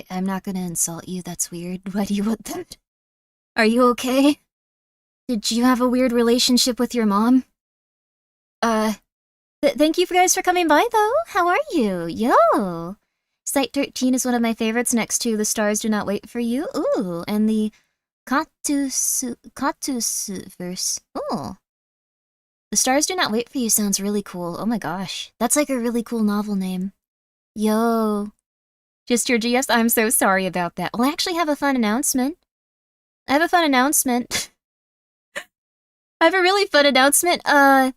I'm not gonna insult you, that's weird. Why do you want that? Are you okay? Did you have a weird relationship with your mom? Thank you guys for coming by, though. How are you? Yo! Site 13 is one of my favorites next to The Stars Do Not Wait For You. Ooh, and the Katus verse. Ooh. The Stars Do Not Wait For You sounds really cool. Oh my gosh. That's like a really cool novel name. Yo. Just your GS? I'm so sorry about that. Well, I actually have a fun announcement. I have a fun announcement. I have a really fun announcement. I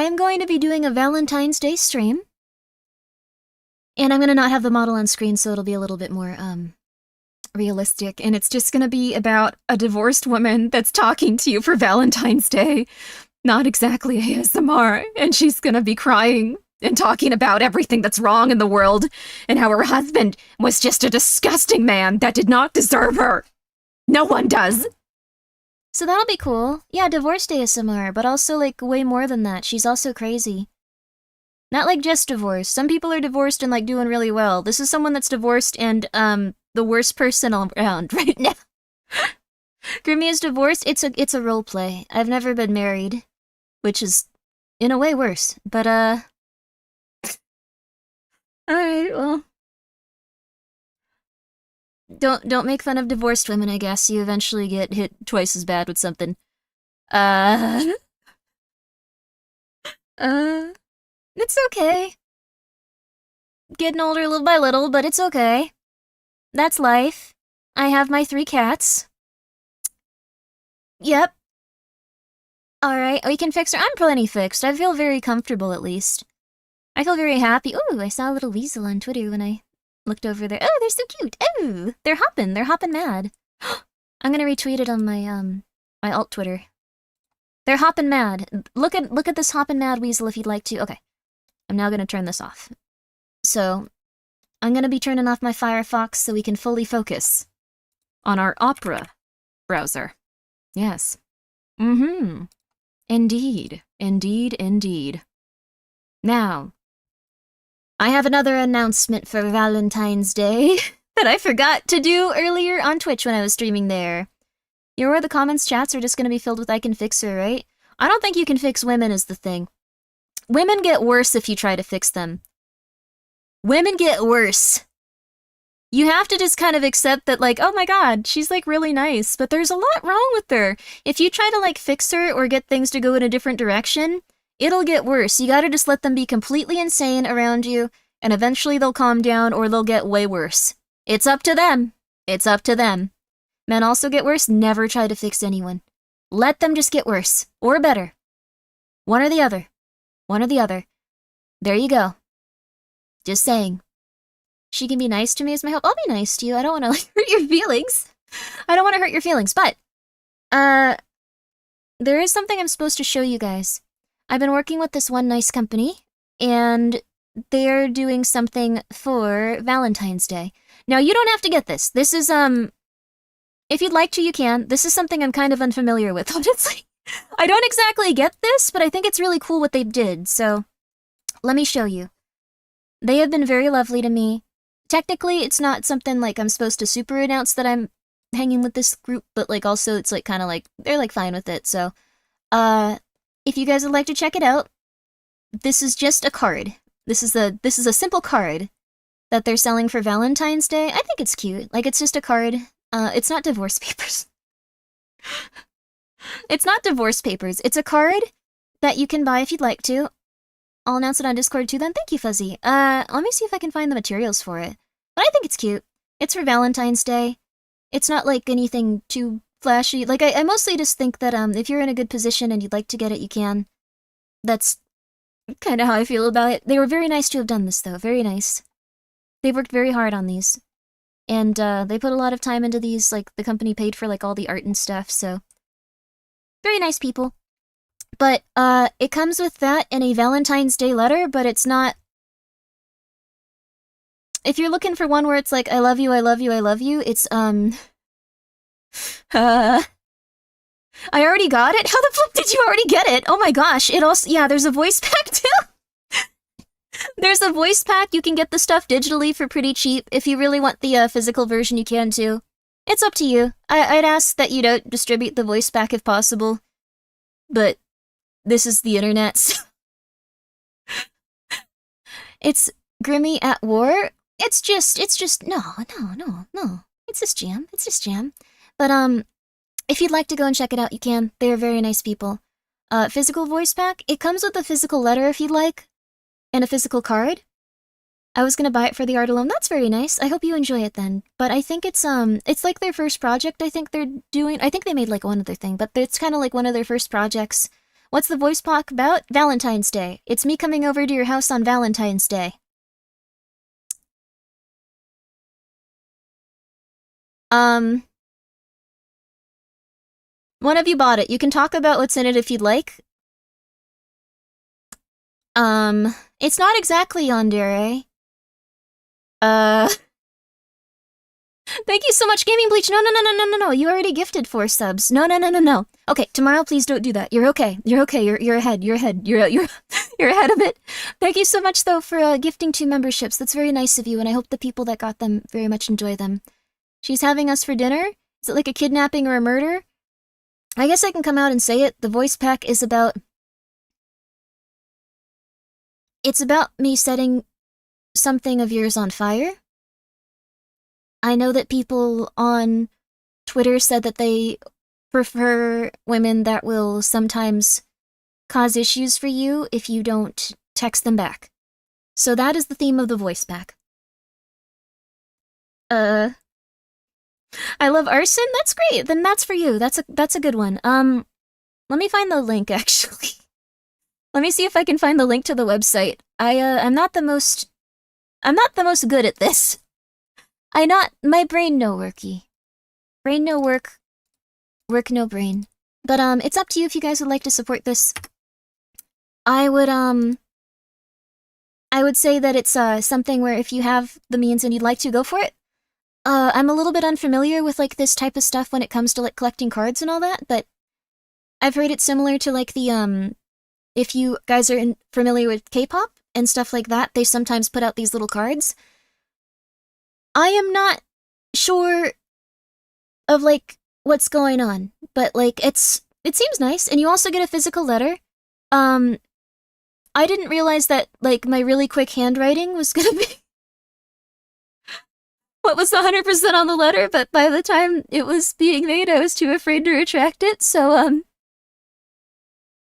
am going to be doing a Valentine's Day stream. And I'm gonna not have the model on screen, so it'll be a little bit more, realistic. And it's just gonna be about a divorced woman that's talking to you for Valentine's Day. Not exactly ASMR. And she's gonna be crying and talking about everything that's wrong in the world, and how her husband was just a disgusting man that did not deserve her. No one does. So that'll be cool. Yeah, divorced ASMR, but also, like, way more than that. She's also crazy. Not, like, just divorced. Some people are divorced and, like, doing really well. This is someone that's divorced and, the worst person all around right now. Grimmi is divorced. It's a role play. I've never been married, which is, in a way, worse. But, alright, well... Don't make fun of divorced women, I guess. You eventually get hit twice as bad with something. It's okay. Getting older little by little, but it's okay. That's life. I have my 3 cats. Yep. Alright, we can fix her. I'm plenty fixed. I feel very comfortable, at least. I feel very happy. Ooh, I saw a little weasel on Twitter when I looked over there. Oh, they're so cute. Oh, they're hopping mad. I'm gonna retweet it on my, my alt Twitter. They're hopping mad. Look at this hopping mad weasel if you'd like to. Okay. I'm now gonna turn this off. So, I'm gonna be turning off my Firefox so we can fully focus on our Opera browser. Yes. Mm-hmm. Indeed. Indeed, indeed. Now, I have another announcement for Valentine's Day that I forgot to do earlier on Twitch when I was streaming there. You know where the comments chats are just gonna be filled with I can fix her, right? I don't think you can fix women is the thing. Women get worse if you try to fix them. Women get worse. You have to just kind of accept that, like, oh my god, she's, like, really nice, but there's a lot wrong with her. If you try to, like, fix her or get things to go in a different direction, it'll get worse. You gotta just let them be completely insane around you, and eventually they'll calm down or they'll get way worse. It's up to them. It's up to them. Men also get worse. Never try to fix anyone. Let them just get worse. Or better. One or the other. One or the other. There you go. Just saying. She can be nice to me as my help. I'll be nice to you. I don't want to, like, hurt your feelings. I don't want to hurt your feelings, but... there is something I'm supposed to show you guys. I've been working with this one nice company, and they're doing something for Valentine's Day. Now, you don't have to get this. This is, if you'd like to, you can. This is something I'm kind of unfamiliar with, honestly. I don't exactly get this, but I think it's really cool what they did, so let me show you. They have been very lovely to me. Technically, it's not something like I'm supposed to super announce that I'm hanging with this group, but, like, also it's, like, kind of like, they're, like, fine with it, so, if you guys would like to check it out, this is just a card. This is a simple card that they're selling for Valentine's Day. I think it's cute. Like, it's just a card. It's not divorce papers. It's not divorce papers. It's a card that you can buy if you'd like to. I'll announce it on Discord too then. Thank you, Fuzzy. Let me see if I can find the materials for it. But I think it's cute. It's for Valentine's Day. It's not, like, anything too flashy. Like, I mostly just think that, if you're in a good position and you'd like to get it, you can. That's kind of how I feel about it. They were very nice to have done this, though. Very nice. They worked very hard on these. And, they put a lot of time into these. Like, the company paid for, like, all the art and stuff, so... Very nice people. But, it comes with that and a Valentine's Day letter, but it's not... If you're looking for one where it's like, I love you, I love you, I love you, it's, I already got it? How the flip did you already get it? Oh my gosh, it also- yeah, there's a voice pack too! There's a voice pack. You can get the stuff digitally for pretty cheap. If you really want the physical version, you can too. It's up to you. I'd ask that you don't distribute the voice pack if possible. But this is the internet. So it's Grimmi at War. It's just, no. It's just jam. But, if you'd like to go and check it out, you can. They're very nice people. Physical voice pack. It comes with a physical letter if you'd like. And a physical card. I was gonna buy it for the art alone. That's very nice. I hope you enjoy it then. But I think it's like their first project I think they're doing. I think they made like one other thing, but it's kind of like one of their first projects. What's the voice pack about? Valentine's Day. It's me coming over to your house on Valentine's Day. One of you bought it. You can talk about what's in it if you'd like. It's not exactly yandere. Thank you so much, Gaming Bleach. No. You already gifted 4 subs. No. Okay, tomorrow, please don't do that. You're okay. You're ahead. You're ahead of it. Thank you so much, though, for gifting 2 memberships. That's very nice of you, and I hope the people that got them very much enjoy them. She's having us for dinner? Is it like a kidnapping or a murder? I guess I can come out and say it. The voice pack is about... It's about me setting something of yours on fire. I know that people on Twitter said that they prefer women that will sometimes cause issues for you if you don't text them back. So that is the theme of the voice pack. I love arson? That's great. Then that's for you. That's a good one. Let me find the link actually. Let me see if I can find the link to the website. I'm not the most good at this. My brain no worky. Brain no work no brain. But it's up to you if you guys would like to support this. I would say that it's something where if you have the means and you'd like to, go for it. I'm a little bit unfamiliar with like this type of stuff when it comes to like collecting cards and all that, but I've heard it's similar to like the if you guys are familiar with K-pop and stuff like that, they sometimes put out these little cards. I am not sure of like what's going on, but like it seems nice, and you also get a physical letter. I didn't realize that like my really quick handwriting was gonna be what was the 100% on the letter, but by the time it was being made, I was too afraid to retract it, so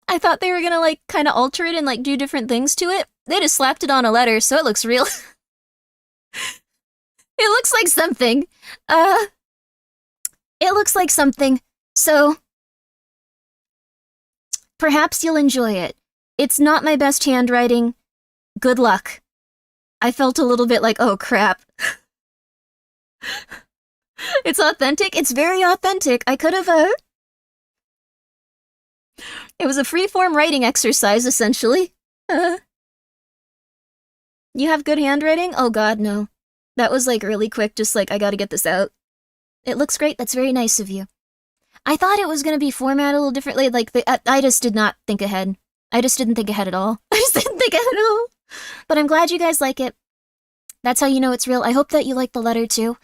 I thought they were gonna like kind of alter it and like do different things to it. They just slapped it on a letter, so it looks real. It looks like something. It looks like something, so perhaps you'll enjoy it. It's not my best handwriting. Good luck. I felt a little bit like, oh crap. It's authentic. It's very authentic. I could have, It was a free-form writing exercise, essentially. You have good handwriting? Oh god, no. That was like really quick, just like, I gotta get this out. It looks great. That's very nice of you. I thought it was gonna be formatted a little differently, like, I just did not think ahead. I just didn't think ahead at all. I just didn't think ahead at all. But I'm glad you guys like it. That's how you know it's real. I hope that you like the letter, too.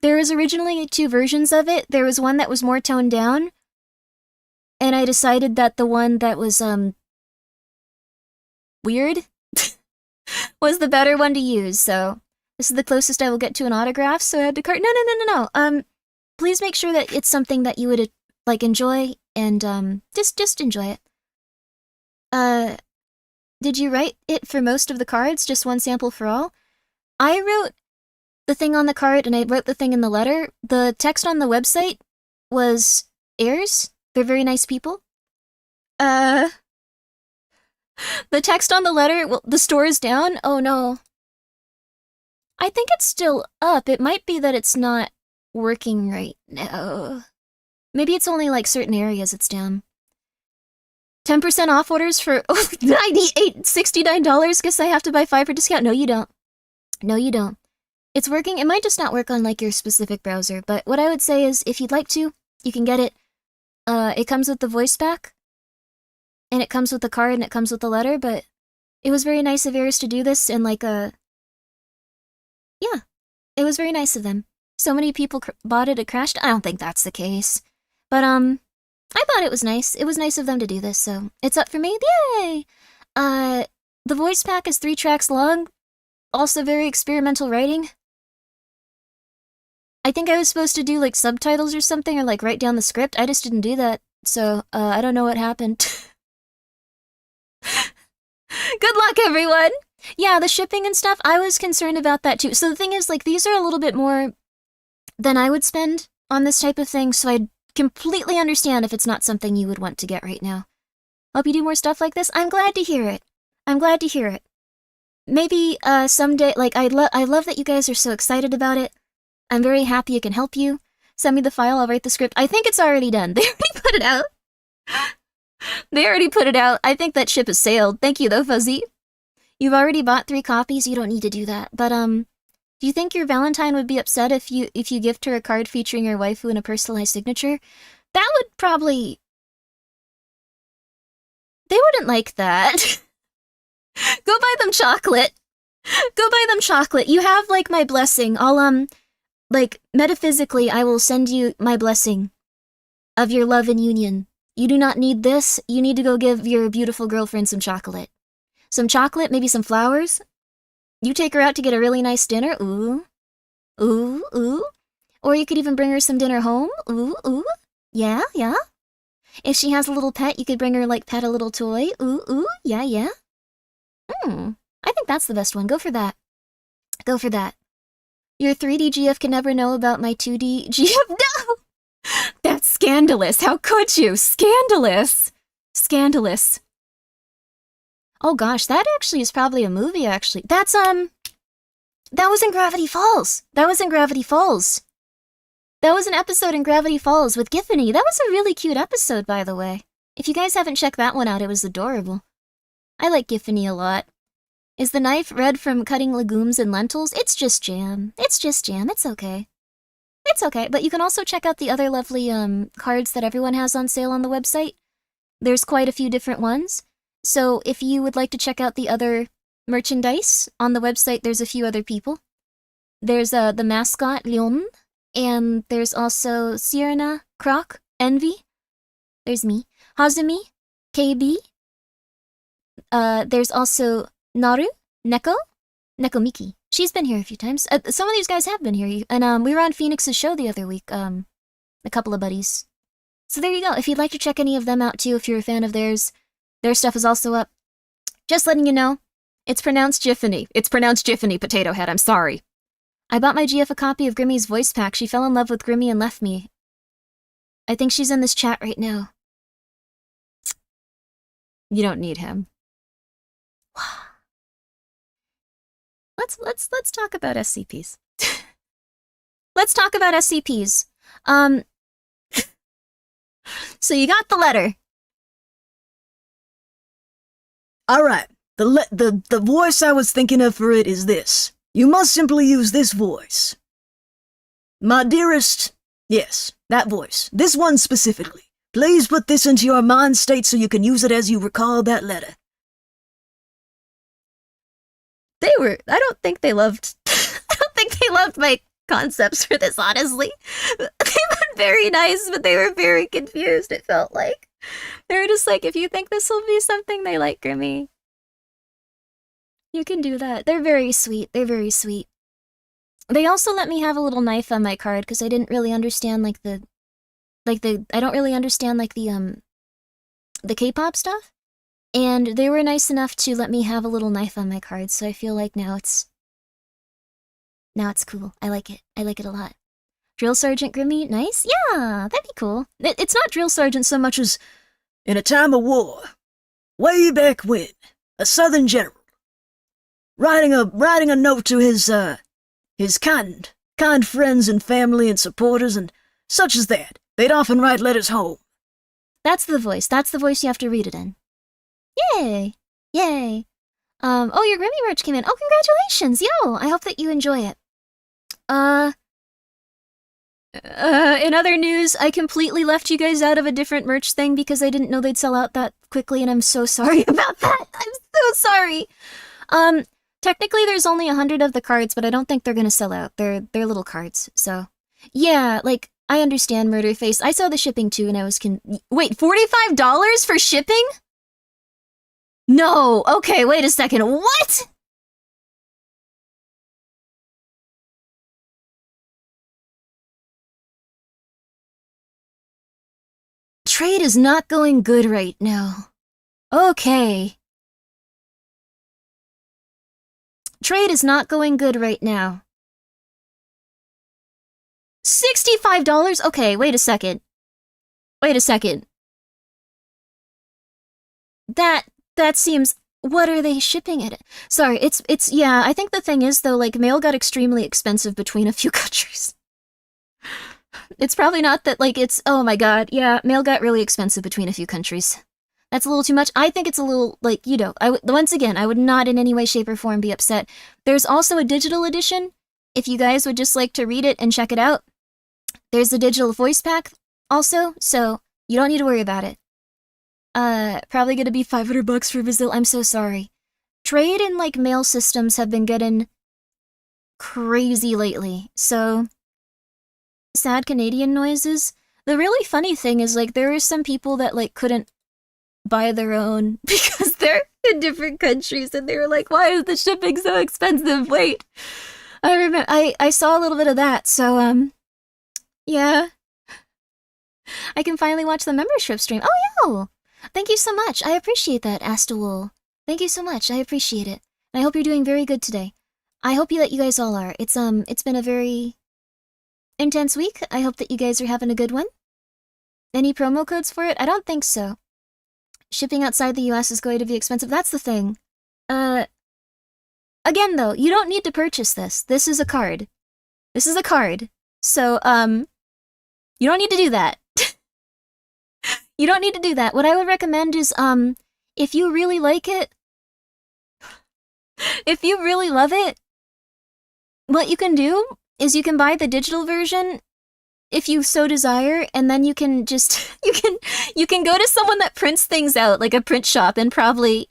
There was originally 2 versions of it. There was one that was more toned down, and I decided that the one that was, weird was the better one to use, so this is the closest I will get to an autograph, so I had to No. Please make sure that it's something that you would, like, enjoy, and, just enjoy it. Did you write it for most of the cards, just one sample for all? I wrote the thing on the card, and I wrote the thing in the letter. The text on the website was heirs. They're very nice people. The text on the letter, well, the store is down? Oh no. I think it's still up. It might be that it's not working right now. Maybe it's only like certain areas it's down. 10% off orders for $69. Guess I have to buy 5 for discount. No, you don't. No, you don't. It's working. It might just not work on like your specific browser, but what I would say is if you'd like to, you can get it. It comes with the voice pack, and it comes with the card, and it comes with the letter, but It was very nice of Eris to do this in like a... Yeah, it was very nice of them. So many people bought it crashed. I don't think that's the case. But, I thought it was nice. It was nice of them to do this, so it's up for me. Yay! The voice pack is 3 tracks long. Also very experimental writing. I think I was supposed to do, like, subtitles or something, or, like, write down the script. I just didn't do that, so, I don't know what happened. Good luck, everyone! Yeah, the shipping and stuff, I was concerned about that, too. So the thing is, like, these are a little bit more than I would spend on this type of thing, so I completely understand if it's not something you would want to get right now. Hope you do more stuff like this. I'm glad to hear it. I'm glad to hear it. Maybe, someday, like, I love that you guys are so excited about it. I'm very happy it can help you. Send me the file, I'll write the script. I think it's already done. They already put it out. They already put it out. I think that ship has sailed. Thank you, though, Fuzzy. You've already bought 3 copies, you don't need to do that. But, do you think your Valentine would be upset if you gift her a card featuring your waifu and a personalized signature? That would probably... They wouldn't like that. Go buy them chocolate. Go buy them chocolate. You have, like, my blessing. I'll, like, metaphysically, I will send you my blessing of your love and union. You do not need this. You need to go give your beautiful girlfriend some chocolate. Some chocolate, maybe some flowers. You take her out to get a really nice dinner. Ooh. Ooh, ooh. Or you could even bring her some dinner home. Ooh, ooh. Yeah, yeah. If she has a little pet, you could bring her, like, pet a little toy. Ooh, ooh. Yeah, yeah. I think that's the best one. Go for that. Go for that. Your 3D GF can never know about my 2D GF. No! That's scandalous. How could you? Scandalous. Scandalous. Oh gosh, that actually is probably a movie, actually. That's, that was in Gravity Falls. That was in Gravity Falls. That was an episode in Gravity Falls with Giffany. That was a really cute episode, by the way. If you guys haven't checked that one out, it was adorable. I like Giffany a lot. Is the knife red from cutting legumes and lentils? It's just jam. It's just jam. It's okay. It's okay, but you can also check out the other lovely, cards that everyone has on sale on the website. There's quite a few different ones. So if you would like to check out the other merchandise on the website, there's a few other people. There's, the mascot, Leon, and there's also Sirena, Croc, Envy. There's me. Hazumi, KB. There's also Naru, Neko, Nekomiki. She's been here a few times. Some of these guys have been here, and we were on Phoenix's show the other week, a couple of buddies. So there you go. If you'd like to check any of them out too, if you're a fan of theirs, their stuff is also up. Just letting you know, it's pronounced Jiffany. It's pronounced Jiffany, Potato Head, I'm sorry. I bought my GF a copy of Grimmi's voice pack. She fell in love with Grimmi and left me. I think she's in this chat right now. You don't need him. Let's talk about SCPs. Let's talk about SCPs. So you got the letter. Alright, the voice I was thinking of for it is this. You must simply use this voice. My dearest... Yes, that voice. This one specifically. Please put this into your mind state so you can use it as you recall that letter. I don't think they loved my concepts for this, honestly. They were very nice, but they were very confused, it felt like. They were just like, if you think this will be something they like, Grimmi, you can do that. They're very sweet. They're very sweet. They also let me have a little knife on my card, because I didn't really understand, I don't really understand, the K-pop stuff. And they were nice enough to let me have a little knife on my card, so I feel like now it's cool. I like it. I like it a lot. Drill Sergeant Grimmi, nice? Yeah, that'd be cool. It's not Drill Sergeant so much as... In a time of war, way back when, a southern general, writing a note to his kind friends and family and supporters and such as that, they'd often write letters home. That's the voice. That's the voice you have to read it in. Yay! Yay! Oh, your Grimmi merch came in. Oh, congratulations! Yo! I hope that you enjoy it. In other news, I completely left you guys out of a different merch thing because I didn't know they'd sell out that quickly, and I'm so sorry about that. I'm so sorry. Technically there's only 100 of the cards, but I don't think they're gonna sell out. They're little cards, so. Yeah, like, I understand, Murderface. I saw the shipping too, and I was wait, $45 for shipping? No, okay, wait a second, what? Trade is not going good right now. Okay. Trade is not going good right now. $65? Okay, wait a second. Wait a second. That seems... What are they shipping it? Sorry, it's yeah, I think the thing is, though, like, mail got extremely expensive between a few countries. It's probably not that, like, it's... Oh my god, yeah, mail got really expensive between a few countries. That's a little too much. I think it's a little, like, you know, once again, I would not in any way, shape, or form be upset. There's also a digital edition, if you guys would just like to read it and check it out. There's the digital voice pack also, so you don't need to worry about it. Probably gonna be $500 for Brazil. I'm so sorry. Trade and, like, mail systems have been getting crazy lately, so... Sad Canadian noises. The really funny thing is, like, there are some people that, like, couldn't buy their own because they're in different countries, and they were like, why is the shipping so expensive? Wait. I remember, I saw a little bit of that, so, yeah. I can finally watch the membership stream. Oh, yeah! Thank you so much. I appreciate that, Astawool. Thank you so much. I appreciate it. And I hope you're doing very good today. I hope that you guys all are. It's been a very intense week. I hope that you guys are having a good one. Any promo codes for it? I don't think so. Shipping outside the US is going to be expensive. That's the thing. Again, though, you don't need to purchase this. This is a card. This is a card. So, you don't need to do that. You don't need to do that. What I would recommend is, if you really like it, if you really love it, what you can do is you can buy the digital version if you so desire, and then you can just, you can go to someone that prints things out, like a print shop, and probably...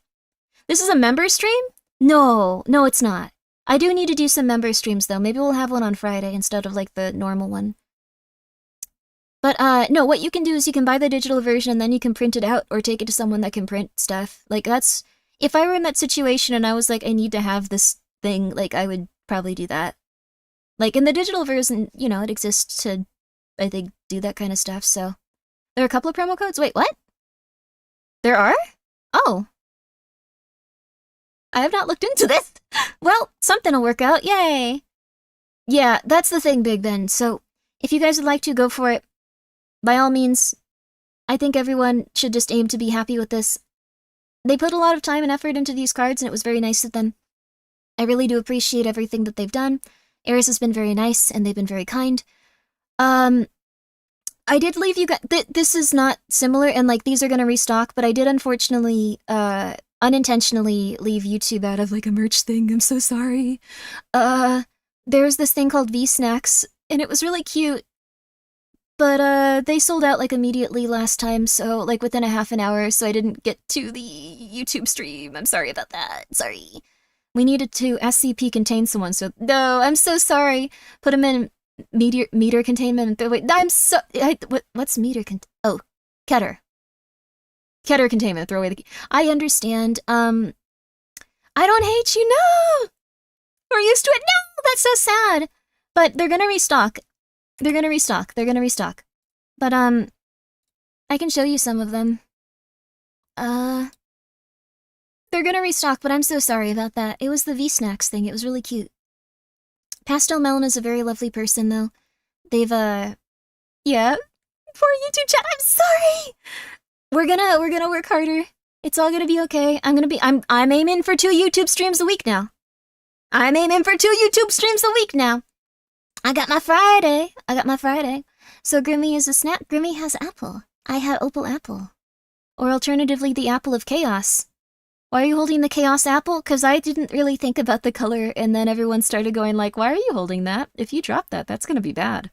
This is a member stream? No, it's not. I do need to do some member streams, though. Maybe we'll have one on Friday instead of, like, the normal one. But, no, what you can do is you can buy the digital version and then you can print it out or take it to someone that can print stuff. Like, that's... If I were in that situation and I was like, I need to have this thing, like, I would probably do that. Like, in the digital version, you know, it exists to, I think, do that kind of stuff, so... There are a couple of promo codes? Wait, what? There are? Oh. I have not looked into this. Well, something will work out, yay! Yeah, that's the thing, Big Ben, so if you guys would like to, go for it. By all means, I think everyone should just aim to be happy with this. They put a lot of time and effort into these cards, and it was very nice of them. I really do appreciate everything that they've done. Eris has been very nice, and they've been very kind. I did leave you guys... This is not similar, and, like, these are gonna restock, but I did unfortunately, unintentionally leave YouTube out of, like, a merch thing. I'm so sorry. There's this thing called V-Snacks, and it was really cute. But, they sold out, like, immediately last time, so, like, within a half an hour, so I didn't get to the YouTube stream. I'm sorry about that. Sorry. We needed to SCP contain someone, so... No, I'm so sorry. Put him in meter containment and throw away... I'm so... what's meter Oh, Keter. Keter containment, throw away the key. I understand. I don't hate you, no! We're used to it. No, that's so sad. But they're gonna restock. They're gonna restock. But, I can show you some of them. They're gonna restock, but I'm so sorry about that. It was the V-Snacks thing. It was really cute. Pastel Melon is a very lovely person, though. They've, yeah. Poor YouTube chat, I'm sorry! We're gonna work harder. It's all gonna be okay. I'm aiming for 2 YouTube streams a week now. I got my Friday. So Grimmi is a snack. Grimmi has apple. I have opal apple. Or alternatively, the apple of chaos. Why are you holding the chaos apple? Because I didn't really think about the color, and then everyone started going like, why are you holding that? If you drop that, that's gonna be bad.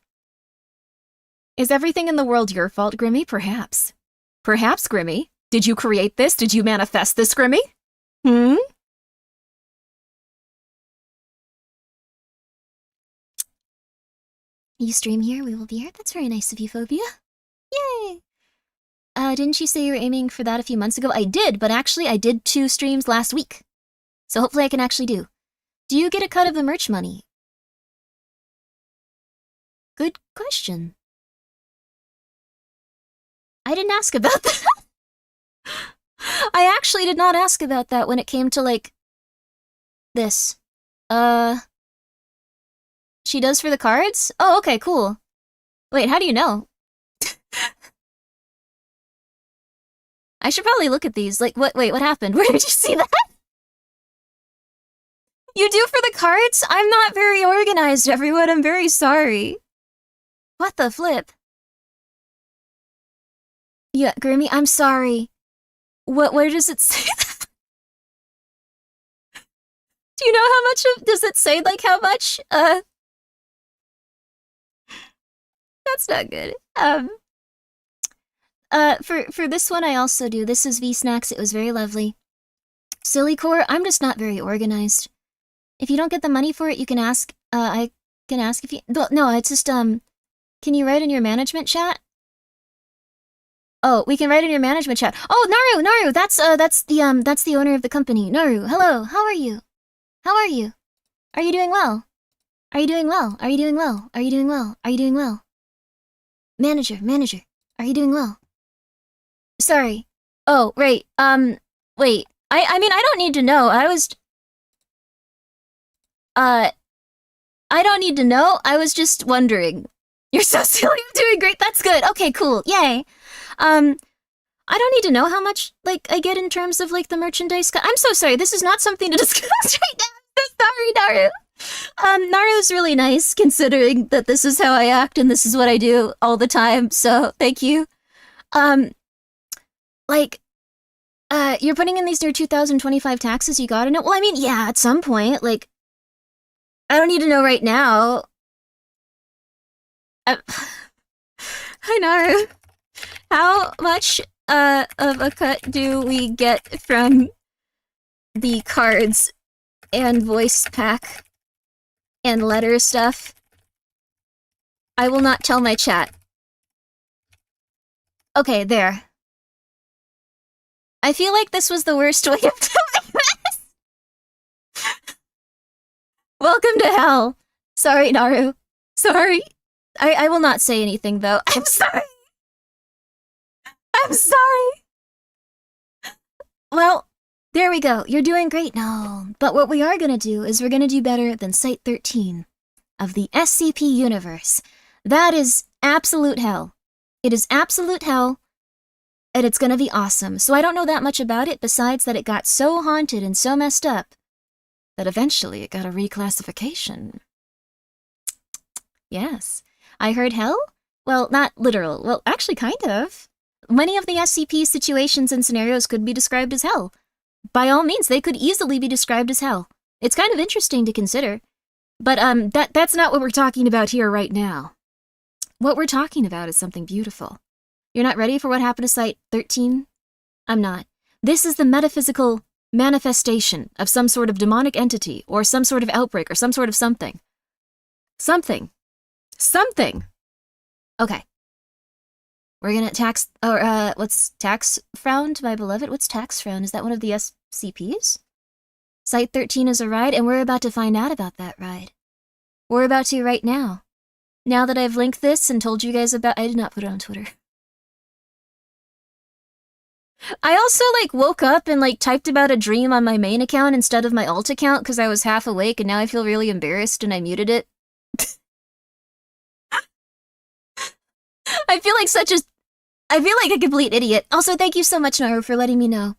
Is everything in the world your fault, Grimmi? Perhaps. Perhaps, Grimmi. Did you create this? Did you manifest this, Grimmi? Hmm? You stream here, we will be here. That's very nice of you, Phobia. Yay! Didn't you say you were aiming for that a few months ago? I did, but actually I did 2 streams last week. So hopefully I can actually do. Do you get a cut of the merch money? Good question. I didn't ask about that. I actually did not ask about that when it came to, like, this. She does for the cards? Oh, okay, cool. Wait, how do you know? I should probably look at these. Like, wait, what happened? Where did you see that? You do for the cards? I'm not very organized, everyone. I'm very sorry. What the flip? Yeah, Grimmi, I'm sorry. Where does it say that? Do you know how much does it say, like, how much? That's not good. For this one I also do. This is V-Snacks. It was very lovely. Silly Core, I'm just not very organized. If you don't get the money for it, you can ask, I can ask if you... No, it's just, can you write in your management chat? Oh, we can write in your management chat. Oh, Naru, that's the owner of the company. Naru, hello, how are you? How are you? Are you doing well? Are you doing well? Are you doing well? Are you doing well? Are you doing well? Manager, are you doing well? Sorry. Oh, right, wait. I mean, I don't need to know. I don't need to know. I was just wondering. You're so silly. I'm doing great. That's good. Okay, cool. Yay. I don't need to know how much, like, I get in terms of, like, the merchandise. I'm so sorry. This is not something to discuss right now. Sorry, Naru. Naru's really nice, considering that this is how I act and this is what I do all the time, so thank you. Like, you're putting in these new 2025 taxes, you gotta know? Well, I mean, yeah, at some point, like, I don't need to know right now. Hi, Naru. How much, of a cut do we get from the cards and voice pack and letter stuff? I will not tell my chat. Okay, there. I feel like this was the worst way of doing this. Welcome to hell. Sorry, Naru. Sorry. I will not say anything, though. I'm sorry. I'm sorry. Well, there we go. You're doing great. No. But what we are gonna do is we're gonna do better than Site 13 of the SCP universe. That is absolute hell. It is absolute hell, and it's gonna be awesome. So I don't know that much about it, besides that it got so haunted and so messed up that eventually it got a reclassification. Yes. I heard hell? Well, not literal. Well, actually, kind of. Many of the SCP situations and scenarios could be described as hell. By all means, they could easily be described as hell. It's kind of interesting to consider. But, that's not what we're talking about here right now. What we're talking about is something beautiful. You're not ready for what happened to Site 13? I'm not. This is the metaphysical manifestation of some sort of demonic entity, or some sort of outbreak, or some sort of something. Something. Okay. We're gonna tax, or, what's tax frowned, my beloved? What's tax frowned? Is that one of the SCPs? Site 13 is a ride, and we're about to find out about that ride. We're about to right now. Now that I've linked this and told you guys about— I did not put it on Twitter. I also, like, woke up and, like, typed about a dream on my main account instead of my alt account because I was half awake, and now I feel really embarrassed and I muted it. I feel like a complete idiot. Also, thank you so much, Naru, for letting me know.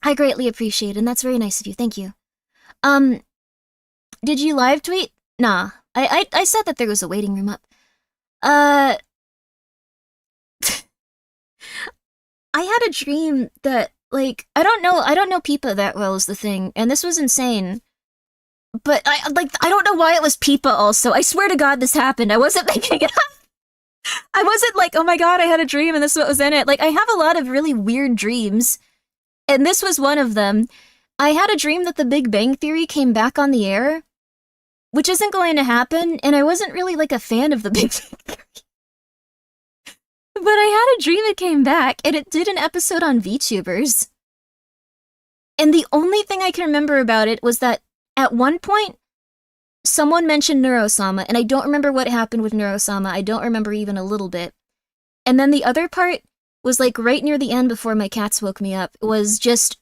I greatly appreciate it, and that's very nice of you. Thank you. Did you live tweet? Nah. I said that there was a waiting room up. I had a dream that, like, I don't know Peepa that well is the thing, and this was insane. But I don't know why it was Peepa also. I swear to God this happened. I wasn't making it up. I wasn't like, oh my god, I had a dream and this is what was in it. Like, I have a lot of really weird dreams, and this was one of them. I had a dream that the Big Bang Theory came back on the air, which isn't going to happen, and I wasn't really like a fan of the Big Bang Theory. But I had a dream it came back, and it did an episode on VTubers. And the only thing I can remember about it was that at one point, someone mentioned Neurosama, and I don't remember what happened with Neurosama. I don't remember even a little bit. And then the other part was like right near the end before my cats woke me up. It was just,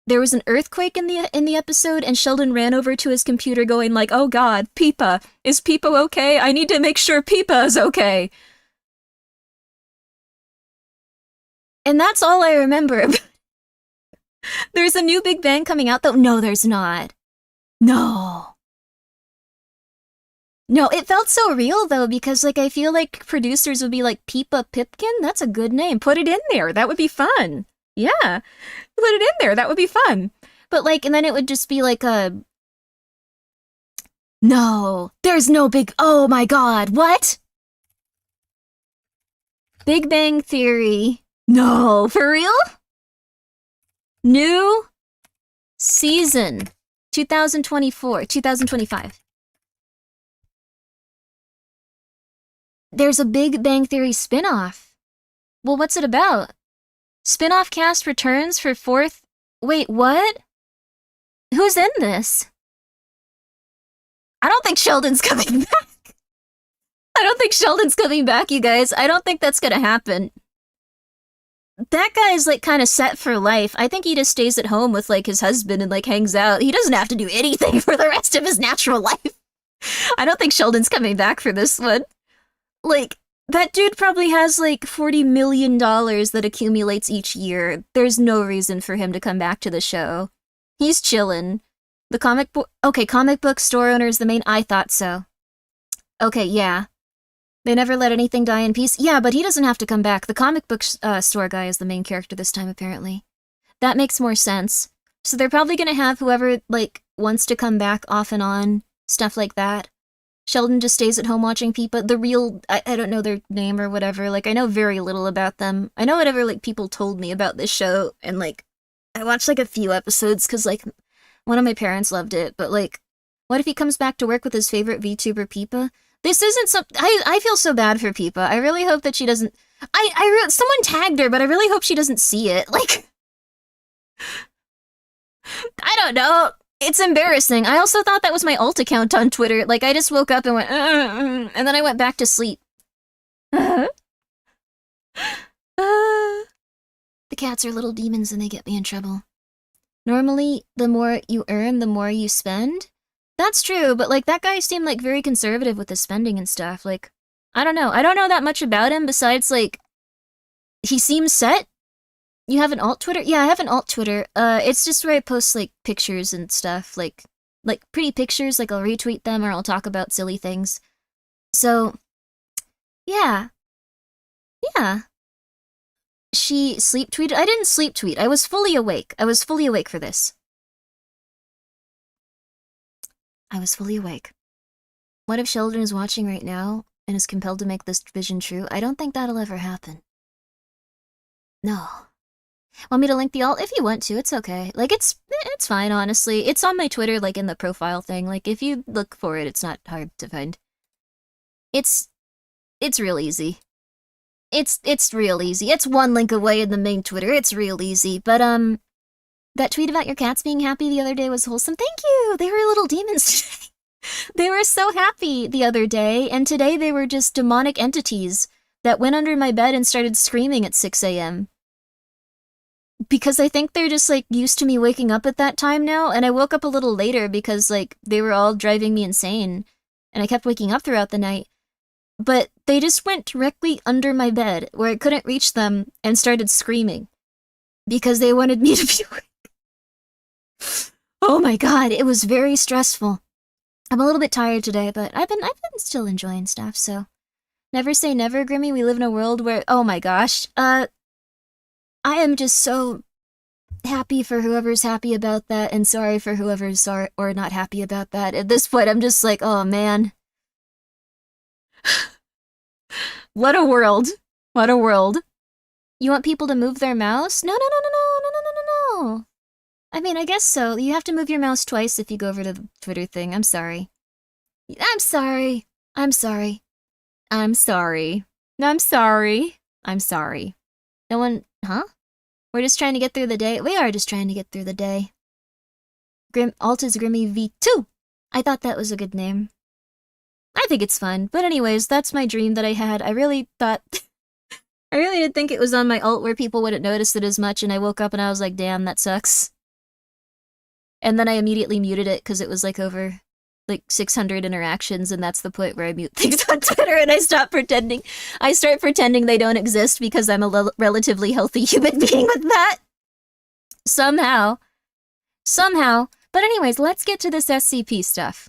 there was an earthquake in the episode, and Sheldon ran over to his computer going like, oh god, Peepa. Is Peepa okay? I need to make sure Peepa is okay. And that's all I remember. There's a new Big Bang coming out, though. No, there's not. No. No, it felt so real, though, because, like, I feel like producers would be like, Peepa Pipkin? That's a good name. Put it in there. That would be fun. Yeah. Put it in there. That would be fun. But, like, and then it would just be like a... No. There's no big... Oh, my God. What? Big Bang Theory... No, for real? New season, 2024, 2025. There's a Big Bang Theory spin-off. Well, what's it about? Spin-off cast returns for fourth... Wait, what? Who's in this? I don't think Sheldon's coming back. I don't think Sheldon's coming back, you guys. I don't think that's gonna happen. That guy's, like, kind of set for life. I think he just stays at home with, like, his husband and, like, hangs out. He doesn't have to do anything for the rest of his natural life. I don't think Sheldon's coming back for this one. Like, that dude probably has, like, $40 million that accumulates each year. There's no reason for him to come back to the show. He's chillin'. The comic book... Okay, comic book store owner is the main... I thought so. Okay, yeah. They never let anything die in peace. Yeah, but he doesn't have to come back. The comic book store guy is the main character this time, apparently. That makes more sense. So they're probably gonna have whoever, like, wants to come back off and on, stuff like that. Sheldon just stays at home watching Peepa. The real... I don't know their name or whatever. Like, I know very little about them. I know whatever, like, people told me about this show, and, like, I watched, like, a few episodes, because, like, one of my parents loved it, but, like, what if he comes back to work with his favorite VTuber, Peepa? This isn't some... I feel so bad for Peepa. I really hope that she doesn't... someone tagged her, but I really hope she doesn't see it. Like... I don't know. It's embarrassing. I also thought that was my alt account on Twitter. Like, I just woke up and went... and then I went back to sleep. The cats are little demons and they get me in trouble. Normally, the more you earn, the more you spend... That's true, but, like, that guy seemed, like, very conservative with his spending and stuff. Like, I don't know. I don't know that much about him besides, like, he seems set. You have an alt Twitter? Yeah, I have an alt Twitter. It's just where I post, like, pictures and stuff. Like, pretty pictures. Like, I'll retweet them or I'll talk about silly things. So, yeah. Yeah. She sleep tweeted? I didn't sleep tweet. I was fully awake. I was fully awake for this. I was fully awake. What if Sheldon is watching right now and is compelled to make this vision true? I don't think that'll ever happen. No. Want me to link the alt? If you want to, it's okay. Like, it's fine, honestly. It's on my Twitter, like, in the profile thing. Like, if you look for it, it's not hard to find. It's real easy. It's real easy. It's one link away in the main Twitter. It's real easy. But, that tweet about your cats being happy the other day was wholesome. Thank you! They were little demons today. They were so happy the other day, and today they were just demonic entities that went under my bed and started screaming at 6 a.m. Because I think they're just, like, used to me waking up at that time now, and I woke up a little later because, like, they were all driving me insane, and I kept waking up throughout the night. But they just went directly under my bed, where I couldn't reach them, and started screaming. Because they wanted me to be awake. Oh my god, it was very stressful. I'm a little bit tired today, but I've been still enjoying stuff, so... Never say never, Grimmi. We live in a world where... Oh my gosh. I am just so happy for whoever's happy about that, and sorry for whoever's sorry or not happy about that. At this point, I'm just like, oh man. What a world. What a world. You want people to move their mouse? No, no, no, no, no, no, no, no, no, no. I mean, I guess so. You have to move your mouse twice if you go over to the Twitter thing. I'm sorry. I'm sorry. I'm sorry. I'm sorry. I'm sorry. I'm sorry. No one... Huh? We're just trying to get through the day. We are just trying to get through the day. Alt is Grimmi V2. I thought that was a good name. I think it's fun. But anyways, that's my dream that I had. I really thought... I really did think it was on my alt where people wouldn't notice it as much, and I woke up and I was like, damn, that sucks. And then I immediately muted it because it was like over like 600 interactions, and that's the point where I mute things on Twitter and I stop pretending. I start pretending they don't exist because I'm a relatively healthy human being with that. Somehow. But anyways, let's get to this SCP stuff.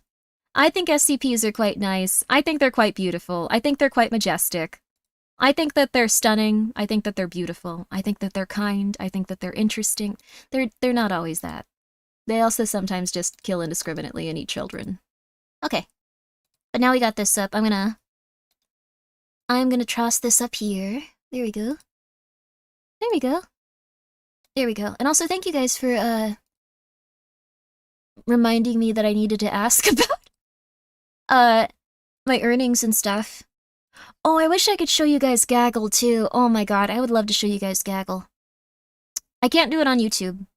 I think SCPs are quite nice. I think they're quite beautiful. I think they're quite majestic. I think that they're stunning. I think that they're beautiful. I think that they're kind. I think that they're interesting. They're not always that. They also sometimes just kill indiscriminately and eat children. Okay. But now we got this up. I'm gonna toss this up here. There we go. There we go. There we go. And also thank you guys for reminding me that I needed to ask about my earnings and stuff. Oh, I wish I could show you guys Gaggle too. Oh my god, I would love to show you guys Gaggle. I can't do it on YouTube.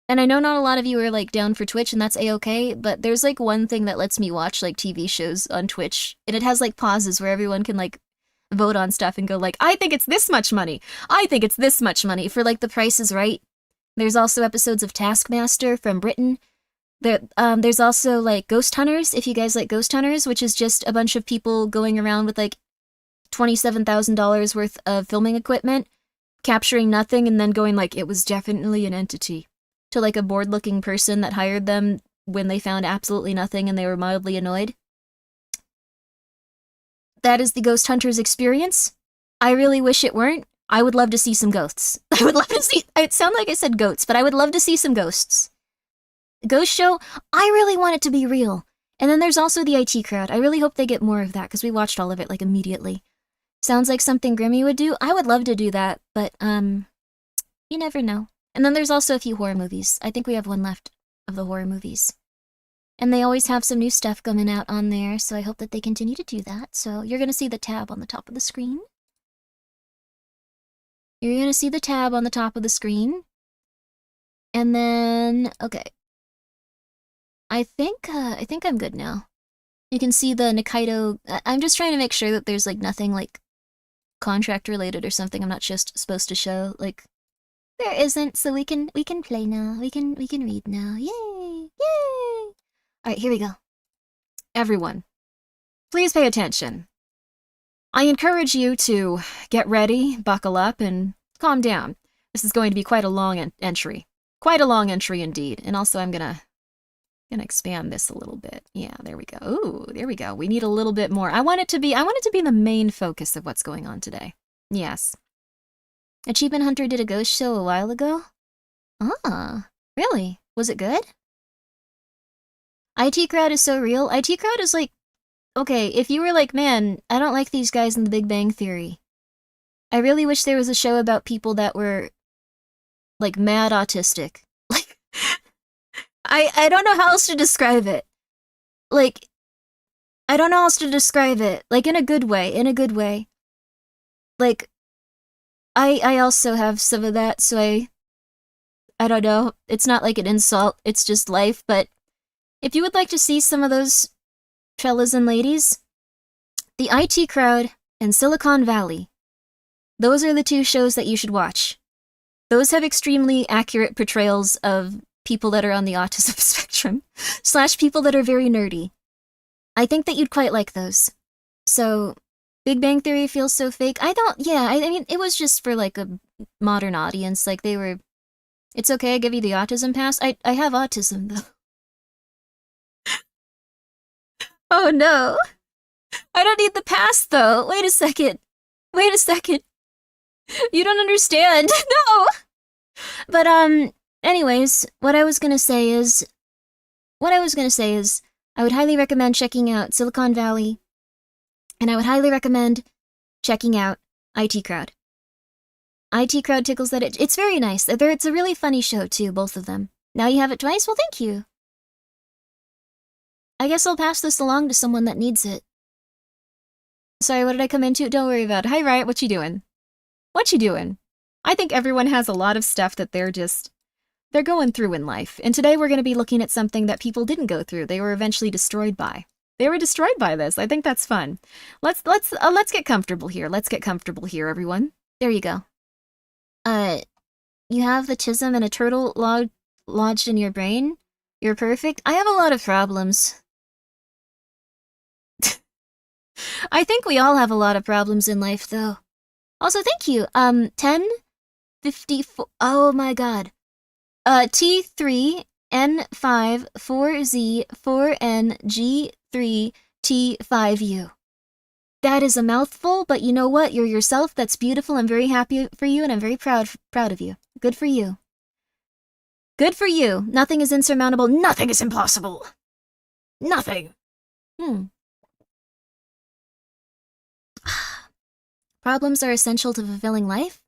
And I know not a lot of you are like down for Twitch, and that's a-okay, but there's like one thing that lets me watch like TV shows on Twitch, and it has like pauses where everyone can like vote on stuff and go like, I think it's this much money. I think it's this much money for like The Price is Right. There's also episodes of Taskmaster from Britain. There's also like Ghost Hunters, if you guys like Ghost Hunters, which is just a bunch of people going around with like $27,000 worth of filming equipment, capturing nothing, and then going like, it was definitely an entity, to like a bored-looking person that hired them when they found absolutely nothing and they were mildly annoyed. That is the Ghost Hunters experience. I really wish it weren't. I would love to see some ghosts. I would love to see... It sounded like I said goats, but I would love to see some ghosts. Ghost show, I really want it to be real. And then there's also the IT crowd. I really hope they get more of that, because we watched all of it, like, immediately. Sounds like something Grimmi would do. I would love to do that, but, you never know. And then there's also a few horror movies. I think we have one left of the horror movies. And they always have some new stuff coming out on there, so I hope that they continue to do that. So you're going to see the tab on the top of the screen. You're going to see the tab on the top of the screen. And then, okay. I think I'm good now. You can see the Nikaido. I'm just trying to make sure that there's like nothing like contract related or something I'm not just supposed to show. Like, there isn't, so we can play now. We can read now. Yay! Yay! Alright, here we go. Everyone, please pay attention. I encourage you to get ready, buckle up, and calm down. This is going to be quite a long entry. Quite a long entry indeed. And also I'm gonna expand this a little bit. Yeah, there we go. Ooh, there we go. We need a little bit more. I want it to be the main focus of what's going on today. Yes. Achievement Hunter did a ghost show a while ago? Ah, really? Was it good? IT crowd is so real. IT crowd is like, okay, if you were like, man, I don't like these guys in the Big Bang Theory. I really wish there was a show about people that were, like, mad autistic. Like, I don't know how else to describe it. Like, I don't know how else to describe it. Like, in a good way, Like, I also have some of that, so I don't know. It's not like an insult, it's just life, but if you would like to see some of those fellas and ladies, the IT Crowd and Silicon Valley, those are the two shows that you should watch. Those have extremely accurate portrayals of people that are on the autism spectrum, / people that are very nerdy. I think that you'd quite like those. So, Big Bang Theory feels so fake. I mean, it was just for like a modern audience, like they were, it's okay, I give you the autism pass. I have autism though. Oh no. I don't need the pass though. Wait a second. You don't understand. No. But anyways, what I was gonna say is I would highly recommend checking out Silicon Valley, and I would highly recommend checking out IT Crowd. IT Crowd tickles that it's very nice. It's a really funny show too, both of them. Now you have it twice? Well, thank you. I guess I'll pass this along to someone that needs it. Sorry, what did I come into? Don't worry about it. Hi, Riot, what you doing? What you doing? I think everyone has a lot of stuff that they're going through in life. And today we're going to be looking at something that people didn't go through. They were eventually destroyed by. They were destroyed by this. I think that's fun. Let's get comfortable here. Let's get comfortable here, everyone. There you go. You have the Chism and a turtle lodged in your brain? You're perfect? I have a lot of problems. I think we all have a lot of problems in life, though. Also, thank you. 1054. Oh my god. T3 N5 4Z 4N G3 T5U. That is a mouthful, but you know what? You're yourself. That's beautiful. I'm very happy for you, and I'm very proud of you. Good for you. Good for you. Nothing is insurmountable. Nothing is impossible. Nothing. Problems are essential to fulfilling life?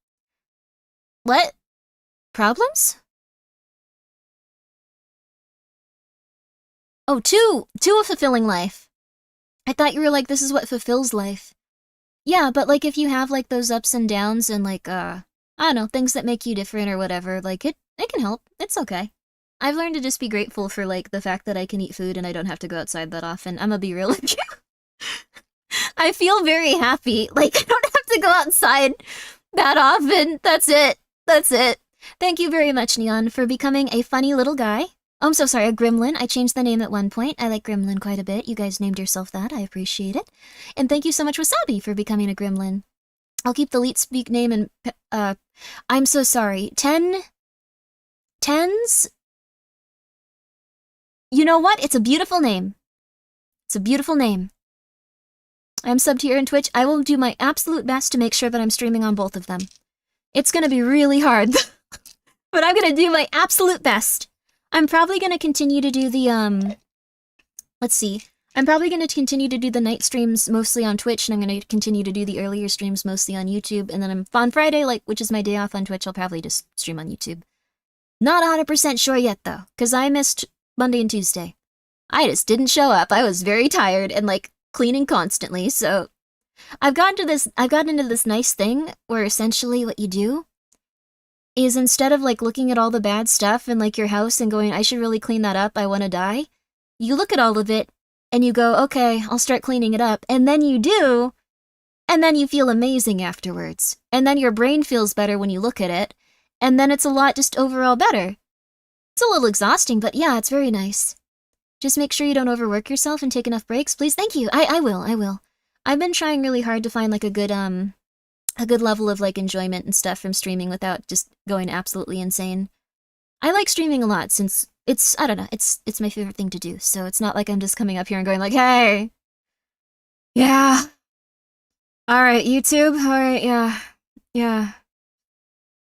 What? Problems? Oh, two of fulfilling life. I thought you were like, this is what fulfills life. Yeah, but like if you have like those ups and downs and like, I don't know, things that make you different or whatever, like it can help. It's okay. I've learned to just be grateful for like the fact that I can eat food and I don't have to go outside that often. I'm gonna be real with you. I feel very happy. Like I don't have to go outside that often. That's it. That's it. Thank you very much, Neon, for becoming a funny little guy. Oh, I'm so sorry, a gremlin. I changed the name at one point. I like gremlin quite a bit. You guys named yourself that. I appreciate it. And thank you so much, Wasabi, for becoming a gremlin. I'll keep the Leet Speak name and, I'm so sorry. Tens? You know what? It's a beautiful name. It's a beautiful name. I'm subbed here in Twitch. I will do my absolute best to make sure that I'm streaming on both of them. It's gonna be really hard, but I'm gonna do my absolute best. I'm probably gonna continue to do the, let's see. I'm probably gonna continue to do the night streams mostly on Twitch, and I'm gonna continue to do the earlier streams mostly on YouTube, and then on Friday, like, which is my day off on Twitch, I'll probably just stream on YouTube. Not 100% sure yet, though, because I missed Monday and Tuesday. I just didn't show up. I was very tired and, like, cleaning constantly, so I've gotten into this nice thing where essentially what you do is instead of like looking at all the bad stuff in like your house and going, I should really clean that up, I want to die, you look at all of it and you go, okay, I'll start cleaning it up, and then you do, and then you feel amazing afterwards, and then your brain feels better when you look at it, and then it's a lot just overall better. It's a little exhausting, but yeah, it's very nice. Just make sure you don't overwork yourself and take enough breaks, please. Thank you. I will. I've been trying really hard to find like a good level of like enjoyment and stuff from streaming without just going absolutely insane. I like streaming a lot since I don't know, it's my favorite thing to do. So it's not like I'm just coming up here and going like, hey, yeah, all right, YouTube, all right, yeah,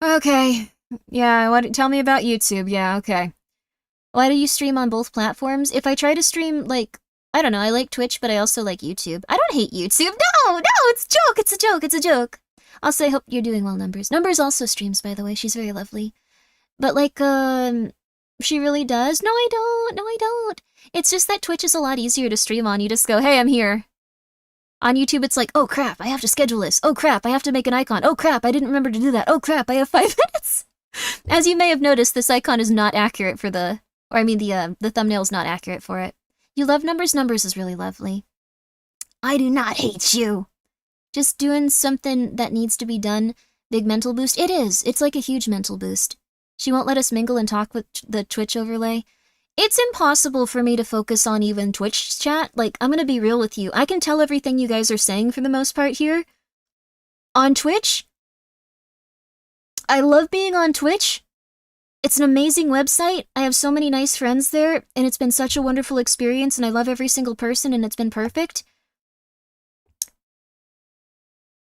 okay, yeah. Tell me about YouTube? Yeah, okay. Why do you stream on both platforms? If I try to stream like, I don't know, I like Twitch, but I also like YouTube. I don't hate YouTube. No, it's a joke. Also, I hope you're doing well, Numbers. Numbers also streams, by the way. She's very lovely. But, like, she really does? No, I don't. It's just that Twitch is a lot easier to stream on. You just go, hey, I'm here. On YouTube, it's like, oh, crap, I have to schedule this. Oh, crap, I have to make an icon. Oh, crap, I didn't remember to do that. Oh, crap, I have 5 minutes. As you may have noticed, this icon is not accurate for the thumbnail is not accurate for it. You love Numbers? Numbers is really lovely. I do not hate you. Just doing something that needs to be done. Big mental boost. It is. It's like a huge mental boost. She won't let us mingle and talk with the Twitch overlay. It's impossible for me to focus on even Twitch chat. Like, I'm gonna be real with you. I can tell everything you guys are saying for the most part here. On Twitch, I love being on Twitch. It's an amazing website. I have so many nice friends there, and it's been such a wonderful experience, and I love every single person, and it's been perfect.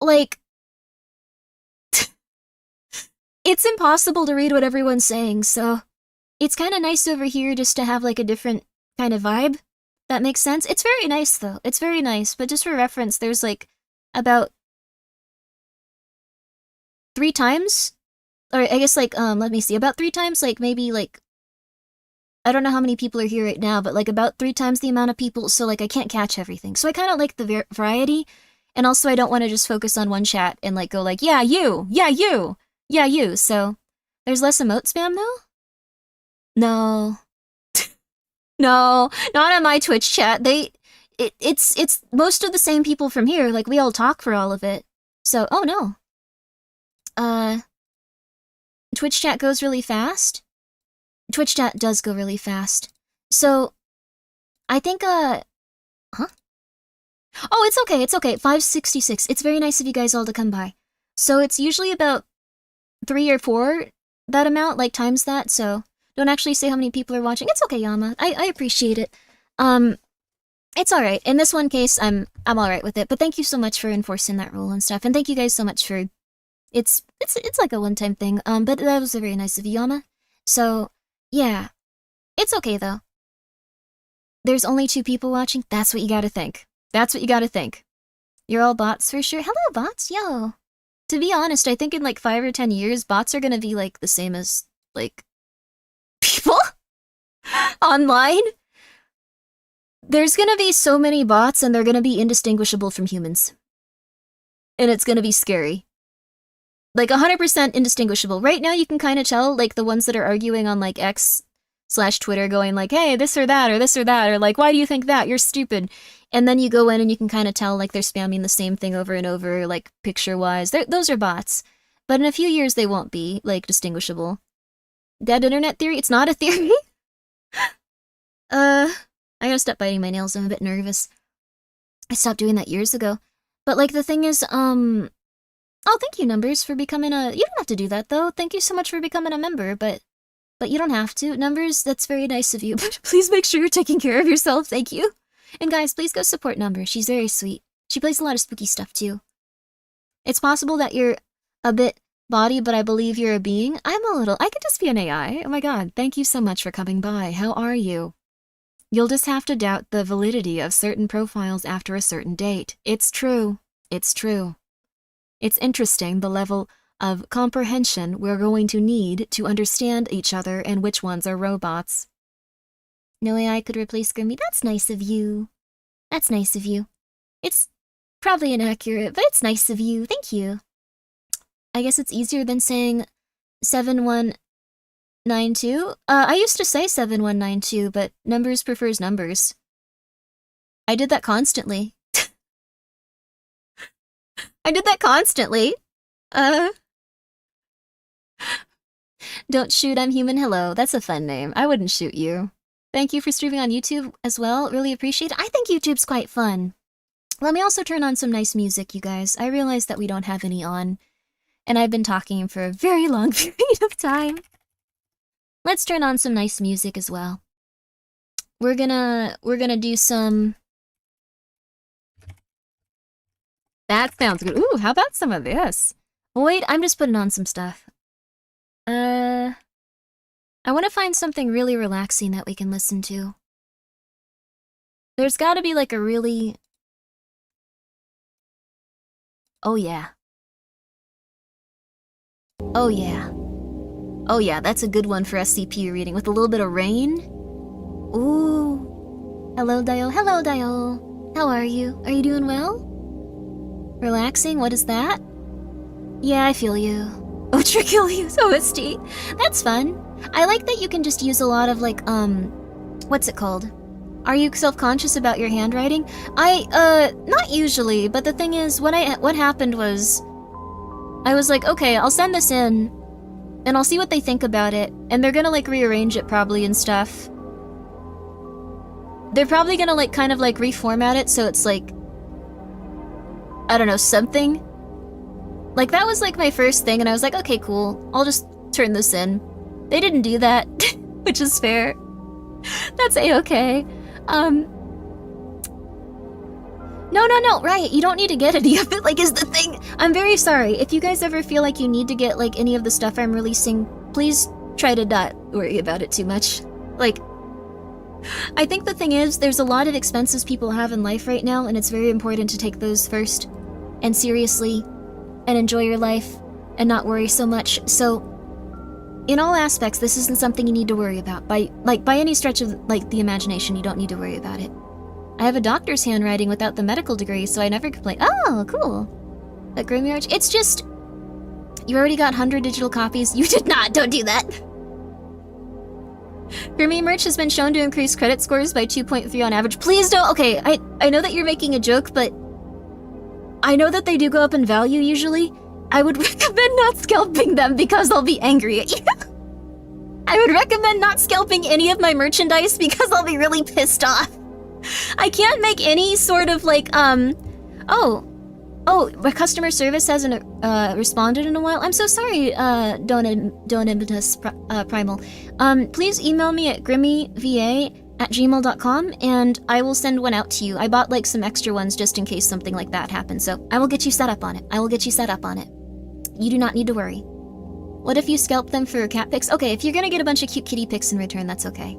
Like, it's impossible to read what everyone's saying, so it's kind of nice over here just to have like a different kind of vibe. That makes sense. It's very nice though. It's very nice, but just for reference, there's like about 3 times? Or I guess, like, let me see, about 3 times, like, maybe, like, I don't know how many people are here right now, but, like, about 3 times the amount of people, so, like, I can't catch everything. So I kind of like the variety, and also I don't want to just focus on one chat and, like, go, like, yeah, you, yeah, you, yeah, you, so... There's less emote spam, though? No. No, not on my Twitch chat. It's most of the same people from here, like, we all talk for all of it. So, oh no. Twitch chat goes really fast? Twitch chat does go really fast. So, I think, huh? Oh, it's okay, 566. It's very nice of you guys all to come by. So it's usually about 3 or 4 that amount, like, times that, so don't actually say how many people are watching. It's okay, Yama. I appreciate it. It's alright. In this one case, I'm alright with it, but thank you so much for enforcing that rule and stuff, and thank you guys so much for... It's like a one-time thing, but that was very nice of you, Yama. So, yeah. It's okay, though. There's only 2 people watching? That's what you gotta think. That's what you gotta think. You're all bots for sure. Hello, bots. Yo. To be honest, I think in like 5 or 10 years, bots are gonna be like the same as, like, people online. There's gonna be so many bots and they're gonna be indistinguishable from humans. And it's gonna be scary. Like 100% indistinguishable. Right now you can kind of tell, like, the ones that are arguing on, like, X/Twitter going like, hey, this or that, or like, why do you think that? You're stupid. And then you go in and you can kind of tell, like, they're spamming the same thing over and over, like, picture-wise. Those are bots. But in a few years, they won't be, like, distinguishable. Dead internet theory? It's not a theory? I gotta stop biting my nails. I'm a bit nervous. I stopped doing that years ago. But, like, the thing is, oh, thank you, Numbers, for becoming a... You don't have to do that, though. Thank you so much for becoming a member, but you don't have to. Numbers, that's very nice of you. But please make sure you're taking care of yourself. Thank you. And guys, please go support Number. She's very sweet. She plays a lot of spooky stuff, too. It's possible that you're a bit body, but I believe you're a being. I could just be an AI. Oh my god, thank you so much for coming by. How are you? You'll just have to doubt the validity of certain profiles after a certain date. It's true. It's true. It's interesting the level of comprehension we're going to need to understand each other and which ones are robots. No AI could replace Grimmi. That's nice of you. That's nice of you. It's probably inaccurate, but it's nice of you. Thank you. I guess it's easier than saying 7192. I used to say 7192, but Numbers prefers numbers. I did that constantly. I did that constantly. Don't shoot, I'm human. Hello. That's a fun name. I wouldn't shoot you. Thank you for streaming on YouTube as well. Really appreciate it. I think YouTube's quite fun. Let me also turn on some nice music, you guys. I realize that we don't have any on, and I've been talking for a very long period of time. Let's turn on some nice music as well. We're gonna do some... That sounds good. Ooh, how about some of this? Wait, I'm just putting on some stuff. I want to find something really relaxing that we can listen to. There's gotta be like a really... Oh yeah. Oh yeah. Oh yeah, that's a good one for SCP reading with a little bit of rain. Ooh. Hello, Dial. Hello, Dial. How are you? Are you doing well? Relaxing? What is that? Yeah, I feel you. Otrachilius OST. That's fun. I like that you can just use a lot of, like, what's it called? Are you self-conscious about your handwriting? Not usually, but the thing is, what happened was, I was like, okay, I'll send this in, and I'll see what they think about it, and they're gonna, like, rearrange it probably and stuff. They're probably gonna, like, kind of, like, reformat it so it's, like, I don't know, something. Like, that was, like, my first thing, and I was like, okay, cool, I'll just turn this in. They didn't do that, which is fair. That's a-okay. No, right, you don't need to get any of it, like, is the thing. I'm very sorry. If you guys ever feel like you need to get, like, any of the stuff I'm releasing, please try to not worry about it too much. Like, I think the thing is, there's a lot of expenses people have in life right now, and it's very important to take those first, and seriously, and enjoy your life, and not worry so much. So, in all aspects, this isn't something you need to worry about. By any stretch of, the imagination, you don't need to worry about it. I have a doctor's handwriting without the medical degree, so I never complain. Oh, cool. That Grimoire, it's just... You already got 100 digital copies. You did not! Don't do that! Grimmi merch has been shown to increase credit scores by 2.3 on average. Please don't! Okay, I know that you're making a joke, but... I know that they do go up in value, usually. I would recommend not scalping them because I'll be angry at you. I would recommend not scalping any of my merchandise because I'll be really pissed off. I can't make any sort of, my customer service hasn't responded in a while. I'm so sorry, Donimitus Primal. Please email me at grimmiVA@gmail.com and I will send one out to you. I bought some extra ones just in case something like that happens, so I will get you set up on it. You do not need to worry. What if you scalp them for cat pics? Okay, if you're gonna get a bunch of cute kitty pics in return, that's okay.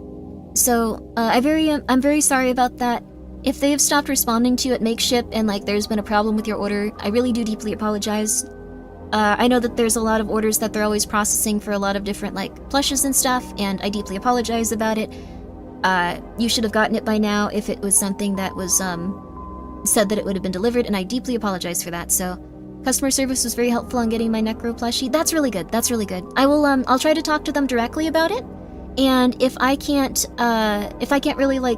So, I'm very sorry about that. If they have stopped responding to you at Makeship and there's been a problem with your order, I really do deeply apologize. I know that there's a lot of orders that they're always processing for a lot of different plushes and stuff, and I deeply apologize about it. You should have gotten it by now if it was something that was said that it would have been delivered, and I deeply apologize for that. So, customer service was very helpful on getting my Necro plushie. That's really good. I will I'll try to talk to them directly about it, and if I can't really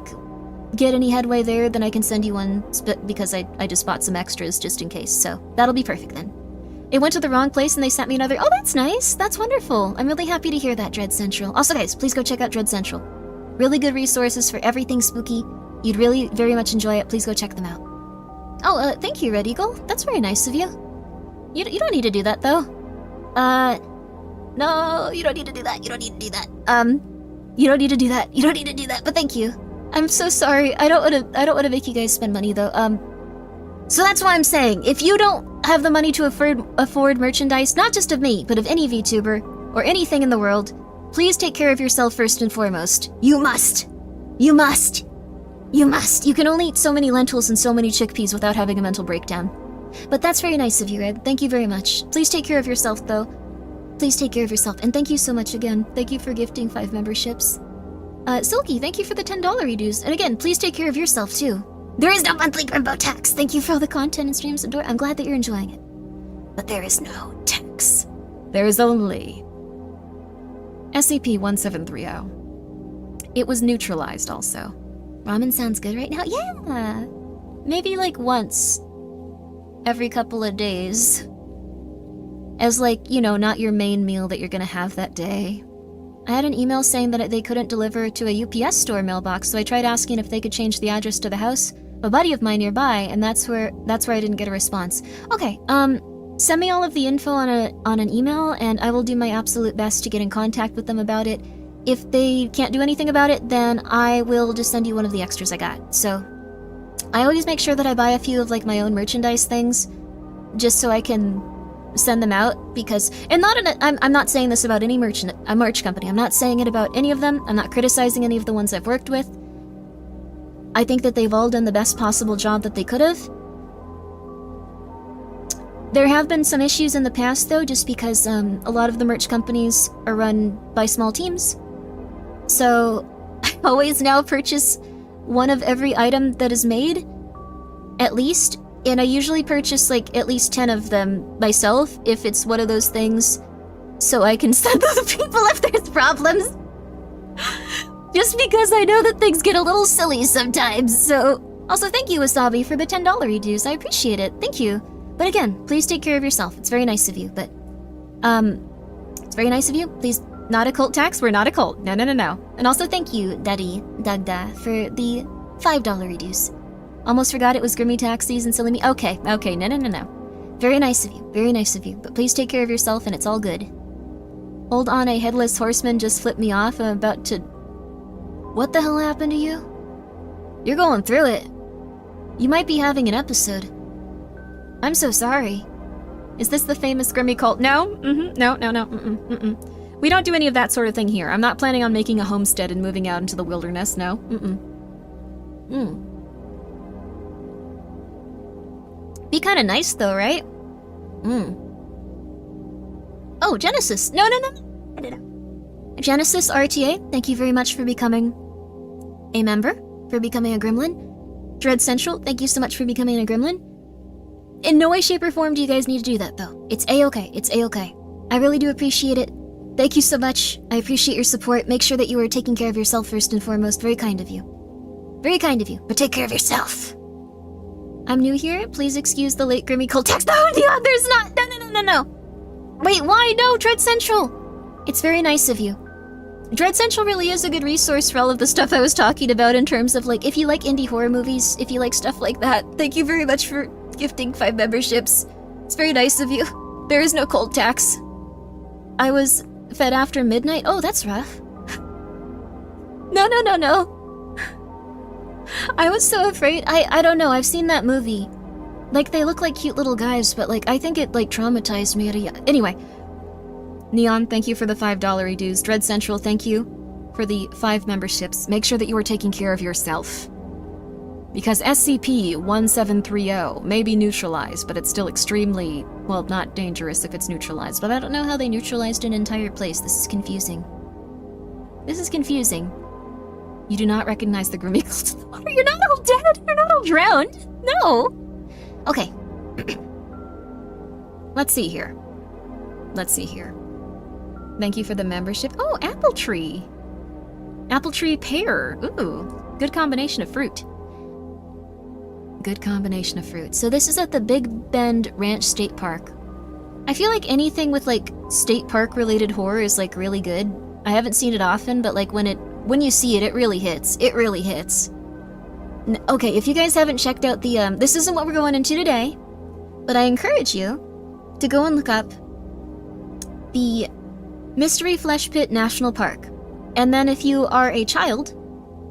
get any headway there, then I can send you one because I just bought some extras just in case. So that'll be perfect then. It went to the wrong place and they sent me another. Oh, that's nice. That's wonderful. I'm really happy to hear that, Dread Central. Also, guys, please go check out Dread Central. Really good resources for everything spooky. You'd really very much enjoy it. Please go check them out. Oh, thank you, Red Eagle. That's very nice of you. You don't need to do that, though. No, you don't need to do that. You don't need to do that. But thank you. I'm so sorry. I don't want to make you guys spend money, though. So that's why I'm saying, if you don't have the money to afford merchandise, not just of me, but of any VTuber, or anything in the world, please take care of yourself first and foremost. You must. You can only eat so many lentils and so many chickpeas without having a mental breakdown. But that's very nice of you, Red. Thank you very much. Please take care of yourself, though. Please take care of yourself. And thank you so much again. Thank you for gifting 5 memberships. Silky, thank you for the $10 dues. And again, please take care of yourself, too. There is no monthly Grimbo tax. Thank you for all the content and streams. I'm glad that you're enjoying it. But there is no tax. There is only SCP-1730. It was neutralized also. Ramen sounds good right now? Yeah! Maybe once every couple of days. As not your main meal that you're gonna have that day. I had an email saying that they couldn't deliver to a UPS store mailbox, so I tried asking if they could change the address to the house. A buddy of mine nearby, and that's where I didn't get a response. Okay, send me all of the info on an email, and I will do my absolute best to get in contact with them about it. If they can't do anything about it, then I will just send you one of the extras I got. So, I always make sure that I buy a few of my own merchandise things, just so I can send them out, because I'm not saying this about any merch company. I'm not saying it about any of them. I'm not criticizing any of the ones I've worked with. I think that they've all done the best possible job that they could have. There have been some issues in the past, though, just because a lot of the merch companies are run by small teams. So I always now purchase one of every item that is made, at least. And I usually purchase at least 10 of them myself, if it's one of those things, so I can send to the people if there's problems. Just because I know that things get a little silly sometimes, so... Also, thank you, Wasabi, for the $10 dues. I appreciate it. Thank you. But again, please take care of yourself. It's very nice of you, but... It's very nice of you. Please, not a cult tax. We're not a cult. No. And also thank you, Daddy Dagda, for the $5 dues. Almost forgot it was Grimmi tax season, silly me. Okay, no. Very nice of you, but please take care of yourself and it's all good. Hold on, a headless horseman just flipped me off. I'm about to... What the hell happened to you? You're going through it. You might be having an episode. I'm so sorry. Is this the famous Grimmi cult? No. No. We don't do any of that sort of thing here. I'm not planning on making a homestead and moving out into the wilderness, no. Be kinda nice though, right? Oh, Genesis. No. Genesis RTA, thank you very much for becoming a member, for becoming a gremlin. Dread Central, thank you so much for becoming a gremlin. In no way, shape, or form do you guys need to do that, though. It's A-okay. It's A-okay. I really do appreciate it. Thank you so much. I appreciate your support. Make sure that you are taking care of yourself first and foremost. Very kind of you. Very kind of you, but take care of yourself. I'm new here. Please excuse the late Grimmi cold text. Oh, Dion, there's not. No. Wait, why? No, Dread Central. It's very nice of you. Dread Central really is a good resource for all of the stuff I was talking about in terms of, like, if you like indie horror movies, if you like stuff like that. Thank you very much for gifting 5 memberships. It's very nice of you. There is no cold tax. I was fed after midnight. Oh, that's rough. No. I was so afraid. I don't know. I've seen that movie. Like, they look like cute little guys, but, like, I think it, like, traumatized me at a... Anyway. Neon, thank you for the $5 dues. Dread Central, thank you for the 5 memberships. Make sure that you are taking care of yourself. Because SCP-1730 may be neutralized, but it's still extremely, well, not dangerous if it's neutralized. But I don't know how they neutralized an entire place. This is confusing. You do not recognize the Grimmi cult. You're not all dead. You're not all drowned. No. Okay. Let's see here. Thank you for the membership. Oh, apple tree. Apple tree pear. Ooh, good combination of fruit. So this is at the Big Bend Ranch State Park. I feel like anything with, like, state park related horror is, like, really good. I haven't seen it often, but, like, when you see it, it really hits. Okay, if you guys haven't checked out the, this isn't what we're going into today, but I encourage you to go and look up the Mystery Flesh Pit National Park. And then if you are a child,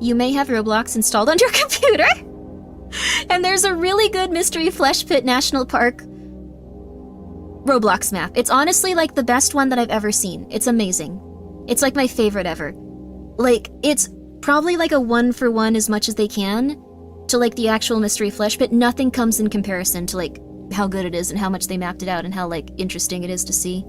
you may have Roblox installed on your computer. And there's a really good Mystery Flesh Pit National Park Roblox map. It's honestly, like, the best one that I've ever seen. It's amazing. It's, like, my favorite ever. Like, it's probably, like, a 1-for-1 as much as they can to, like, the actual Mystery Flesh Pit. Nothing comes in comparison to, like, how good it is and how much they mapped it out and how, like, interesting it is to see.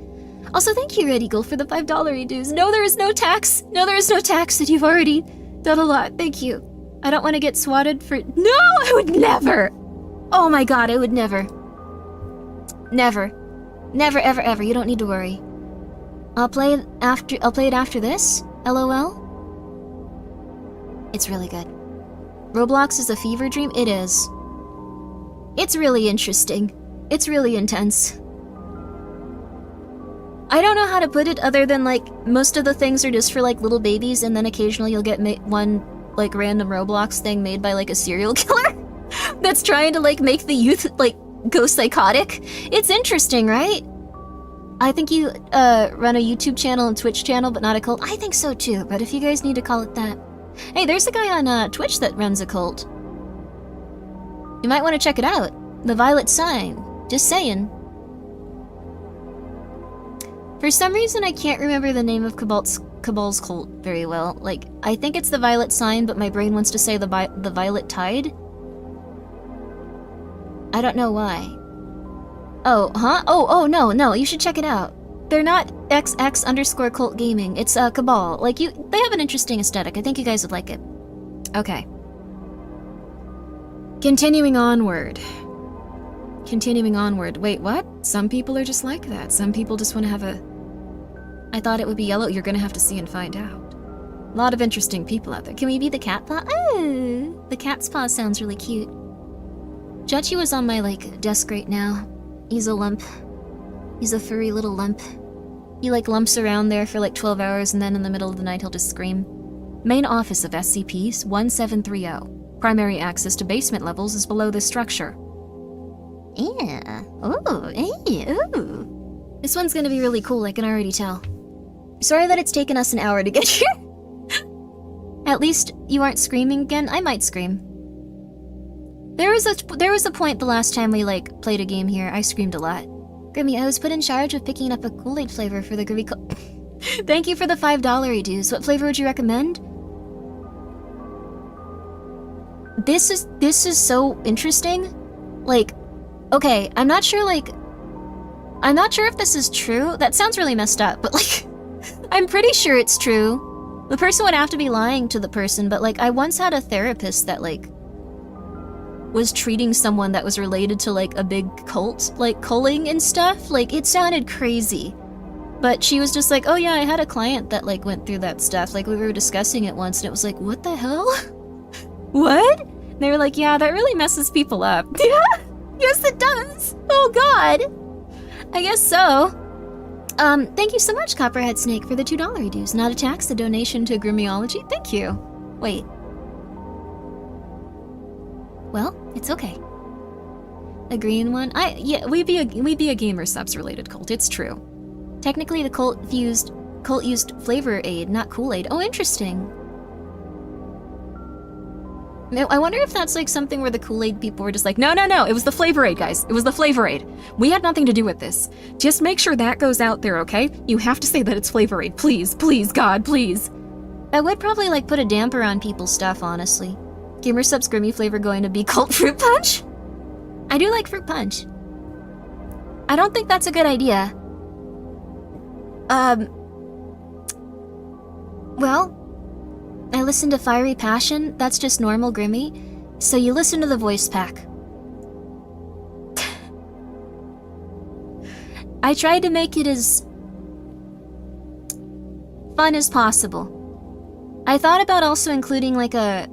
Also, thank you, Red Eagle, for the $5 dues. No, there is no tax. And you've already done a lot. Thank you. I don't want to get swatted for... No, I would never. Oh my god, I would never. Never, ever. You don't need to worry. I'll play it after this. LOL. It's really good. Roblox is a fever dream? It is. It's really interesting. It's really intense. I don't know how to put it other than, like, most of the things are just for, like, little babies, and then occasionally you'll get one, like, random Roblox thing made by, like, a serial killer that's trying to, like, make the youth, like, go psychotic. It's interesting, right? I think you run a YouTube channel and Twitch channel, but not a cult. I think so, too, but if you guys need to call it that. Hey, there's a guy on Twitch that runs a cult. You might want to check it out. The Violet Sign. Just saying. For some reason, I can't remember the name of Cabal's cult very well. Like, I think it's the Violet Sign, but my brain wants to say the Violet Tide. I don't know why. Oh, huh? Oh, no, you should check it out. They're not XX_cult gaming. It's Cabal. Like, they have an interesting aesthetic. I think you guys would like it. Okay. Continuing onward. Wait, what? Some people are just like that. Some people just want to have a... I thought it would be yellow. You're gonna have to see and find out. A lot of interesting people out there. Can we be the cat paw? Oh, the cat's paw sounds really cute. Juchi was on my, like, desk right now. He's a lump. He's a furry little lump. He, like, lumps around there for, like, 12 hours, and then in the middle of the night he'll just scream. Main office of SCP-1730. Primary access to basement levels is below this structure. Yeah. Ooh. This one's gonna be really cool, I can already tell. Sorry that it's taken us an hour to get here. At least you aren't screaming again. I might scream. There was a point the last time we, like, played a game here. I screamed a lot. Grimmi, I was put in charge of picking up a Kool-Aid flavor for the Grimmi Thank you for the $5 dues. What flavor would you recommend? This is so interesting. Like, okay, I'm not sure, like... I'm not sure if this is true. That sounds really messed up, but like, I'm pretty sure it's true. The person would have to be lying to the person, but like, I once had a therapist that like was treating someone that was related to like a big cult, like culling and stuff. Like, it sounded crazy. But she was just like, oh yeah, I had a client that like went through that stuff. Like, we were discussing it once and it was like, what the hell? What? And they were like, yeah, that really messes people up. Yeah, yes it does. Oh god. I guess so. Thank you so much, Copperhead Snake, for the $2 dues. Not a tax, a donation to Grimmiology. Thank you. Wait. Well, it's okay. A green one? Yeah, we be a gamer subs related cult. It's true. Technically, the cult used Flavor Aid, not Kool-Aid. Oh, interesting. I wonder if that's like something where the Kool-Aid people were just like, no, it was the Flavor Aid, guys. It was the Flavor Aid. We had nothing to do with this. Just make sure that goes out there, okay? You have to say that it's Flavor Aid. Please, please, God, please. That would probably like put a damper on people's stuff, honestly. Gamer subs Grimmy flavor going to be cult fruit punch? I do like fruit punch. I don't think that's a good idea. Well, I listened to Fiery Passion. That's just normal Grimmy. So you listen to the voice pack. I tried to make it as fun as possible. I thought about also including like I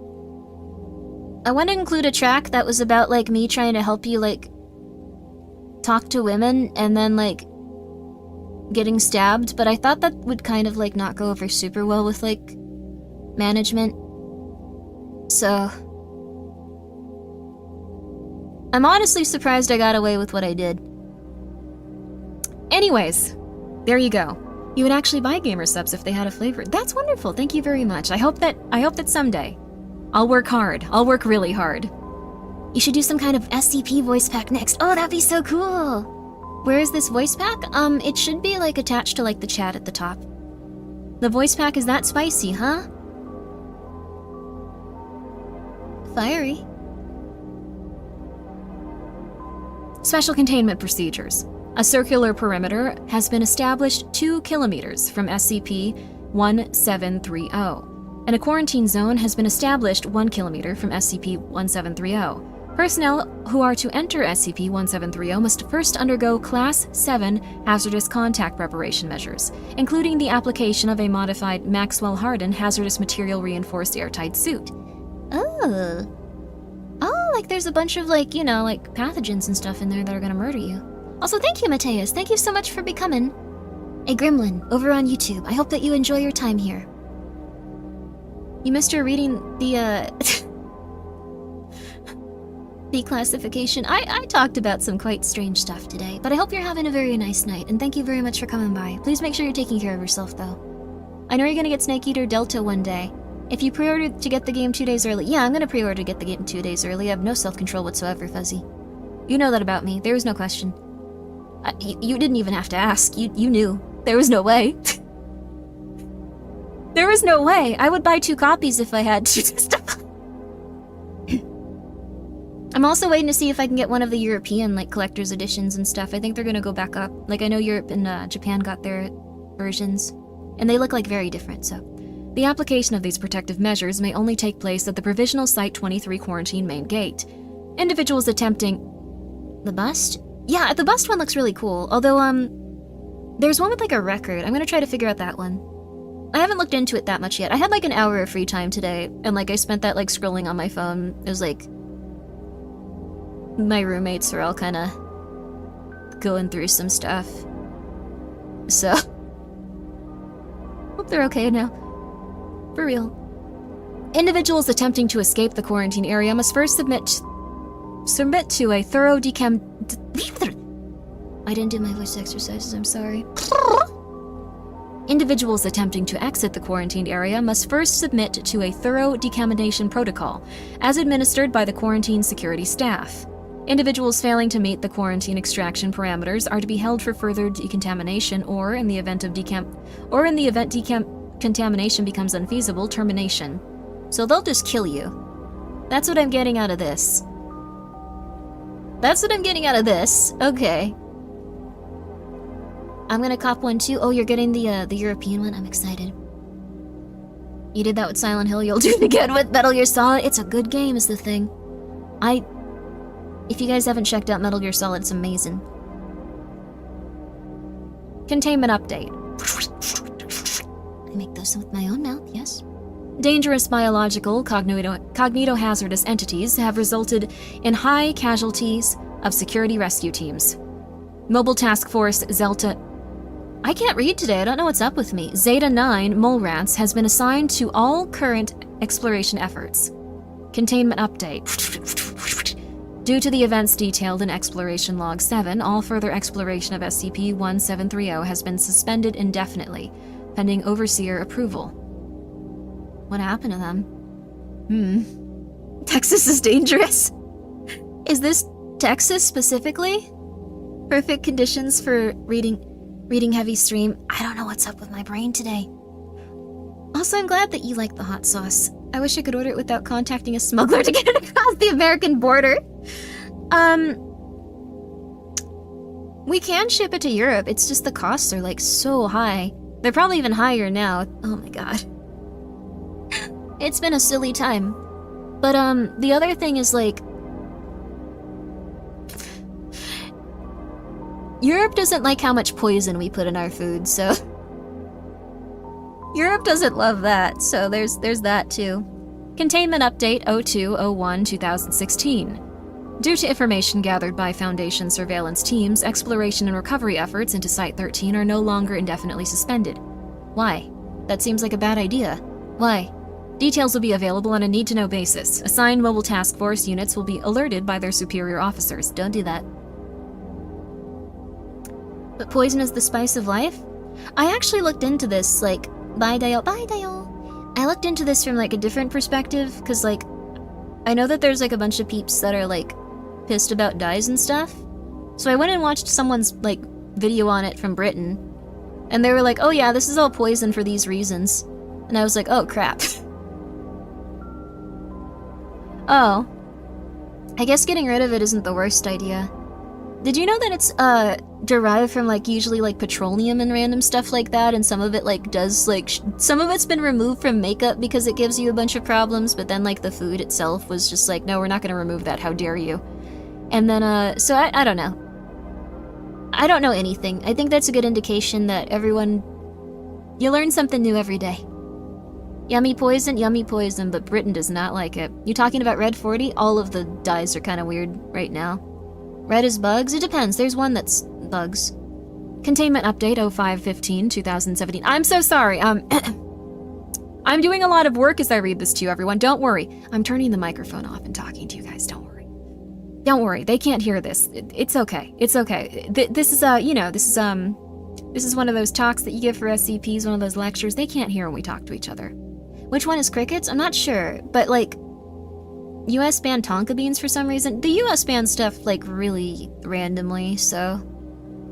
want to include a track that was about like me trying to help you like talk to women and then like getting stabbed, but I thought that would kind of like not go over super well with like management. So I'm honestly surprised I got away with what I did. Anyways, there you go. You would actually buy gamer subs if they had a flavor. That's wonderful. Thank you very much. I hope that someday I'll work hard. I'll work really hard. You should do some kind of SCP voice pack next. Oh, that'd be so cool. Where is this voice pack? It should be like attached to like the chat at the top. The voice pack is that spicy, huh? Fiery. Special containment procedures. A circular perimeter has been established 2 kilometers from SCP-1730. And a quarantine zone has been established 1 kilometer from SCP-1730. Personnel who are to enter SCP-1730 must first undergo Class 7 hazardous contact preparation measures, including the application of a modified Maxwell-Harden hazardous material reinforced airtight suit. Oh, like there's a bunch of like, you know, like pathogens and stuff in there that are gonna murder you. Also, thank you, Mateus. Thank you so much for becoming a gremlin over on YouTube. I hope that you enjoy your time here. You missed your reading the the classification. I talked about some quite strange stuff today, but I hope you're having a very nice night, and thank you very much for coming by. Please make sure you're taking care of yourself, though. I know you're gonna get Snake Eater Delta one day. If you pre-ordered to get the game 2 days early, yeah, I'm gonna pre-order to get the game 2 days early. I have no self-control whatsoever, Fuzzy. You know that about me. There was no question. You didn't even have to ask. You knew. There was no way. There was no way. I would buy 2 copies if I had to. I'm also waiting to see if I can get one of the European, like, collector's editions and stuff. I think they're gonna go back up. Like, I know Europe and Japan got their versions, and they look, like, very different, so. The application of these protective measures may only take place at the Provisional Site 23 quarantine main gate. Individuals attempting... The bust? Yeah, the bust one looks really cool, although, there's one with, like, a record. I'm gonna try to figure out that one. I haven't looked into it that much yet. I had, like, an hour of free time today, and, like, I spent that, like, scrolling on my phone. It was, like... My roommates were all kinda... going through some stuff. So... Hope they're okay now. For real. Individuals attempting to escape the quarantine area must first submit to a thorough I didn't do my voice exercises, I'm sorry. Individuals attempting to exit the quarantined area must first submit to a thorough decontamination protocol, as administered by the quarantine security staff. Individuals failing to meet the quarantine extraction parameters are to be held for further decontamination, or in the event contamination becomes unfeasible, termination. So they'll just kill you. That's what I'm getting out of this. That's what I'm getting out of this. Okay. I'm gonna cop one too. Oh, you're getting the European one? I'm excited. You did that with Silent Hill, you'll do it again with Metal Gear Solid. It's a good game is the thing. If you guys haven't checked out Metal Gear Solid, it's amazing. Containment update. I make those with my own mouth, yes. Dangerous biological, cognito-hazardous entities have resulted in high casualties of security rescue teams. Mobile Task Force Zelta... I can't read today, I don't know what's up with me. Zeta 9 Mole Rats has been assigned to all current exploration efforts. Containment update. Due to the events detailed in Exploration Log 7, all further exploration of SCP-1730 has been suspended indefinitely, pending Overseer approval. What happened to them? Texas is dangerous. Is this Texas specifically? Perfect conditions for reading heavy stream. I don't know what's up with my brain today. Also, I'm glad that you like the hot sauce. I wish I could order it without contacting a smuggler to get it across the American border. We can ship it to Europe, it's just the costs are like so high. They're probably even higher now. Oh my god. It's been a silly time. But the other thing is like... Europe doesn't like how much poison we put in our food, so... Europe doesn't love that, so there's that too. Containment Update 02/01/2016. Due to information gathered by Foundation surveillance teams, exploration and recovery efforts into Site-13 are no longer indefinitely suspended. Why? That seems like a bad idea. Why? Details will be available on a need-to-know basis. Assigned Mobile Task Force units will be alerted by their superior officers. Don't do that. But poison is the spice of life? I actually looked into this, like, bye Dayo. I looked into this from, like, a different perspective, because, like, I know that there's, like, a bunch of peeps that are, like, pissed about dyes and stuff. So I went and watched someone's, like, video on it from Britain, and they were like, oh yeah, this is all poison for these reasons. And I was like, oh crap. Oh. I guess getting rid of it isn't the worst idea. Did you know that it's, derived from, like, usually, like, petroleum and random stuff like that, and some of it, like, does, like, some of it's been removed from makeup because it gives you a bunch of problems, but then, like, the food itself was just like, no, we're not gonna remove that, how dare you. And then, so I don't know. I don't know anything. I think that's a good indication that everyone... You learn something new every day. Yummy poison, but Britain does not like it. You talking about Red 40? All of the dyes are kind of weird right now. Red is bugs? It depends. There's one that's bugs. Containment Update 05/15/2017. I'm so sorry. I'm doing a lot of work as I read this to you, everyone. Don't worry. I'm turning the microphone off and talking to you guys. Don't worry. Don't worry. They can't hear this. It's okay. It's okay. This is you know, this is one of those talks that you give for SCPs, one of those lectures. They can't hear when we talk to each other. Which one is crickets? I'm not sure, but like US banned Tonka beans for some reason. The US banned stuff, like, really randomly, so...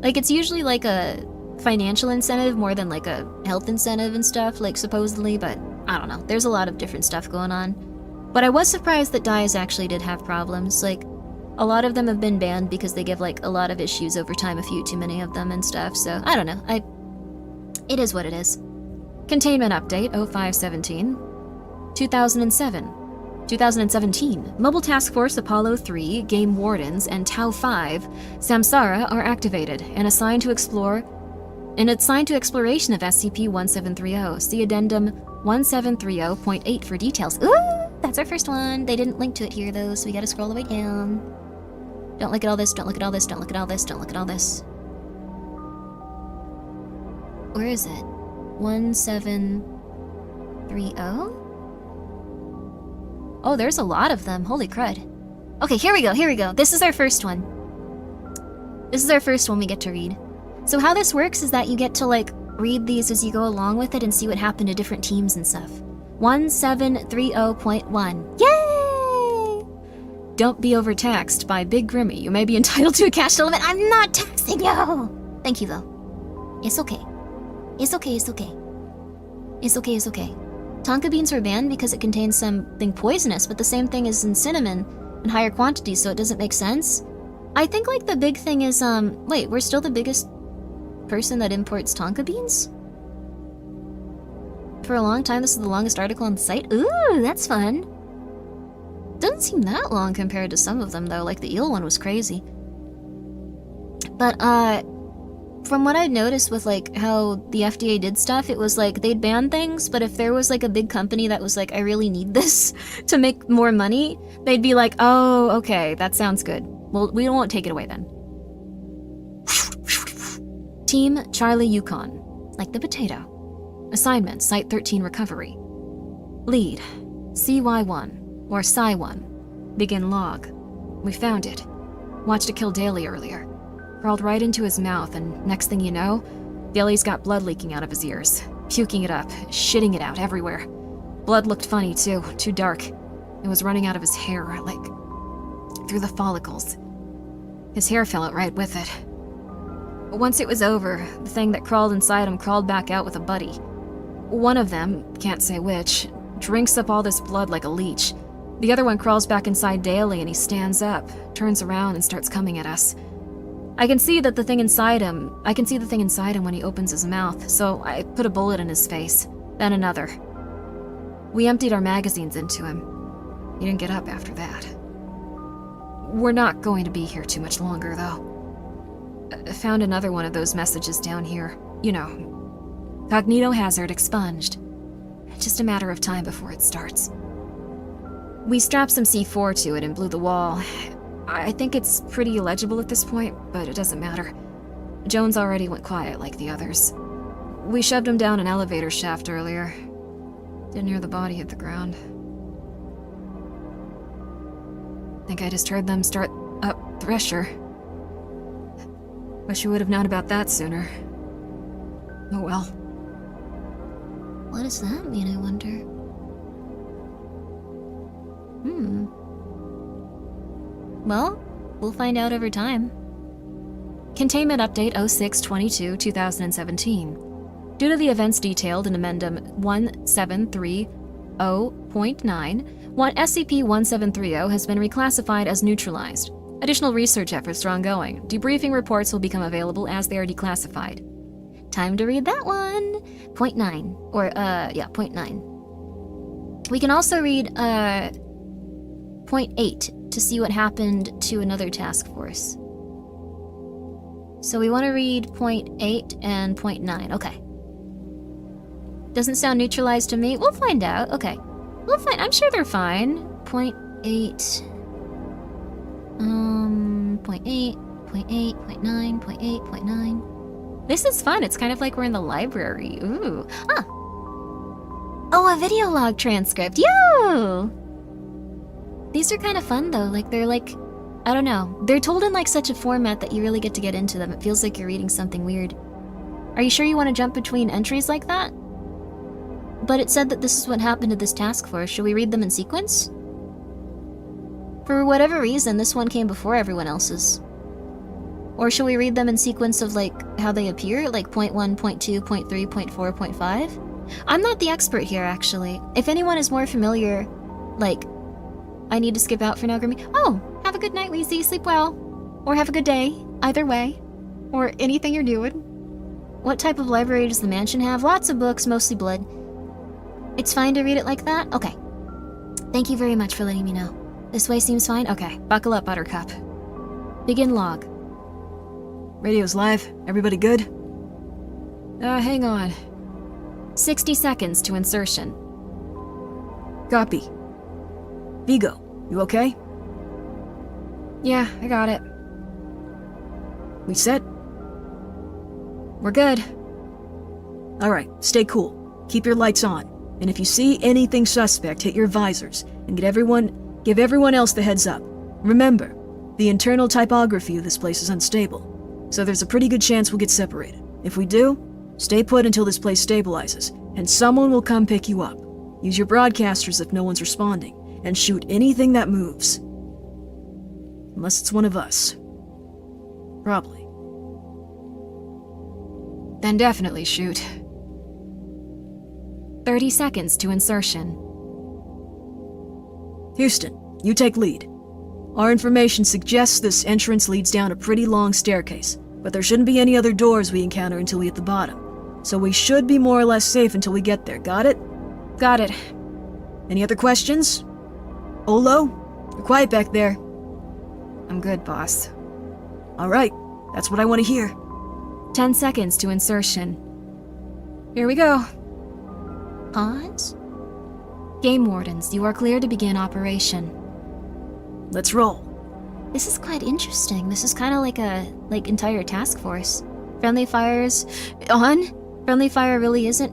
Like, it's usually, like, a financial incentive more than, like, a health incentive and stuff, like, supposedly, but I don't know. There's a lot of different stuff going on. But I was surprised that dyes actually did have problems. Like, a lot of them have been banned because they give, like, a lot of issues over time, a few too many of them and stuff, so I don't know. It is what it is. Containment Update 05/17/2017. Mobile Task Force Apollo 3, Game Wardens, and Tau 5, Samsara are activated and assigned to exploration of SCP-1730. See Addendum 1730.8 for details. Ooh, that's our first one. They didn't link to it here though, so we gotta scroll the way down. Don't look at all this, don't look at all this, don't look at all this, don't look at all this. Where is it? 1730? Oh, there's a lot of them. Holy crud. Okay, here we go. This is our first one. This is our first one we get to read. So how this works is that you get to, like, read these as you go along with it and see what happened to different teams and stuff. 1730.1. Yay! Don't be overtaxed by Big Grimmi. You may be entitled to a cash limit. I'm not taxing you! Thank you, though. It's okay. It's okay. Tonka beans are banned because it contains something poisonous, but the same thing is in cinnamon in higher quantities, so it doesn't make sense. I think, like, the big thing is, wait, we're still the biggest person that imports tonka beans? For a long time, this is the longest article on the site. Ooh, that's fun. Doesn't seem that long compared to some of them, though. Like, the eel one was crazy. But, from what I've noticed with, like, how the FDA did stuff, it was like, they'd ban things, but if there was, like, a big company that was like, I really need this to make more money, they'd be like, oh, okay, that sounds good. Well, we won't take it away then. Team Charlie Yukon. Like the potato. Assignment, Site 13 Recovery. Lead, CY1, or Psi1. Begin log. We found it. Watched it kill Daly earlier. Crawled right into his mouth, and next thing you know, Daly's got blood leaking out of his ears. Puking it up, shitting it out everywhere. Blood looked funny too dark. It was running out of his hair, like, through the follicles. His hair fell out right with it. Once it was over, the thing that crawled inside him crawled back out with a buddy. One of them, can't say which, drinks up all this blood like a leech. The other one crawls back inside Daly and he stands up, turns around and starts coming at us. I can see the thing inside him when he opens his mouth, so I put a bullet in his face, then another. We emptied our magazines into him. He didn't get up after that. We're not going to be here too much longer, though. I found another one of those messages down here. You know, cognito hazard expunged. Just a matter of time before it starts. We strapped some C4 to it and blew the wall. I think it's pretty illegible at this point, but it doesn't matter. Jones already went quiet like the others. We shoved him down an elevator shaft earlier. Didn't hear the body hit the ground. Think I just heard them start up Thresher. Wish we would have known about that sooner. Oh well. What does that mean, I wonder? Well, we'll find out over time. Containment Update 06/22/2017. Due to the events detailed in Amendum 1730.9, SCP-1730 has been reclassified as neutralized. Additional research efforts are ongoing. Debriefing reports will become available as they are declassified. Time to read that one. Point 9. Point 9. We can also read, Point 8 to see what happened to another task force. So we want to read Point 8 and Point 9. Okay. Doesn't sound neutralized to me. We'll find out. Okay. We'll find. I'm sure they're fine. Point 8. Point 8. Point 8. Point 9. Point 8. Point 9. This is fun. It's kind of like we're in the library. Ooh. Ah. Oh, a video log transcript. Yo! These are kind of fun, though. Like, they're like... I don't know. They're told in, like, such a format that you really get to get into them. It feels like you're reading something weird. Are you sure you want to jump between entries like that? But it said that this is what happened to this task force. Should we read them in sequence? For whatever reason, this one came before everyone else's. Or should we read them in sequence of, like, how they appear? Like, point 1, point 2, point 3, point 4, point 5? I'm not the expert here, actually. If anyone is more familiar, like... I need to skip out for now, Grimmi. Oh, have a good night, Weezy. Sleep well. Or have a good day. Either way. Or anything you're doing. What type of library does the mansion have? Lots of books, mostly blood. It's fine to read it like that? Okay. Thank you very much for letting me know. This way seems fine? Okay. Buckle up, Buttercup. Begin log. Radio's live. Everybody good? Hang on. 60 seconds to insertion. Copy. Vigo, you okay? Yeah, I got it. We set? We're good. Alright, stay cool. Keep your lights on. And if you see anything suspect, hit your visors. And give everyone else the heads up. Remember, the internal typography of this place is unstable. So there's a pretty good chance we'll get separated. If we do, stay put until this place stabilizes. And someone will come pick you up. Use your broadcasters if no one's responding. And shoot anything that moves. Unless it's one of us. Probably. Then definitely shoot. 30 seconds to insertion. Houston, you take lead. Our information suggests this entrance leads down a pretty long staircase. but there shouldn't be any other doors we encounter until we hit the bottom. So we should be more or less safe until we get there, got it? Got it. Any other questions? Olo? You're quiet back there. I'm good, boss. Alright, that's what I want to hear. 10 seconds to insertion. Here we go. Pause? Game Wardens, you are clear to begin operation. Let's roll. This is quite interesting. This is kind of like a entire task force. Friendly fires on? Friendly fire really isn't.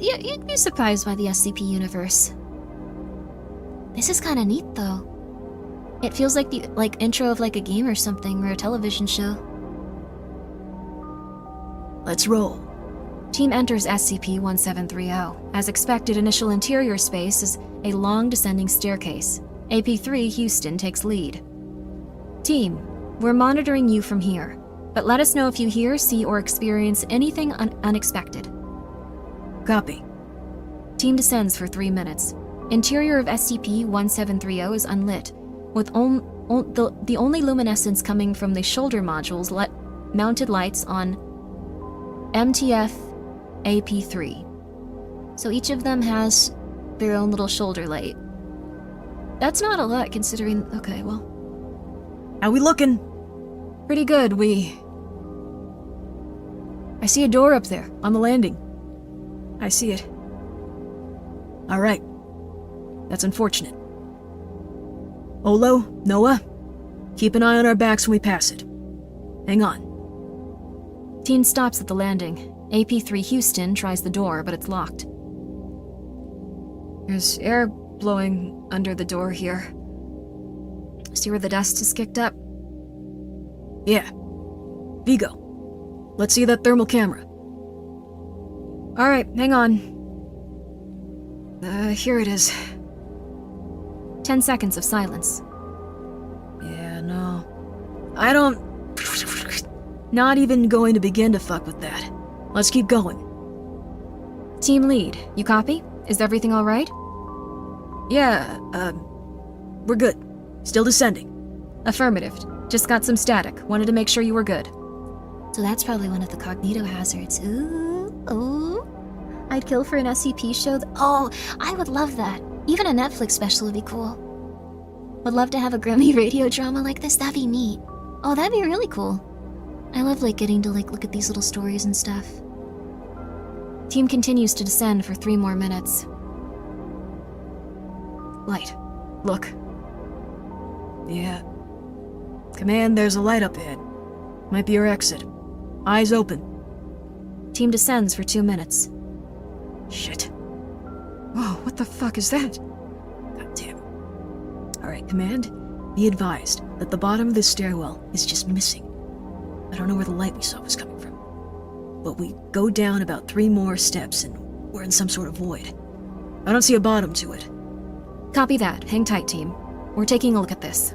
You'd be surprised by the SCP universe. This is kind of neat, though. It feels like the intro of like a game or something, or a television show. Let's roll. Team enters SCP-1730. As expected, initial interior space is a long descending staircase. AP3 Houston takes lead. Team, we're monitoring you from here, but let us know if you hear, see, or experience anything unexpected. Copy. Team descends for 3 minutes. Interior of SCP-1730 is unlit, with the only luminescence coming from the shoulder modules mounted lights on MTF AP3. So each of them has their own little shoulder light. That's not a lot considering. Okay, well. How we looking? Pretty good, I see a door up there, on the landing. I see it. Alright. That's unfortunate. Olo, Noah, keep an eye on our backs when we pass it. Hang on. Team stops at the landing. AP3 Houston tries the door, but it's locked. There's air blowing under the door here. See where the dust is kicked up? Yeah. Vigo, let's see that thermal camera. Alright, hang on. Here it is. 10 seconds of silence. Yeah, no. I don't... Not even going to begin to fuck with that. Let's keep going. Team lead, you copy? Is everything alright? Yeah, we're good. Still descending. Affirmative. Just got some static. Wanted to make sure you were good. So that's probably one of the cognito hazards. Ooh. I'd kill for an SCP show. Oh, I would love that. Even a Netflix special would be cool. Would love to have a Grimmi radio drama like this. That'd be neat. Oh, that'd be really cool. I love getting to look at these little stories and stuff. Team continues to descend for 3 more minutes. Light. Look. Yeah. Command, there's a light up ahead. Might be our exit. Eyes open. Team descends for 2 minutes. Shit. Whoa, what the fuck is that? God damn. Alright, Command, be advised that the bottom of this stairwell is just missing. I don't know where the light we saw was coming from. But we go down about 3 more steps and we're in some sort of void. I don't see a bottom to it. Copy that. Hang tight, team. We're taking a look at this.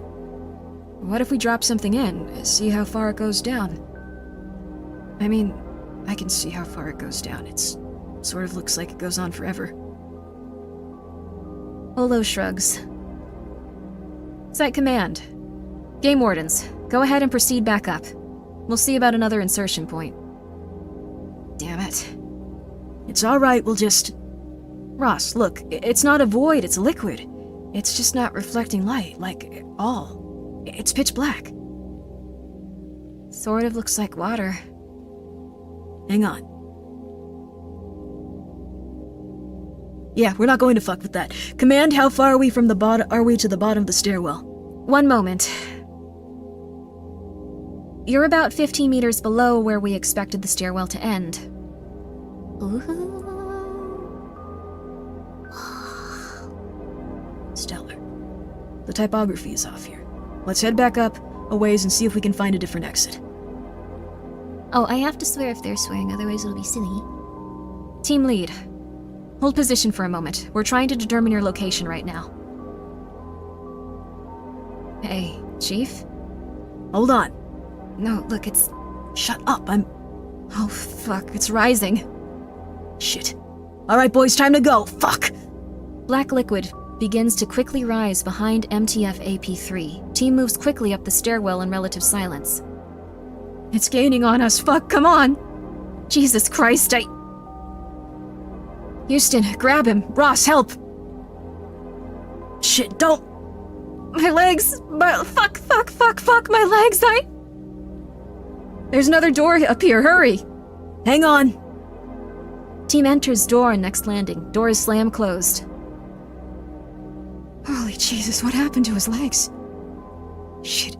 What if we drop something in, see how far it goes down? I mean, I can see how far it goes down. It's sort of looks like it goes on forever. Olo shrugs. Site command. Game Wardens, go ahead and proceed back up. We'll see about another insertion point. Damn it. It's alright, we'll just... Ross, look, it's not a void, it's a liquid. It's just not reflecting light, at all. It's pitch black. Sort of looks like water. Hang on. Yeah, we're not going to fuck with that. Command, how far are we from the bottom? Are we to the bottom of the stairwell? 1 moment. You're about 15 meters below where we expected the stairwell to end. Ooh. Stellar. The typography is off here. Let's head back up a ways and see if we can find a different exit. Oh, I have to swear if they're swearing, otherwise it'll be silly. Team lead. Hold position for a moment. We're trying to determine your location right now. Hey, Chief? Hold on. No, look, it's... Shut up, I'm... Oh, fuck, it's rising. Shit. Alright, boys, time to go. Fuck! Black liquid begins to quickly rise behind MTF AP3. Team moves quickly up the stairwell in relative silence. It's gaining on us. Fuck, come on. Jesus Christ, Houston, grab him. Ross, help. Shit, don't! My legs. Fuck, my legs, There's another door up here, hurry. Hang on! Team enters door on next landing. Door is slammed closed. Holy Jesus, what happened to his legs? Shit.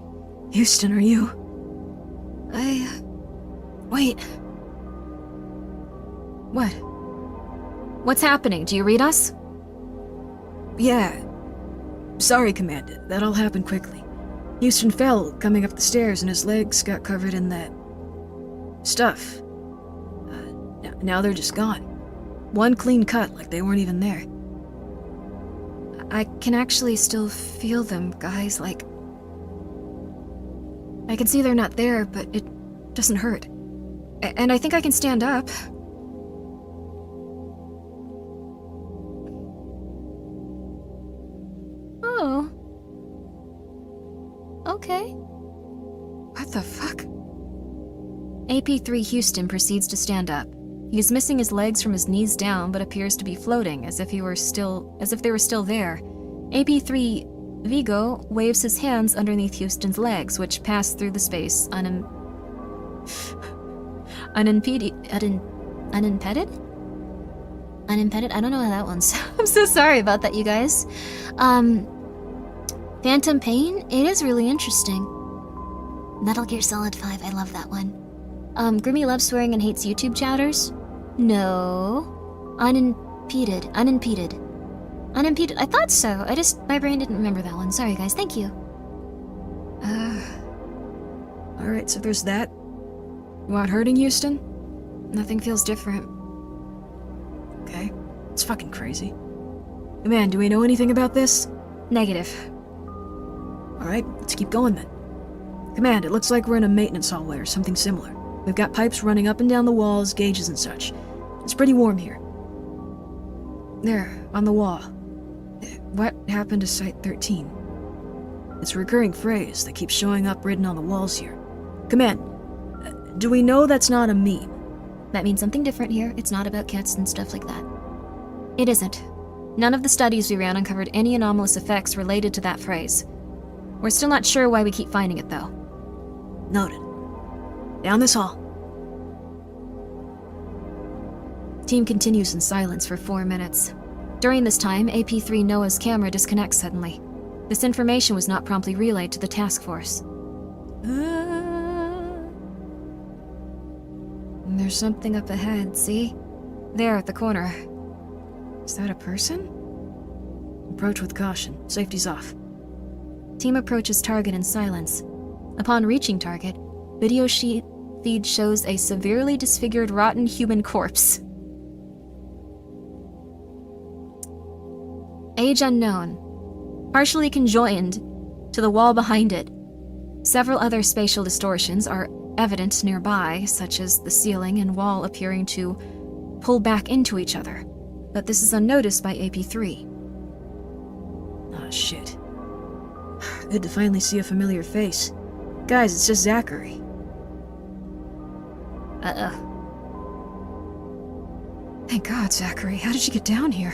Houston, are you? Wait. What? What's happening? Do you read us? Yeah. Sorry, Commander. That all happened quickly. Houston fell coming up the stairs and his legs got covered in that... stuff. Now they're just gone. One clean cut, like they weren't even there. I can actually still feel them, guys, like... I can see they're not there, but it doesn't hurt. And I think I can stand up. Oh. Okay. What the fuck? AP3 Houston proceeds to stand up. He is missing his legs from his knees down, but appears to be floating, as if they were still there. AP3 Vigo waves his hands underneath Houston's legs, which pass through the space unimpeded? Unimpeded? I don't know how that one's. I'm so sorry about that, you guys. Phantom Pain? It is really interesting. Metal Gear Solid 5, I love that one. Grimmi loves swearing and hates YouTube chatters? No. Unimpeded. I thought so. My brain didn't remember that one. Sorry, guys. Thank you. Alright, so there's that. You aren't hurting, Houston? Nothing feels different. Okay. It's fucking crazy. Man, do we know anything about this? Negative. Alright, let's keep going then. Command, it looks like we're in a maintenance hallway or something similar. We've got pipes running up and down the walls, gauges and such. It's pretty warm here. There, on the wall. What happened to Site 13? It's a recurring phrase that keeps showing up written on the walls here. Command, do we know that's not a meme? That means something different here. It's not about cats and stuff like that. It isn't. None of the studies we ran uncovered any anomalous effects related to that phrase. We're still not sure why we keep finding it, though. Noted. Down this hall. Team continues in silence for 4 minutes. During this time, AP3 Noah's camera disconnects suddenly. This information was not promptly relayed to the task force. There's something up ahead, see? There at the corner. Is that a person? Approach with caution. Safety's off. Team approaches target in silence. Upon reaching target, video feed shows a severely disfigured, rotten human corpse. Age unknown. Partially conjoined to the wall behind it. Several other spatial distortions are evident nearby, such as the ceiling and wall appearing to pull back into each other. But this is unnoticed by AP3. Ah, shit. Good to finally see a familiar face. Guys, it's just Zachary. Thank God, Zachary. How did you get down here?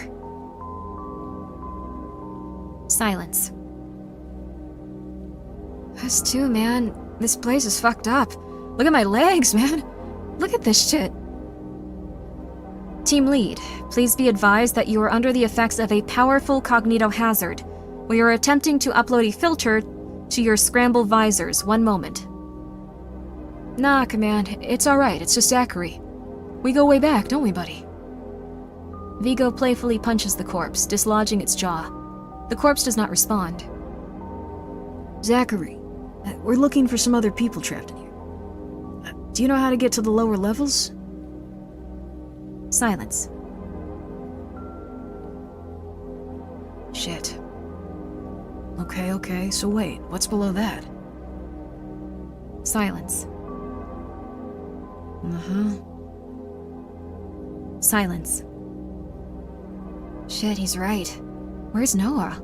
Silence. Us too, man. This place is fucked up. Look at my legs, man. Look at this shit. Team lead, please be advised that you are under the effects of a powerful cognitohazard. We are attempting to upload a filter to your scramble visors. 1 moment. Nah, Command. It's alright. It's just Zachary. We go way back, don't we, buddy? Vigo playfully punches the corpse, dislodging its jaw. The corpse does not respond. Zachary, we're looking for some other people trapped in here. Do you know how to get to the lower levels? Silence. Shit. Okay, so wait, what's below that? Silence. Uh-huh. Silence. Shit, he's right. Where's Noah?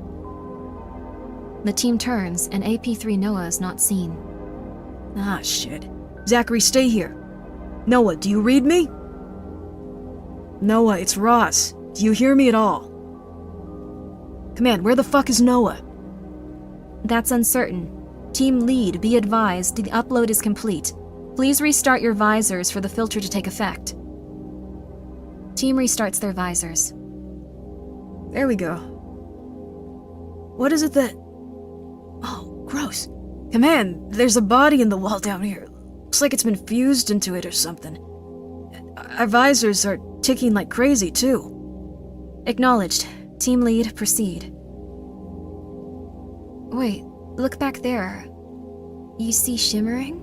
The team turns, and AP3 Noah is not seen. Ah, shit. Zachary, stay here. Noah, do you read me? Noah, it's Ross. Do you hear me at all? Command, where the fuck is Noah? That's uncertain. Team Lead, be advised, the upload is complete. Please restart your visors for the filter to take effect. Team restarts their visors. There we go. What is it that... Oh, gross. Command, there's a body in the wall down here. Looks like it's been fused into it or something. Our visors are ticking like crazy, too. Acknowledged. Team Lead, proceed. Wait, look back there. You see shimmering?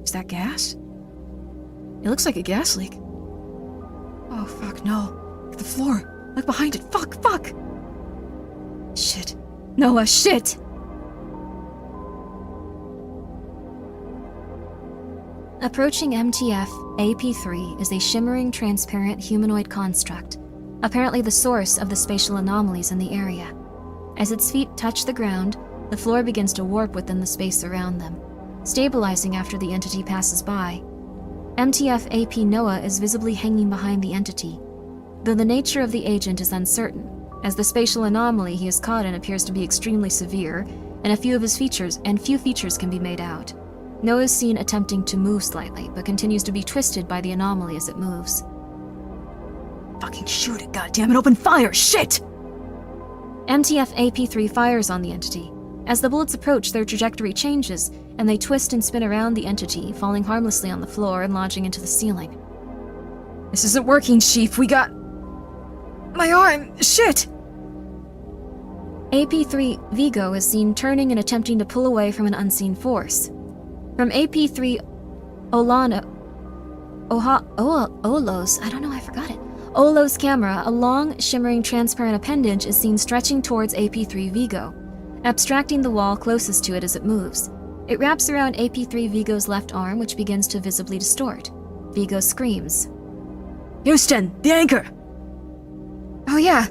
Is that gas? It looks like a gas leak. Oh, fuck, no. The floor. Look behind it. Fuck! Shit. Noah, shit! Approaching MTF AP3 is a shimmering, transparent humanoid construct, apparently the source of the spatial anomalies in the area. As its feet touch the ground, the floor begins to warp within the space around them, stabilizing after the entity passes by. MTF AP Noah is visibly hanging behind the entity, though the nature of the agent is uncertain, as the spatial anomaly he is caught in appears to be extremely severe, and few features can be made out. Noah is seen attempting to move slightly, but continues to be twisted by the anomaly as it moves. Fucking shoot it, goddammit, open fire, shit! MTF AP3 fires on the entity. As the bullets approach, their trajectory changes, and they twist and spin around the entity, falling harmlessly on the floor and lodging into the ceiling. This isn't working, Chief, we got... My arm, shit! AP3 Vigo is seen turning and attempting to pull away from an unseen force. From AP3 Olo's camera, a long, shimmering, transparent appendage is seen stretching towards AP3 Vigo, abstracting the wall closest to it as it moves. It wraps around AP3 Vigo's left arm, which begins to visibly distort. Vigo screams. Houston, the anchor! Oh yeah!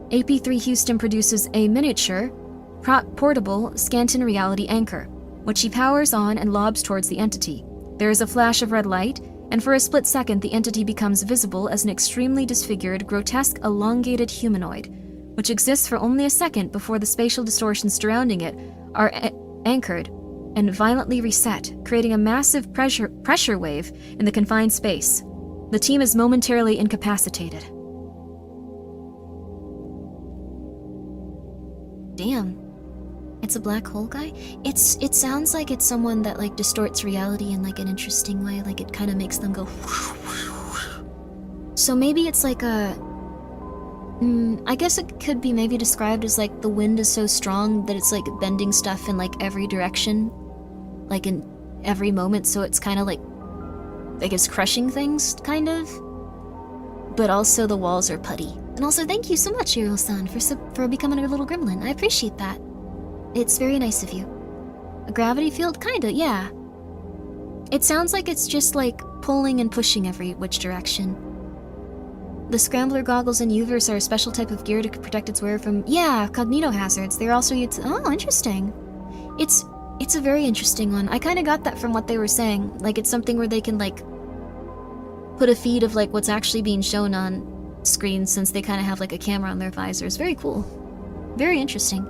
AP3 Houston produces a miniature, portable Scanton reality anchor, which he powers on and lobs towards the entity. There is a flash of red light, and for a split second the entity becomes visible as an extremely disfigured, grotesque, elongated humanoid, which exists for only a second before the spatial distortions surrounding it are anchored and violently reset, creating a massive pressure wave in the confined space. The team is momentarily incapacitated. Damn. It's a black hole guy? It sounds like it's someone that like distorts reality in like an interesting way, like it kind of makes them go So maybe it's like a I guess it could be maybe described as like the wind is so strong that it's like bending stuff in like every direction, like in every moment, so it's kind of like I guess crushing things, kind of. But also the walls are putty. And also thank you so much, Hiro-san, for becoming a little gremlin. I appreciate that. It's very nice of you. A gravity field? Kinda, yeah. It sounds like it's just like pulling and pushing every which direction. The scrambler goggles in Uverse are a special type of gear to protect its wearer from, cognito hazards. They're also used. Oh, interesting. It's a very interesting one. I kinda got that from what they were saying. Like it's something where they can like put a feed of like what's actually being shown on screen since they kinda have like a camera on their visors. Very cool. Very interesting.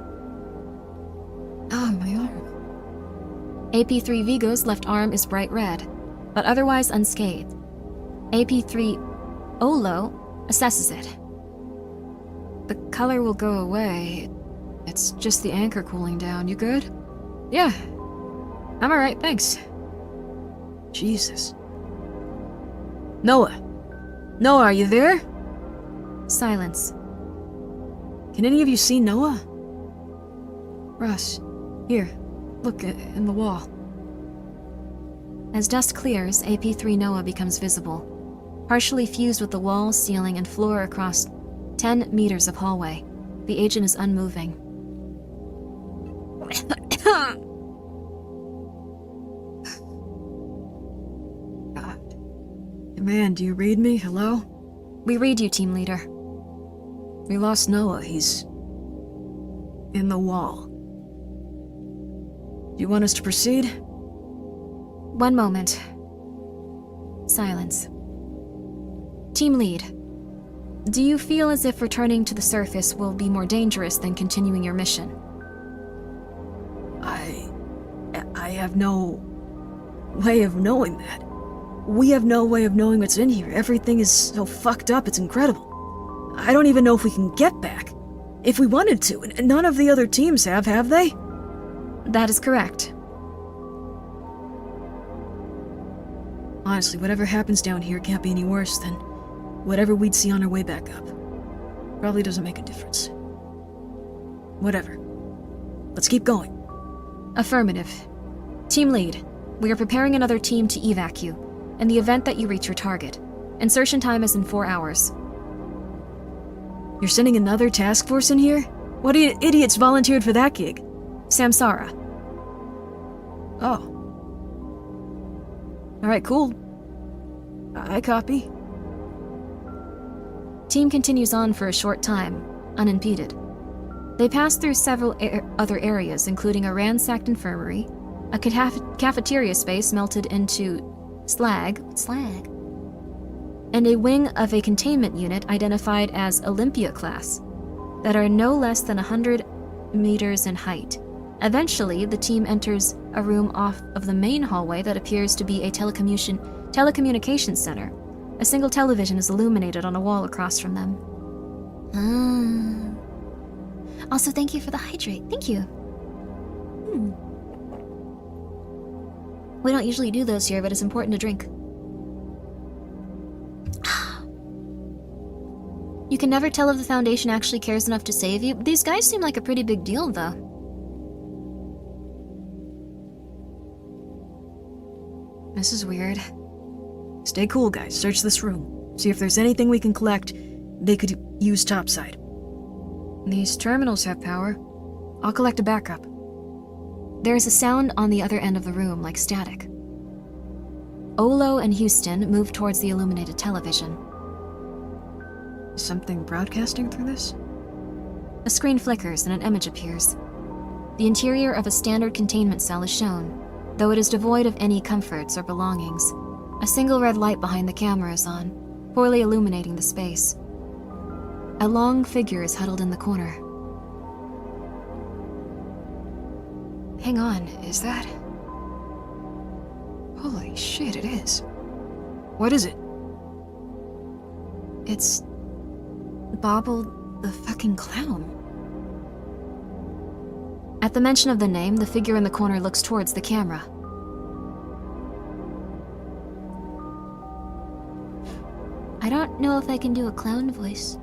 Oh, my arm. AP3 Vigo's left arm is bright red, but otherwise unscathed. AP3 Olo assesses it. The color will go away. It's just the anchor cooling down. You good? Yeah. I'm alright, thanks. Jesus. Noah! Noah, are you there? Silence. Can any of you see Noah? Russ, here, look in the wall. As dust clears, AP3 Noah becomes visible, partially fused with the walls, ceiling, and floor across 10 meters of hallway. The agent is unmoving. God. Man, do you read me? Hello? We read you, team leader. We lost Noah. He's in the wall. Do you want us to proceed? One moment. Silence. Team lead. Do you feel as if returning to the surface will be more dangerous than continuing your mission? I have no way of knowing that. We have no way of knowing what's in here. Everything is so fucked up, it's incredible. I don't even know if we can get back. If we wanted to, and none of the other teams have they? That is correct. Honestly, whatever happens down here can't be any worse than whatever we'd see on our way back up. Probably doesn't make a difference. Whatever. Let's keep going. Affirmative. Team lead, we are preparing another team to evac you, in the event that you reach your target. Insertion time is in 4 hours. You're sending another task force in here? What idiots volunteered for that gig? Samsara. Oh. Alright, cool. I copy. Team continues on for a short time, unimpeded. They pass through several other areas, including a ransacked infirmary, a cafeteria space melted into slag, and a wing of a containment unit identified as Olympia class, that are no less than 100 meters in height. Eventually, the team enters a room off of the main hallway that appears to be a telecommunications center. A single television is illuminated on a wall across from them. Also, thank you for the hydrate. Thank you. We don't usually do those here, but it's important to drink. You can never tell if the Foundation actually cares enough to save you. These guys seem like a pretty big deal, though. This is weird. Stay cool, guys. Search this room. See if there's anything we can collect they could use topside. These terminals have power. I'll collect a backup. There is a sound on the other end of the room, like static. Olo and Houston move towards the illuminated television. Something broadcasting through this? A screen flickers and an image appears. The interior of a standard containment cell is shown, though it is devoid of any comforts or belongings. A single red light behind the camera is on, poorly illuminating the space. A long figure is huddled in the corner. Hang on, is that... Holy shit, it is. What is it? It's... Bobble the fucking clown. At the mention of the name, the figure in the corner looks towards the camera. I don't know if I can do a clown voice.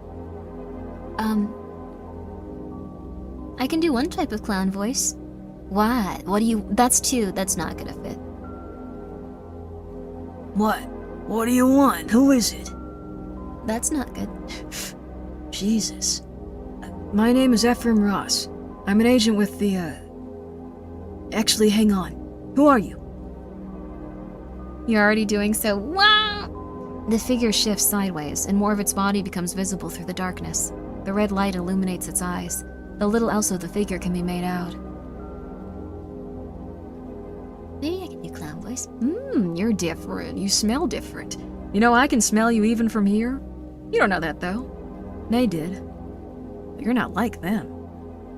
I can do one type of clown voice. What? What do you... That's two. That's not gonna fit. What? What do you want? Who is it? That's not good. Jesus. My name is Ephraim Ross. I'm an agent with the, Actually, hang on. Who are you? You're already doing so... Wow! The figure shifts sideways, and more of its body becomes visible through the darkness. The red light illuminates its eyes, though little else of the figure can be made out. Maybe I can do clown voice. You're different. You smell different. You know, I can smell you even from here. You don't know that, though. They did. But you're not like them.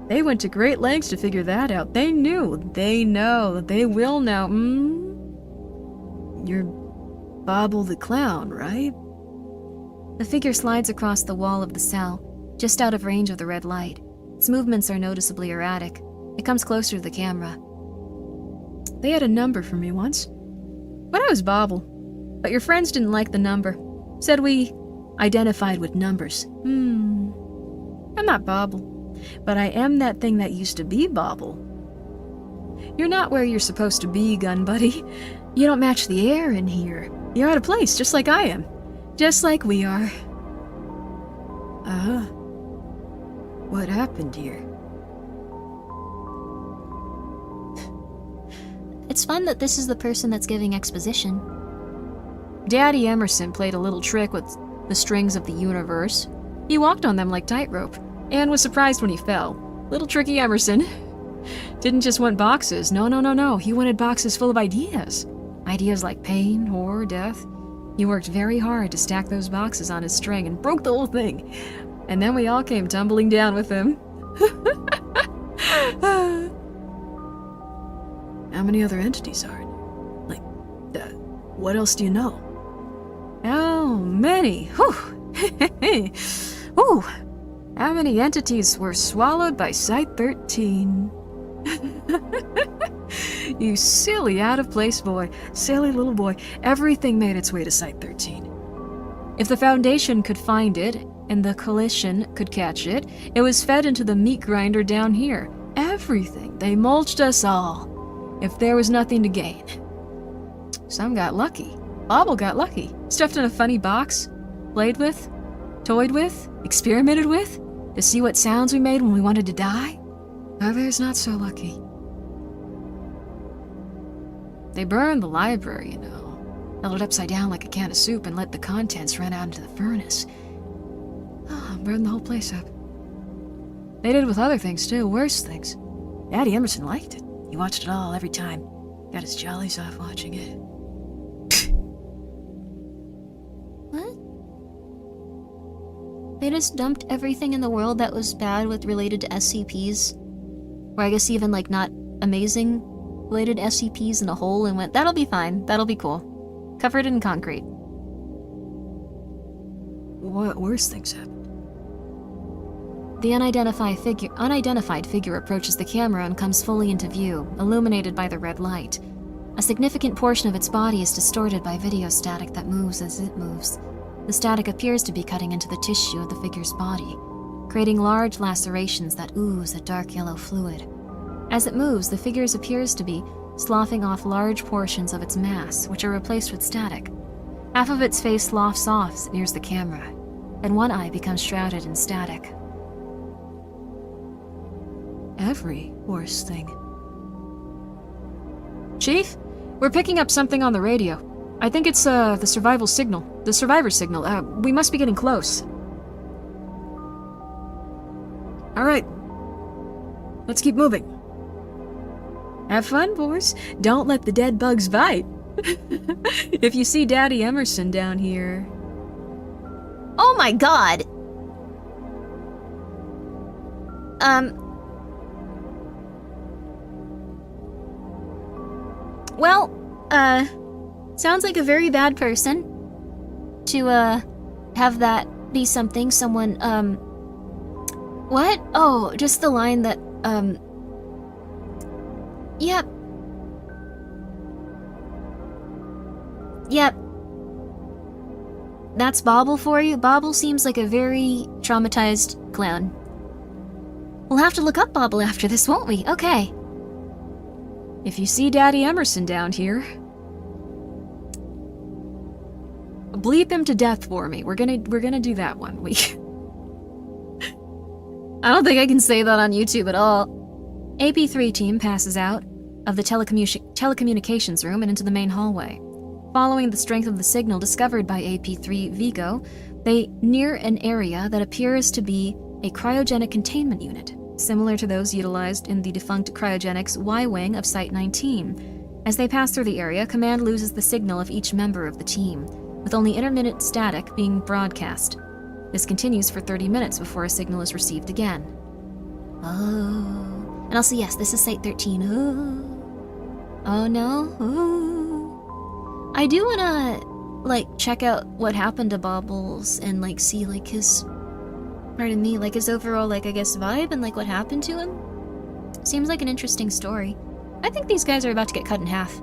They went to great lengths to figure that out. They knew. They know. They will know. You're Bobble the Clown, right? The figure slides across the wall of the cell, just out of range of the red light. Its movements are noticeably erratic. It comes closer to the camera. They had a number for me once. But I was Bobble. But your friends didn't like the number. Said we identified with numbers. I'm not Bobble, but I am that thing that used to be Bobble. You're not where you're supposed to be, gun buddy. You don't match the air in here. You're out of place, just like I am. Just like we are. What happened here? It's fun that this is the person that's giving exposition. Daddy Emerson played a little trick with the strings of the universe. He walked on them like tightrope, and was surprised when he fell. Little tricky Emerson. Didn't just want boxes. No. He wanted boxes full of ideas. Ideas like pain, horror, death. He worked very hard to stack those boxes on his string and broke the whole thing. And then we all came tumbling down with him. How many other entities are in? Like, what else do you know? How many? Whew. Ooh. How many entities were swallowed by Site 13? You silly, out-of-place boy. Silly little boy. Everything made its way to Site 13. If the Foundation could find it, and the Coalition could catch it, it was fed into the meat grinder down here. Everything. They mulched us all. If there was nothing to gain. Some got lucky. Bobble got lucky. Stuffed in a funny box. Played with. Toyed with. Experimented with. To see what sounds we made when we wanted to die. Others not so lucky. They burned the library, you know. Held it upside down like a can of soup and let the contents run out into the furnace. Burned the whole place up. They did with other things too, worse things. Daddy Emerson liked it. He watched it all every time. Got his jollies off watching it. What? They just dumped everything in the world that was bad with related to SCPs? Or I guess even like not amazing related SCPs in a hole and went, that'll be fine, that'll be cool. Covered in concrete. What worse things happened? The unidentified figure approaches the camera and comes fully into view, illuminated by the red light. A significant portion of its body is distorted by video static that moves as it moves. The static appears to be cutting into the tissue of the figure's body, creating large lacerations that ooze a dark yellow fluid. As it moves, the figure appears to be sloughing off large portions of its mass, which are replaced with static. Half of its face sloughs off as it nears the camera, and one eye becomes shrouded in static. Every worse thing. Chief, we're picking up something on the radio. I think it's, the survival signal. The survivor signal. We must be getting close. Alright. Let's keep moving. Have fun, boys. Don't let the dead bugs bite. If you see Daddy Emerson down here... Oh my god! Well, sounds like a very bad person to, have that be something someone, what? Oh, just the line that, yep. Yep. That's Bobble for you. Bobble seems like a very traumatized clown. We'll have to look up Bobble after this, won't we? Okay. If you see Daddy Emerson down here, bleep him to death for me. We're gonna do that one. I don't think I can say that on YouTube at all. AP3 team passes out of the telecommunications room and into the main hallway. Following the strength of the signal discovered by AP3 Vigo, they near an area that appears to be a cryogenic containment unit, similar to those utilized in the defunct cryogenics Y-Wing of Site 19. As they pass through the area, Command loses the signal of each member of the team, with only intermittent static being broadcast. This continues for 30 minutes before a signal is received again. Oh. And also, yes, this is Site 13. Oh. Oh no. Oh. I do wanna, like, check out what happened to Bobbles and, like, see, like, his... Pardon me, like, his overall, like, I guess, vibe and, like, what happened to him. Seems like an interesting story. I think these guys are about to get cut in half.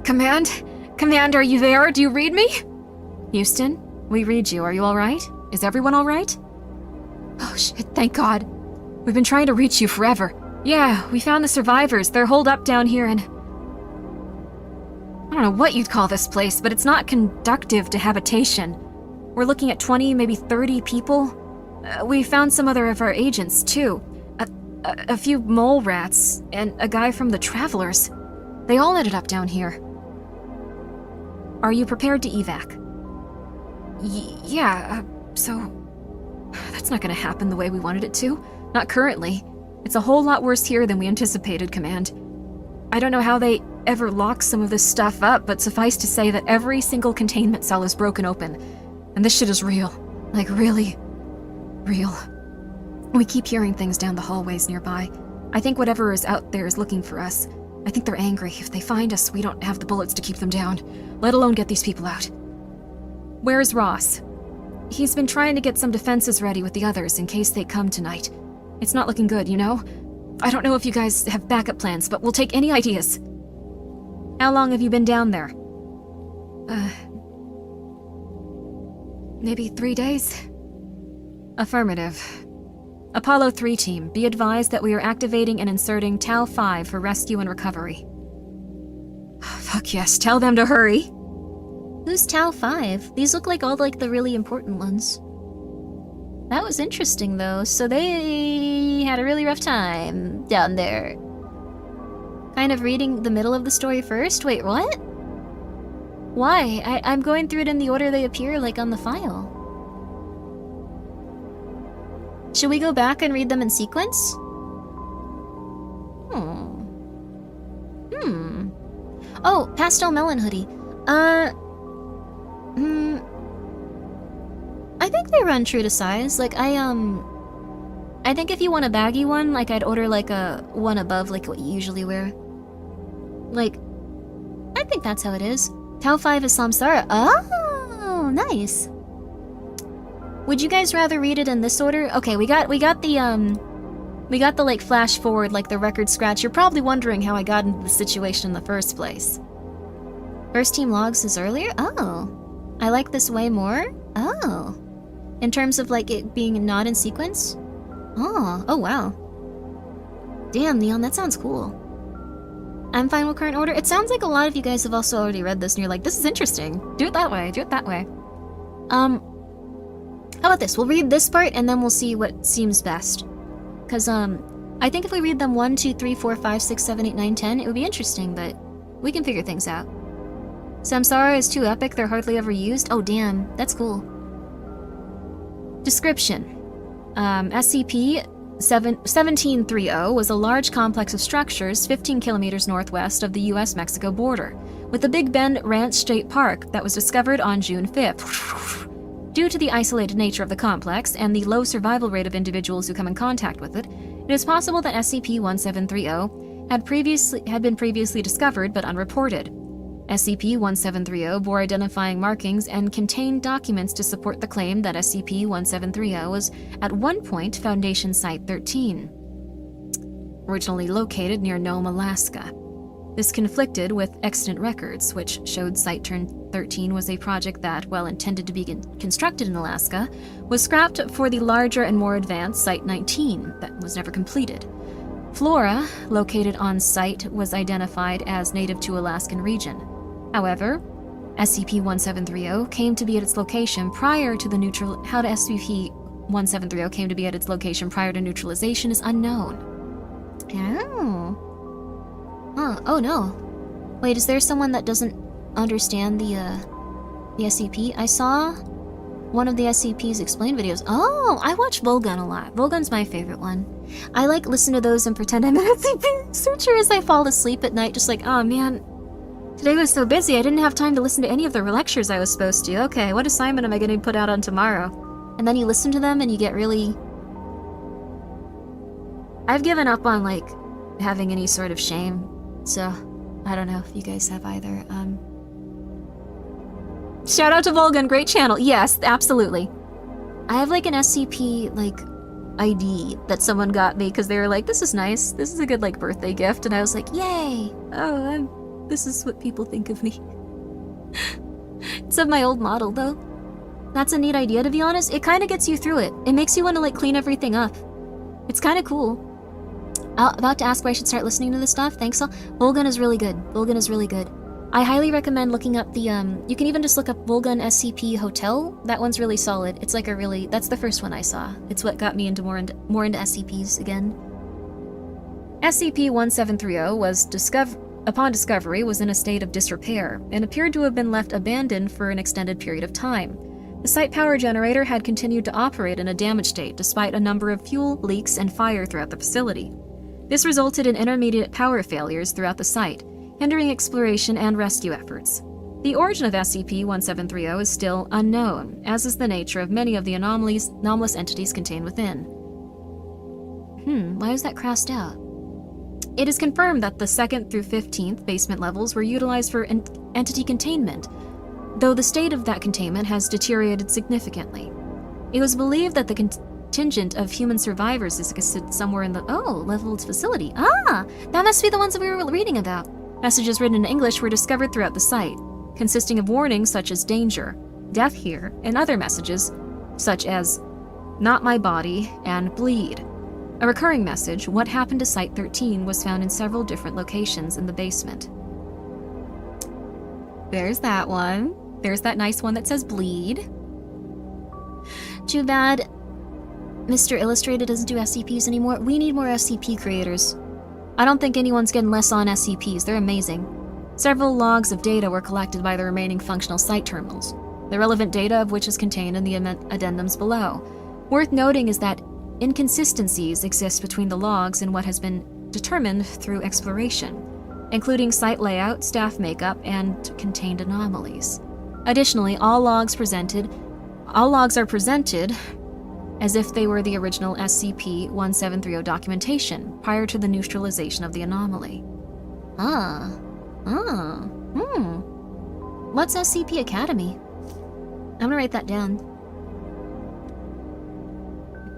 Command? Command, are you there? Do you read me? Houston, we read you. Are you alright? Is everyone alright? Oh shit, thank God. We've been trying to reach you forever. Yeah, we found the survivors. They're holed up down here and... I don't know what you'd call this place, but it's not conducive to habitation. We're looking at 20, maybe 30 people. We found some other of our agents, too. A few mole rats, and a guy from the Travelers. They all ended up down here. Are you prepared to evac? Yeah, so... That's not gonna happen the way we wanted it to. Not currently. It's a whole lot worse here than we anticipated, Command. I don't know how they... ever lock some of this stuff up, but suffice to say that every single containment cell is broken open. And this shit is real. Like, really real. We keep hearing things down the hallways nearby. I think whatever is out there is looking for us. I think they're angry. If they find us, we don't have the bullets to keep them down, let alone get these people out. Where's Ross? He's been trying to get some defenses ready with the others in case they come tonight. It's not looking good, you know? I don't know if you guys have backup plans, but we'll take any ideas. How long have you been down there? Maybe 3 days? Affirmative. Apollo 3 team, be advised that we are activating and inserting Tau 5 for rescue and recovery. Fuck yes, tell them to hurry. Who's Tau 5? These look like all like the really important ones. That was interesting though, so they had a really rough time down there. Kind of reading the middle of the story first? Wait, what? Why? I'm going through it in the order they appear, like on the file. Should we go back and read them in sequence? Oh, Pastel Melon Hoodie. I think they run true to size. Like, I think if you want a baggy one, like, I'd order, like, a one above, like, what you usually wear. Like, I think that's how it is. Tau 5 is Samsara. Oh, nice. Would you guys rather read it in this order? Okay, we got the like flash forward, like the record scratch. You're probably wondering how I got into the situation in the first place. First team logs is earlier? Oh. I like this way more? Oh. In terms of like it being not in sequence? Oh wow. Damn, Neon, that sounds cool. I'm fine with current order. It sounds like a lot of you guys have also already read this and you're like, this is interesting. Do it that way, do it that way. How about this? We'll read this part and then we'll see what seems best. Because, I think if we read them 1, 2, 3, 4, 5, 6, 7, 8, 9, 10, it would be interesting, but we can figure things out. Samsara is too epic, they're hardly ever used. Oh, damn. That's cool. Description. SCP-1730 was a large complex of structures 15 kilometers northwest of the US-Mexico border, with the Big Bend Ranch State Park that was discovered on June 5th. Due to the isolated nature of the complex and the low survival rate of individuals who come in contact with it, it is possible that SCP-1730 had been previously discovered but unreported. SCP-1730 bore identifying markings and contained documents to support the claim that SCP-1730 was at one point Foundation Site 13, originally located near Nome, Alaska. This conflicted with extant records, which showed Site 13 was a project that, while intended to be constructed in Alaska, was scrapped for the larger and more advanced Site 19 that was never completed. Flora, located on site, was identified as native to Alaskan region. However, SCP-1730 came to be at its location prior to the How SCP-1730 came to be at its location prior to neutralization is unknown. Oh. Oh no. Wait, is there someone that doesn't understand the SCP? I saw one of the SCP's explained videos. Oh, I watch Volgun a lot. Volgun's my favorite one. I like listen to those and pretend I'm an SCP researcher as I fall asleep at night, just like, oh man, today was so busy I didn't have time to listen to any of the lectures I was supposed to. Okay, what assignment am I going to put out on tomorrow? And then you listen to them and you get really... I've given up on, like, having any sort of shame. So, I don't know if you guys have either. Shout out to Volgun, great channel. Yes, absolutely. I have like an SCP like ID that someone got me because they were like, "This is nice. This is a good like birthday gift," and I was like, "Yay! Oh, this is what people think of me." It's of my old model though. That's a neat idea, to be honest. It kind of gets you through it. It makes you want to like clean everything up. It's kind of cool. About to ask where I should start listening to this stuff. Thanks all. Volgun is really good. Volgun is really good. I highly recommend looking up the, you can even just look up Volgun SCP Hotel. That one's really solid. It's like a really, that's the first one I saw. It's what got me into more into SCPs again. SCP-1730 was upon discovery was in a state of disrepair and appeared to have been left abandoned for an extended period of time. The site power generator had continued to operate in a damaged state despite a number of fuel leaks and fire throughout the facility. This resulted in intermediate power failures throughout the site, hindering exploration and rescue efforts. The origin of SCP-1730 is still unknown, as is the nature of many of the anomalous entities contained within. Why is that crossed out? It is confirmed that the 2nd through 15th basement levels were utilized for entity containment, though the state of that containment has deteriorated significantly. It was believed that the contingent of human survivors is somewhere in the leveled facility. Ah, that must be the ones that we were reading about. Messages written in English were discovered throughout the site, consisting of warnings such as danger, death here, and other messages such as not my body and bleed. A recurring message, what happened to Site 13, was found in several different locations in the basement. There's that one. There's that nice one that says bleed. Too bad Mr. Illustrated doesn't do SCPs anymore. We need more SCP creators. I don't think anyone's getting less on SCPs. They're amazing. Several logs of data were collected by the remaining functional site terminals, the relevant data of which is contained in the addendums below. Worth noting is that inconsistencies exist between the logs and what has been determined through exploration, including site layout, staff makeup, and contained anomalies. Additionally, all logs are presented as if they were the original SCP-1730 documentation prior to the neutralization of the anomaly. What's SCP Academy? I'm gonna write that down.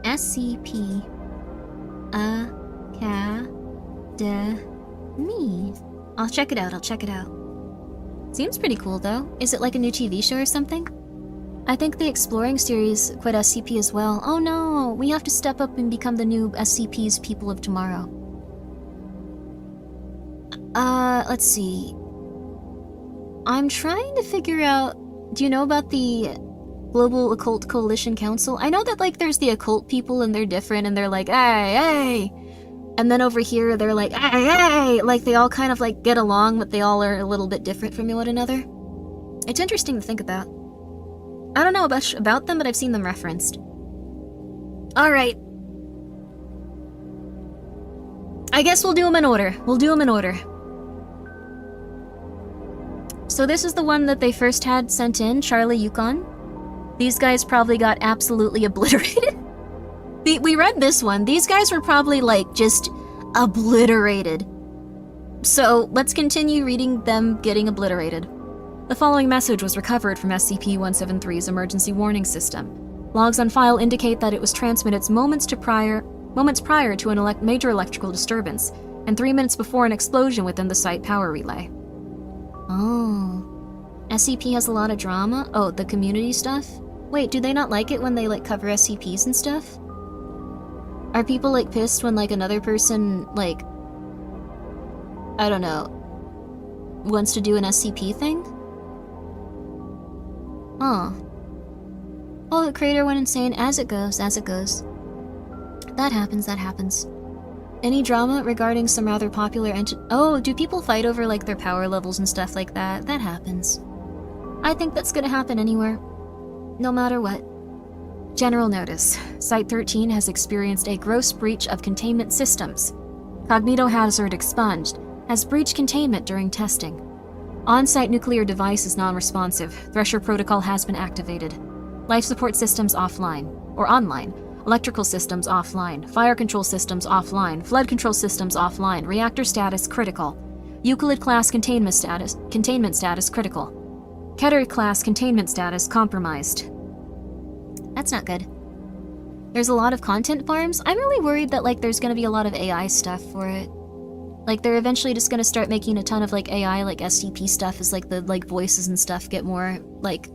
SCP Academy. I'll check it out. Seems pretty cool, though. Is it like a new TV show or something? I think the Exploring series quit SCP as well. Oh no, we have to step up and become the new SCP's people of tomorrow. Let's see. I'm trying to figure out... Do you know about the Global Occult Coalition Council? I know that, like, there's the occult people and they're different and they're like, hey! And then over here, they're like, hey! Like, they all kind of, like, get along, but they all are a little bit different from one another. It's interesting to think about. I don't know about them, but I've seen them referenced. Alright. I guess we'll do them in order. So this is the one that they first had sent in, Charlie Yukon. These guys probably got absolutely obliterated. We read this one. These guys were probably, like, just obliterated. So let's continue reading them getting obliterated. The following message was recovered from SCP-173's emergency warning system. Logs on file indicate that it was transmitted moments prior to an major electrical disturbance, and 3 minutes before an explosion within the site power relay. Oh. SCP has a lot of drama? Oh, the community stuff? Wait, do they not like it when they, like, cover SCPs and stuff? Are people, like, pissed when, like, another person, like... I don't know... wants to do an SCP thing? Huh. Oh, the creator went insane. As it goes. That happens. Any drama regarding some rather popular Oh, do people fight over, like, their power levels and stuff like that? That happens. I think that's gonna happen anywhere. No matter what. General notice. Site 13 has experienced a gross breach of containment systems. Cognito hazard expunged. Has breached containment during testing. On-site nuclear device is non-responsive. Thresher protocol has been activated. Life support systems offline. Or online. Electrical systems offline. Fire control systems offline. Flood control systems offline. Reactor status critical. Euclid class containment status critical. Keter class containment status compromised. That's not good. There's a lot of content farms. I'm really worried that, like, there's gonna be a lot of AI stuff for it. Like, they're eventually just gonna start making a ton of, like, AI, like, SCP stuff as, like, the, like, voices and stuff get more, like,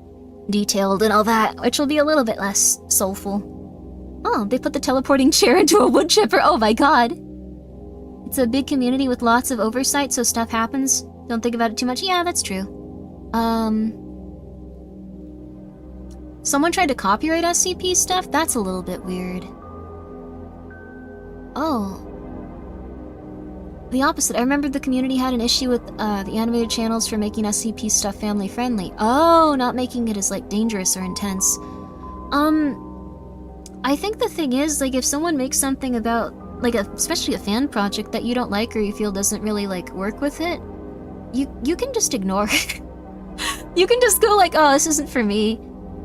detailed and all that, which will be a little bit less soulful. Oh, they put the teleporting chair into a wood chipper. Oh my god. It's a big community with lots of oversight, so stuff happens. Don't think about it too much. Yeah, that's true. Someone tried to copyright SCP stuff? That's a little bit weird. Oh. The opposite. I remember the community had an issue with the animated channels for making SCP stuff family friendly. Oh, not making it as, like, dangerous or intense. I think the thing is, like, if someone makes something about, like, especially a fan project that you don't like or you feel doesn't really, like, work with it, you can just ignore it. You can just go like, oh, this isn't for me.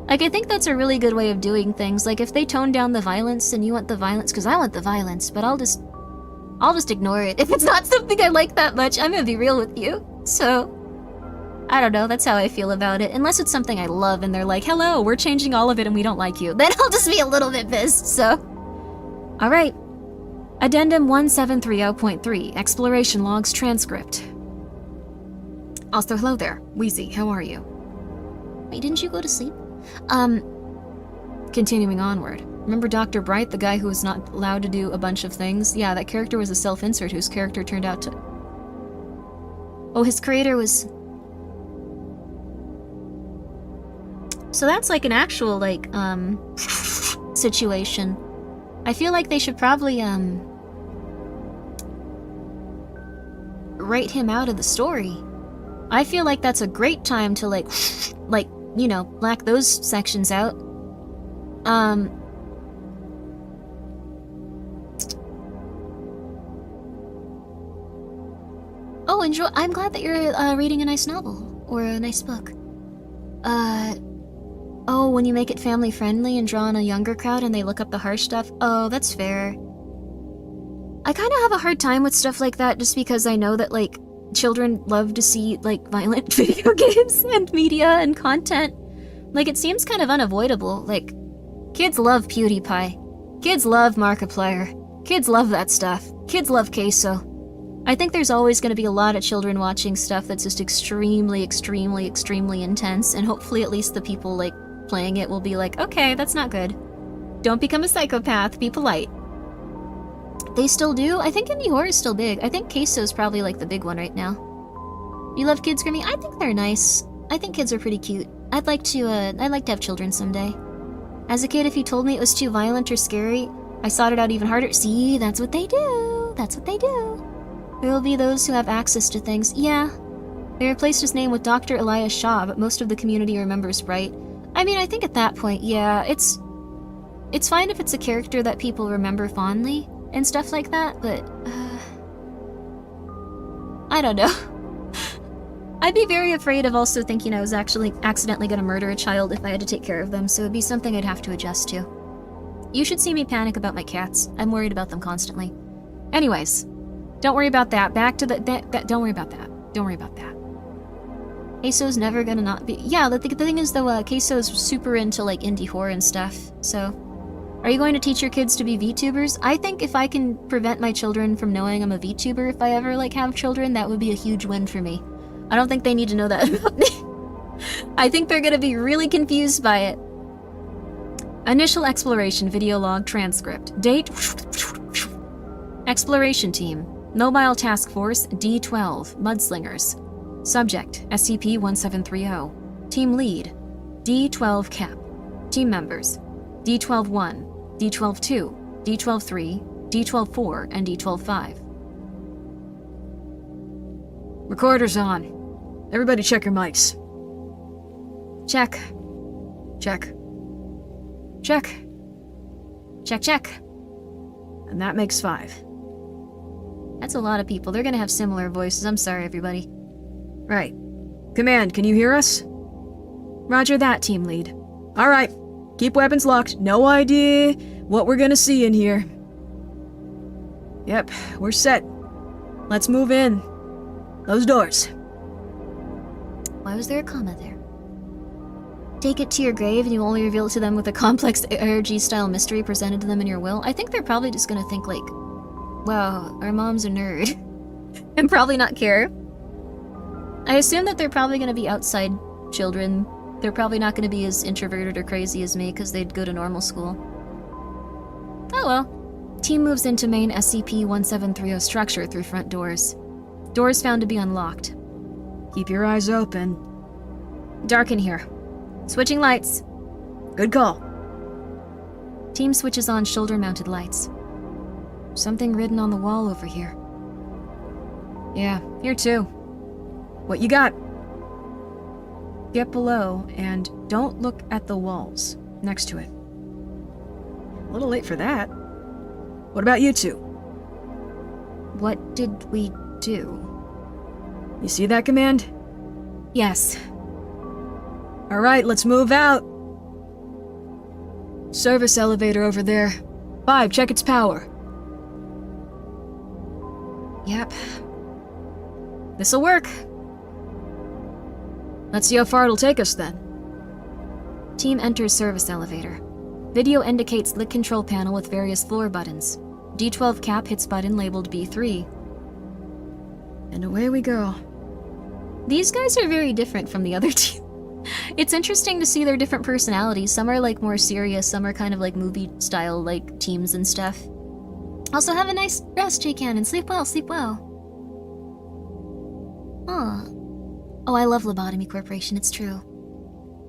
Like, I think that's a really good way of doing things. Like, if they tone down the violence and you want the violence, because I want the violence, but I'll just ignore it. If it's not something I like that much, I'm gonna be real with you. So, I don't know, that's how I feel about it. Unless it's something I love and they're like, hello, we're changing all of it and we don't like you. Then I'll just be a little bit pissed, so. Alright. Addendum 1730.3, Exploration Logs Transcript. Also, hello there. Wheezy, how are you? Wait, didn't you go to sleep? Continuing onward. Remember Dr. Bright, the guy who was not allowed to do a bunch of things? Yeah, that character was a self-insert whose character turned out to... Oh, his creator was... So that's like an actual, like, situation. I feel like they should probably, write him out of the story. I feel like that's a great time to, like, you know, black those sections out. Oh, enjoy. I'm glad that you're reading a nice novel or a nice book. Oh, when you make it family friendly and draw on a younger crowd and they look up the harsh stuff. Oh, that's fair. I kind of have a hard time with stuff like that just because I know that, like, children love to see, like, violent video games and media and content. Like, it seems kind of unavoidable. Like, kids love PewDiePie. Kids love Markiplier. Kids love that stuff. Kids love queso. I think there's always going to be a lot of children watching stuff that's just extremely, extremely, extremely intense, and hopefully at least the people, like, playing it will be like, okay, that's not good. Don't become a psychopath, be polite. They still do? I think indie horror is still big. I think queso's probably, like, the big one right now. You love kids, Grimmi? I think they're nice. I think kids are pretty cute. I'd like to have children someday. As a kid, if you told me it was too violent or scary, I sought it out even harder. See, that's what they do. That's what they do. There will be those who have access to things. Yeah. They replaced his name with Dr. Elias Shaw, but most of the community remembers Bright. I mean, I think at that point, yeah, it's fine if it's a character that people remember fondly and stuff like that, but, I don't know. I'd be very afraid of also thinking I was actually accidentally gonna murder a child if I had to take care of them, so it'd be something I'd have to adjust to. You should see me panic about my cats. I'm worried about them constantly. Anyways, don't worry about that. Back to the... don't worry about that. Don't worry about that. Queso's never gonna not be... Yeah, the thing is, though, Queso's super into, like, indie horror and stuff, so... Are you going to teach your kids to be VTubers? I think if I can prevent my children from knowing I'm a VTuber if I ever, like, have children, that would be a huge win for me. I don't think they need to know that about me. I think they're gonna be really confused by it. Initial exploration video log transcript. Date... Exploration team. Mobile Task Force D12. Mudslingers. Subject, SCP-1730. Team lead, D12 Cap. Team members, D12-1, D12-2, D12-3, D12-4, and D12-5. Recorder's on. Everybody check your mics. Check. Check. Check. Check, check. And that makes 5. That's a lot of people. They're gonna have similar voices. I'm sorry, everybody. Right. Command, can you hear us? Roger that, team lead. Alright. Keep weapons locked. No idea what we're gonna see in here. Yep, we're set. Let's move in. Those doors. Why was there a comma there? Take it to your grave and you only reveal it to them with a complex ARG-style mystery presented to them in your will? I think they're probably just gonna think like, wow, our mom's a nerd. And probably not care. I assume that they're probably gonna be outside children. They're probably not gonna be as introverted or crazy as me because they'd go to normal school. Oh well. Team moves into main SCP-1730 structure through front doors. Doors found to be unlocked. Keep your eyes open. Dark in here. Switching lights. Good call. Team switches on shoulder-mounted lights. Something written on the wall over here. Yeah, here too. What you got? Get below and don't look at the walls next to it. A little late for that. What about you two? What did we do? You see that, Command? Yes. Alright, let's move out. Service elevator over there. 5, check its power. Yep. This'll work. Let's see how far it'll take us then. Team enters service elevator. Video indicates lit control panel with various floor buttons. D12 cap hits button labeled B3. And away we go. These guys are very different from the other team. It's interesting to see their different personalities. Some are like more serious, some are kind of like movie style like teams and stuff. Also have a nice rest, J-Can, and sleep well, sleep well. Oh, I love Lobotomy Corporation, it's true.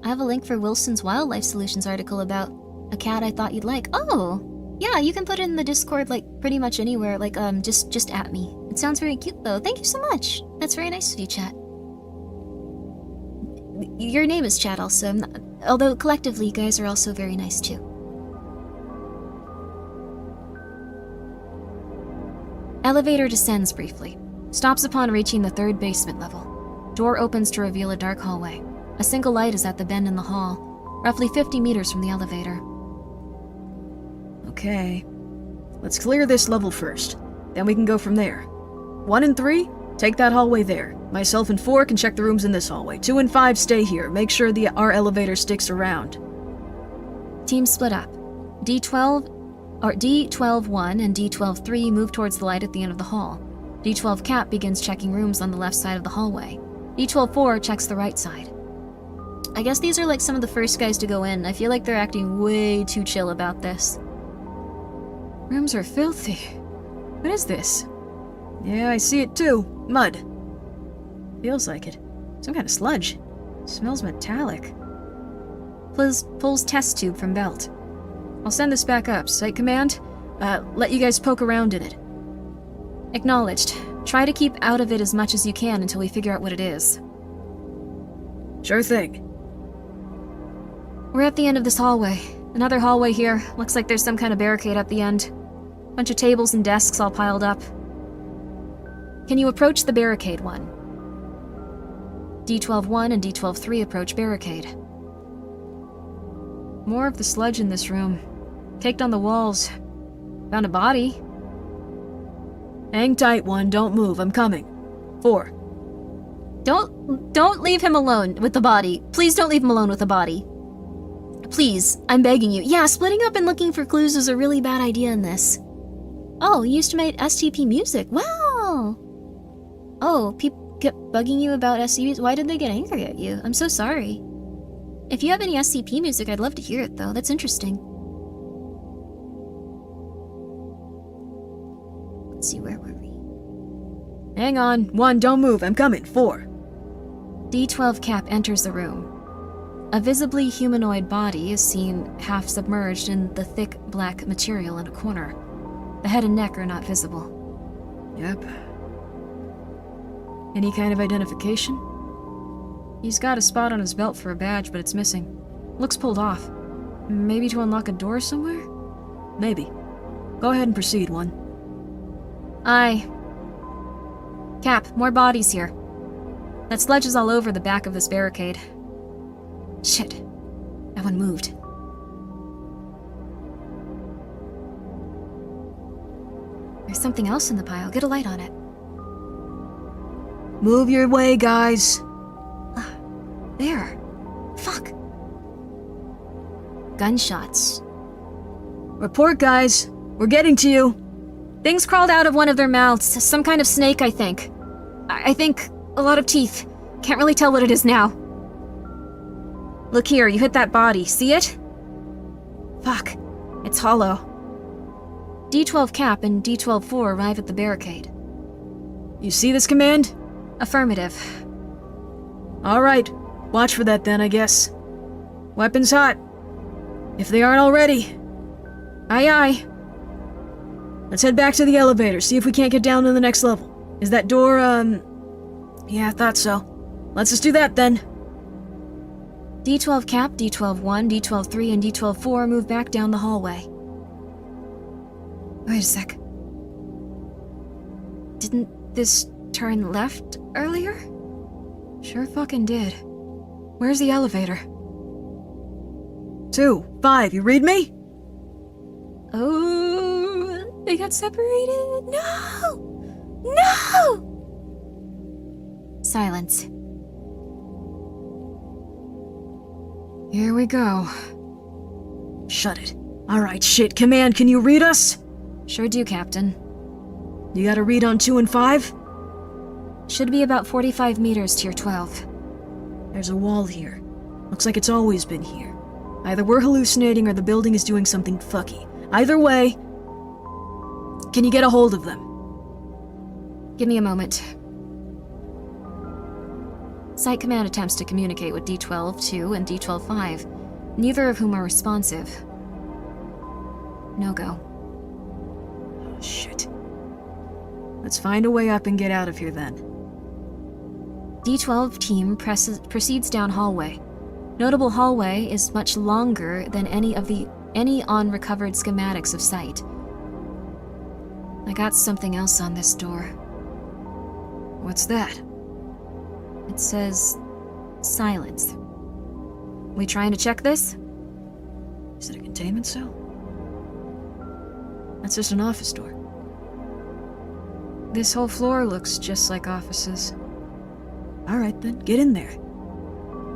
I have a link for Wilson's Wildlife Solutions article about a cat I thought you'd like. Oh, yeah, you can put it in the Discord like pretty much anywhere, like just at me. It sounds very cute though. Thank you so much. That's very nice of you, chat. Your name is Chat also, although collectively you guys are also very nice too. Elevator descends briefly. Stops upon reaching the 3rd basement level. Door opens to reveal a dark hallway. A single light is at the bend in the hall, roughly 50 meters from the elevator. Okay. Let's clear this level first. Then we can go from there. 1 and 3, take that hallway there. Myself and 4 can check the rooms in this hallway. 2 and 5 stay here. Make sure our elevator sticks around. Teams split up. D12-1 and D12-3 move towards the light at the end of the hall. D12 cap begins checking rooms on the left side of the hallway. D12-4 checks the right side. I guess these are like some of the first guys to go in. I feel like they're acting way too chill about this. Rooms are filthy. What is this? Yeah, I see it too. Mud. Feels like it. Some kind of sludge. Smells metallic. Pulls test tube from belt. I'll send this back up. Site command, let you guys poke around in it. Acknowledged. Try to keep out of it as much as you can until we figure out what it is. Sure thing. We're at the end of this hallway. Another hallway here. Looks like there's some kind of barricade at the end. Bunch of tables and desks all piled up. Can you approach the barricade one? D12-1 and D12-3 approach barricade. More of the sludge in this room. Caked on the walls. Found a body. Hang tight, 1. Don't move. I'm coming. 4. Don't leave him alone with the body. Please don't leave him alone with the body. Please, I'm begging you. Yeah, splitting up and looking for clues is a really bad idea in this. Oh, you used to make SCP music. Wow! Oh, people kept bugging you about SCPs. Why did they get angry at you? I'm so sorry. If you have any SCP music, I'd love to hear it, though. That's interesting. Let's see, where were we? Hang on. 1, don't move. I'm coming. 4. D12 cap enters the room. A visibly humanoid body is seen half submerged in the thick black material in a corner. The head and neck are not visible. Yep. Any kind of identification? He's got a spot on his belt for a badge, but it's missing. Looks pulled off. Maybe to unlock a door somewhere? Maybe. Go ahead and proceed, 1. Aye. Cap, more bodies here. That sludge is all over the back of this barricade. Shit. That one moved. There's something else in the pile. Get a light on it. Move your way, guys. There. Fuck. Gunshots. Report, guys. We're getting to you. Things crawled out of one of their mouths. Some kind of snake, I think. I think a lot of teeth. Can't really tell what it is now. Look here, you hit that body. See it? Fuck. It's hollow. D12 cap and D12-4 arrive at the barricade. You see this, Command? Affirmative. All right. Watch for that then, I guess. Weapons hot. If they aren't already. Aye, aye. Let's head back to the elevator, see if we can't get down to the next level. Is that door, Yeah, I thought so. Let's just do that then. D12 cap, D12-1, D12-3, and D12-4 move back down the hallway. Wait a sec. Didn't this turn left earlier? Sure fucking did. Where's the elevator? 2, 5, you read me? Oh, they got separated. No! No! Silence. Here we go. Shut it. Alright, shit. Command, can you read us? Sure do, Captain. You got a read on 2 and 5? Should be about 45 meters to your 12. There's a wall here. Looks like it's always been here. Either we're hallucinating or the building is doing something fucky. Either way, can you get a hold of them? Give me a moment. Site Command attempts to communicate with D-12-2 and D-12-5, neither of whom are responsive. No go. Oh, shit. Let's find a way up and get out of here then. D-12 team proceeds down hallway. Notable hallway is much longer than any on recovered schematics of Site. I got something else on this door. What's that? It says silence. We trying to check this? Is it a containment cell? That's just an office door. This whole floor looks just like offices. Alright then, get in there.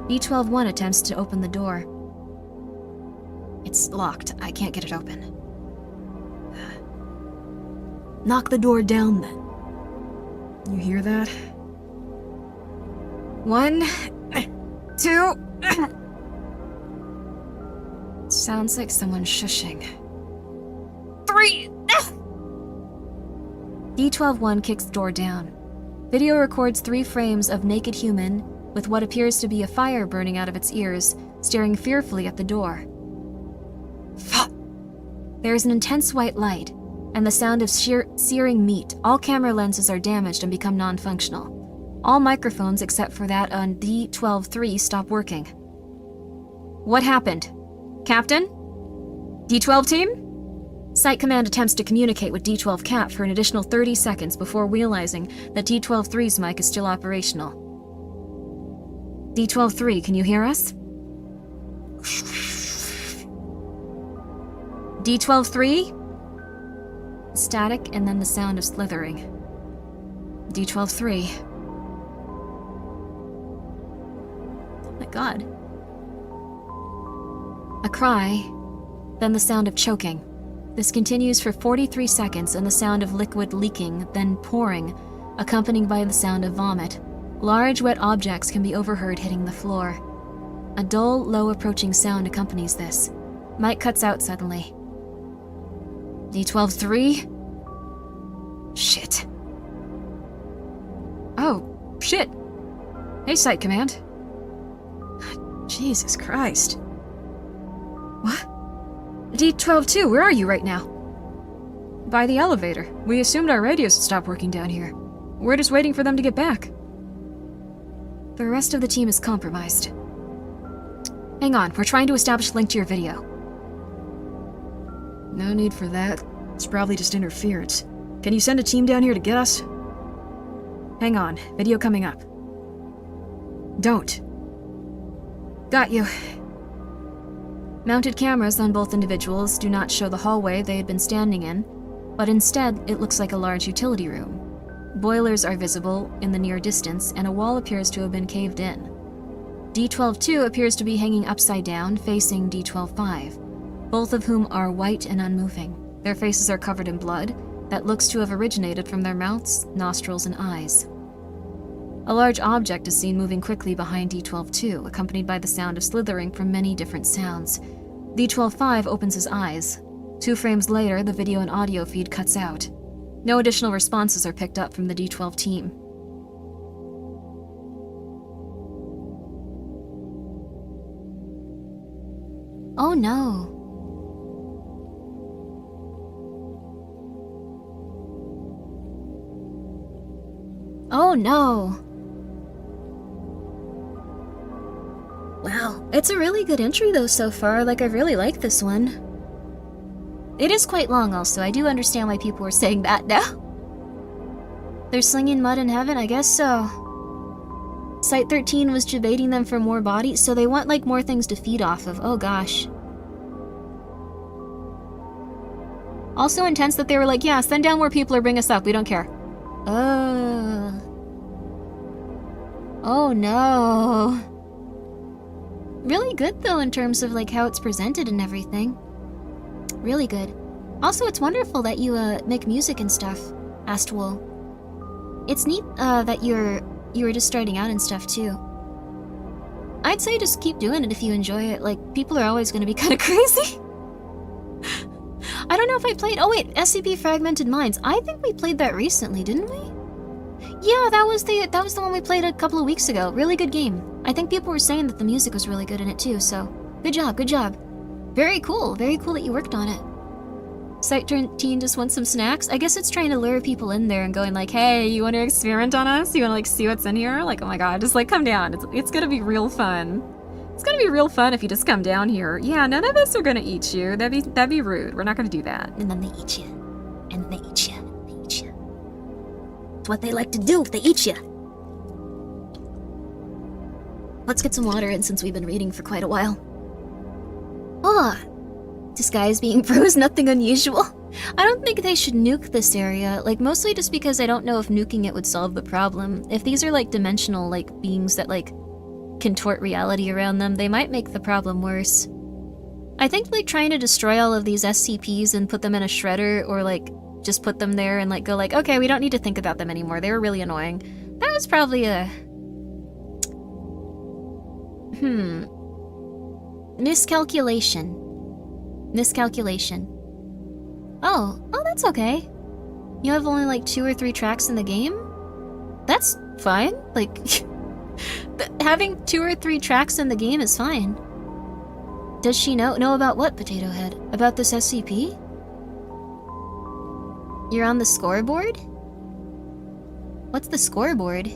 D-12-1 attempts to open the door. It's locked. I can't get it open. Knock the door down then. You hear that? 1, 2. Sounds like someone shushing. 3. D-12-1 kicks the door down. Video records 3 frames of naked human with what appears to be a fire burning out of its ears, staring fearfully at the door. Fuck. There is an intense white light, and the sound of searing meat. All camera lenses are damaged and become non-functional. All microphones except for that on D-12-3 stop working. What happened? Captain? D-12 team? Site Command attempts to communicate with D-12 Cap for an additional 30 seconds before realizing that D-12-3's mic is still operational. D-12-3, can you hear us? D-12-3? Static and then the sound of slithering. D-12-3. Oh my god. A cry, then the sound of choking. This continues for 43 seconds and the sound of liquid leaking, then pouring, accompanied by the sound of vomit. Large wet objects can be overheard hitting the floor. A dull, low approaching sound accompanies this. Mike cuts out suddenly. D-12-3? Shit. Oh, shit. Hey, Site Command. Jesus Christ. What? D-12-2, where are you right now? By the elevator. We assumed our radios had stopped working down here. We're just waiting for them to get back. The rest of the team is compromised. Hang on, we're trying to establish a link to your video. No need for that. It's probably just interference. Can you send a team down here to get us? Hang on, video coming up. Don't. Got you. Mounted cameras on both individuals do not show the hallway they had been standing in, but instead it looks like a large utility room. Boilers are visible in the near distance, and a wall appears to have been caved in. D-12-2 appears to be hanging upside down, facing D-12-5, both of whom are white and unmoving. Their faces are covered in blood that looks to have originated from their mouths, nostrils, and eyes. A large object is seen moving quickly behind D-12-2, accompanied by the sound of slithering from many different sounds. D-12-5 opens his eyes. 2 frames later, the video and audio feed cuts out. No additional responses are picked up from the D-12 team. Oh no. Oh no. Wow, it's a really good entry though so far. Like, I really like this one. It is quite long also. I do understand why people were saying that now. They're slinging mud in heaven? I guess so. Site 13 was debating them for more bodies, so they want, like, more things to feed off of. Oh, gosh. Also intense that they were like, yeah, send down more people or bring us up. We don't care. Oh, no. Really good, though, in terms of, like, how it's presented and everything. Really good. Also, it's wonderful that you, make music and stuff, Astwool. It's neat, that you were just starting out and stuff, too. I'd say just keep doing it if you enjoy it. Like, people are always gonna be kind of crazy. I don't know if I played... Oh, wait, SCP Fragmented Minds. I think we played that recently, didn't we? Yeah, that was the one we played a couple of weeks ago. Really good game. I think people were saying that the music was really good in it, too, so... Good job, good job. Very cool that you worked on it. Site 13 just wants some snacks? I guess it's trying to lure people in there and going like, hey, you want to experiment on us? You want to like see what's in here? Like, oh my god, just like come down. It's gonna be real fun. It's gonna be real fun if you just come down here. Yeah, none of us are gonna eat you. That'd be rude. We're not gonna do that. And then they eat you. And they eat you. And they eat you. It's what they like to do. They eat you. Let's get some water in since we've been reading for quite a while. Ah. Disguise being froze, nothing unusual. I don't think they should nuke this area, like mostly just because I don't know if nuking it would solve the problem. If these are like dimensional like beings that like contort reality around them, they might make the problem worse. I think like trying to destroy all of these SCPs and put them in a shredder or like just put them there and like go like, okay, we don't need to think about them anymore. They were really annoying. That was probably a... Miscalculation. Oh, that's okay. You have only like 2 or 3 tracks in the game? That's fine. Like, having 2 or 3 tracks in the game is fine. Does she know about what, Potato Head? About this SCP? You're on the scoreboard? What's the scoreboard?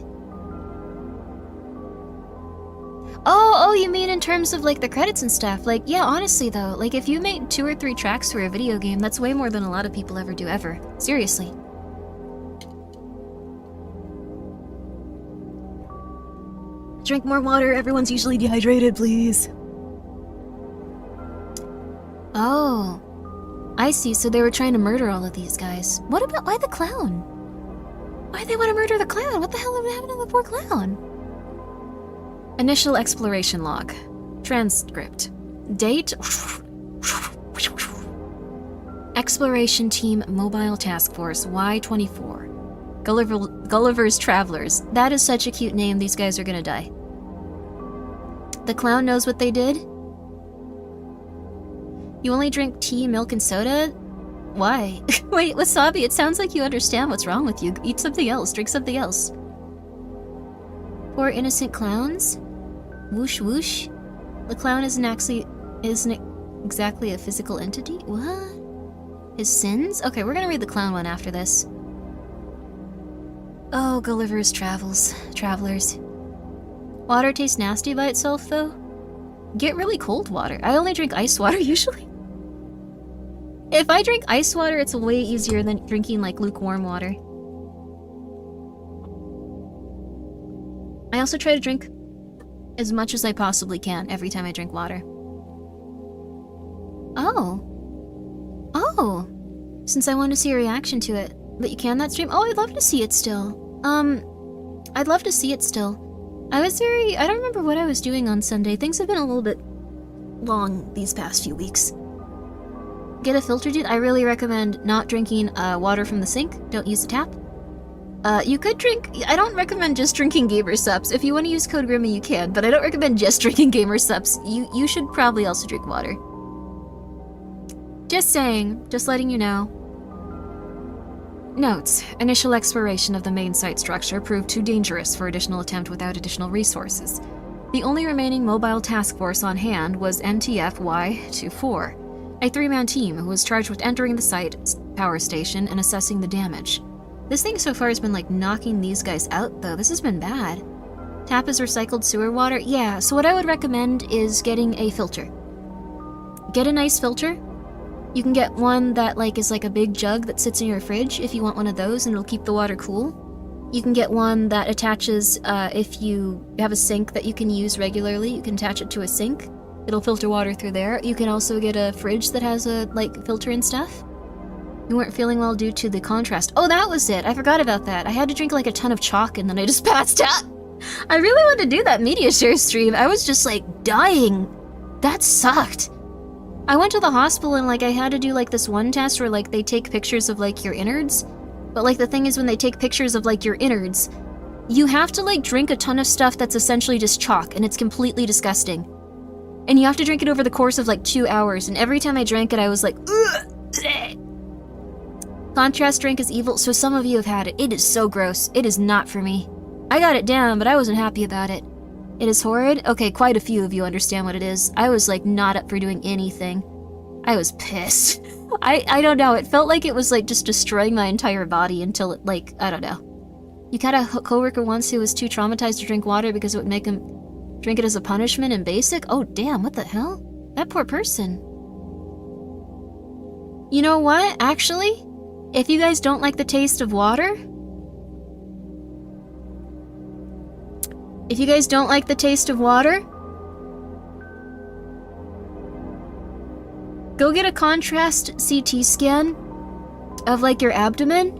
Oh, you mean in terms of, like, the credits and stuff? Like, yeah, honestly, though, like, if you made 2 or 3 tracks for a video game, that's way more than a lot of people ever do, ever. Seriously. Drink more water, everyone's usually dehydrated, please. Oh. I see, so they were trying to murder all of these guys. Why the clown? Why'd they want to murder the clown? What the hell happened to the poor clown? Initial exploration log. Transcript. Date. Exploration Team Mobile Task Force Y-24. Gulliver's Travelers. That is such a cute name, these guys are gonna die. The clown knows what they did? You only drink tea, milk, and soda? Why? Wait, Wasabi, it sounds like you understand what's wrong with you. Eat something else, drink something else. Poor innocent clowns? Whoosh whoosh? The clown isn't exactly a physical entity? What? His sins? Okay, we're gonna read the clown one after this. Oh, Gulliver's Travelers. Water tastes nasty by itself, though? Get really cold water. I only drink ice water, usually. If I drink ice water, it's way easier than drinking, like, lukewarm water. I also try to drink as much as I possibly can every time I drink water. Oh, since I wanted to see a reaction to it. But you can that stream? Oh, I'd love to see it still. I'd love to see it still. I don't remember what I was doing on Sunday. Things have been a little bit long these past few weeks. Get a filter, dude. I really recommend not drinking water from the sink. Don't use the tap. You could drink... I don't recommend just drinking Gamer Sups. If you want to use code Grimmi, you can, but I don't recommend just drinking Gamer Sups. You should probably also drink water. Just saying. Just letting you know. Notes. Initial exploration of the main site structure proved too dangerous for additional attempt without additional resources. The only remaining mobile task force on hand was NTF-Y-24, a 3-man team who was charged with entering the site power station and assessing the damage. This thing so far has been like knocking these guys out, though. This has been bad. Tap is recycled sewer water? Yeah, so what I would recommend is getting a filter. Get a nice filter. You can get one that like is like a big jug that sits in your fridge if you want one of those and it'll keep the water cool. You can get one that attaches, if you have a sink that you can use regularly, you can attach it to a sink. It'll filter water through there. You can also get a fridge that has a, like, filter and stuff. You weren't feeling well due to the contrast. Oh, that was it! I forgot about that. I had to drink, like, a ton of chalk and then I just passed out. I really wanted to do that media share stream. I was just, like, dying. That sucked. I went to the hospital and, like, I had to do, like, this one test where, like, they take pictures of, like, your innards. But, like, the thing is, when they take pictures of, like, your innards, you have to, like, drink a ton of stuff that's essentially just chalk, and it's completely disgusting. And you have to drink it over the course of, like, 2 hours, and every time I drank it, I was like, ugh. Contrast drink is evil, so some of you have had it. It is so gross. It is not for me. I got it down, but I wasn't happy about it. It is horrid? Okay, quite a few of you understand what it is. I was, like, not up for doing anything. I was pissed. I don't know, it felt like it was, like, just destroying my entire body until it, like, I don't know. You had a coworker once who was too traumatized to drink water because it would make him drink it as a punishment in basic? Oh, damn, what the hell? That poor person. You know what, actually? If you guys don't like the taste of water... If you guys don't like the taste of water... Go get a contrast CT scan of, like, your abdomen.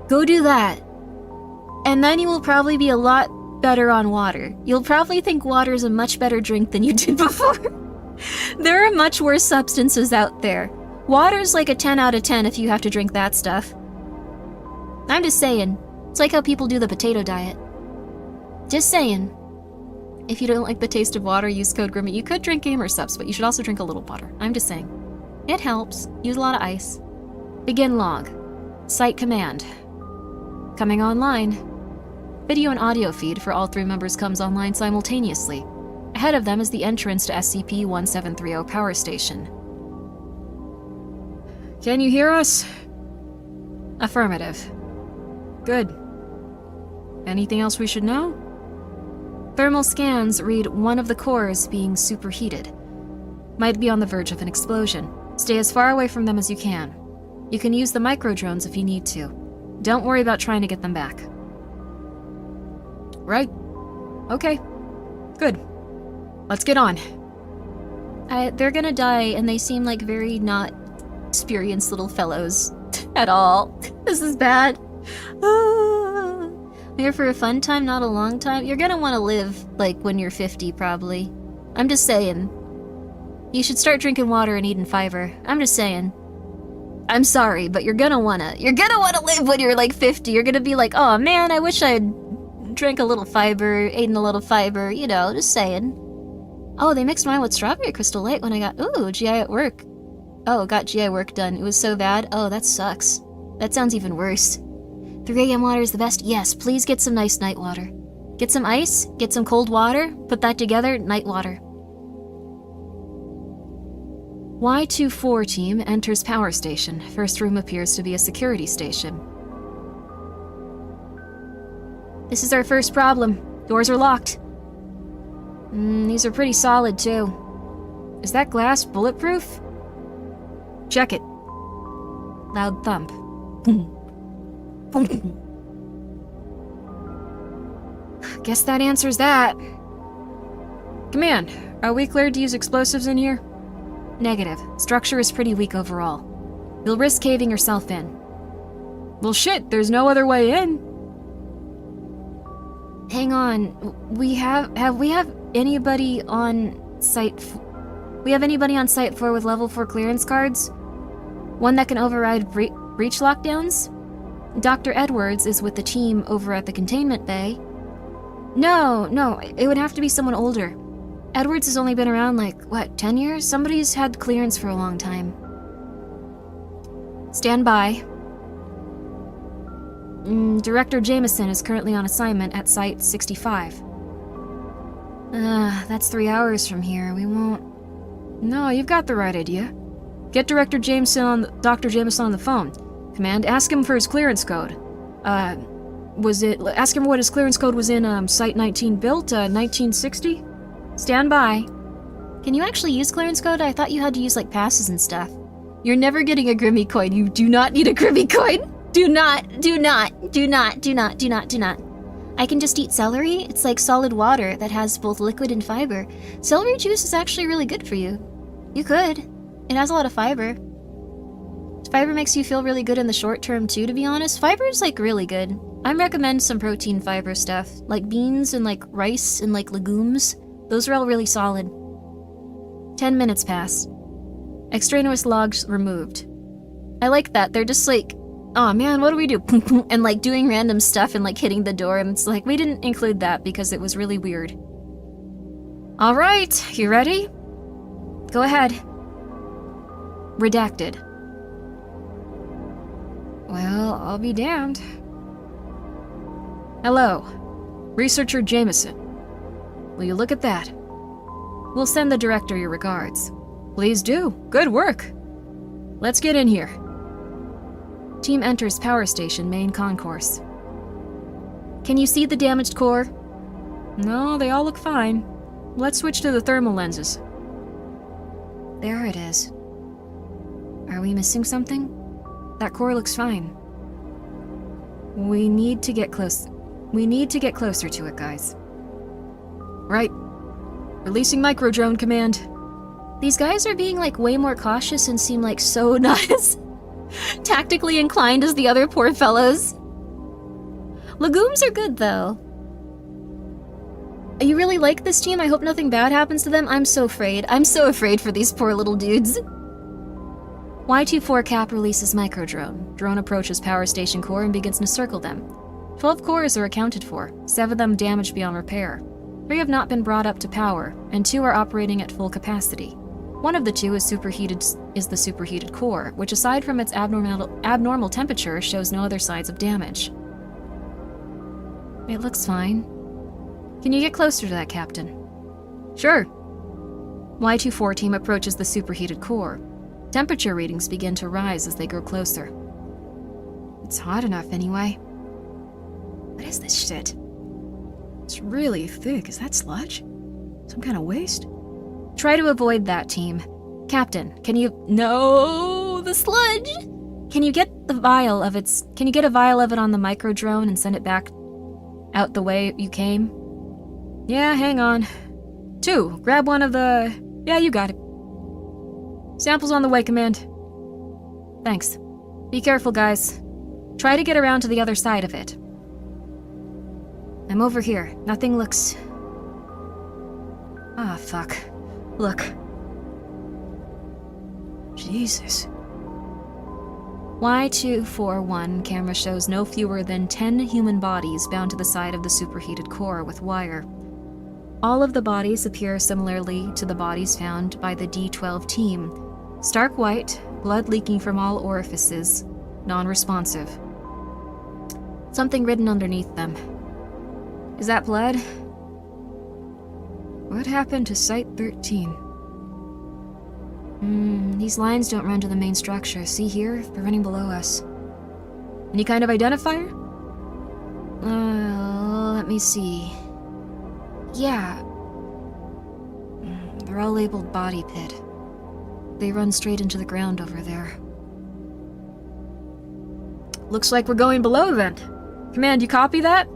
Go do that. And then you will probably be a lot better on water. You'll probably think water is a much better drink than you did before. There are much worse substances out there. Water's like a 10 out of 10 if you have to drink that stuff. I'm just saying. It's like how people do the potato diet. Just saying. If you don't like the taste of water, use code Grimmi. You could drink gamer subs, but you should also drink a little water. I'm just saying. It helps. Use a lot of ice. Begin log. Site command. Coming online. Video and audio feed for all 3 members comes online simultaneously. Ahead of them is the entrance to SCP-1730 power station. Can you hear us? Affirmative. Good. Anything else we should know? Thermal scans read one of the cores being superheated. Might be on the verge of an explosion. Stay as far away from them as you can. You can use the micro-drones if you need to. Don't worry about trying to get them back. Right. Okay. Good. Let's get on. They're gonna die, and they seem like very not experienced little fellows at all. This is bad. Here for a fun time, not a long time. You're gonna want to live, like, when you're 50, probably. I'm just saying. You should start drinking water and eating fiber. I'm just saying. I'm sorry, but you're gonna wanna live when you're, like, 50. You're gonna be like, oh man, I wish I'd drank a little fiber, eaten a little fiber, you know, just saying. Oh, they mixed mine with strawberry crystal light when I got, ooh, GI at work. Oh, got GI work done. It was so bad. Oh, that sucks. That sounds even worse. 3 a.m. water is the best. Yes, please get some nice night water. Get some ice, get some cold water, put that together, night water. Y24 team enters power station. First room appears to be a security station. This is our first problem. Doors are locked. These are pretty solid, too. Is that glass bulletproof? Check it. Loud thump. Guess that answers that. Command, are we cleared to use explosives in here? Negative. Structure is pretty weak overall. You'll risk caving yourself in. Well shit, there's no other way in. Hang on. We have anybody on site? We have anybody on site 4 with level 4 clearance cards? One that can override breach lockdowns? Dr. Edwards is with the team over at the containment bay. No, it would have to be someone older. Edwards has only been around, like, what, 10 years? Somebody's had clearance for a long time. Stand by. Director Jameson is currently on assignment at Site 65. That's 3 hours from here. We won't... No, you've got the right idea. Get Dr. Jameson on the phone. Command, ask him for his clearance code. Ask him what his clearance code was in, Site 19 built, 1960? Stand by. Can you actually use clearance code? I thought you had to use, like, passes and stuff. You're never getting a Grimmi coin. You do not need a Grimmi coin. Do not. I can just eat celery. It's like solid water that has both liquid and fiber. Celery juice is actually really good for you. You could. It has a lot of fiber. Fiber makes you feel really good in the short term too, to be honest. Fiber is like really good. I recommend some protein fiber stuff, like beans and like rice and like legumes. Those are all really solid. 10 minutes pass. Extraneous logs removed. I like that. They're just like, oh man, what do we do? And like doing random stuff and like hitting the door, and it's like, we didn't include that because it was really weird. All right, you ready? Go ahead. Redacted. Well, I'll be damned. Hello, Researcher Jameson. Will you look at that? We'll send the director your regards. Please do. Good work. Let's get in here. Team enters power station main concourse. Can you see the damaged core? No, they all look fine. Let's switch to the thermal lenses. There it is. Are we missing something? That core looks fine. We need to get closer to it, guys. Right. Releasing microdrone command. These guys are being like way more cautious and seem like so not as tactically inclined as the other poor fellows. Legumes are good though. You really like this team? I hope nothing bad happens to them. I'm so afraid. I'm so afraid for these poor little dudes. Y24 Cap releases microdrone. Drone approaches power station core and begins to circle them. 12 cores are accounted for, 7 of them damaged beyond repair. 3 have not been brought up to power, and 2 are operating at full capacity. One of the 2 is the superheated core, which aside from its abnormal temperature shows no other signs of damage. It looks fine. Can you get closer to that, Captain? Sure. Y24 team approaches the superheated core. Temperature readings begin to rise as they grow closer. It's hot enough anyway. What is this shit? It's really thick. Is that sludge? Some kind of waste? Try to avoid that, team. Captain, can you— No, the sludge! Can you get a vial of it on the microdrone and send it back out the way you came? Yeah, hang on. 2, grab one of the— Yeah, you got it. Samples on the way, Command. Thanks. Be careful, guys. Try to get around to the other side of it. I'm over here. Nothing looks— Ah, fuck. Look. Jesus. Y241 camera shows no fewer than 10 human bodies bound to the side of the superheated core with wire. All of the bodies appear similarly to the bodies found by the D12 team. Stark white, blood leaking from all orifices, non-responsive. Something written underneath them. Is that blood? What happened to Site 13? These lines don't run to the main structure. See here? They're running below us. Any kind of identifier? Let me see. Yeah. They're all labeled body pit. They run straight into the ground over there. Looks like we're going below then. Command, you copy that?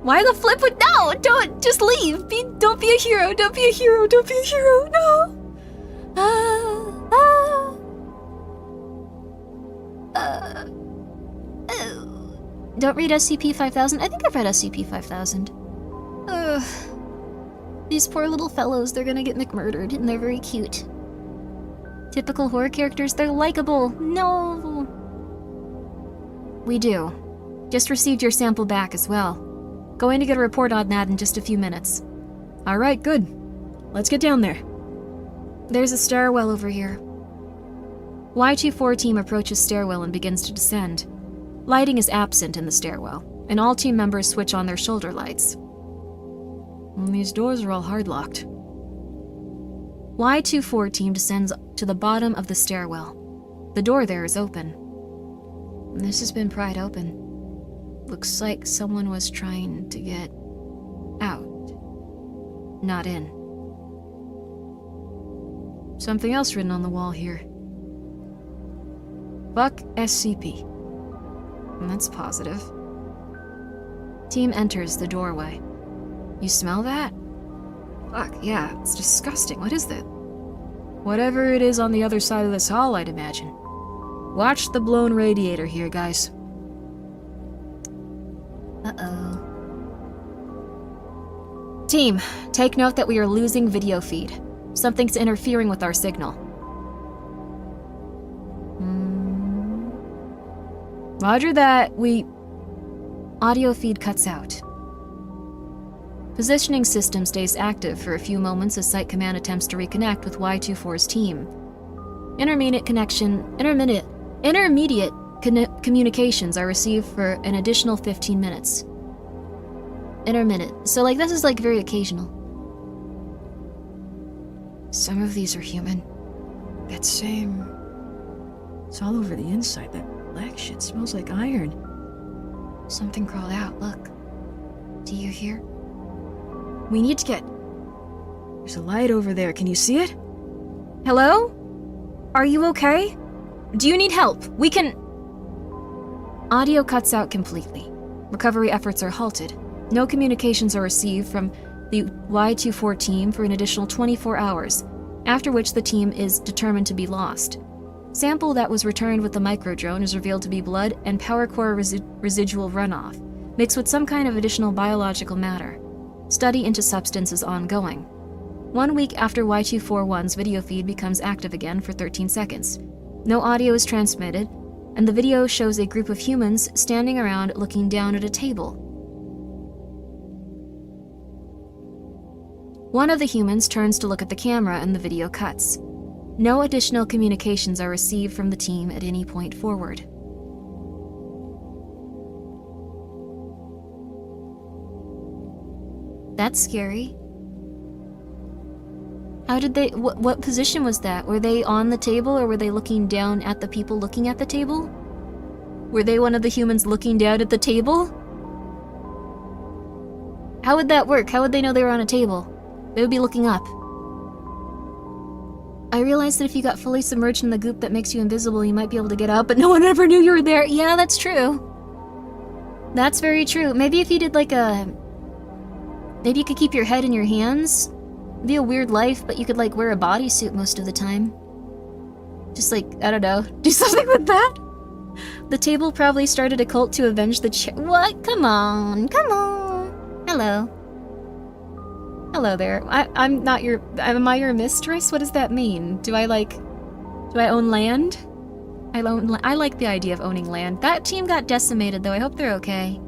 Why the flip would— No! Don't! Just leave! Don't be a hero! Don't be a hero! Don't be a hero! No! Don't read SCP-5000? I think I've read SCP-5000. These poor little fellows, they're gonna get McMurdered, and they're very cute. Typical horror characters, they're likable. No! We do. Just received your sample back as well. Going to get a report on that in just a few minutes. Alright, good. Let's get down there. There's a stairwell over here. Y24 team approaches stairwell and begins to descend. Lighting is absent in the stairwell, and all team members switch on their shoulder lights. And these doors are all hard-locked. Y24 team descends to the bottom of the stairwell. The door there is open. This has been pried open. Looks like someone was trying to get out, not in. Something else written on the wall here. Fuck SCP. That's positive. Team enters the doorway. You smell that? Fuck, yeah, it's disgusting. What is that? Whatever it is on the other side of this hall, I'd imagine. Watch the blown radiator here, guys. Uh-oh. Team, take note that we are losing video feed. Something's interfering with our signal. Roger that, Audio feed cuts out. Positioning system stays active for a few moments as Site Command attempts to reconnect with Y24's team. Intermediate communications are received for an additional 15 minutes. Intermittent. So, like, this is, like, very occasional. Some of these are human. That same... It's all over the inside. That black shit smells like iron. Something crawled out, look. Do you hear? We need to get... There's a light over there. Can you see it? Hello? Are you okay? Do you need help? We can... Audio cuts out completely. Recovery efforts are halted. No communications are received from the Y24 team for an additional 24 hours, after which the team is determined to be lost. Sample that was returned with the microdrone is revealed to be blood and power core residual runoff, mixed with some kind of additional biological matter. Study into substance is ongoing. 1 week after Y241's video feed becomes active again for 13 seconds. No audio is transmitted, and the video shows a group of humans standing around looking down at a table. One of the humans turns to look at the camera and the video cuts. No additional communications are received from the team at any point forward. That's scary. How did they... What position was that? Were they on the table, or were they looking down at the people looking at the table? Were they one of the humans looking down at the table? How would that work? How would they know they were on a table? They would be looking up. I realized that if you got fully submerged in the goop that makes you invisible, you might be able to get out, but no one ever knew you were there. Yeah, that's true. That's very true. Maybe if you did like a... Maybe you could keep your head in your hands. It'd be a weird life, but you could like wear a bodysuit most of the time. Just like, I don't know, do something with that. The table probably started a cult to avenge the chair. What? Come on, come on. Hello. Hello there. I'm not your... Am I your mistress? What does that mean? Do I own land? I like the idea of owning land. That team got decimated, though. I hope they're okay.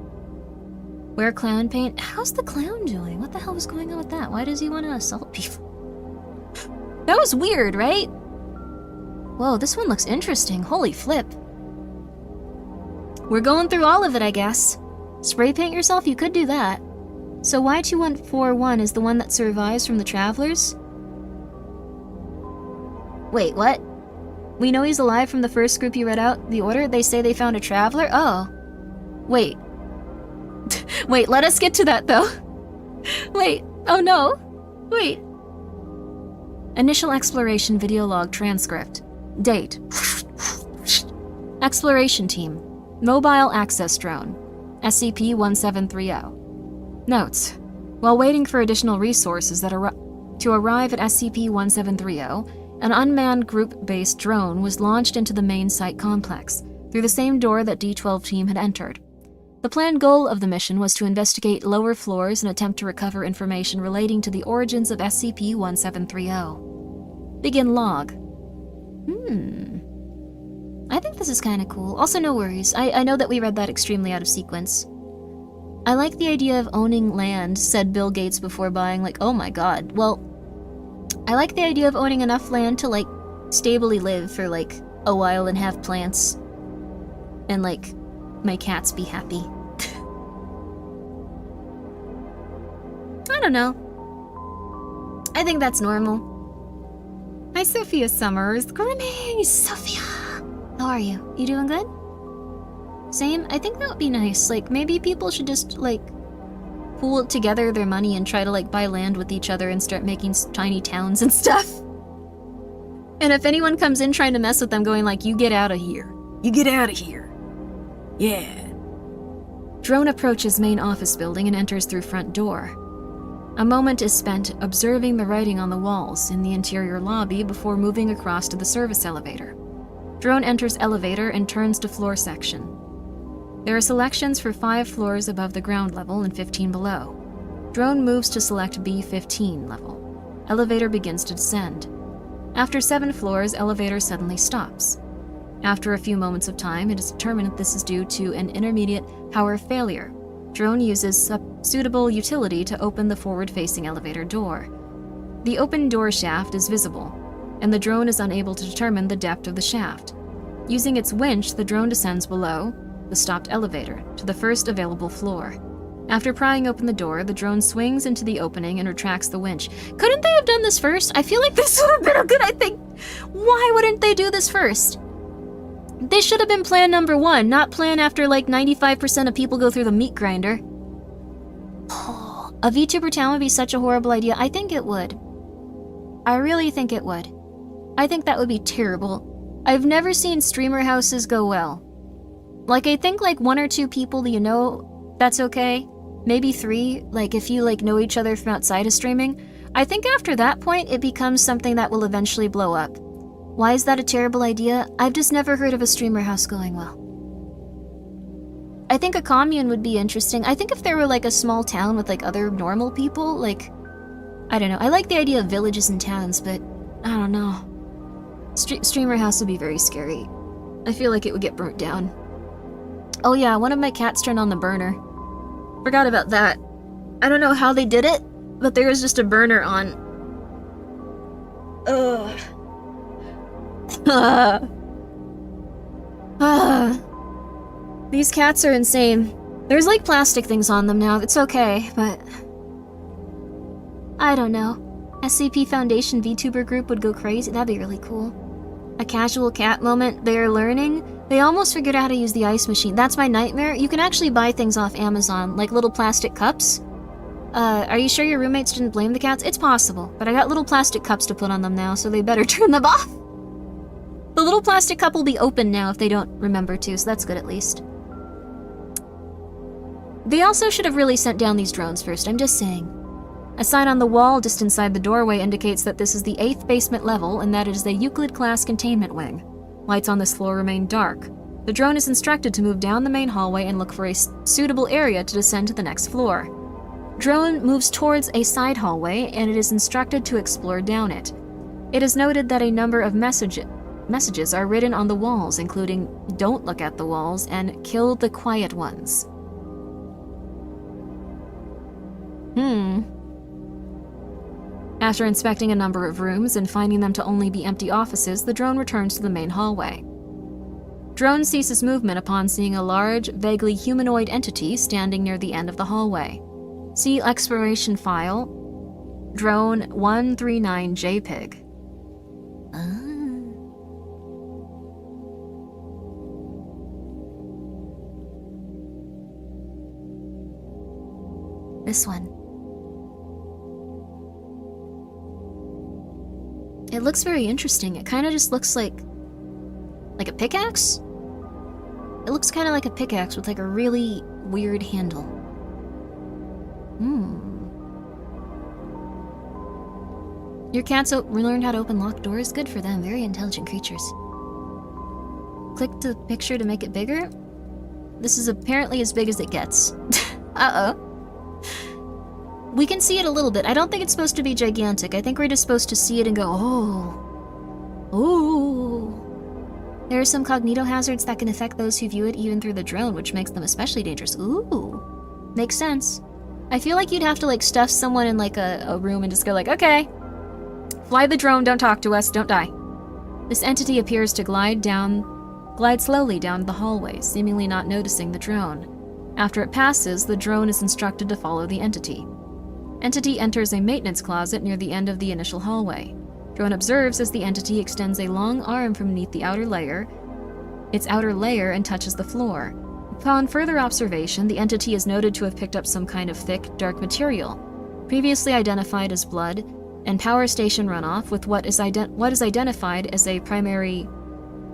Wear clown paint? How's the clown doing? What the hell was going on with that? Why does he want to assault people? That was weird, right? Whoa, this one looks interesting. Holy flip. We're going through all of it, I guess. Spray paint yourself? You could do that. So Y2141 is the one that survives from the Travelers? Wait, what? We know he's alive from the first group you read out, the order? They say they found a Traveler? Oh. Wait. Wait, let us get to that, though. Wait. Oh, no. Wait. Initial exploration video log transcript. Date. Exploration team. Mobile access drone. SCP-1730. Notes. While waiting for additional resources to arrive at SCP-1730, an unmanned group-based drone was launched into the main site complex, through the same door that D-12 team had entered. The planned goal of the mission was to investigate lower floors and attempt to recover information relating to the origins of SCP-1730. Begin log. I think this is kinda cool. Also, no worries. I know that we read that extremely out of sequence. I like the idea of owning land, said Bill Gates before buying, like, oh my god. Well, I like the idea of owning enough land to, like, stably live for, like, a while and have plants. And, like, my cats be happy. I don't know. I think that's normal. Hi, Sophia Summers. Grimmi! Sophia! How are you? You doing good? Same? I think that would be nice. Like, maybe people should just, like, pool together their money and try to, like, buy land with each other and start making tiny towns and stuff. And if anyone comes in trying to mess with them, going like, you get out of here. You get out of here. Yeah. Drone approaches main office building and enters through front door. A moment is spent observing the writing on the walls in the interior lobby before moving across to the service elevator. Drone enters elevator and turns to floor section. There are selections for 5 floors above the ground level and 15 below. Drone moves to select B15 level. Elevator begins to descend. After 7 floors, elevator suddenly stops. After a few moments of time, it is determined that this is due to an intermediate power failure. Drone uses suitable utility to open the forward-facing elevator door. The open door shaft is visible, and the drone is unable to determine the depth of the shaft. Using its winch, the drone descends below the stopped elevator to the first available floor. After prying open the door, the drone swings into the opening and retracts the winch. Couldn't they have done this first? I feel like this would have been a good idea. Why wouldn't they do this first? This should have been plan number 1, not plan after like 95% of people go through the meat grinder. Oh, a VTuber town would be such a horrible idea. I think it would. I really think it would. I think that would be terrible. I've never seen streamer houses go well. Like, I think like 1 or 2 people that you know, that's okay. Maybe 3, like if you like know each other from outside of streaming. I think after that point, it becomes something that will eventually blow up. Why is that a terrible idea? I've just never heard of a streamer house going well. I think a commune would be interesting. I think if there were like a small town with like other normal people, like, I don't know. I like the idea of villages and towns, but I don't know. Streamer house would be very scary. I feel like it would get burnt down. Oh yeah, one of my cats turned on the burner. Forgot about that. I don't know how they did it, but there was just a burner on. Ugh. These cats are insane. There's like plastic things on them now. It's okay, but I don't know. SCP Foundation VTuber group would go crazy. That'd be really cool. A casual cat moment. They're learning. They almost figured out how to use the ice machine. That's my nightmare. You can actually buy things off Amazon, like little plastic cups. Are you sure your roommates didn't blame the cats? It's possible, but I got little plastic cups to put on them now, so they better turn them off. The little plastic cup will be open now if they don't remember to, so that's good at least. They also should have really sent down these drones first, I'm just saying. A sign on the wall just inside the doorway indicates that this is the 8th basement level and that it is the Euclid-class containment wing. Lights on this floor remain dark. The drone is instructed to move down the main hallway and look for a suitable area to descend to the next floor. Drone moves towards a side hallway and it is instructed to explore down it. It is noted that a number of messages are written on the walls, including "Don't look at the walls" and "Kill the quiet ones." After inspecting a number of rooms and finding them to only be empty offices, the drone returns to the main hallway. Drone ceases movement upon seeing a large, vaguely humanoid entity standing near the end of the hallway. See exploration file, drone 139 JPEG. This one. It looks very interesting. It kind of just looks like a pickaxe? It looks kind of like a pickaxe with like a really weird handle. Your cats learned how to open locked doors? Good for them. Very intelligent creatures. Click the picture to make it bigger? This is apparently as big as it gets. Uh-oh. We can see it a little bit. I don't think it's supposed to be gigantic. I think we're just supposed to see it and go, oh. Ooh. There are some cognito hazards that can affect those who view it even through the drone, which makes them especially dangerous. Ooh. Makes sense. I feel like you'd have to like stuff someone in like a room and just go like, okay. Fly the drone, don't talk to us, don't die. This entity appears to glide slowly down the hallway, seemingly not noticing the drone. After it passes, the drone is instructed to follow the entity. Entity enters a maintenance closet near the end of the initial hallway. Drone observes as the entity extends a long arm from beneath its outer layer and touches the floor. Upon further observation, the entity is noted to have picked up some kind of thick, dark material, previously identified as blood, and power station runoff with what is identified as a primary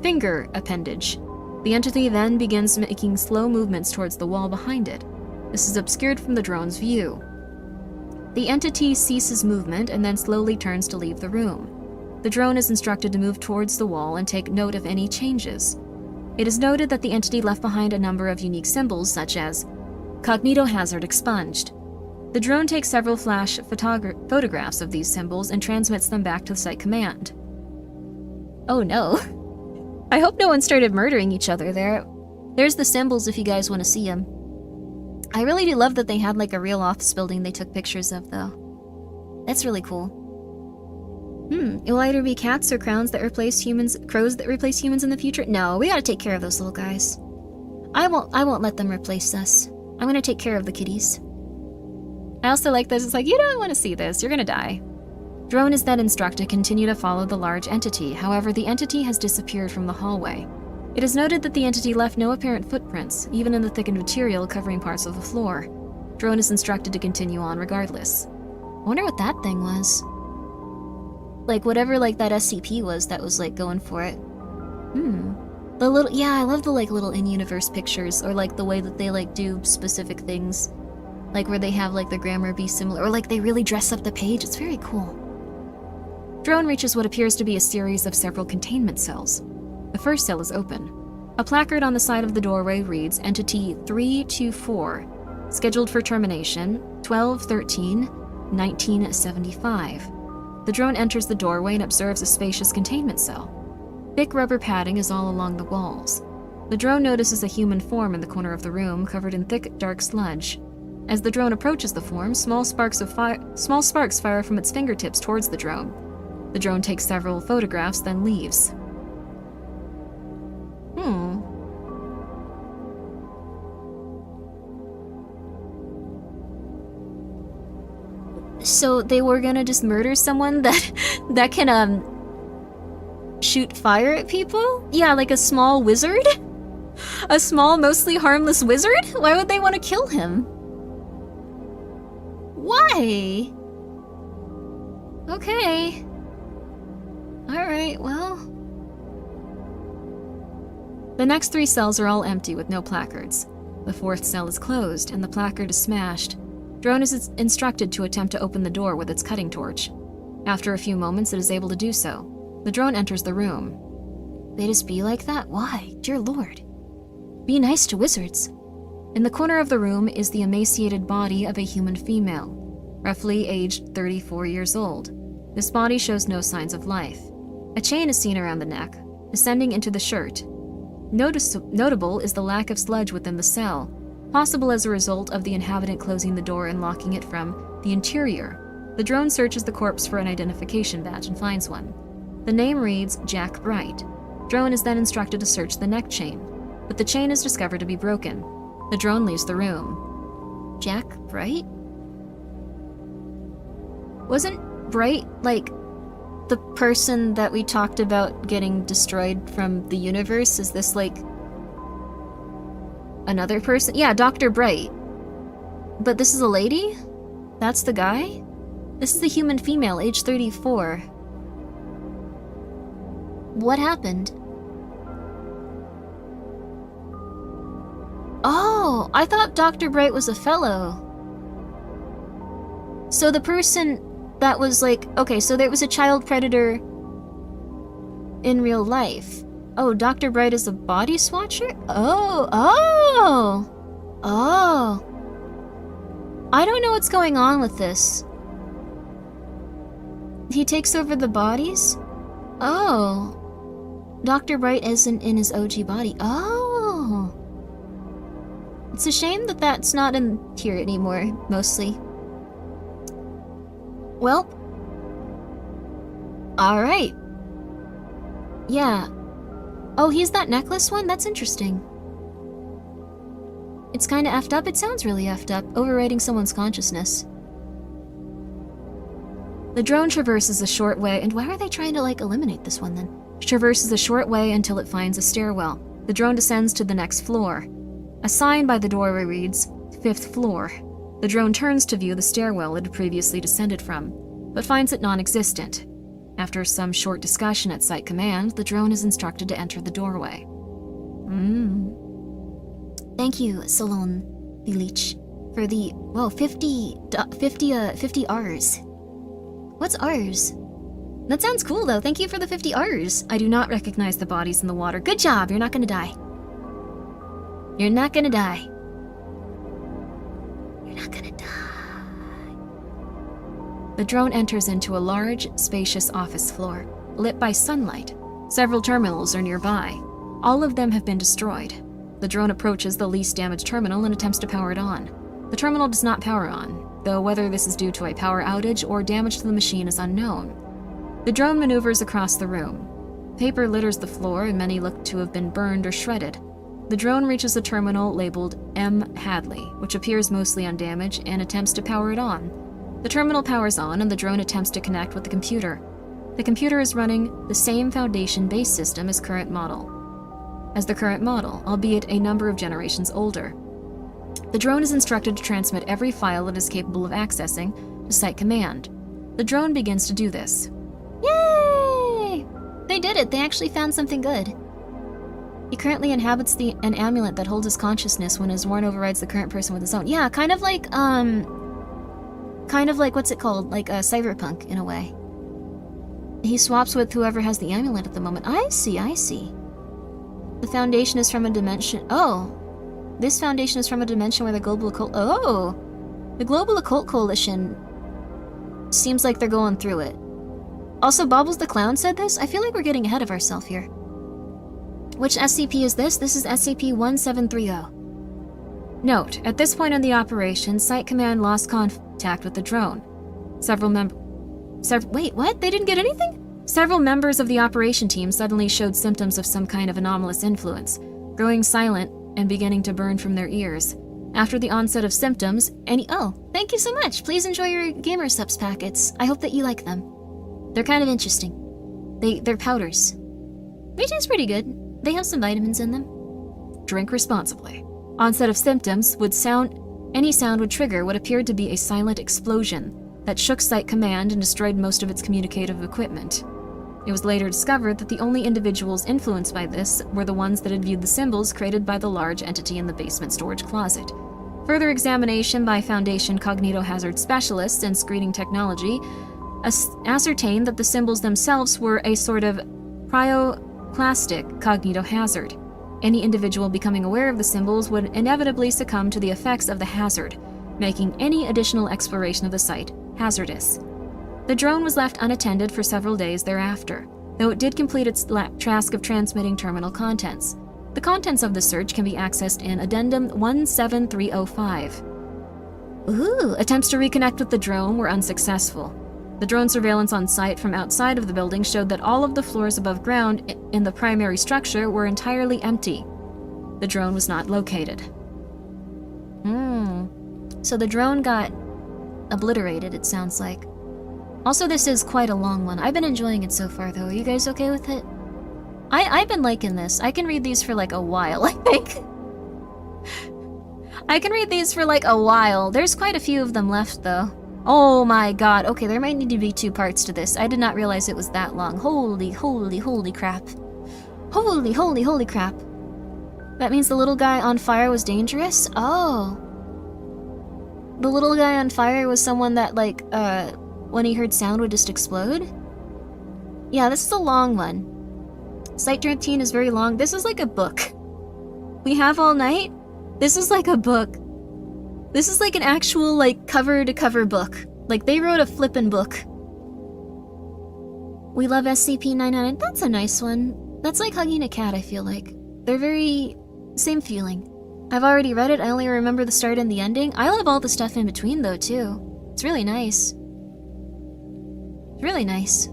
finger appendage. The entity then begins making slow movements towards the wall behind it. This is obscured from the drone's view. The entity ceases movement and then slowly turns to leave the room. The drone is instructed to move towards the wall and take note of any changes. It is noted that the entity left behind a number of unique symbols, such as cognitohazard expunged. The drone takes several flash photographs of these symbols and transmits them back to the site command. Oh no. I hope no one started murdering each other there. There's the symbols if you guys want to see them. I really do love that they had like a real office building they took pictures of, though. That's really cool. It will either be cats or crows that replace humans in the future. No, we gotta take care of those little guys. I won't let them replace us. I'm gonna take care of the kitties. I also like this. It's like, you don't want to see this. You're gonna die. Drone is then instructed to continue to follow the large entity. However, the entity has disappeared from the hallway. It is noted that the entity left no apparent footprints, even in the thickened material covering parts of the floor. Drone is instructed to continue on regardless. I wonder what that thing was. Like, whatever, like, that SCP was that was, like, going for it. The little, yeah, I love the, like, little in-universe pictures, or, like, the way that they, like, do specific things. Like, where they have, like, the grammar be similar, or, like, they really dress up the page. It's very cool. Drone reaches what appears to be a series of several containment cells. The first cell is open. A placard on the side of the doorway reads Entity 324, scheduled for termination 12/13/1975. The drone enters the doorway and observes a spacious containment cell. Thick rubber padding is all along the walls. The drone notices a human form in the corner of the room, covered in thick, dark sludge. As the drone approaches the form, small sparks fire from its fingertips towards the drone. The drone takes several photographs, then leaves. So they were gonna just murder someone that can shoot fire at people? Yeah, like a small wizard? A small, mostly harmless wizard? Why would they want to kill him? Why? Okay. Alright, well. The next 3 cells are all empty with no placards. The 4th cell is closed and the placard is smashed. Drone is instructed to attempt to open the door with its cutting torch. After a few moments, it is able to do so. The drone enters the room. They just be like that? Why? Dear Lord. Be nice to wizards. In the corner of the room is the emaciated body of a human female, roughly aged 34 years old. This body shows no signs of life. A chain is seen around the neck, descending into the shirt. Notable is the lack of sludge within the cell, possible as a result of the inhabitant closing the door and locking it from the interior. The drone searches the corpse for an identification badge and finds one. The name reads Jack Bright. Drone is then instructed to search the neck chain, but the chain is discovered to be broken. The drone leaves the room. Jack Bright? Wasn't Bright, like, the person that we talked about getting destroyed from the universe? Is this, like, another person? Yeah, Dr. Bright. But this is a lady? That's the guy? This is the human female, age 34. What happened? Oh, I thought Dr. Bright was a fellow. So the person that was like, okay, so there was a child predator in real life. Oh, Dr. Bright is a body swatcher? Oh. I don't know what's going on with this. He takes over the bodies? Oh. Dr. Bright isn't in his OG body. Oh. It's a shame that that's not in here anymore, mostly. Well. Alright. Yeah. Oh, he's that necklace one? That's interesting. It's kinda effed up. It sounds really effed up. Overriding someone's consciousness. The drone traverses a short way, and why are they trying to, like, eliminate this one then? Traverses a short way until it finds a stairwell. The drone descends to the next floor. A sign by the doorway reads, 5th floor. The drone turns to view the stairwell it had previously descended from, but finds it non-existent. After some short discussion at Site Command, the drone is instructed to enter the doorway. Thank you, Solon the Leech, for the 50 Rs. What's Rs? That sounds cool though. Thank you for the 50 Rs. I do not recognize the bodies in the water. Good job. You're not gonna die. You're not gonna die. You're not gonna die. The drone enters into a large, spacious office floor, lit by sunlight. Several terminals are nearby. All of them have been destroyed. The drone approaches the least damaged terminal and attempts to power it on. The terminal does not power on, though whether this is due to a power outage or damage to the machine is unknown. The drone maneuvers across the room. Paper litters the floor and many look to have been burned or shredded. The drone reaches the terminal labeled M. Hadley, which appears mostly undamaged, and attempts to power it on. The terminal powers on and the drone attempts to connect with the computer. The computer is running the same Foundation-based system as the current model, albeit a number of generations older. The drone is instructed to transmit every file it is capable of accessing to Site Command. The drone begins to do this. Yay! They did it. They actually found something good. He currently inhabits an amulet that holds his consciousness when his worn overrides the current person with his own. Yeah, kind of like what's it called? Like a cyberpunk in a way. He swaps with whoever has the amulet at the moment. I see. The Foundation is from a dimension. Oh, this Foundation is from a dimension where the Global Occult. Oh, the Global Occult Coalition seems like they're going through it. Also, Bobbles the Clown said this. I feel like we're getting ahead of ourselves here. Which SCP is this? This is SCP-1730. Note, at this point in the operation, Site Command lost contact with the drone. Wait, what? They didn't get anything? Several members of the operation team suddenly showed symptoms of some kind of anomalous influence, growing silent and beginning to burn from their ears. After the onset of symptoms, Oh, thank you so much. Please enjoy your Gamer Subs packets. I hope that you like them. They're kind of interesting. They're powders. They taste pretty good. They have some vitamins in them. Drink responsibly. Onset of symptoms any sound would trigger what appeared to be a silent explosion that shook Site Command and destroyed most of its communicative equipment. It was later discovered that the only individuals influenced by this were the ones that had viewed the symbols created by the large entity in the basement storage closet. Further examination by Foundation cognitohazard specialists and screening technology ascertained that the symbols themselves were a sort of plastic cognitohazard. Any individual becoming aware of the symbols would inevitably succumb to the effects of the hazard, making any additional exploration of the site hazardous. The drone was left unattended for several days thereafter, though it did complete its task of transmitting terminal contents. The contents of the search can be accessed in Addendum 17305. Ooh, Attempts to reconnect with the drone were unsuccessful. The drone surveillance on site from outside of the building showed that all of the floors above ground in the primary structure were entirely empty. The drone was not located. So the drone got obliterated, it sounds like. Also, this is quite a long one. I've been enjoying it so far, though. Are you guys okay with it? I've been liking this. I can read these for like a while, I think. I can read these for like a while. There's quite a few of them left, though. Oh my god. Okay, there might need to be 2 parts to this. I did not realize it was that long. Holy crap. Holy crap. That means the little guy on fire was dangerous? Oh. The little guy on fire was someone that, like, when he heard sound would just explode? Yeah, this is a long one. Site 13 is very long. This is like a book. We have all night? This is like a book. This is like an actual, like, cover-to-cover book. Like, they wrote a flippin' book. We love SCP-999. That's a nice one. That's like hugging a cat, I feel like. They're very... same feeling. I've already read it. I only remember the start and the ending. I love all the stuff in between, though, too. It's really nice. It's really nice.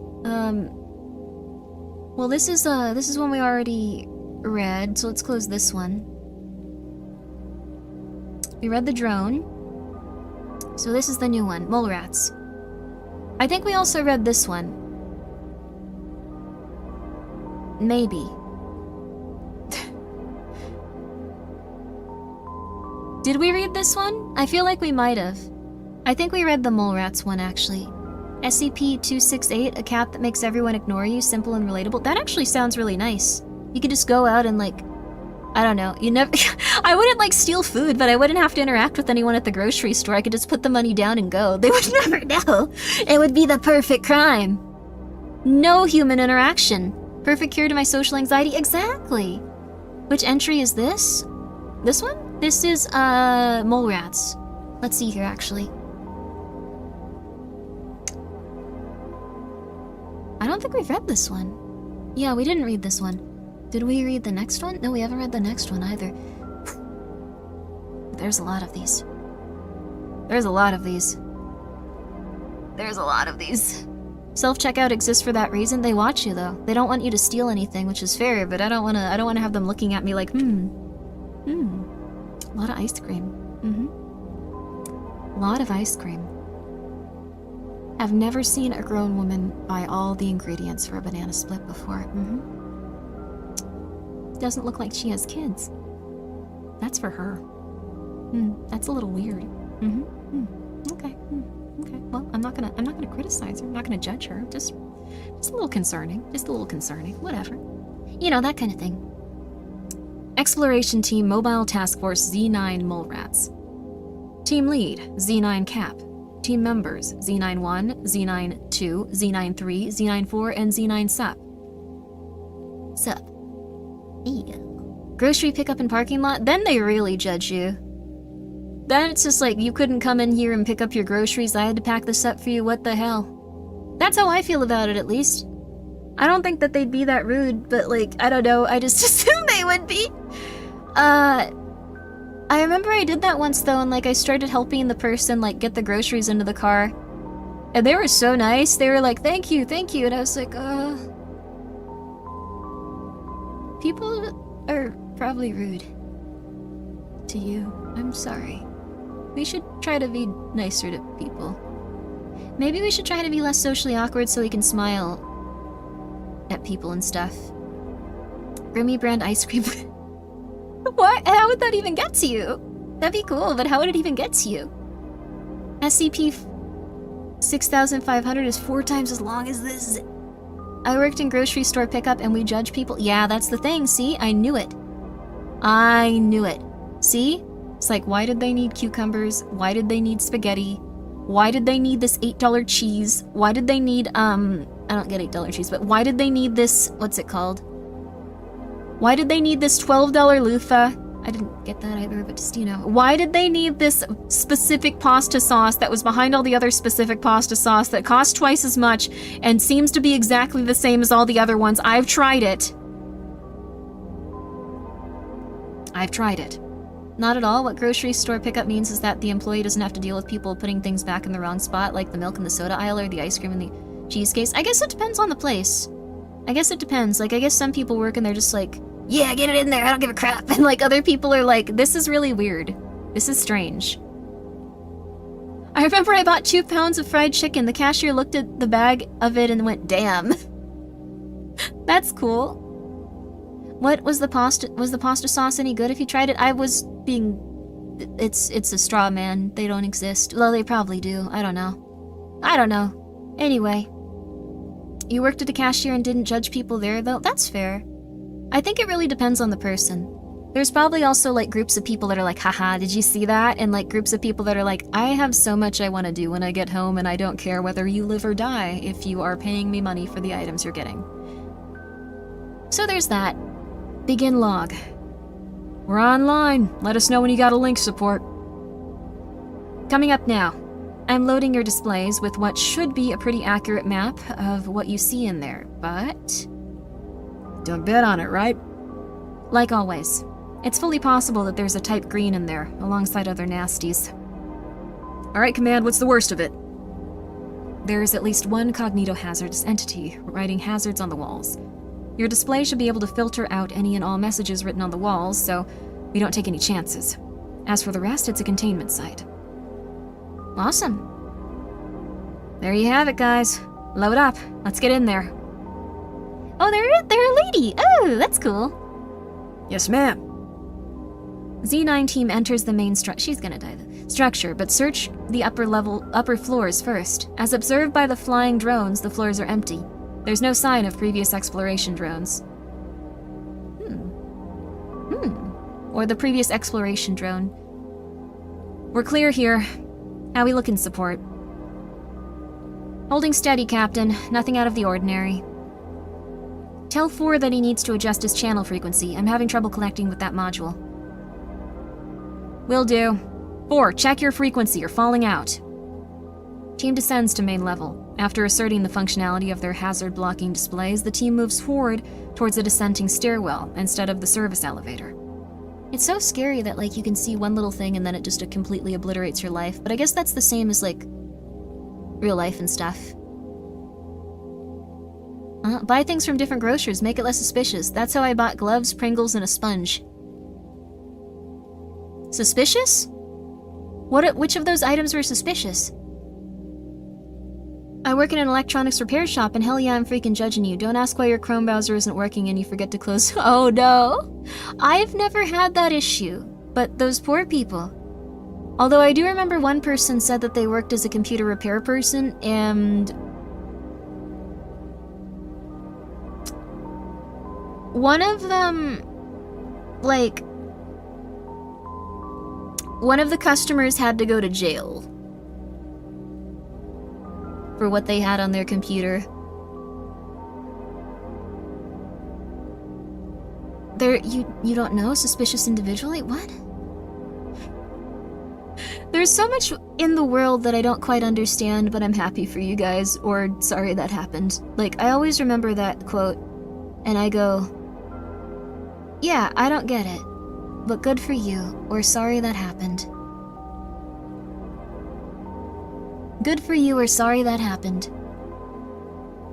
Well, this is one we already read, so let's close this one. We read the drone. So this is the new one, mole rats. I think we also read this one. Maybe. Did we read this one? I feel like we might have. I think we read the mole rats one, actually. SCP-268, a cat that makes everyone ignore you, simple and relatable. That actually sounds really nice. You could just go out and, like, I don't know. You never. I wouldn't like steal food, but I wouldn't have to interact with anyone at the grocery store. I could just put the money down and go. They would never know. It would be the perfect crime. No human interaction. Perfect cure to my social anxiety. Exactly. Which entry is this? This one? This is mole rats. Let's see here actually. I don't think we've read this one. Yeah, we didn't read this one. Did we read the next one? No, we haven't read the next one either. There's a lot of these. There's a lot of these. There's a lot of these. Self-checkout exists for that reason. They watch you though. They don't want you to steal anything, which is fair, but I don't wanna have them looking at me like, A lot of ice cream. A lot of ice cream. I've never seen a grown woman buy all the ingredients for a banana split before. Doesn't look like she has kids. That's for her. That's a little weird. Okay. Okay. Well, I'm not gonna criticize her. I'm not gonna judge her. Just a little concerning. Just a little concerning. Whatever. You know, that kind of thing. Exploration Team Mobile Task Force Z9 Mole Rats. Team Lead Z9 Cap. Team members Z91, Z92, Z93, Z94, and Z9 Sup. Sup. Ew. Grocery pickup and parking lot? Then they really judge you. Then it's just like, you couldn't come in here and pick up your groceries, I had to pack this up for you, what the hell? That's how I feel about it, at least. I don't think that they'd be that rude, but like, I don't know, I just assume they would be. I remember I did that once though, and like I started helping the person like get the groceries into the car. And they were so nice, they were like, thank you, and I was like, people are probably rude to you. I'm sorry. We should try to be nicer to people. Maybe we should try to be less socially awkward so we can smile at people and stuff. Grimmi brand ice cream. What? How would that even get to you? That'd be cool, but how would it even get to you? SCP 6500 is 4 times as long as this. I worked in grocery store pickup and we judge people. Yeah, that's the thing. See? I knew it. I knew it. See? It's like, why did they need cucumbers? Why did they need spaghetti? Why did they need this $8 cheese? Why did they need, I don't get $8 cheese, but why did they need this, what's it called? Why did they need this $12 loofah? I didn't get that either, but just, you know. Why did they need this specific pasta sauce that was behind all the other specific pasta sauce that costs twice as much and seems to be exactly the same as all the other ones? I've tried it. I've tried it. Not at all. What grocery store pickup means is that the employee doesn't have to deal with people putting things back in the wrong spot, like the milk in the soda aisle or the ice cream in the cheese case. I guess it depends on the place. I guess it depends. Like, I guess some people work and they're just like, yeah, get it in there, I don't give a crap. And like, other people are like, this is really weird. This is strange. I remember I bought 2 pounds of fried chicken. The cashier looked at the bag of it and went, damn. That's cool. What was the pasta sauce any good if you tried it? I was being... It's a straw man. They don't exist. Well, they probably do. I don't know. I don't know. Anyway. You worked at a cashier and didn't judge people there, though? That's fair. I think it really depends on the person. There's probably also, like, groups of people that are like, haha, did you see that? And, like, groups of people that are like, I have so much I want to do when I get home and I don't care whether you live or die if you are paying me money for the items you're getting. So there's that. Begin log. We're online. Let us know when you got a link support. Coming up now. I'm loading your displays with what should be a pretty accurate map of what you see in there, but... Don't bet on it, right? Like always. It's fully possible that there's a type green in there, alongside other nasties. Alright, Command, what's the worst of it? There is at least one cognito-hazardous entity writing hazards on the walls. Your display should be able to filter out any and all messages written on the walls, so we don't take any chances. As for the rest, it's a containment site. Awesome. There you have it, guys. Load up. Let's get in there. Oh, they're a lady. Oh, that's cool. Yes, ma'am. Z9 team enters the main she's gonna die structure, but search the upper floors first. As observed by the flying drones, the floors are empty. There's no sign of previous exploration drones. or the previous exploration drone. We're clear here. How we look in support? Holding steady, Captain. Nothing out of the ordinary. Tell 4 that he needs to adjust his channel frequency. I'm having trouble connecting with that module. Will do. 4, check your frequency. You're falling out. Team descends to main level. After asserting the functionality of their hazard-blocking displays, the team moves forward towards a descending stairwell instead of the service elevator. It's so scary that, like, you can see one little thing and then it just completely obliterates your life. But I guess that's the same as, like, real life and stuff. Buy things from different grocers, make it less suspicious. That's how I bought gloves, Pringles, and a sponge. Suspicious? Which of those items were suspicious? I work in an electronics repair shop, and hell yeah, I'm freaking judging you. Don't ask why your Chrome browser isn't working and you forget to close. Oh no! I've never had that issue. But those poor people. Although I do remember one person said that they worked as a computer repair person, and one of them, like, one of the customers had to go to jail for what they had on their computer. You don't know? Suspicious individually? What? There's so much in the world that I don't quite understand, but I'm happy for you guys, or sorry that happened. Like, I always remember that quote, and I go, yeah, I don't get it, but good for you, or sorry that happened. Good for you, or sorry that happened.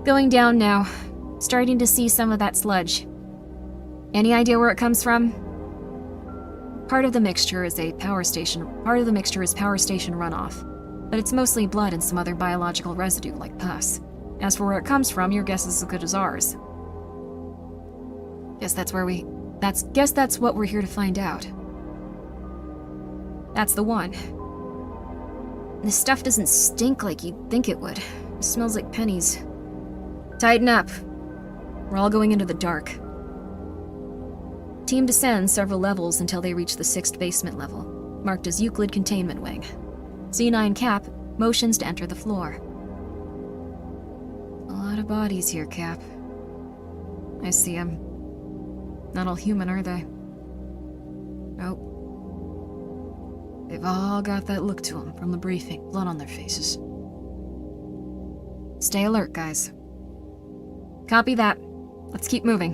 Going down now. Starting to see some of that sludge. Any idea where it comes from? Part of the mixture is power station runoff, but it's mostly blood and some other biological residue like pus. As for where it comes from, your guess is as good as ours. Guess that's what we're here to find out. That's the one. This stuff doesn't stink like you'd think it would. It smells like pennies. Tighten up. We're all going into the dark. Team descends several levels until they reach the 6th basement level, marked as Euclid Containment Wing. Z9 Cap motions to enter the floor. A lot of bodies here, Cap. I see them. Not all human, are they? Nope. They've all got that look to them from the briefing, blood on their faces. Stay alert, guys. Copy that. Let's keep moving.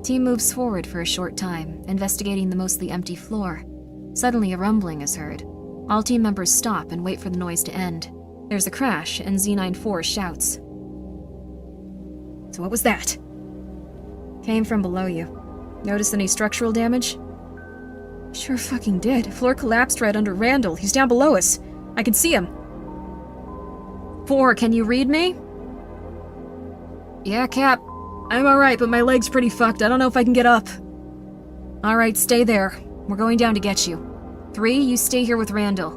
Team moves forward for a short time, investigating the mostly empty floor. Suddenly, a rumbling is heard. All team members stop and wait for the noise to end. There's a crash, and Z94 shouts. So what was that? Came from below you. Notice any structural damage? Sure fucking did. Floor collapsed right under Randall. He's down below us. I can see him. 4, can you read me? Yeah, Cap. I'm alright, but my leg's pretty fucked. I don't know if I can get up. Alright, stay there. We're going down to get you. 3, you stay here with Randall.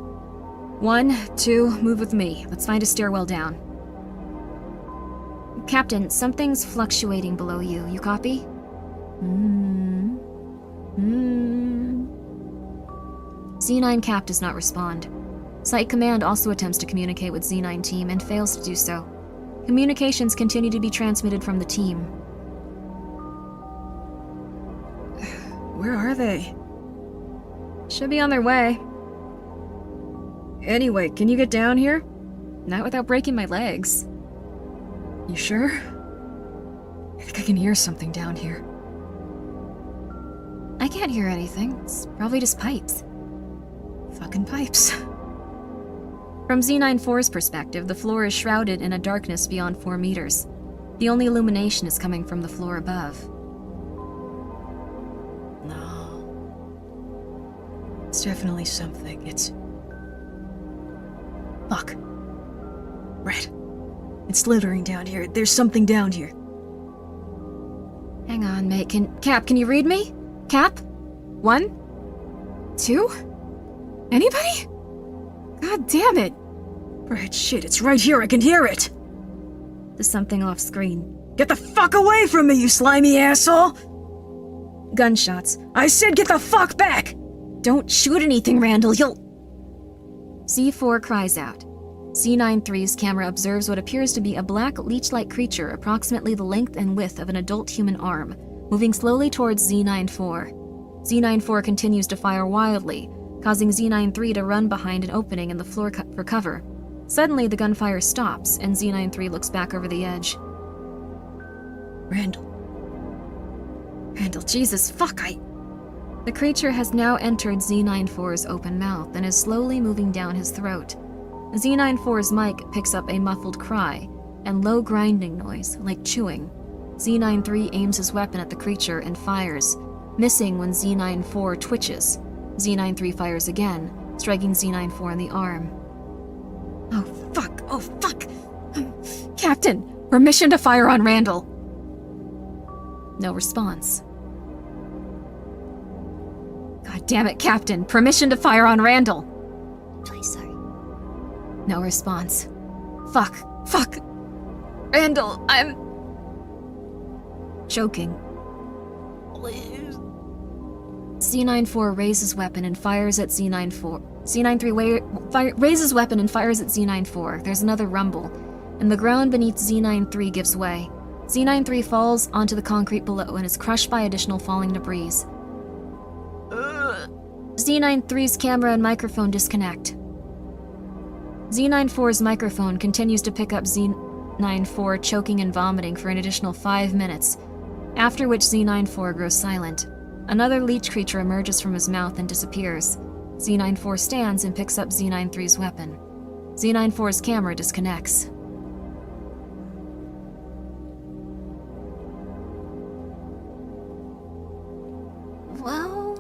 1, 2, move with me. Let's find a stairwell down. Captain, something's fluctuating below you. You copy? Z9 Cap does not respond. Site Command also attempts to communicate with Z9 Team and fails to do so. Communications continue to be transmitted from the team. Where are they? Should be on their way. Anyway, can you get down here? Not without breaking my legs. You sure? I think I can hear something down here. I can't hear anything. It's probably just pipes. Fucking pipes. From Z94's perspective, the floor is shrouded in a darkness beyond 4 meters. The only illumination is coming from the floor above. No. It's definitely something. It's... Fuck. Red. It's slithering down here. There's something down here. Hang on, mate. Cap, can you read me? Cap? 1? 2? Anybody? God damn it! Red shit, it's right here, I can hear it! There's something off screen. Get the fuck away from me, you slimy asshole! Gunshots. I said get the fuck back! Don't shoot anything, Randall, you'll... C4 cries out. Z93's camera observes what appears to be a black leech-like creature approximately the length and width of an adult human arm, moving slowly towards Z94. Z94 continues to fire wildly, causing Z93 to run behind an opening in the floor for cover. Suddenly, the gunfire stops, and Z93 looks back over the edge. Randall. Randall, Jesus, fuck, The creature has now entered Z94's open mouth and is slowly moving down his throat. Z94's mic picks up a muffled cry and low grinding noise, like chewing. Z93 aims his weapon at the creature and fires, missing when Z94 twitches. Z93 fires again, striking Z94 in the arm. Oh fuck, oh fuck! Captain, permission to fire on Randall! No response. God damn it, Captain, permission to fire on Randall! Please, sorry. No response. Fuck, fuck! Randall, I'm... choking. Please. Z94 raises weapon and fires at Z94. Z93 raises weapon and fires at Z94. There's another rumble, and the ground beneath Z93 gives way. Z93 falls onto the concrete below and is crushed by additional falling debris. Z93's camera and microphone disconnect. Z94's microphone continues to pick up Z94 choking and vomiting for an additional 5 minutes, after which Z94 grows silent. Another leech creature emerges from his mouth and disappears. Z94 stands and picks up Z93's weapon. Z94's camera disconnects. Well...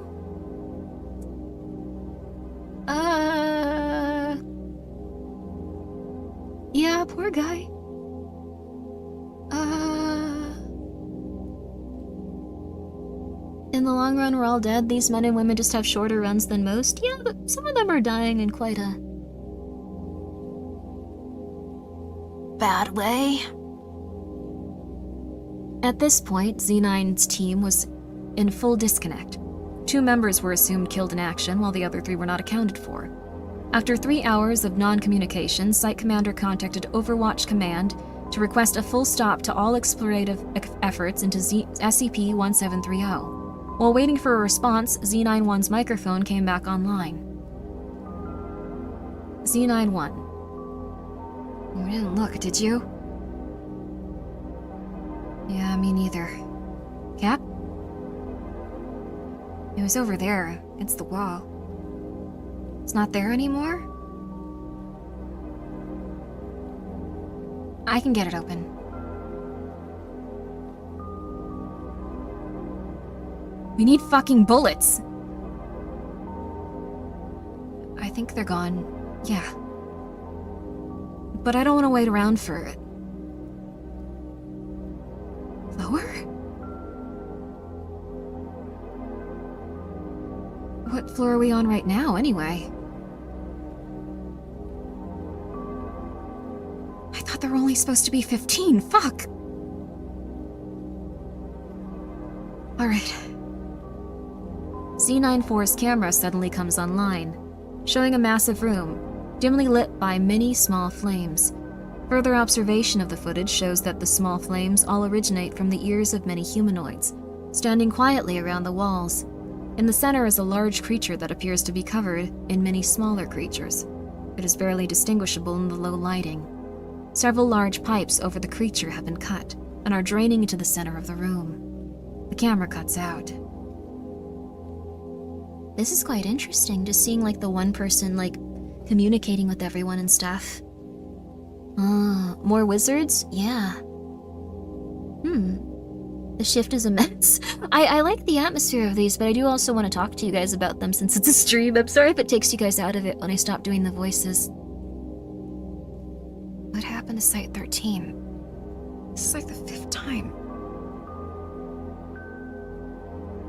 Yeah, poor guy. In the long run, we're all dead. These men and women just have shorter runs than most. Yeah, but some of them are dying in quite a... bad way. At this point, Z9's team was in full disconnect. 2 members were assumed killed in action, while the other 3 were not accounted for. After 3 hours of non-communication, Site Commander contacted Overwatch Command to request a full stop to all explorative efforts into SCP-1730. While waiting for a response, Z91's microphone came back online. Z91. You didn't look, did you? Yeah, me neither. Cap? It was over there, against the wall. It's not there anymore? I can get it open. We need fucking bullets! I think they're gone. Yeah. But I don't want to wait around for it. Lower? What floor are we on right now, anyway? I thought there were only supposed to be 15. Fuck! Alright. Z94's camera suddenly comes online, showing a massive room, dimly lit by many small flames. Further observation of the footage shows that the small flames all originate from the ears of many humanoids, standing quietly around the walls. In the center is a large creature that appears to be covered in many smaller creatures. It is barely distinguishable in the low lighting. Several large pipes over the creature have been cut and are draining into the center of the room. The camera cuts out. This is quite interesting, just seeing, like, the one person, like, communicating with everyone and stuff. More wizards? Yeah. The shift is immense. I like the atmosphere of these, but I do also want to talk to you guys about them since it's a stream. I'm sorry if it takes you guys out of it when I stop doing the voices. What happened to Site 13? This is like the 5th time.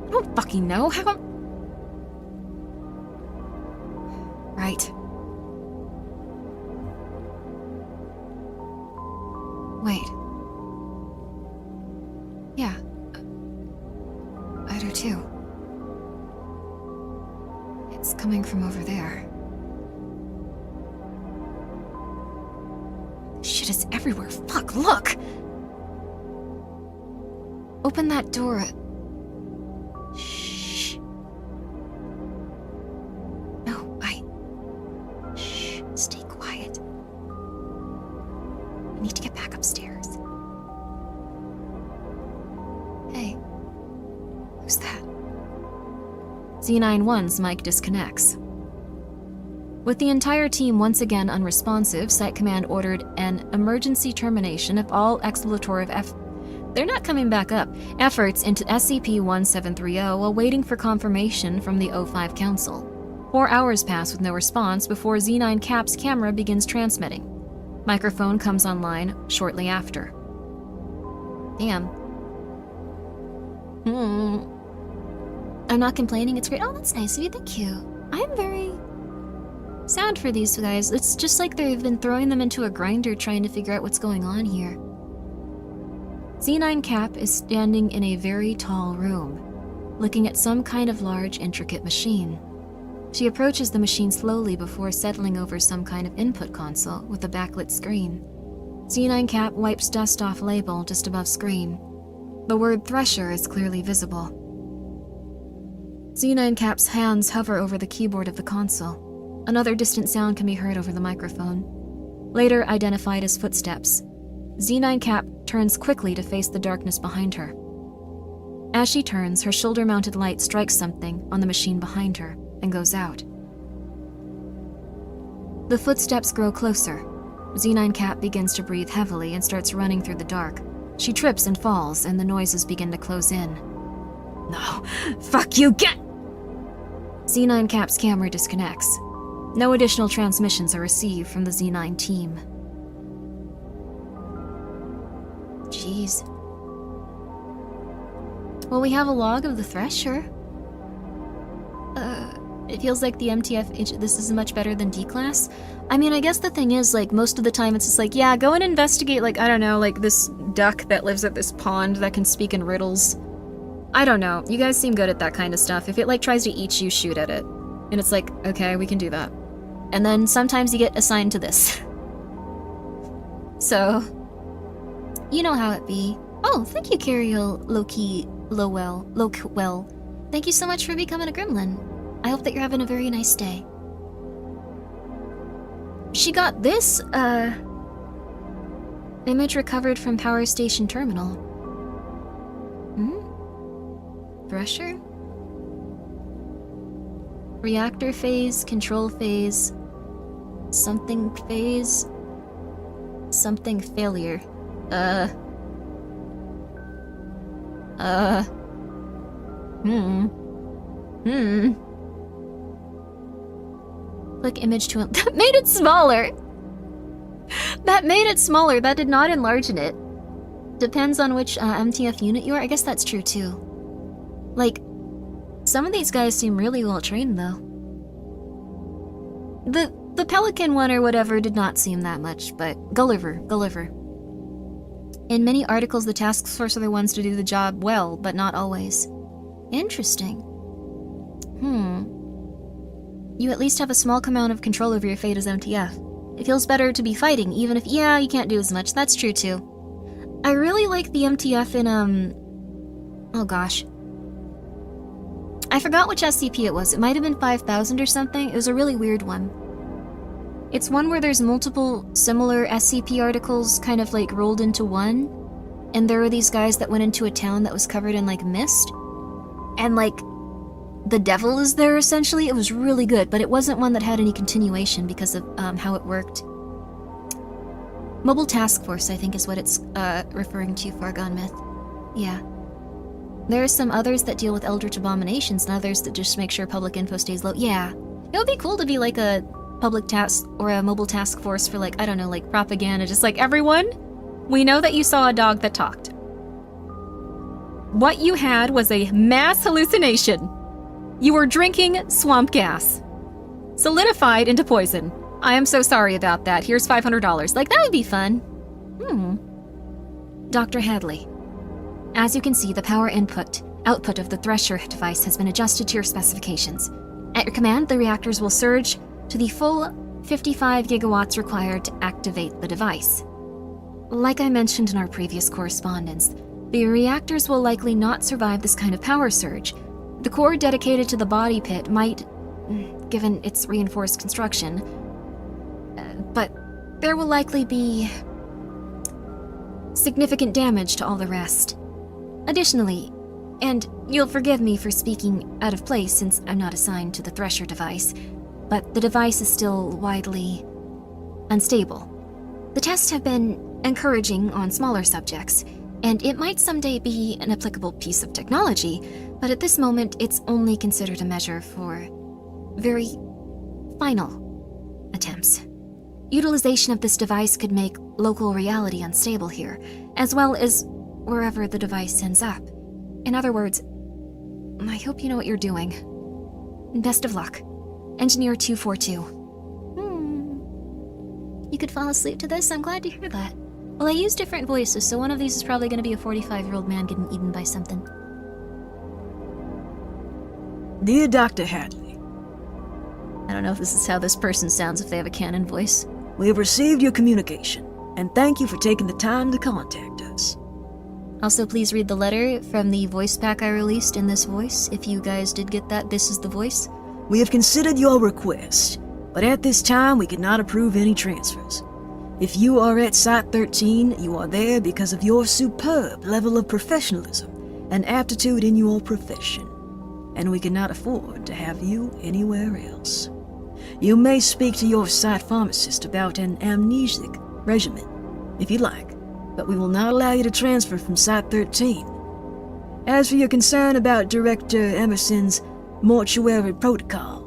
I don't fucking know. How... Right. Wait. Yeah. Other too. It's coming from over there. Shit is everywhere. Fuck, look! Open that door. Shh. No, Shh. Stay quiet. I need to get back upstairs. Hey. Who's that? Z91's mic disconnects. With the entire team once again unresponsive, Site Command ordered an emergency termination of all explorative They're not coming back up. Efforts into SCP-1730 while waiting for confirmation from the O5 Council. 4 hours pass with no response before Z9 Cap's camera begins transmitting. Microphone comes online shortly after. Damn. I'm not complaining, it's great. Oh, that's nice of you, thank you. I'm very sad for these guys. It's just like they've been throwing them into a grinder trying to figure out what's going on here. Z9 Cap is standing in a very tall room, looking at some kind of large, intricate machine. She approaches the machine slowly before settling over some kind of input console with a backlit screen. Z9 Cap wipes dust off label just above screen. The word Thresher is clearly visible. Z9 Cap's hands hover over the keyboard of the console. Another distant sound can be heard over the microphone, later identified as footsteps. Z9 Cap turns quickly to face the darkness behind her. As she turns, her shoulder-mounted light strikes something on the machine behind her and goes out. The footsteps grow closer. Z9 Cap begins to breathe heavily and starts running through the dark. She trips and falls, and the noises begin to close in. No, fuck you, get! Z9 Cap's camera disconnects. No additional transmissions are received from the Z9 team. Jeez. Well, we have a log of the Thresher. It feels like the MTF, this is much better than D-Class. I mean, I guess the thing is, like, most of the time it's just like, yeah, go and investigate, like, I don't know, like this duck that lives at this pond that can speak in riddles. I don't know. You guys seem good at that kind of stuff. If it, like, tries to eat you, shoot at it. And it's like, okay, we can do that. And then sometimes you get assigned to this. So, you know how it be. Oh, thank you, Cariel Lowell. Thank you so much for becoming a gremlin. I hope that you're having a very nice day. She got this, image recovered from Power Station Terminal. Thresher? Reactor phase, control phase, something phase, something failure. Click image to that made it smaller. That made it smaller. That did not enlarge it. Depends on which MTF unit you are. I guess that's true too. Like, some of these guys seem really well trained though. The Pelican one or whatever did not seem that much, but Gulliver. In many articles, the task force are the ones to do the job well, but not always. Interesting. You at least have a small amount of control over your fate as MTF. It feels better to be fighting, even if, yeah, you can't do as much. That's true too. I really like the MTF in, oh gosh. I forgot which SCP it was. It might have been 5000 or something. It was a really weird one. It's one where there's multiple similar SCP articles kind of like rolled into one. And there were these guys that went into a town that was covered in like mist. And like, the devil is there essentially. It was really good, but it wasn't one that had any continuation because of how it worked. Mobile Task Force, I think is what it's referring to, Fargon Myth. Yeah. There are some others that deal with Eldritch Abominations and others that just make sure public info stays low. Yeah. It would be cool to be like a public task or a mobile task force for like, I don't know, like propaganda. Just like, everyone, we know that you saw a dog that talked. What you had was a mass hallucination. You were drinking swamp gas. Solidified into poison. I am so sorry about that. Here's $500. Like, that would be fun. Dr. Hadley. As you can see, the power input output of the Thresher device has been adjusted to your specifications. At your command, the reactors will surge to the full 55 gigawatts required to activate the device. Like I mentioned in our previous correspondence, the reactors will likely not survive this kind of power surge. The core dedicated to the body pit might, given its reinforced construction, but there will likely be significant damage to all the rest. Additionally, and you'll forgive me for speaking out of place since I'm not assigned to the Thresher device, but the device is still widely unstable. The tests have been encouraging on smaller subjects, and it might someday be an applicable piece of technology, but at this moment it's only considered a measure for very final attempts. Utilization of this device could make local reality unstable here, as well as wherever the device ends up. In other words, I hope you know what you're doing. Best of luck. Engineer 242. You could fall asleep to this? I'm glad to hear that. Well, I use different voices, so one of these is probably going to be a 45-year-old man getting eaten by something. Dear Dr. Hadley, I don't know if this is how this person sounds if they have a canon voice. we have received your communication, and thank you for taking the time to contact us. Also, please read the letter from the voice pack I released in this voice. If you guys did get that, this is the voice. We have considered your request, but at this time we cannot approve any transfers. If you are at Site 13, you are there because of your superb level of professionalism and aptitude in your profession, and we cannot afford to have you anywhere else. You may speak to your site pharmacist about an amnesic regimen, if you like, but we will not allow you to transfer from Site 13. As for your concern about Director Emerson's mortuary protocol,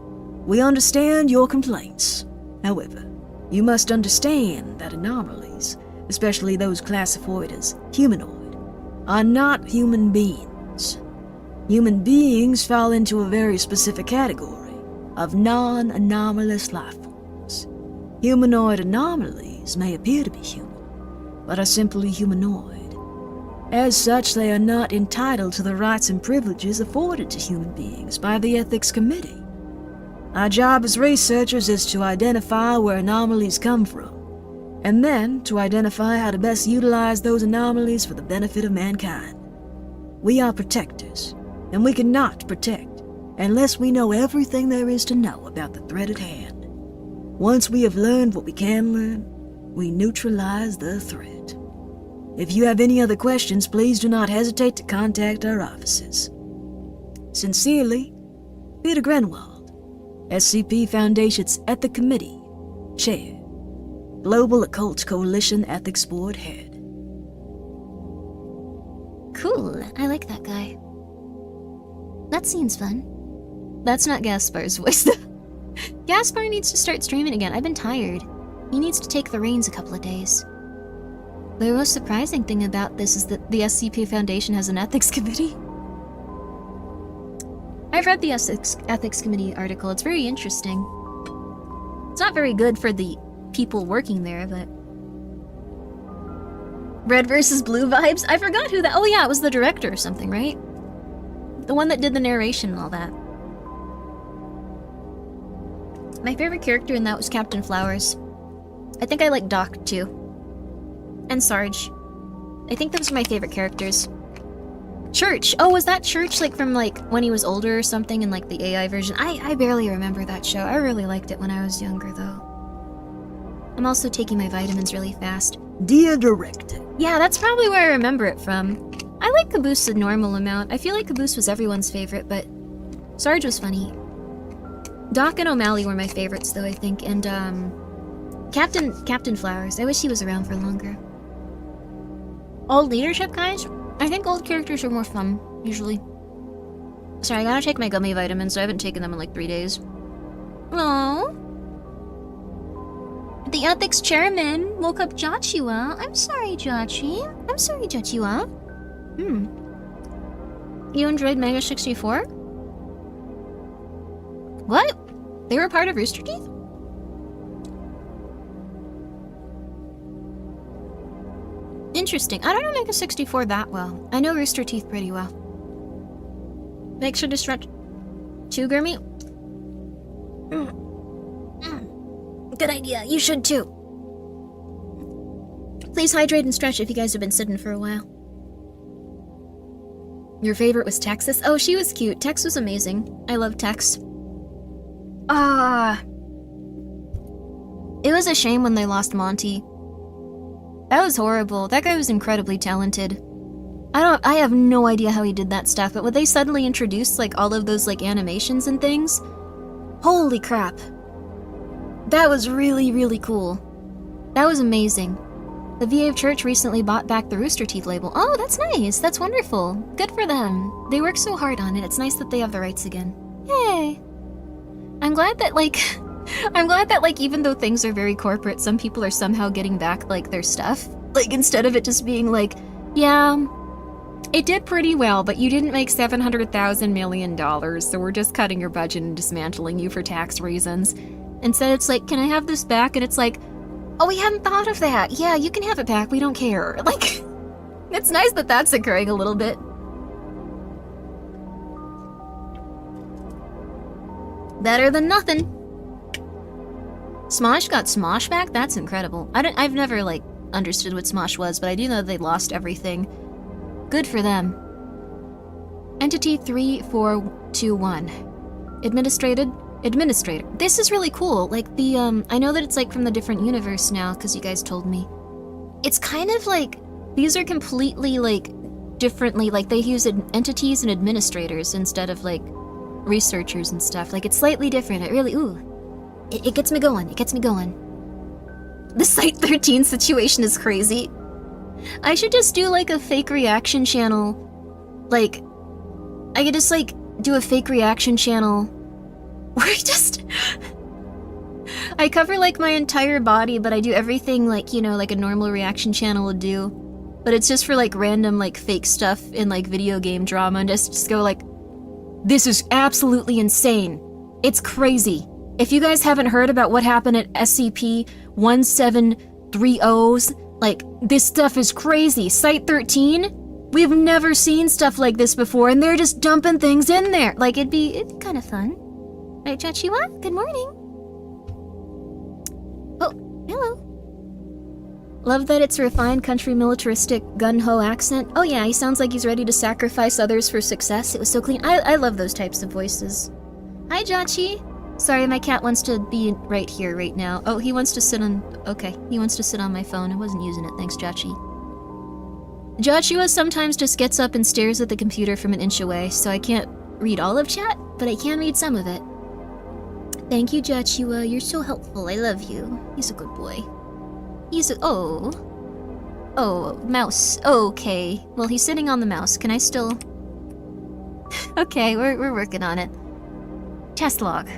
we understand your complaints. However, you must understand that anomalies, especially those classified as humanoid, are not human beings. Human beings fall into a very specific category of non-anomalous life forms. Humanoid anomalies may appear to be human, but are simply humanoid. As such, they are not entitled to the rights and privileges afforded to human beings by the Ethics Committee. Our job as researchers is to identify where anomalies come from, and then to identify how to best utilize those anomalies for the benefit of mankind. We are protectors, and we cannot protect unless we know everything there is to know about the threat at hand. Once we have learned what we can learn, we neutralize the threat. If you have any other questions, please do not hesitate to contact our offices. Sincerely, Peter Grenwald, SCP Foundation's Ethics Committee, Chair, Global Occult Coalition Ethics Board Head. Cool, I like that guy. That seems fun. That's not Gaspar's voice. Gaspar needs to start streaming again. I've been tired. He needs to take the reins a couple of days. The most surprising thing about this is that the SCP Foundation has an ethics committee. I've read the ethics committee article. It's very interesting. It's not very good for the people working there, but... Red versus blue vibes? I forgot who that... Oh yeah, it was the director or something, right? The one that did the narration and all that. My favorite character in that was Captain Flowers. I think I like Doc, too. And Sarge. I think those are my favorite characters. Church! Oh, was that Church, like, from, like, when he was older or something in, like, the AI version? I barely remember that show. I really liked it when I was younger, though. I'm also taking my vitamins really fast. Dear Director. Yeah, that's probably where I remember it from. I like Caboose a normal amount. I feel like Caboose was everyone's favorite, but Sarge was funny. Doc and O'Malley were my favorites, though, I think, and, Captain Flowers. I wish he was around for longer. Old leadership guys? I think old characters are more fun, usually. Sorry, I gotta take my gummy vitamins, so I haven't taken them in like 3 days. Aww. The ethics chairman woke up Joshua. I'm sorry, Joshi. I'm sorry, Joshua. You enjoyed Mega 64? What? They were part of Rooster Teeth? Interesting. I don't know Mega 64 that well. I know Rooster Teeth pretty well. Make sure to stretch. Too, Grimmi? Good idea. You should too. Please hydrate and stretch if you guys have been sitting for a while. Your favorite was Texas? Oh, she was cute. Tex was amazing. I love Tex. It was a shame when they lost Monty. That was horrible. That guy was incredibly talented. I have no idea how he did that stuff, but when they suddenly introduced, like, all of those, like, animations and things, holy crap. That was really, really cool. That was amazing. The VA of Church recently bought back the Rooster Teeth label. Oh, that's nice. That's wonderful. Good for them. They work so hard on it. It's nice that they have the rights again. Yay. I'm glad that, like, even though things are very corporate, some people are somehow getting back, like, their stuff. Like, instead of it just being like, yeah, it did pretty well, but you didn't make $700,000 million, so we're just cutting your budget and dismantling you for tax reasons. Instead, it's like, can I have this back? And it's like, oh, we hadn't thought of that. Yeah, you can have it back. We don't care. Like, it's nice that that's occurring a little bit. Better than nothing. Smosh got Smosh back? That's incredible. I've never, like, understood what Smosh was, but I do know they lost everything. Good for them. Entity 3421. Administrator. This is really cool. Like, I know that it's, like, from the different universe now, because you guys told me. It's kind of like, these are completely, like, differently, like, they use entities and administrators instead of, like, researchers and stuff. Like, it's slightly different. It really, it gets me going. It gets me going. The Site 13 situation is crazy. I should just do, like, a fake reaction channel. Like, I could just, like, do a fake reaction channel where I cover, like, my entire body, but I do everything, like, you know, like a normal reaction channel would do. But it's just for, like, random, like, fake stuff in, like, video game drama, and just go, like, this is absolutely insane. It's crazy. If you guys haven't heard about what happened at SCP-1730's, like, this stuff is crazy. Site 13? We've never seen stuff like this before, and they're just dumping things in there. Like, it'd be kind of fun. Right, Chachiwa? Good morning. Oh, hello. Love that it's a refined country militaristic gun-ho accent. Oh yeah, he sounds like he's ready to sacrifice others for success. It was so clean. I love those types of voices. Hi, Jachi. Sorry, my cat wants to be right here right now. Oh, he wants to sit on... Okay, he wants to sit on my phone. I wasn't using it. Thanks, Jachi. Joshua sometimes just gets up and stares at the computer from an inch away, so I can't read all of chat, but I can read some of it. Thank you, Joshua. You're so helpful. I love you. He's a good boy. He's a... Oh, mouse. Okay. Well, he's sitting on the mouse. Can I still... Okay, we're working on it. Test log.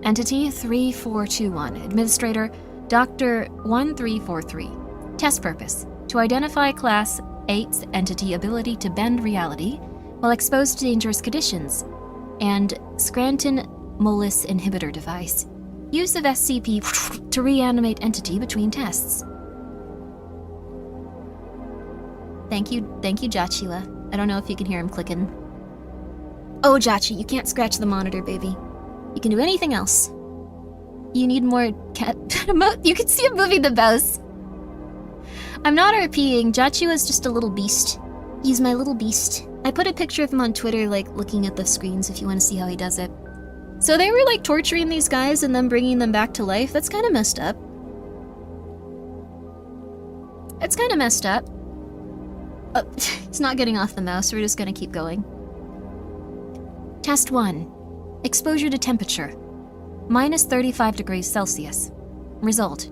Entity 3421. Administrator Dr. 1343. Test purpose. To identify Class 8's entity ability to bend reality while exposed to dangerous conditions. And Scranton Mollis inhibitor device. Use of SCP to reanimate entity between tests. Thank you, Jachila. I don't know if you can hear him clicking. Oh, Jachi, you can't scratch the monitor, baby. You can do anything else. You need more cat emote. You can see him moving the mouse. I'm not RPing. Jachiwa's just a little beast. He's my little beast. I put a picture of him on Twitter, like, looking at the screens if you want to see how he does it. So they were, like, torturing these guys and then bringing them back to life. That's kind of messed up. It's kind of messed up. Oh, it's not getting off the mouse. We're just gonna keep going. Test 1. Exposure to temperature. Minus 35 degrees Celsius. Result.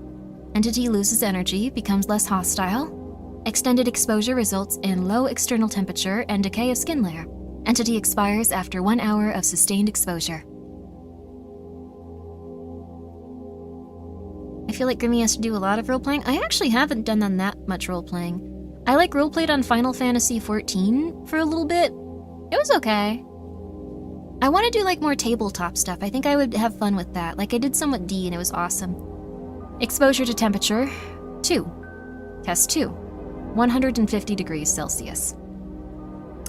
Entity loses energy, becomes less hostile. Extended exposure results in low external temperature and decay of skin layer. Entity expires after 1 hour of sustained exposure. I feel like Grimmi has to do a lot of role-playing. I actually haven't done that much role-playing. I, like, role-played on Final Fantasy XIV for a little bit. It was okay. I want to do, like, more tabletop stuff. I think I would have fun with that. Like, I did some with D, and it was awesome. Exposure to temperature, 2. Test 2. 150 degrees Celsius.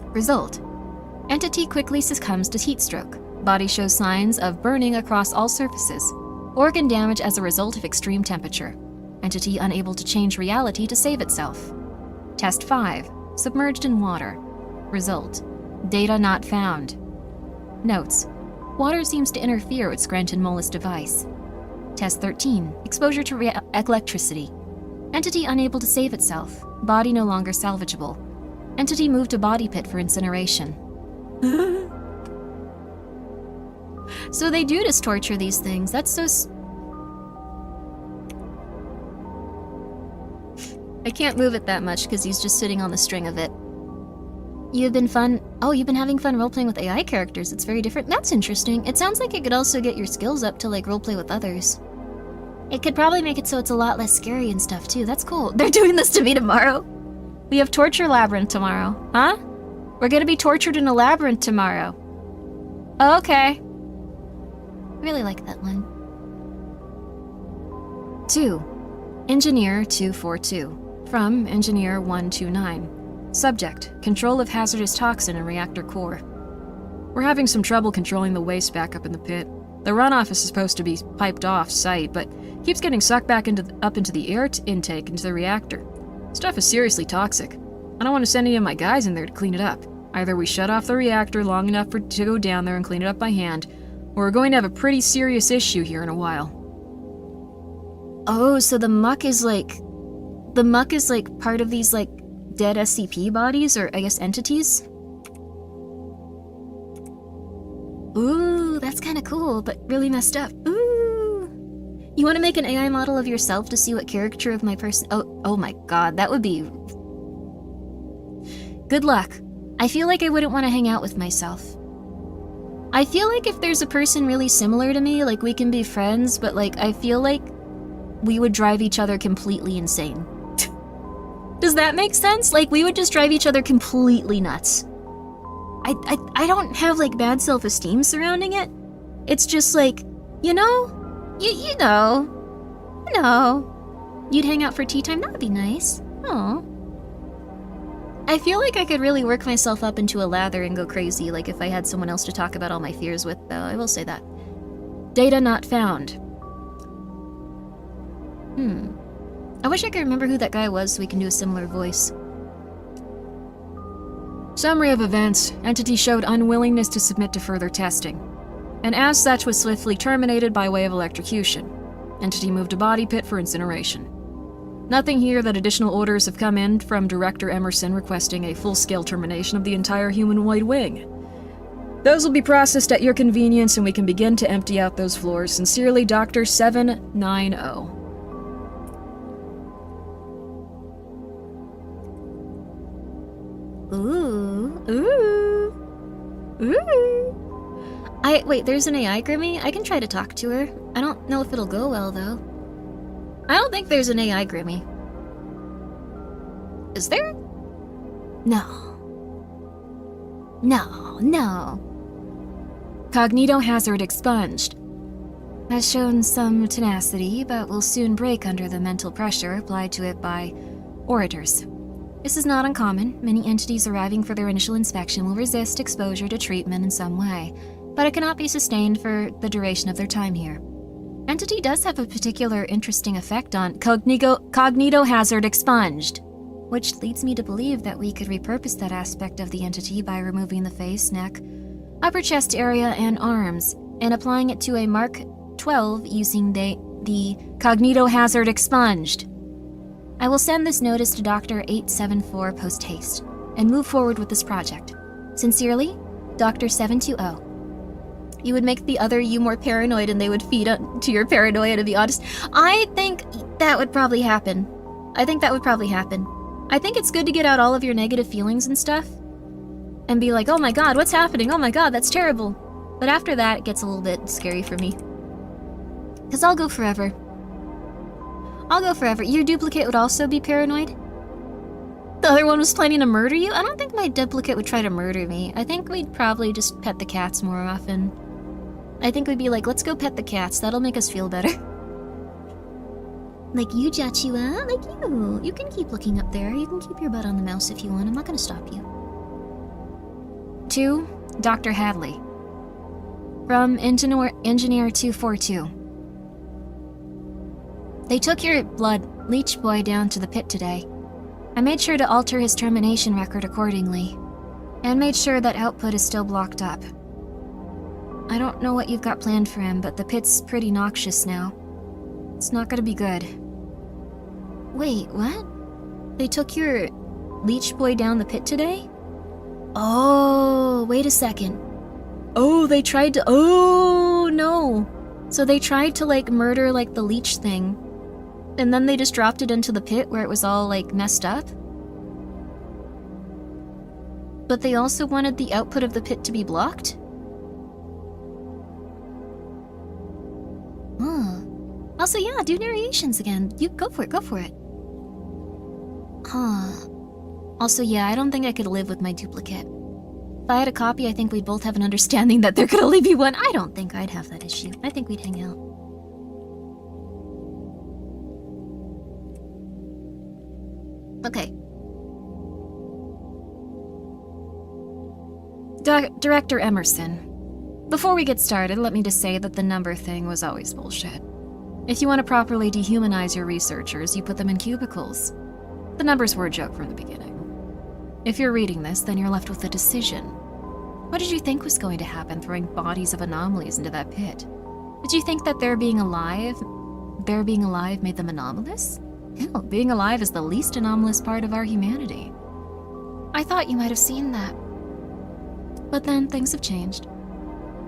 Result. Entity quickly succumbs to heat stroke. Body shows signs of burning across all surfaces. Organ damage as a result of extreme temperature. Entity unable to change reality to save itself. Test 5. Submerged in water. Result. Data not found. Notes. Water seems to interfere with Scranton Molis device. Test 13. Exposure to electricity. Entity unable to save itself. Body no longer salvageable. Entity moved to body pit for incineration. So they do just torture these things. That's so... I can't move it that much because he's just sitting on the string of it. You've been having fun role-playing with AI characters. It's very different. That's interesting. It sounds like it could also get your skills up to, like, role-play with others. It could probably make it so it's a lot less scary and stuff, too. That's cool. They're doing this to me tomorrow. We have Torture Labyrinth tomorrow. Huh? We're gonna be tortured in a labyrinth tomorrow. Okay. I really like that one. 2. Engineer 242. From Engineer 129. Subject, control of hazardous toxin in reactor core. We're having some trouble controlling the waste back up in the pit. The runoff is supposed to be piped off site, but keeps getting sucked back up into the air intake into the reactor. Stuff is seriously toxic. I don't want to send any of my guys in there to clean it up. Either we shut off the reactor long enough to go down there and clean it up by hand, or we're going to have a pretty serious issue here in a while. Oh, so the muck is like part of these, like, dead SCP bodies, or I guess entities? Ooh, that's kind of cool, but really messed up. Ooh. You want to make an AI model of yourself to see what character of my person... Oh my god, that would be... Good luck. I feel like I wouldn't want to hang out with myself. I feel like if there's a person really similar to me, like, we can be friends, but, like, I feel like we would drive each other completely insane. Does that make sense? Like, we would just drive each other completely nuts. I don't have, like, bad self-esteem surrounding it. It's just like, you know, you know. You'd hang out for tea time, that would be nice. Aw. I feel like I could really work myself up into a lather and go crazy, like if I had someone else to talk about all my fears with, though, I will say that. Data not found. I wish I could remember who that guy was so we can do a similar voice. Summary of events. Entity showed unwillingness to submit to further testing, and as such was swiftly terminated by way of electrocution. Entity moved to body pit for incineration. Nothing here that additional orders have come in from Director Emerson requesting a full-scale termination of the entire humanoid wing. Those will be processed at your convenience and we can begin to empty out those floors. Sincerely, Dr. 790. Wait, there's an AI Grimmi? I can try to talk to her. I don't know if it'll go well, though. I don't think there's an AI Grimmi. Is there? No. Cognito hazard expunged. Has shown some tenacity, but will soon break under the mental pressure applied to it by orators. This is not uncommon. Many entities arriving for their initial inspection will resist exposure to treatment in some way, but it cannot be sustained for the duration of their time here. Entity does have a particular interesting effect on cognito hazard expunged, which leads me to believe that we could repurpose that aspect of the entity by removing the face, neck, upper chest area, and arms, and applying it to a Mark 12 using the cognito hazard expunged. I will send this notice to Dr. 874 post-haste, and move forward with this project. Sincerely, Dr. 720. You would make the other you more paranoid and they would feed to your paranoia, to be honest. I think that would probably happen. I think it's good to get out all of your negative feelings and stuff. And be like, oh my god, what's happening? Oh my god, that's terrible. But after that, it gets a little bit scary for me. Because I'll go forever. Your duplicate would also be paranoid? The other one was planning to murder you? I don't think my duplicate would try to murder me. I think we'd probably just pet the cats more often. I think we'd be like, let's go pet the cats. That'll make us feel better. Like you, Jachua. Like you. You can keep looking up there. You can keep your butt on the mouse if you want. I'm not gonna stop you. To Dr. Hadley. From Engineer 242. They took your blood leech boy down to the pit today. I made sure to alter his termination record accordingly, and made sure that output is still blocked up. I don't know what you've got planned for him, but the pit's pretty noxious now. It's not gonna be good. Wait, what? They took your leech boy down the pit today? Oh, wait a second. Oh, they tried to— oh, no. So they tried to, like, murder, like, the leech thing. And then they just dropped it into the pit where it was all, like, messed up? But they also wanted the output of the pit to be blocked? Huh. Also, yeah, do narrations again. You go for it, go for it. Huh. Also, yeah, I don't think I could live with my duplicate. If I had a copy, I think we'd both have an understanding that there could only be one. I don't think I'd have that issue. I think we'd hang out. Okay. Director Emerson. Before we get started, let me just say that the number thing was always bullshit. If you want to properly dehumanize your researchers, you put them in cubicles. The numbers were a joke from the beginning. If you're reading this, then you're left with a decision. What did you think was going to happen throwing bodies of anomalies into that pit? Did you think that their being alive made them anomalous? Hell, being alive is the least anomalous part of our humanity. I thought you might have seen that. But then things have changed.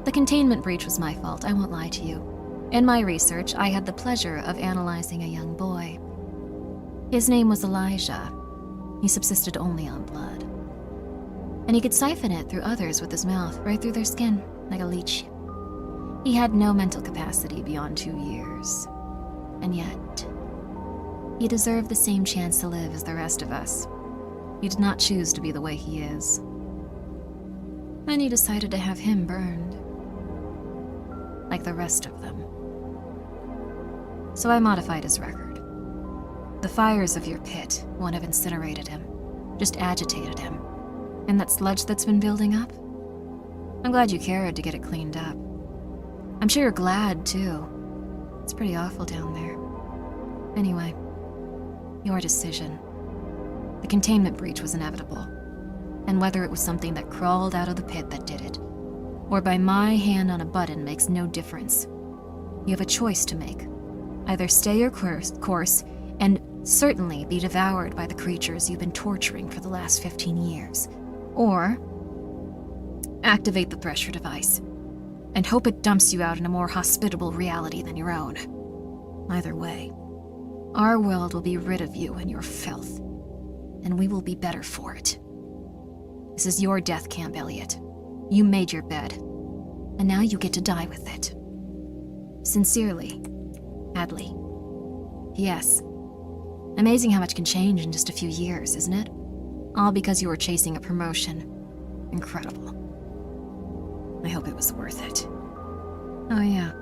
The containment breach was my fault, I won't lie to you. In my research, I had the pleasure of analyzing a young boy. His name was Elijah. He subsisted only on blood. And he could siphon it through others with his mouth, right through their skin, like a leech. He had no mental capacity beyond 2 years. And yet, he deserved the same chance to live as the rest of us. He did not choose to be the way he is. And he decided to have him burned. Like the rest of them. So I modified his record. The fires of your pit won't have incinerated him, just agitated him. And that sludge that's been building up? I'm glad you cared to get it cleaned up. I'm sure you're glad, too. It's pretty awful down there. Anyway, your decision. The containment breach was inevitable. And whether it was something that crawled out of the pit that did it, or by my hand on a button makes no difference. You have a choice to make. Either stay your course and certainly be devoured by the creatures you've been torturing for the last 15 years, or activate the thresher device and hope it dumps you out in a more hospitable reality than your own. Either way, our world will be rid of you and your filth, and we will be better for it. This is your death camp, Elliot. You made your bed, and now you get to die with it. Sincerely, Hadley. P.S. Amazing how much can change in just a few years, isn't it? All because you were chasing a promotion. Incredible. I hope it was worth it. Oh yeah.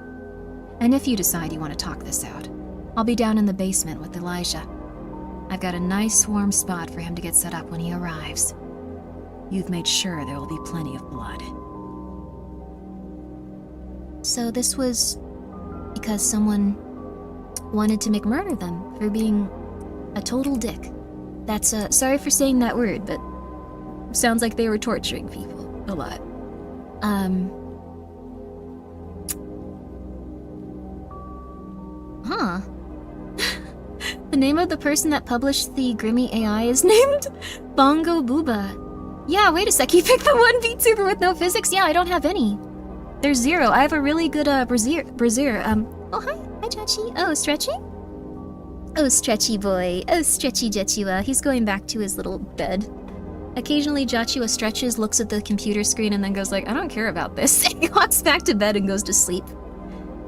And if you decide you want to talk this out, I'll be down in the basement with Elijah. I've got a nice warm spot for him to get set up when he arrives. You've made sure there will be plenty of blood. So this was because someone wanted to McMurder them for being a total dick. That's, sorry for saying that word, but sounds like they were torturing people a lot. Huh. The name of the person that published the Grimmi AI is named Bongo Booba. Yeah, wait a sec, you picked the one VTuber with no physics? Yeah, I don't have any. There's zero. I have a really good, brazier. Oh, hi, Chachi. Oh, Stretchy? Oh, Stretchy boy. Oh, Stretchy Jechua. He's going back to his little bed. Occasionally, Jachua stretches, looks at the computer screen, and then goes like, I don't care about this. He walks back to bed and goes to sleep.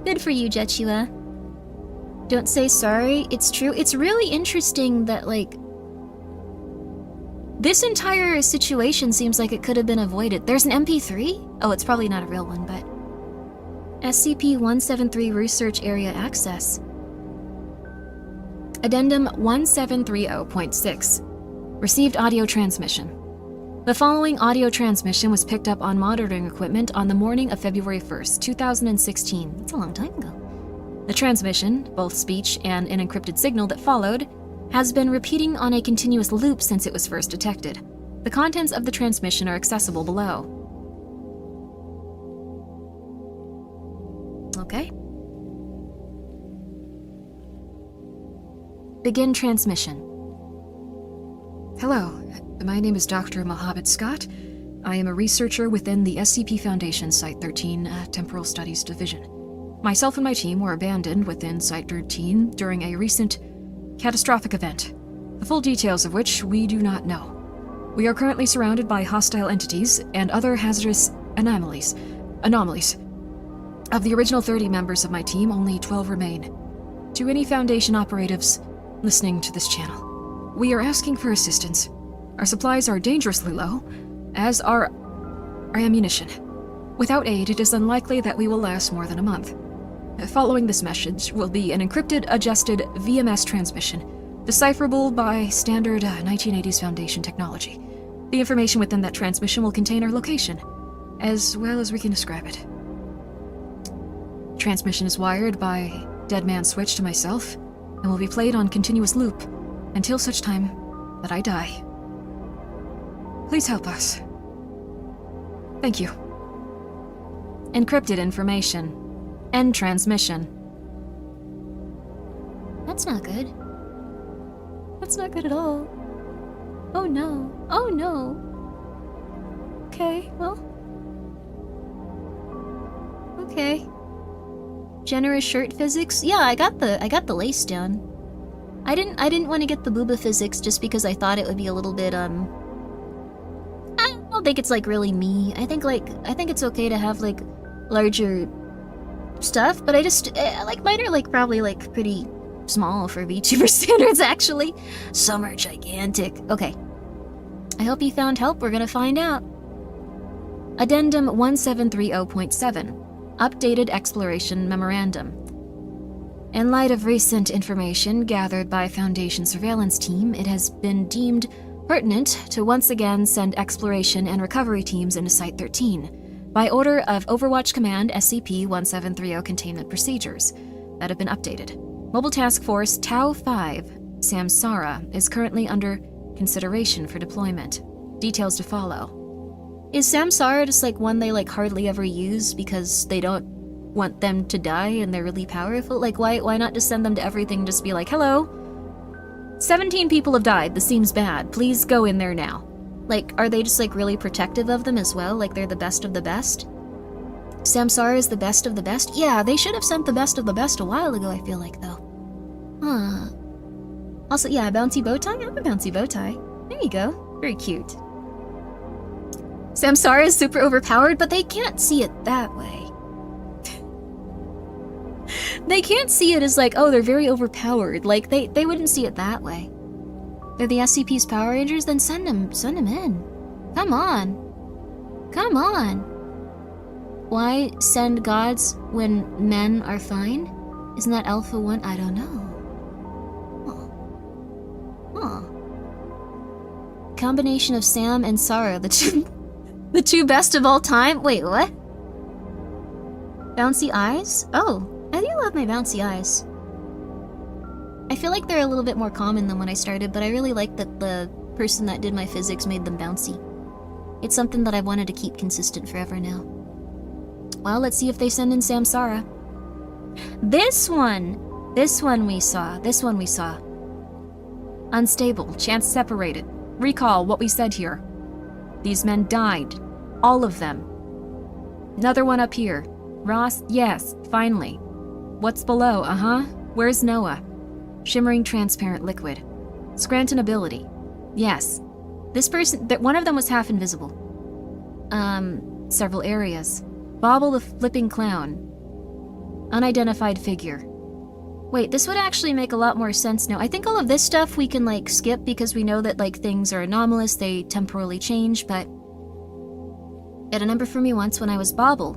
Good for you, Jechua. Don't say sorry. It's true. It's really interesting that, like, this entire situation seems like it could have been avoided. There's an MP3? Oh, it's probably not a real one, but... SCP-173 Research Area Access. Addendum 1730.6. Received audio transmission. The following audio transmission was picked up on monitoring equipment on the morning of February 1st, 2016. That's a long time ago. The transmission, both speech and an encrypted signal that followed, has been repeating on a continuous loop since it was first detected. The contents of the transmission are accessible below. Okay. Begin transmission. Hello, my name is Dr. Mohammed Scott. I am a researcher within the SCP Foundation Site 13 Temporal Studies Division. Myself and my team were abandoned within Site 13 during a recent catastrophic event, the full details of which we do not know. We are currently surrounded by hostile entities and other hazardous anomalies. Of the original 30 members of my team, only 12 remain. To any Foundation operatives listening to this channel, we are asking for assistance. Our supplies are dangerously low, as are our ammunition. Without aid, it is unlikely that we will last more than a month. Following this message will be an encrypted, adjusted VMS transmission, decipherable by standard 1980s Foundation technology. The information within that transmission will contain our location, as well as we can describe it. Transmission is wired by dead man switch to myself, and will be played on continuous loop until such time that I die. Please help us. Thank you. Encrypted information. End transmission. That's not good. That's not good at all. Oh no. Oh no. Okay, well. Okay. Generous shirt physics? Yeah, I got the lace down. I didn't want to get the booba physics just because I thought it would be a little bit I don't think it's like really me. I think it's okay to have like larger stuff, but I just like mine are like probably like pretty small for VTuber standards actually. Some are gigantic. Okay. I hope you found help. We're gonna find out. Addendum 1730.7. Updated Exploration Memorandum. In light of recent information gathered by Foundation surveillance team, it has been deemed pertinent to once again send exploration and recovery teams into Site 13 by order of Overwatch Command SCP-1730 containment procedures that have been updated. Mobile Task Force Tau-5 Samsara is currently under consideration for deployment. Details to follow. Is Samsara just like one they like hardly ever use because they don't want them to die and they're really powerful? Like why not just send them to everything, just be like, hello, 17 people have died, this seems bad, please go in there now. Like, are they just like really protective of them as well? Like they're the best of the best? Samsara is the best of the best? Yeah, they should have sent the best of the best a while ago, I feel like, though. Huh. Also, yeah, bouncy bow tie? I have a bouncy bow tie. There you go. Very cute. Samsara is super overpowered, but they can't see it that way. They can't see it as like, oh, they're very overpowered. Like, they wouldn't see it that way. They're the SCP's Power Rangers? Then send them in. Come on. Come on. Why send gods when men are fine? Isn't that Alpha 1? I don't know. Huh. Combination of Sam and Sarah, the two best of all time? Wait, what? Bouncy eyes? Oh, I do love my bouncy eyes. I feel like they're a little bit more common than when I started, but I really like that the person that did my physics made them bouncy. It's something that I've wanted to keep consistent forever now. Well, let's see if they send in Samsara. This one we saw. Unstable, chance separated. Recall what we said here. These men died. All of them. Another one up here. Ross, yes, finally. What's below, Where's Noah? Shimmering transparent liquid. Scranton ability. Yes. This person, one of them was half invisible. Several areas. Bobble the flipping clown. Unidentified figure. Wait, this would actually make a lot more sense now. I think all of this stuff we can, like, skip because we know that, like, things are anomalous, they temporally change, but... Get a number for me once when I was Bobble,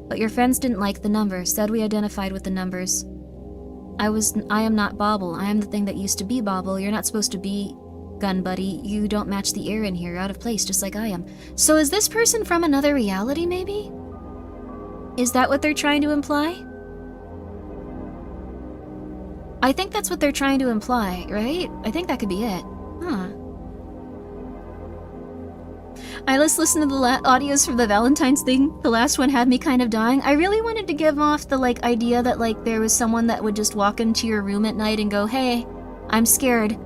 but your friends didn't like the number, said we identified with the numbers. I am not Bobble. I am the thing that used to be Bobble. You're not supposed to be gun buddy. You don't match the air in here, out of place, just like I am. So is this person from another reality, maybe? Is that what they're trying to imply? I think that's what they're trying to imply, right? I think that could be it. Huh. I just listened to the audios from the Valentine's thing. The last one had me kind of dying. I really wanted to give off the, like, idea that, like, there was someone that would just walk into your room at night and go, "Hey, I'm scared.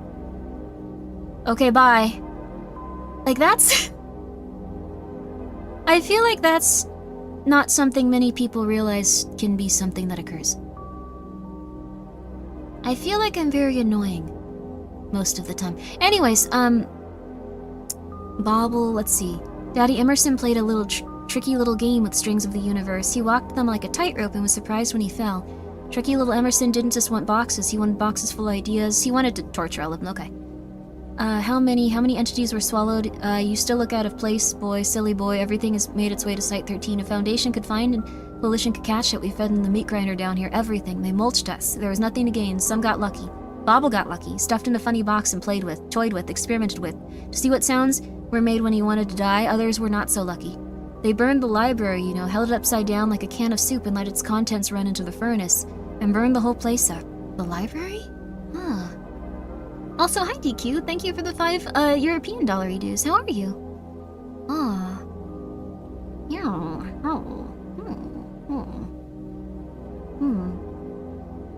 Okay, bye." Like, that's... I feel like that's not something many people realize can be something that occurs. I feel like I'm very annoying most of the time. Anyways, Bobble, let's see. Daddy Emerson played a little tricky little game with strings of the universe. He walked them like a tightrope and was surprised when he fell. Tricky little Emerson didn't just want boxes, he wanted boxes full of ideas. He wanted to torture all of them, okay. How many entities were swallowed? You still look out of place, boy, silly boy. Everything has made its way to Site 13. A Foundation could find and Coalition could catch it. We fed in the meat grinder down here. Everything. They mulched us. There was nothing to gain. Some got lucky. Bobble got lucky. Stuffed in a funny box and played with, toyed with, experimented with. To see what sounds were made when he wanted to die, others were not so lucky. They burned the library, you know, held it upside down like a can of soup and let its contents run into the furnace. And burned the whole place up. The library? Huh. Also, hi DQ, thank you for the 5 European dollar dues. How are you? Ah. Yeah. Oh.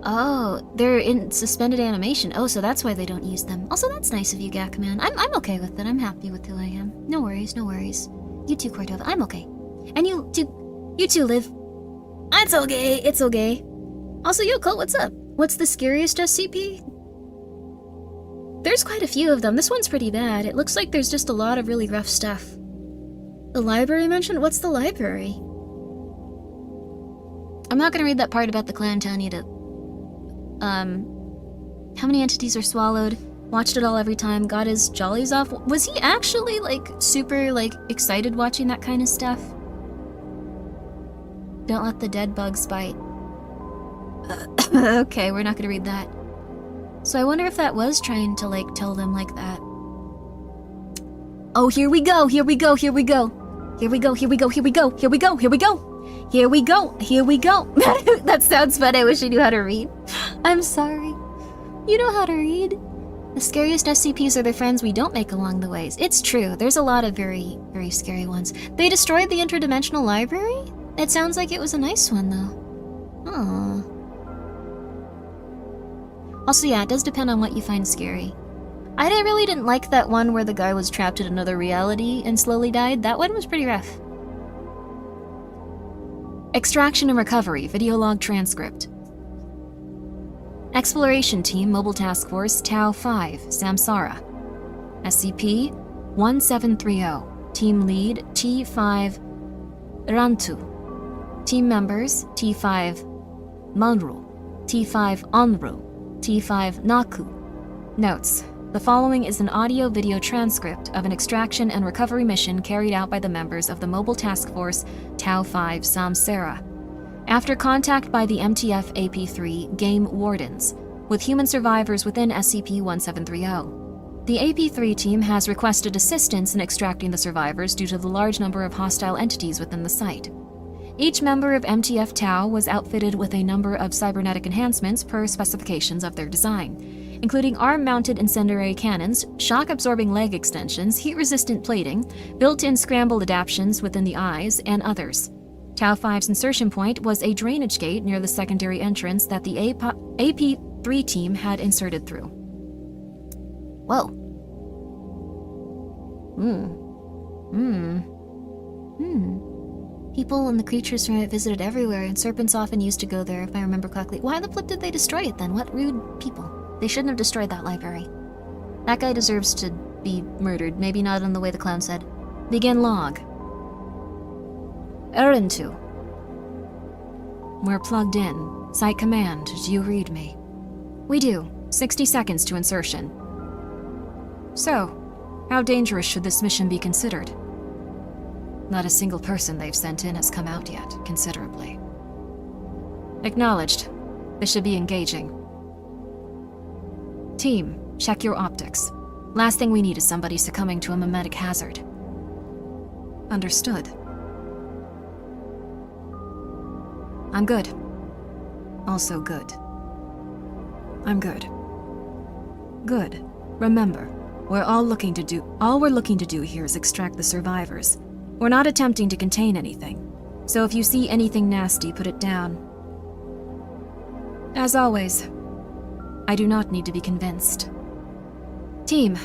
Oh, they're in suspended animation. Oh, so that's why they don't use them. Also, that's nice of you, Gakman. I'm okay with it. I'm happy with who I am. No worries, no worries. You too, Cordova. I'm okay. And you too, Liv. It's okay, it's okay. Also, yo, Colt, what's up? What's the scariest SCP? There's quite a few of them. This one's pretty bad. It looks like there's just a lot of really rough stuff. The library mentioned? What's the library? I'm not gonna read that part about the clan telling you to... How many entities are swallowed? Watched it all every time. Got his jollies off. Was he actually, like, super, like, excited watching that kind of stuff? Don't let the dead bugs bite. Okay, we're not gonna read that. So I wonder if that was trying to, like, tell them like that. Oh, here we go, here we go, here we go. Here we go, here we go, here we go, here we go, here we go. Here we go, here we go. That sounds fun, I wish I knew how to read. I'm sorry. You know how to read. The scariest SCPs are the friends we don't make along the ways. It's true, there's a lot of very, very scary ones. They destroyed the interdimensional library? It sounds like it was a nice one, though. Aww. Also, yeah, it does depend on what you find scary. I really didn't like that one where the guy was trapped in another reality and slowly died. That one was pretty rough. Extraction and recovery, video log transcript. Exploration Team, Mobile Task Force, Tau 5, Samsara. SCP-1730. Team Lead, T5 Rantu. Team Members, T5 Manru, T5 Onru, T5 Naku. Notes. The following is an audio-video transcript of an extraction and recovery mission carried out by the members of the Mobile Task Force Tau 5 Samsara. After contact by the MTF AP3 Game Wardens, with human survivors within SCP-1730. The AP3 team has requested assistance in extracting the survivors due to the large number of hostile entities within the site. Each member of MTF Tau was outfitted with a number of cybernetic enhancements per specifications of their design, including arm-mounted incendiary cannons, shock-absorbing leg extensions, heat-resistant plating, built-in scrambled adaptions within the eyes, and others. Tau 5's insertion point was a drainage gate near the secondary entrance that the AP3 team had inserted through. Whoa. People and the creatures from it visited everywhere, and serpents often used to go there, if I remember correctly. Why the flip did they destroy it then? What rude people. They shouldn't have destroyed that library. That guy deserves to be murdered, maybe not in the way the clown said. Begin log. Erintu. We're plugged in. Site command, do you read me? We do. 60 seconds to insertion. So, how dangerous should this mission be considered? Not a single person they've sent in has come out yet, considerably. Acknowledged. This should be engaging. Team, check your optics. Last thing we need is somebody succumbing to a mimetic hazard. Understood. I'm good. Also good. I'm good. Good. Remember, all we're looking to do here is extract the survivors. We're not attempting to contain anything. So if you see anything nasty, put it down. As always, I do not need to be convinced. Team,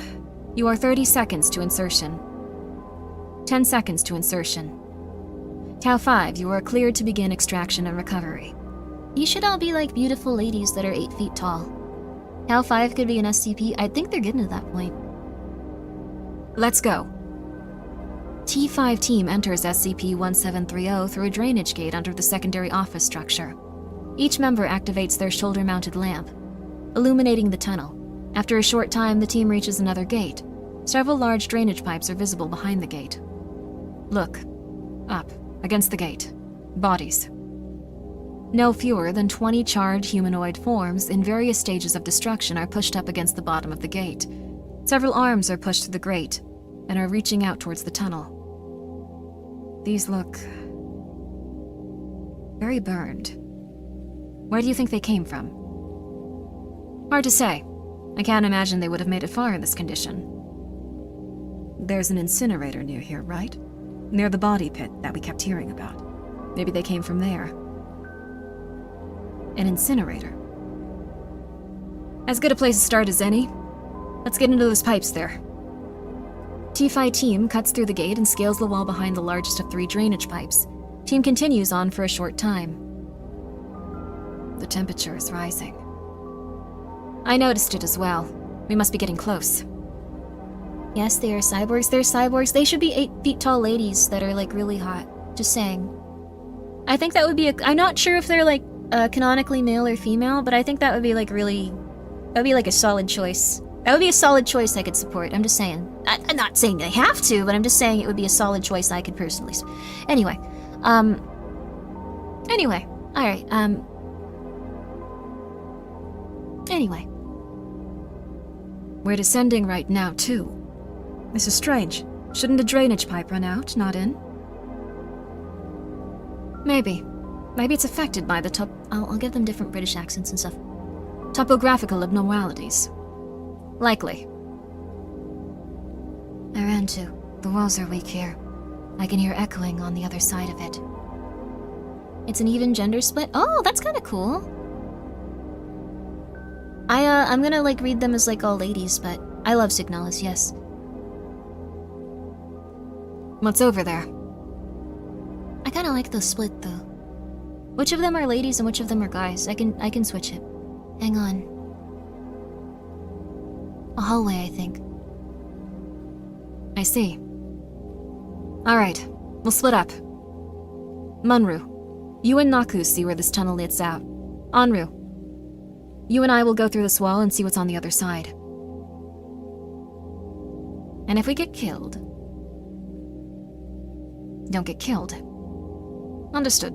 you are 30 seconds to insertion. 10 seconds to insertion. Tau 5, you are cleared to begin extraction and recovery. You should all be like beautiful ladies that are 8 feet tall. Tau 5 could be an SCP. I think they're getting to that point. Let's go. T5 team enters SCP-1730 through a drainage gate under the secondary office structure. Each member activates their shoulder-mounted lamp, illuminating the tunnel. After a short time, the team reaches another gate. Several large drainage pipes are visible behind the gate. Look. Up. Against the gate. Bodies. No fewer than 20 charred humanoid forms in various stages of destruction are pushed up against the bottom of the gate. Several arms are pushed through the grate and are reaching out towards the tunnel. These look very burned. Where do you think they came from? Hard to say. I can't imagine they would have made it far in this condition. There's an incinerator near here, right? Near the body pit that we kept hearing about. Maybe they came from there. An incinerator. As good a place to start as any. Let's get into those pipes there. T5 team cuts through the gate and scales the wall behind the largest of 3 drainage pipes. Team continues on for a short time. The temperature is rising. I noticed it as well. We must be getting close. Yes, they are cyborgs. They're cyborgs. They should be 8 feet tall ladies that are like really hot. Just saying. I think that would be I'm not sure if they're like canonically male or female, but I think that would be like really... That would be like a solid choice. That would be a solid choice I could support. I'm just saying. I'm not saying they have to, but I'm just saying it would be a solid choice I could personally... Anyway. Anyway. Alright, Anyway. We're descending right now, too. This is strange. Shouldn't a drainage pipe run out, not in? Maybe. Maybe it's affected by the I'll give them different British accents and stuff. topographical abnormalities. Likely. I ran to. The walls are weak here. I can hear echoing on the other side of it. It's an even gender split? Oh, that's kind of cool. I'm gonna like read them as like all ladies, but I love Signalis, yes. What's over there? I kind of like the split though. Which of them are ladies and which of them are guys? I can switch it. Hang on. A hallway, I think. I see. Alright, we'll split up. Munru, you and Naku see where this tunnel leads out. Anru, you and I will go through this wall and see what's on the other side. And if we get killed... Don't get killed. Understood.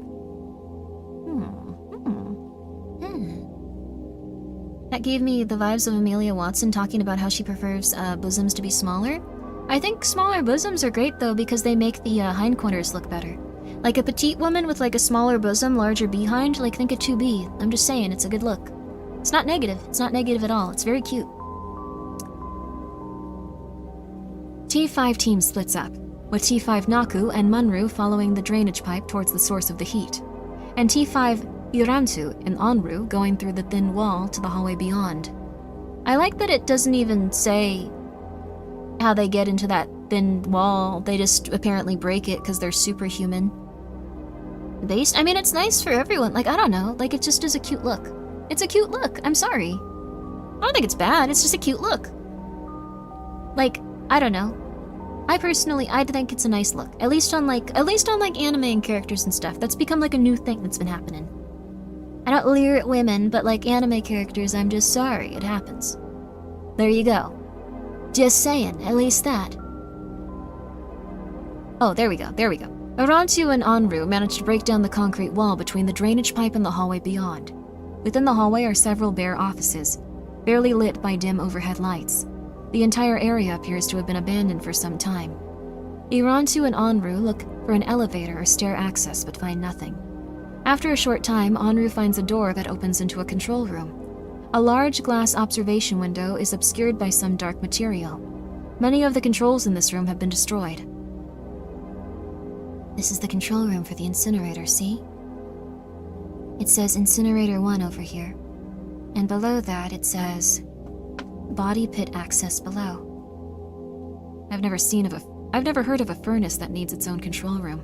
That gave me the vibes of Amelia Watson talking about how she prefers bosoms to be smaller. I think smaller bosoms are great though because they make the hindquarters look better. Like a petite woman with like a smaller bosom, larger behind, like think a 2B. I'm just saying, it's a good look. It's not negative. It's not negative at all. It's very cute. T5 team splits up, with T5 Naku and Munru following the drainage pipe towards the source of the heat, and T5 Irantu and Anru going through the thin wall to the hallway beyond. I like that it doesn't even say how they get into that thin wall. They just apparently break it because they're superhuman. Based? I mean, it's nice for everyone. Like, I don't know. Like, it just is a cute look. It's a cute look. I'm sorry. I don't think it's bad. It's just a cute look. Like, I don't know. I think it's a nice look. At least on like anime characters and stuff. That's become like a new thing that's been happening. I don't leer at women, but like anime characters, I'm just sorry. It happens. There you go. Just saying. At least that. Oh, there we go. Irantu and Anru managed to break down the concrete wall between the drainage pipe and the hallway beyond. Within the hallway are several bare offices, barely lit by dim overhead lights. The entire area appears to have been abandoned for some time. Irantu and Onru look for an elevator or stair access but find nothing. After a short time, Onru finds a door that opens into a control room. A large glass observation window is obscured by some dark material. Many of the controls in this room have been destroyed. This is the control room for the incinerator, see? It says Incinerator 1 over here. And below that it says Body Pit Access below. I've never heard of a furnace that needs its own control room.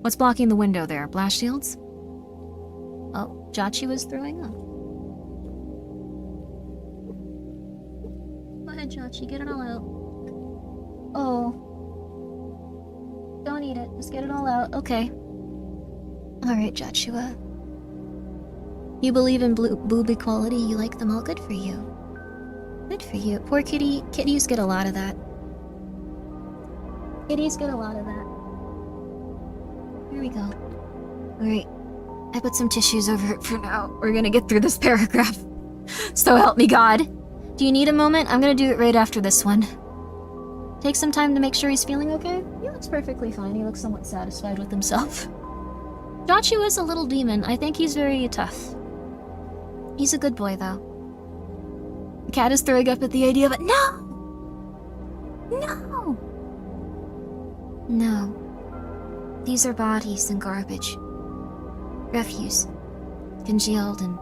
What's blocking the window there? Blast shields? Oh, Jachi was throwing up. Go ahead, Jachi, get it all out. Oh. Don't eat it, just get it all out. Okay. Alright, Joshua. You believe in boob equality, you like them all, good for you. Good for you. Poor kitties get a lot of that. Kitties get a lot of that. Here we go. Alright. I put some tissues over it for now. We're gonna get through this paragraph. So help me God. Do you need a moment? I'm gonna do it right after this one. Take some time to make sure he's feeling okay. He looks perfectly fine. He looks somewhat satisfied with himself. Joshua is a little demon. I think he's very tough. He's a good boy, though. The cat is throwing up at the idea of it. No! No! No. These are bodies and garbage. Refuse. Congealed and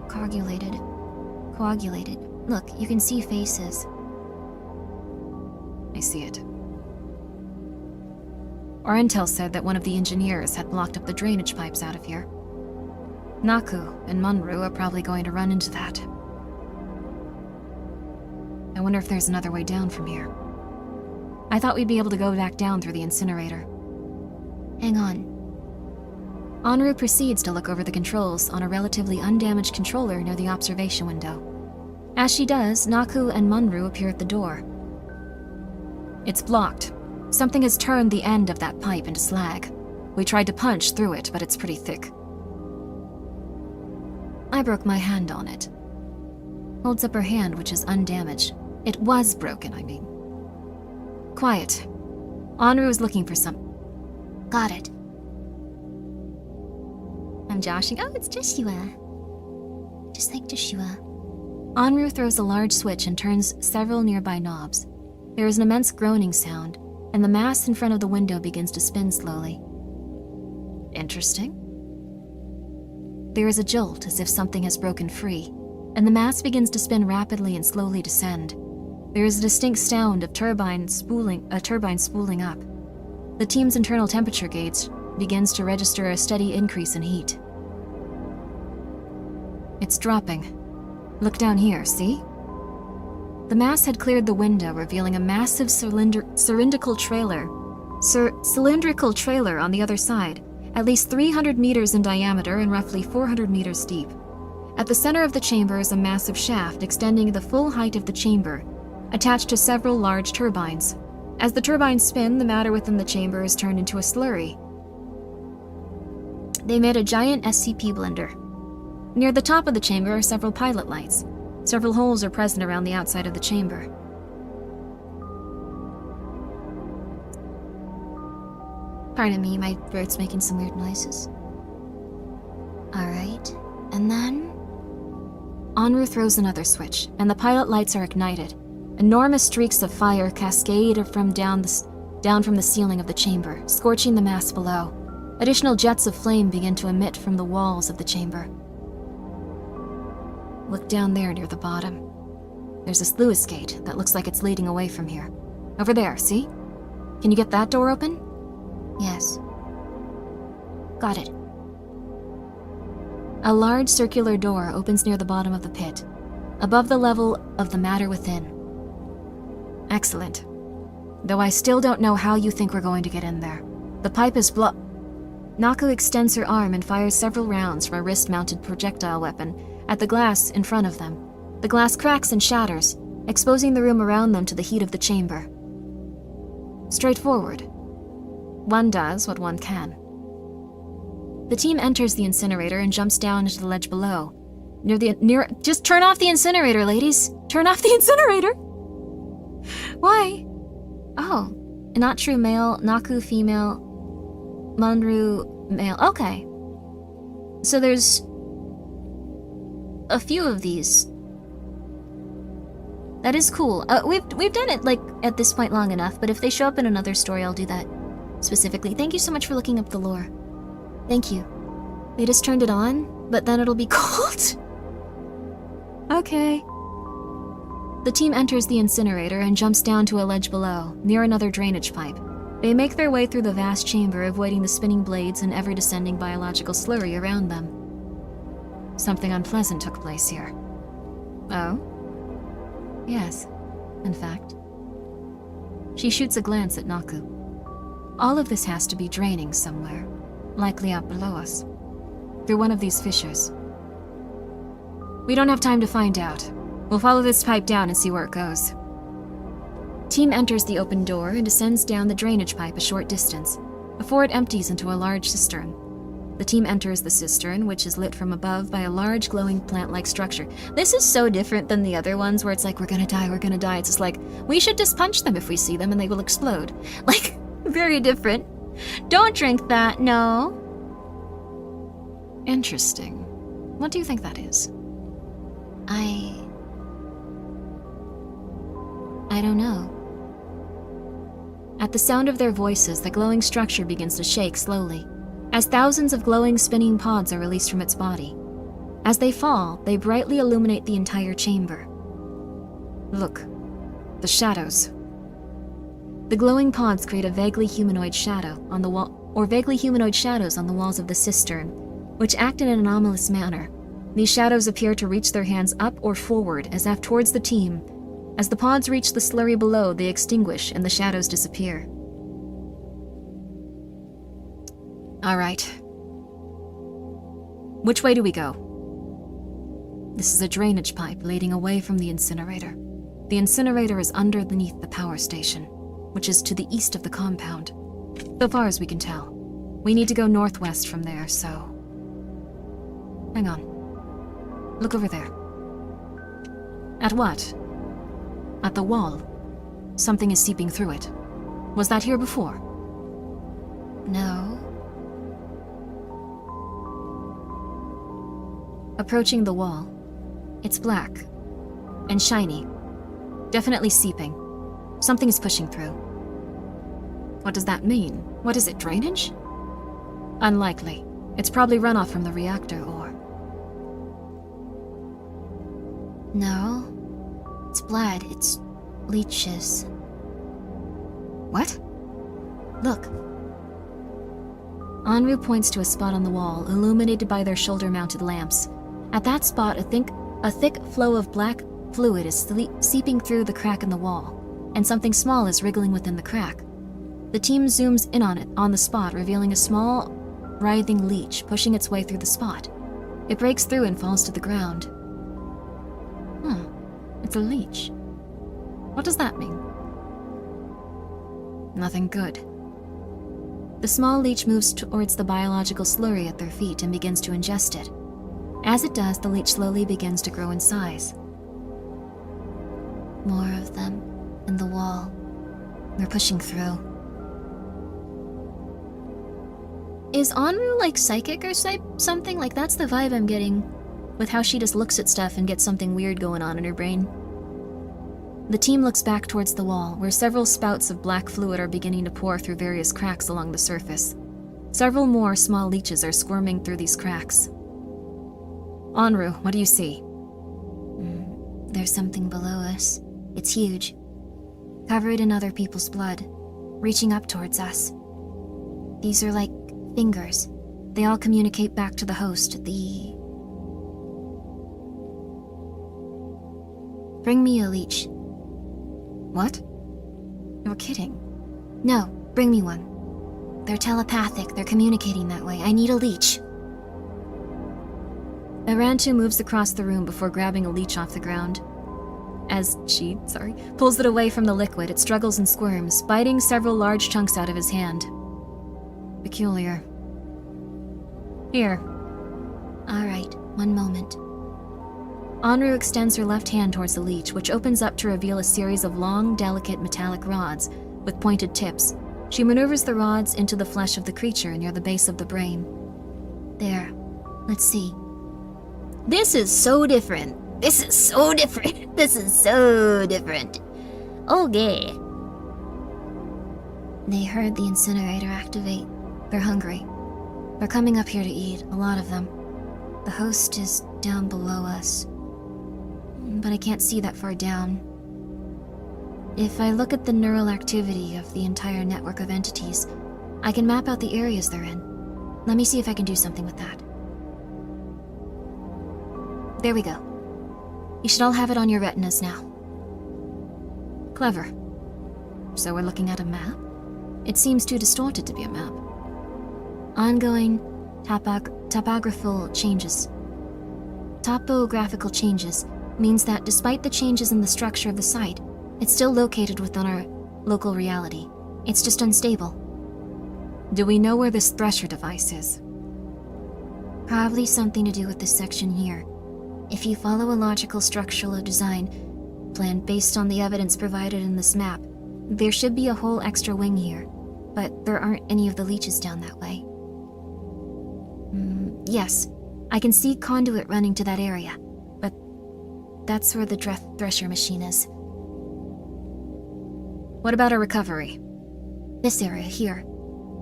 coagulated. Look, you can see faces. I see it. Our intel said that one of the engineers had blocked up the drainage pipes out of here. Naku and Munru are probably going to run into that. I wonder if there's another way down from here. I thought we'd be able to go back down through the incinerator. Hang on. Onru proceeds to look over the controls on a relatively undamaged controller near the observation window. As she does, Naku and Munru appear at the door. It's blocked. Something has turned the end of that pipe into slag. We tried to punch through it, but it's pretty thick. I broke my hand on it. Holds up her hand, which is undamaged. It was broken, I mean. Quiet. Onru is looking for some... Got it. I'm joshing. Oh, it's Joshua. Just like Joshua. Onru throws a large switch and turns several nearby knobs. There is an immense groaning sound, and the mass in front of the window begins to spin slowly. Interesting. There is a jolt as if something has broken free, and the mass begins to spin rapidly and slowly descend. There is a distinct sound of a turbine spooling up. The team's internal temperature gauge begins to register a steady increase in heat. It's dropping. Look down here, see? The mass had cleared the window, revealing a massive cylindrical trailer on the other side, at least 300 meters in diameter and roughly 400 meters deep. At the center of the chamber is a massive shaft extending the full height of the chamber, attached to several large turbines. As the turbines spin, the matter within the chamber is turned into a slurry. They made a giant SCP blender. Near the top of the chamber are several pilot lights. Several holes are present around the outside of the chamber. Pardon me, my throat's making some weird noises. Alright, and then... Onru throws another switch, and the pilot lights are ignited. Enormous streaks of fire cascade down from the ceiling of the chamber, scorching the mass below. Additional jets of flame begin to emit from the walls of the chamber. Look down there near the bottom. There's a sluice gate that looks like it's leading away from here. Over there, see? Can you get that door open? Yes. Got it. A large circular door opens near the bottom of the pit, above the level of the matter within. Excellent. Though I still don't know how you think we're going to get in there. The pipe is Naku extends her arm and fires several rounds from a wrist-mounted projectile weapon at the glass in front of them. The glass cracks and shatters, exposing the room around them to the heat of the chamber. Straightforward. One does what one can. The team enters the incinerator and jumps down into the ledge below. Just turn off the incinerator, ladies. Turn off the incinerator. Why? Oh, not true male, Naku female, Manru male. Okay. So there's a few of these. That is cool. We've done it, like, at this point long enough, but if they show up in another story, I'll do that specifically. Thank you so much for looking up the lore. Thank you. They just turned it on, but then it'll be cold? Okay. The team enters the incinerator and jumps down to a ledge below, near another drainage pipe. They make their way through the vast chamber, avoiding the spinning blades and ever-descending biological slurry around them. Something unpleasant took place here. Oh? Yes, in fact. She shoots a glance at Naku. All of this has to be draining somewhere, likely out below us, through one of these fissures. We don't have time to find out. We'll follow this pipe down and see where it goes. Team enters the open door and descends down the drainage pipe a short distance, before it empties into a large cistern. The team enters the cistern, which is lit from above by a large glowing plant-like structure. This is so different than the other ones where it's like, we're gonna die. It's just like, we should just punch them if we see them and they will explode. Like, very different. Don't drink that, no. Interesting. What do you think that is? I don't know. At the sound of their voices, the glowing structure begins to shake slowly, as thousands of glowing spinning pods are released from its body. As they fall, they brightly illuminate the entire chamber. Look, the shadows. The glowing pods create a vaguely humanoid shadow on the wall, or vaguely humanoid shadows on the walls of the cistern, which act in an anomalous manner. These shadows appear to reach their hands up or forward, as if towards the team. As the pods reach the slurry below, they extinguish and the shadows disappear. All right. Which way do we go? This is a drainage pipe leading away from the incinerator. The incinerator is underneath the power station, which is to the east of the compound, so far as we can tell. We need to go northwest from there, so... Hang on. Look over there. At what? At the wall. Something is seeping through it. Was that here before? No. Approaching the wall. It's black. And shiny. Definitely seeping. Something is pushing through. What does that mean? What is it, drainage? Unlikely. It's probably runoff from the reactor or... No. It's blood. It's leeches. What? Look. Anru points to a spot on the wall, illuminated by their shoulder-mounted lamps. At that spot, a thick flow of black fluid is seeping through the crack in the wall, and something small is wriggling within the crack. The team zooms in on the spot, revealing a small, writhing leech pushing its way through the spot. It breaks through and falls to the ground. It's a leech. What does that mean? Nothing good. The small leech moves towards the biological slurry at their feet and begins to ingest it. As it does, the leech slowly begins to grow in size. More of them in the wall. We're pushing through. Is Anru like psychic or something? Like, that's the vibe I'm getting with how she just looks at stuff and gets something weird going on in her brain. The team looks back towards the wall, where several spouts of black fluid are beginning to pour through various cracks along the surface. Several more small leeches are squirming through these cracks. Anru, what do you see? There's something below us. It's huge. Covered in other people's blood, reaching up towards us. These are like fingers. They all communicate back to the host, Bring me a leech. What? You're kidding. No, bring me one. They're telepathic. They're communicating that way. I need a leech. Arantu moves across the room before grabbing a leech off the ground. As she, pulls it away from the liquid, it struggles and squirms, biting several large chunks out of his hand. Peculiar. Here. All right, one moment. Anru extends her left hand towards the leech, which opens up to reveal a series of long, delicate metallic rods with pointed tips. She maneuvers the rods into the flesh of the creature near the base of the brain. There. Let's see. This is so different. This is so different. This is so different. Okay. They heard the incinerator activate. They're hungry. They're coming up here to eat, a lot of them. The host is down below us, but I can't see that far down. If I look at the neural activity of the entire network of entities, I can map out the areas they're in. Let me see if I can do something with that. There we go. You should all have it on your retinas now. Clever. So we're looking at a map? It seems too distorted to be a map. Ongoing topographical changes. Topographical changes means that despite the changes in the structure of the site, it's still located within our local reality. It's just unstable. Do we know where this thresher device is? Probably something to do with this section here. If you follow a logical structural design plan based on the evidence provided in this map, there should be a whole extra wing here, but there aren't any of the leeches down that way. Yes, I can see conduit running to that area, but that's where the thresher machine is. What about a recovery? This area here.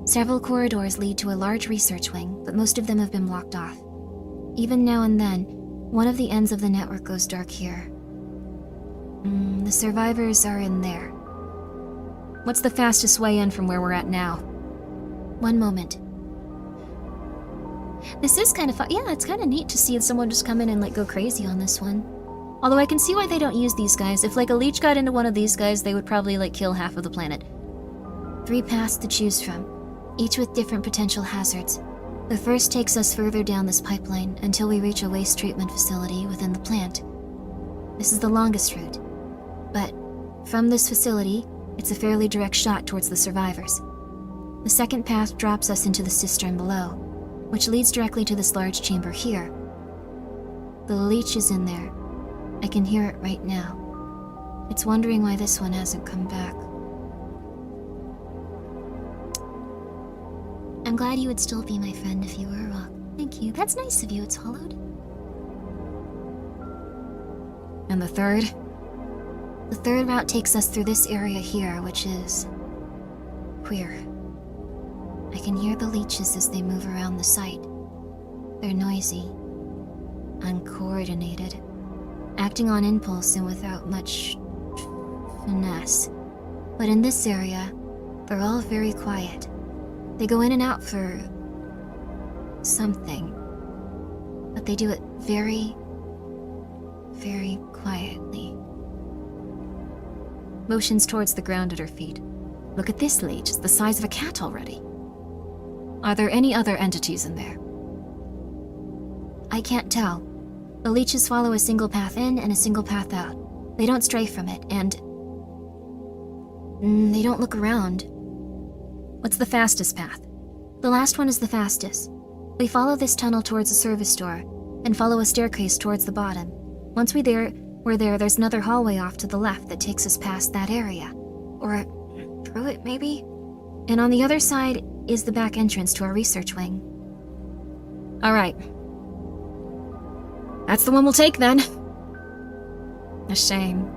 Several corridors lead to a large research wing, but most of them have been blocked off. Even now and then, one of the ends of the network goes dark here. The survivors are in there. What's the fastest way in from where we're at now? One moment. This is kind of fun. Yeah, it's kind of neat to see someone just come in and go crazy on this one. Although I can see why they don't use these guys. If a leech got into one of these guys, they would probably kill half of the planet. 3 paths to choose from, each with different potential hazards. The first takes us further down this pipeline until we reach a waste treatment facility within the plant. This is the longest route, but from this facility, it's a fairly direct shot towards the survivors. The second path drops us into the cistern below, which leads directly to this large chamber here. The leech is in there. I can hear it right now. It's wondering why this one hasn't come back. I'm glad you would still be my friend if you were a rock. Thank you. That's nice of you. It's hollowed. And the third? The third route takes us through this area here, which is queer. I can hear the leeches as they move around the site. They're noisy, uncoordinated, acting on impulse and without much finesse. But in this area, they're all very quiet. They go in and out for something, but they do it very, very quietly. Motions towards the ground at her feet. Look at this leech, it's the size of a cat already. Are there any other entities in there? I can't tell. The leeches follow a single path in and a single path out. They don't stray from it, and they don't look around. What's the fastest path? The last one is the fastest. We follow this tunnel towards the service door, and follow a staircase towards the bottom. Once we're there, there's another hallway off to the left that takes us past that area. Or through it, maybe? And on the other side is the back entrance to our research wing. All right. That's the one we'll take, then. A shame.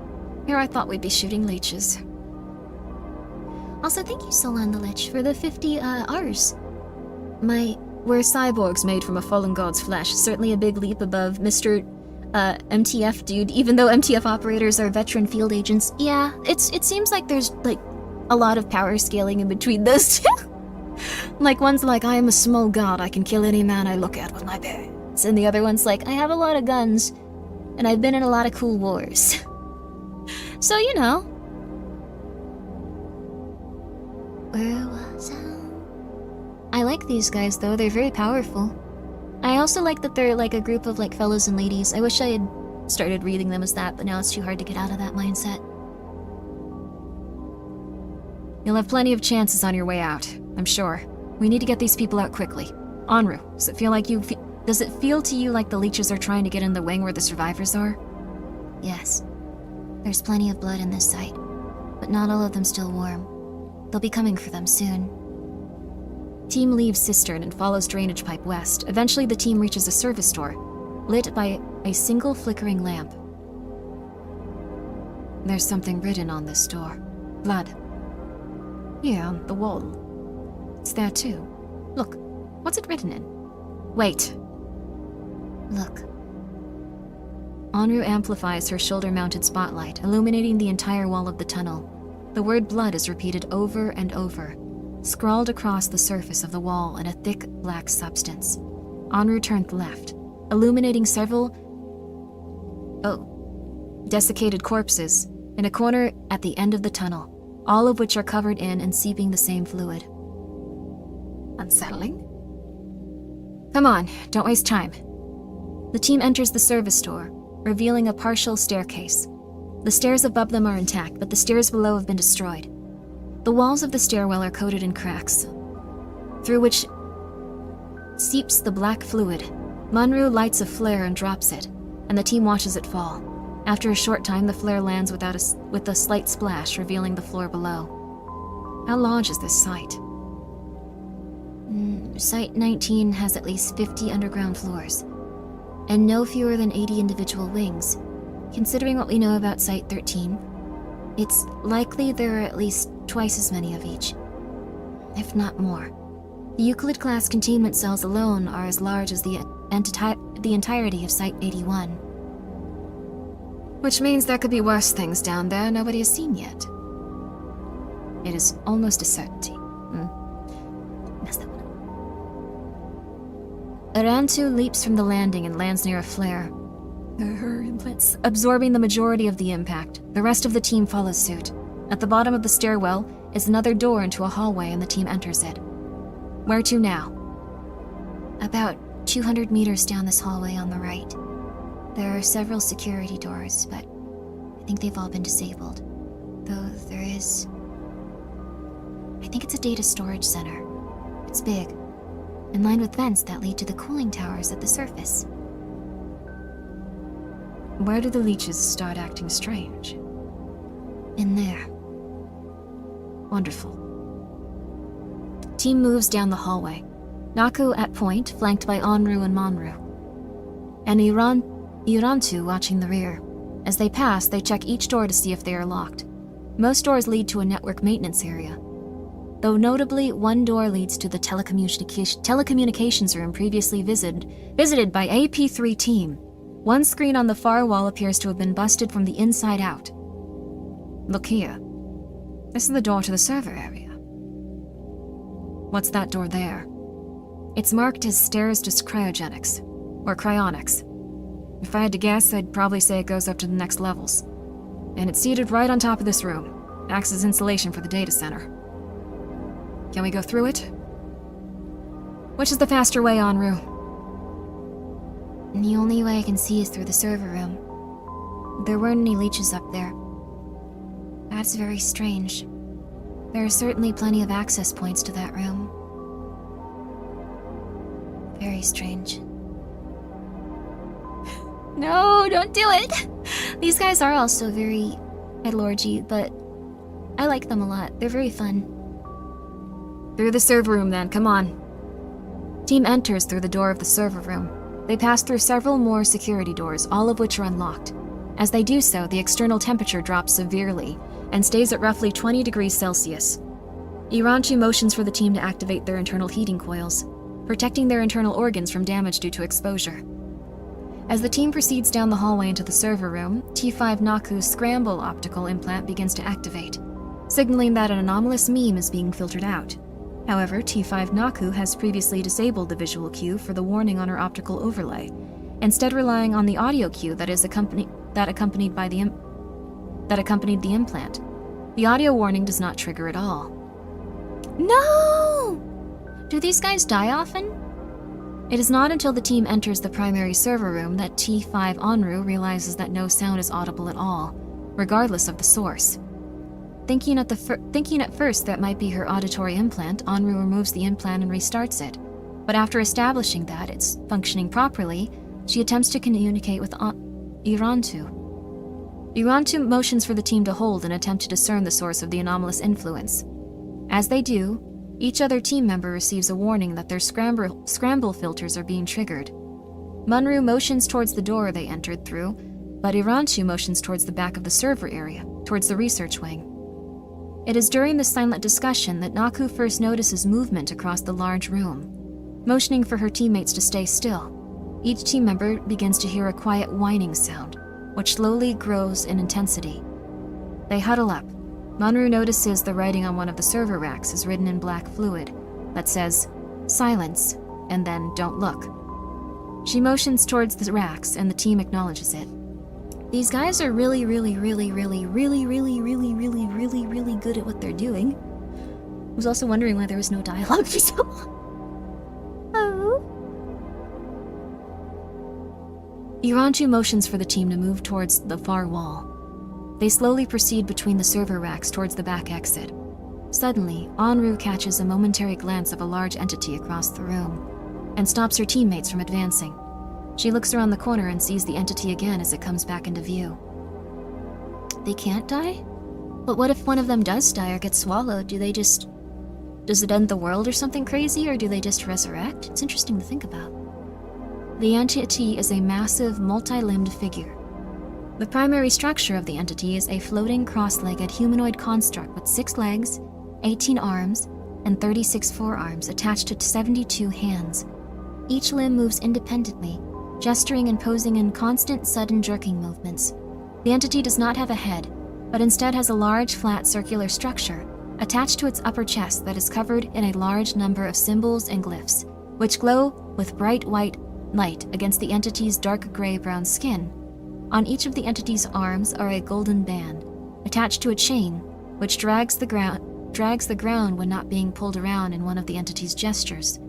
Here I thought we'd be shooting leeches. Also, thank you, Solan the Lich, for the 50 Rs. We're cyborgs made from a fallen god's flesh. Certainly a big leap above Mr. MTF dude, even though MTF operators are veteran field agents. Yeah, it seems like there's, a lot of power scaling in between those two. One's like, I am a small god, I can kill any man I look at with my hands. And the other one's like, I have a lot of guns, and I've been in a lot of cool wars. So, Where was I like these guys, though. They're very powerful. I also like that they're a group of fellows and ladies. I wish I had started reading them as that, but now it's too hard to get out of that mindset. You'll have plenty of chances on your way out, I'm sure. We need to get these people out quickly. Anru, does it feel like Does it feel to you like the leeches are trying to get in the wing where the survivors are? Yes. There's plenty of blood in this site, but not all of them still warm. They'll be coming for them soon. Team leaves cistern and follows drainage pipe west. Eventually, the team reaches a service door, lit by a single flickering lamp. There's something written on this door. Blood. Here, on the wall. It's there too. Look, what's it written in? Wait. Look. Anru amplifies her shoulder-mounted spotlight, illuminating the entire wall of the tunnel. The word blood is repeated over and over, scrawled across the surface of the wall in a thick black substance. Anru turned left, illuminating several desiccated corpses in a corner at the end of the tunnel, all of which are covered in and seeping the same fluid. Unsettling? Come on, don't waste time. The team enters the service door, revealing a partial staircase. The stairs above them are intact, but the stairs below have been destroyed. The walls of the stairwell are coated in cracks, through which seeps the black fluid. Munru lights a flare and drops it, and the team watches it fall. After a short time, the flare lands with a slight splash, revealing the floor below. How large is this site? Site 19 has at least 50 underground floors, and no fewer than 80 individual wings. Considering what we know about Site 13, it's likely there are at least twice as many of each, if not more. The Euclid-class containment cells alone are as large as the entirety of Site 81. Which means there could be worse things down there nobody has seen yet. It is almost a certainty. Messed up. Arantu leaps from the landing and lands near a flare, her implants absorbing the majority of the impact. The rest of the team follows suit. At the bottom of the stairwell is another door into a hallway, and the team enters it. Where to now? About 200 meters down this hallway on the right. There are several security doors, but I think they've all been disabled. Though there is... I think it's a data storage center. It's big, and lined with vents that lead to the cooling towers at the surface. Where do the leeches start acting strange? In there. Wonderful. Team moves down the hallway. Naku at point, flanked by Anru and Manru. And Irantu watching the rear. As they pass, they check each door to see if they are locked. Most doors lead to a network maintenance area, though notably one door leads to the telecommunications room previously visited by AP3 team. One screen on the far wall appears to have been busted from the inside out. Look here. This is the door to the server area. What's that door there? It's marked as stairs to cryogenics, or cryonics. If I had to guess, I'd probably say it goes up to the next levels. And it's seated right on top of this room. Acts as insulation for the data center. Can we go through it? Which is the faster way, Anru? The only way I can see is through the server room. There weren't any leeches up there. That's very strange. There are certainly plenty of access points to that room. Very strange. No, don't do it! These guys are also very headlorgy, but I like them a lot. They're very fun. Through the server room then, come on. Team enters through the door of the server room. They pass through several more security doors, all of which are unlocked. As they do so, the external temperature drops severely and stays at roughly 20 degrees Celsius. Iranchi motions for the team to activate their internal heating coils, protecting their internal organs from damage due to exposure. As the team proceeds down the hallway into the server room, T5 Naku's scramble optical implant begins to activate, signaling that an anomalous meme is being filtered out. However, T5 Naku has previously disabled the visual cue for the warning on her optical overlay, instead relying on the audio cue that accompanied the implant. The audio warning does not trigger at all. No! Do these guys die often? It is not until the team enters the primary server room that T5 Anru realizes that no sound is audible at all, regardless of the source. Thinking at first that might be her auditory implant, Anru removes the implant and restarts it. But after establishing that it's functioning properly, she attempts to communicate with Irantu. Irantu motions for the team to hold and attempt to discern the source of the anomalous influence. As they do, each other team member receives a warning that their scramble filters are being triggered. Munru motions towards the door they entered through, but Irantu motions towards the back of the server area, towards the research wing. It is during this silent discussion that Naku first notices movement across the large room. Motioning for her teammates to stay still, each team member begins to hear a quiet whining sound, which slowly grows in intensity. They huddle up. Munru notices the writing on one of the server racks is written in black fluid that says, "Silence," and then "Don't look." She motions towards the racks and the team acknowledges it. These guys are really good at what they're doing. I was also wondering why there was no dialogue for so long. Oh. Irantu motions for the team to move towards the far wall. They slowly proceed between the server racks towards the back exit. Suddenly, Onru catches a momentary glance of a large entity across the room and stops her teammates from advancing. She looks around the corner and sees the entity again as it comes back into view. They can't die? But what if one of them does die or gets swallowed? Does it end the world or something crazy, or do they just resurrect? It's interesting to think about. The entity is a massive, multi-limbed figure. The primary structure of the entity is a floating, cross-legged humanoid construct with 6 legs, 18 arms, and 36 forearms attached to 72 hands. Each limb moves independently, gesturing and posing in constant, sudden jerking movements. The entity does not have a head, but instead has a large, flat, circular structure attached to its upper chest that is covered in a large number of symbols and glyphs, which glow with bright white light against the entity's dark gray-brown skin. On each of the entity's arms are a golden band, attached to a chain, which drags the ground when not being pulled around in one of the entity's gestures.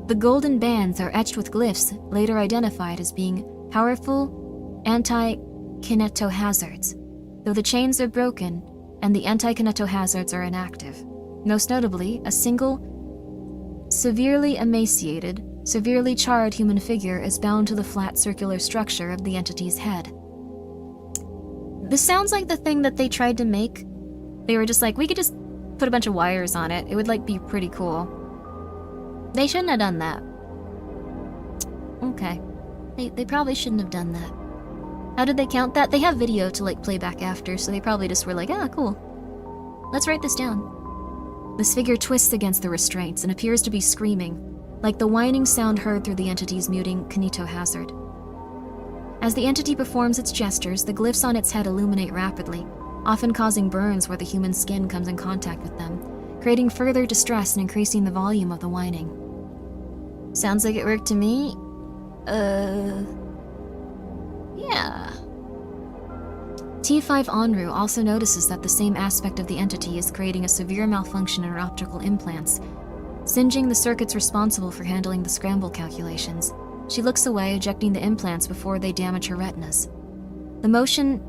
The golden bands are etched with glyphs later identified as being powerful anti-kinetohazards, though the chains are broken and the anti-kinetohazards are inactive. Most notably, a single, severely emaciated, severely charred human figure is bound to the flat circular structure of the entity's head. This sounds like the thing that they tried to make. They were just like, we could just put a bunch of wires on it. It would be pretty cool. They shouldn't have done that. Okay. They probably shouldn't have done that. How did they count that? They have video to play back after, so they probably just were like, ah, cool. Let's write this down. This figure twists against the restraints and appears to be screaming, like the whining sound heard through the entity's muting kinetohazard. As the entity performs its gestures, the glyphs on its head illuminate rapidly, often causing burns where the human skin comes in contact with them, creating further distress and increasing the volume of the whining. Sounds like it worked to me. Yeah. T5 Onru also notices that the same aspect of the entity is creating a severe malfunction in her optical implants, singeing the circuits responsible for handling the scramble calculations. She looks away, ejecting the implants before they damage her retinas. Motions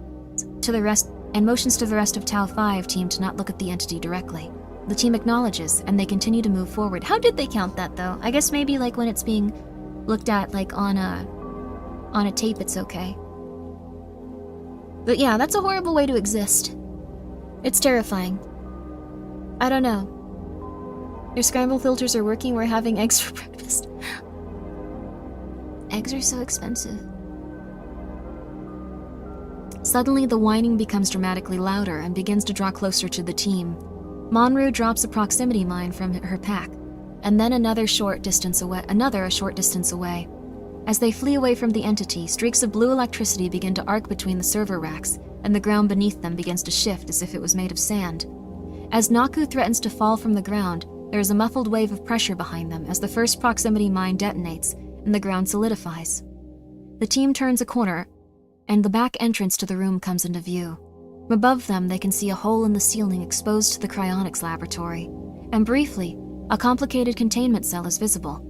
to the rest of Tau 5 team to not look at the entity directly. The team acknowledges, and they continue to move forward. How did they count that, though? I guess maybe when it's being looked at on a tape, it's okay. But yeah, that's a horrible way to exist. It's terrifying. I don't know. Your scramble filters are working, we're having eggs for breakfast. Eggs are so expensive. Suddenly, the whining becomes dramatically louder and begins to draw closer to the team. Monru drops a proximity mine from her pack, and then another a short distance away. As they flee away from the entity, streaks of blue electricity begin to arc between the server racks, and the ground beneath them begins to shift as if it was made of sand. As Naku threatens to fall from the ground, there is a muffled wave of pressure behind them as the first proximity mine detonates, and the ground solidifies. The team turns a corner, and the back entrance to the room comes into view. Above them, they can see a hole in the ceiling exposed to the cryonics laboratory, and briefly, a complicated containment cell is visible,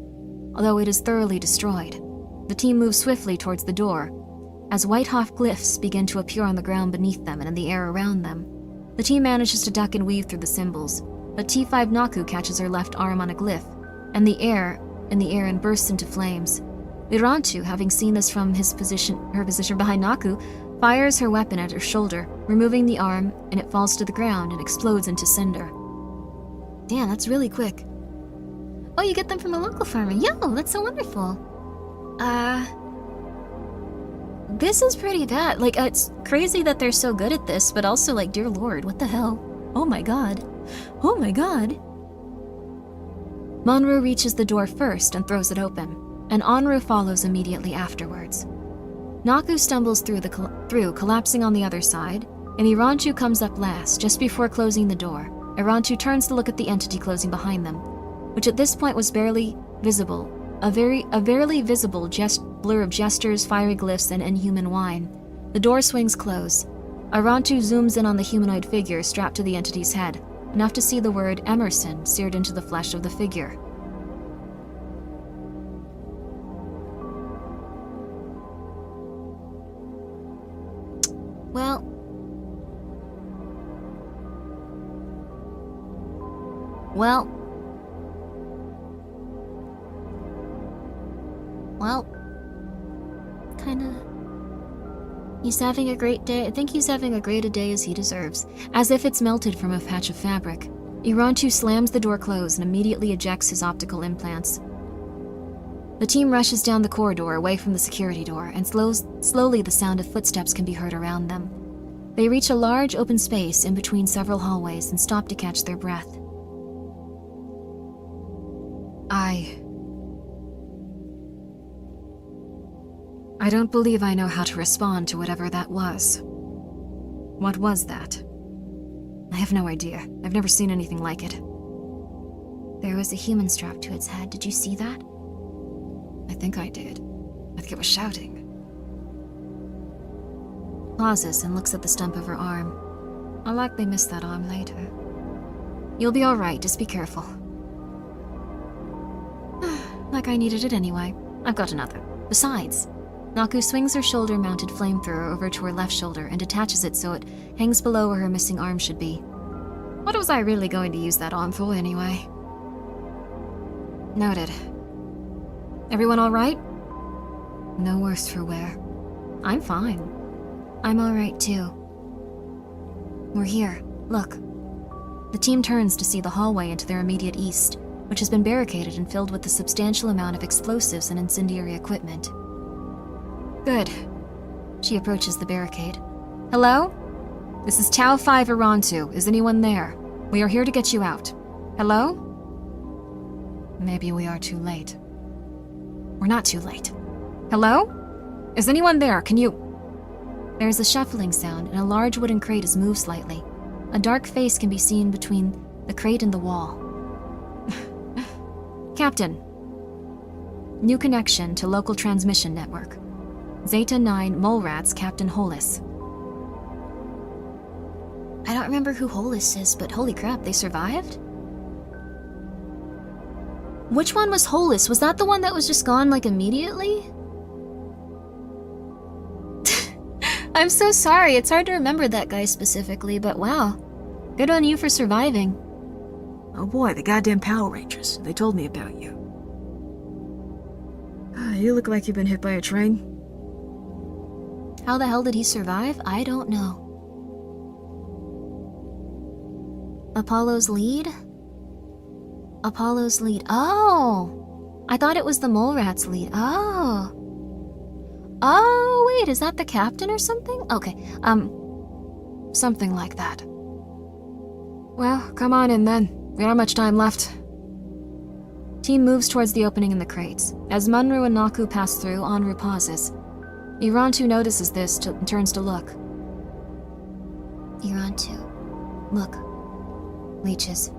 although it is thoroughly destroyed. The team moves swiftly towards the door, as white-hot glyphs begin to appear on the ground beneath them and in the air around them. The team manages to duck and weave through the symbols, but T5 Naku catches her left arm on a glyph, and the air and bursts into flames. Irantu, having seen this from her position behind Naku, fires her weapon at her shoulder, removing the arm, and it falls to the ground and explodes into cinder. Damn, that's really quick. Oh, you get them from a local farmer. Yo, that's so wonderful. This is pretty bad. Like, it's crazy that they're so good at this, but also, like, dear lord, what the hell? Oh my god. Oh my god. Monru reaches the door first and throws it open, and Onru follows immediately afterwards. Naku stumbles through, collapsing on the other side, and Irantu comes up last, just before closing the door. Irantu turns to look at the entity closing behind them, which at this point was barely visible, a barely visible blur of gestures, fiery glyphs, and inhuman whine. The door swings close. Irantu zooms in on the humanoid figure strapped to the entity's head, enough to see the word Emerson seared into the flesh of the figure. Well, kinda. He's having a great day. I think he's having a great a day as he deserves. As if it's melted from a patch of fabric, Irantu slams the door closed and immediately ejects his optical implants. The team rushes down the corridor away from the security door, and slowly the sound of footsteps can be heard around them. They reach a large open space in between several hallways and stop to catch their breath. I don't believe I know how to respond to whatever that was. What was that? I have no idea. I've never seen anything like it. There was a human strapped to its head. Did you see that? I think I did. I think it was shouting. Pauses and looks at the stump of her arm. I'll likely miss that arm later. You'll be alright, just be careful. Like I needed it anyway. I've got another. Besides, Naku swings her shoulder-mounted flamethrower over to her left shoulder and detaches it so it hangs below where her missing arm should be. What was I really going to use that arm for anyway? Noted. Everyone alright? No worse for wear. I'm fine. I'm alright too. We're here. Look. The team turns to see the hallway into their immediate east, which has been barricaded and filled with a substantial amount of explosives and incendiary equipment. Good. She approaches the barricade. Hello? This is Tau 5 Irantu. Is anyone there? We are here to get you out. Hello? Maybe we are too late. We're not too late. Hello? Is anyone there? Can you... There is a shuffling sound, and a large wooden crate is moved slightly. A dark face can be seen between the crate and the wall. Captain. New connection to local transmission network. Zeta 9 Mole Rats Captain Hollis. I don't remember who Hollis is, but holy crap, they survived? Which one was Hollis? Was that the one that was just gone, like, immediately? I'm so sorry, it's hard to remember that guy specifically, but wow. Good on you for surviving. Oh boy, the goddamn Power Rangers. They told me about you. You look like you've been hit by a train. How the hell did he survive? I don't know. Apollo's lead? Apollo's lead. Oh! I thought it was the Mole Rat's lead. Oh! Oh, wait, is that the captain or something? Okay, something like that. Well, come on in then. We don't have much time left. Team moves towards the opening in the crates. As Munru and Naku pass through, Onru pauses. Irantu notices this and turns to look. Irantu. Look. Leeches.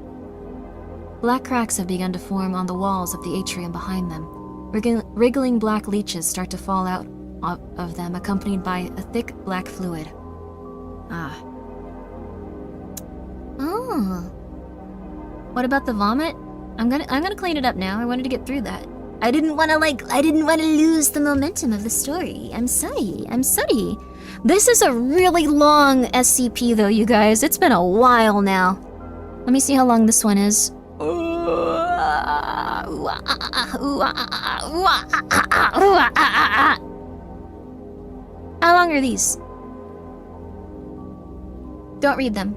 Black cracks have begun to form on the walls of the atrium behind them. Wriggling black leeches start to fall out of them, accompanied by a thick black fluid. Ah. Oh. What about the vomit? I'm gonna clean it up now. I wanted to get through that. I didn't want to lose the momentum of the story. I'm sorry. This is a really long SCP though, you guys. It's been a while now. Let me see how long this one is. How long are these? Don't read them.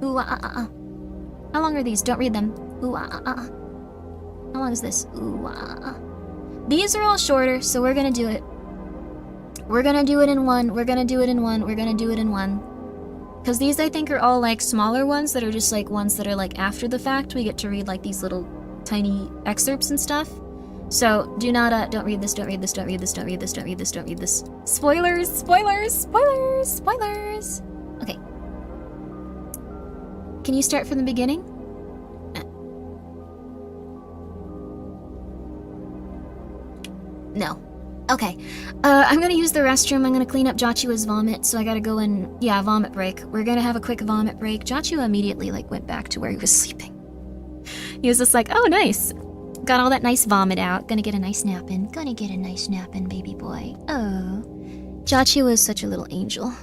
How long are these? Don't read them. How long is this? These are all shorter, so we're gonna do it. We're gonna do it in one. We're gonna do it in one. We're gonna do it in one. Because these, I think, are all like smaller ones that are just like ones that are like after the fact. We get to read like these little tiny excerpts and stuff. So do not, don't read this, don't read this, don't read this, don't read this, don't read this, don't read this. Spoilers, spoilers, spoilers, spoilers. Okay. Can you start from the beginning? No. Okay. I'm gonna use the restroom. I'm gonna clean up Jochua's vomit, so I gotta go and... Yeah, vomit break. We're gonna have a quick vomit break. Jochua immediately, like, went back to where he was sleeping. He was just like, oh, nice. Got all that nice vomit out. Gonna get a nice nap in. Gonna get a nice nap in, baby boy. Oh. Jochua is such a little angel.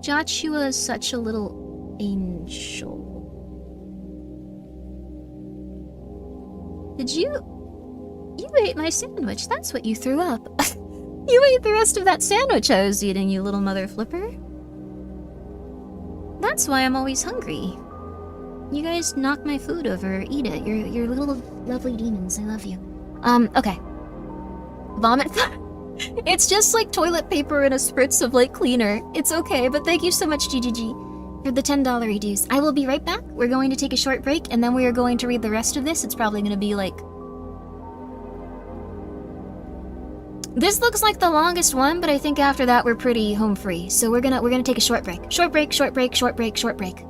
Jochua is such a little angel. Did you... You ate my sandwich. That's what you threw up. You ate the rest of that sandwich I was eating, you little mother flipper. That's why I'm always hungry. You guys knock my food over or eat it. You're little lovely demons. I love you. Okay. Vomit. It's just like toilet paper and a spritz of like cleaner. It's okay, but thank you so much, GGG, for the $10 reduce. I will be right back. We're going to take a short break, and then we are going to read the rest of this. It's probably going to be like... This looks like the longest one, but I think after that we're pretty home free. So we're gonna take a short break. Short break, short break, short break, short break.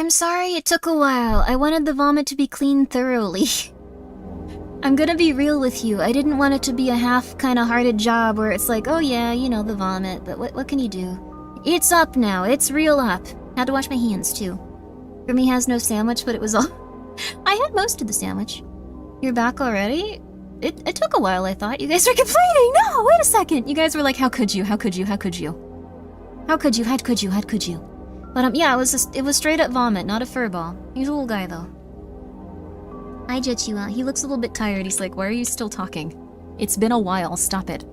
I'm sorry it took a while. I wanted the vomit to be clean thoroughly. I'm gonna be real with you. I didn't want it to be a half kind of hearted job where it's like, oh yeah, you know, the vomit, but what can you do? It's up now. It's real up. Had to wash my hands too. Grimmi has no sandwich, but it was all... I had most of the sandwich. You're back already? It took a while, I thought. You guys were complaining! No, wait a second! You guys were like, how could you? How could you? How could you? How could you? How could you? How could you? But yeah, it was straight up vomit, not a furball. He's a little guy though. Hi, Jichua. He looks a little bit tired. He's like, why are you still talking? It's been a while. Stop it.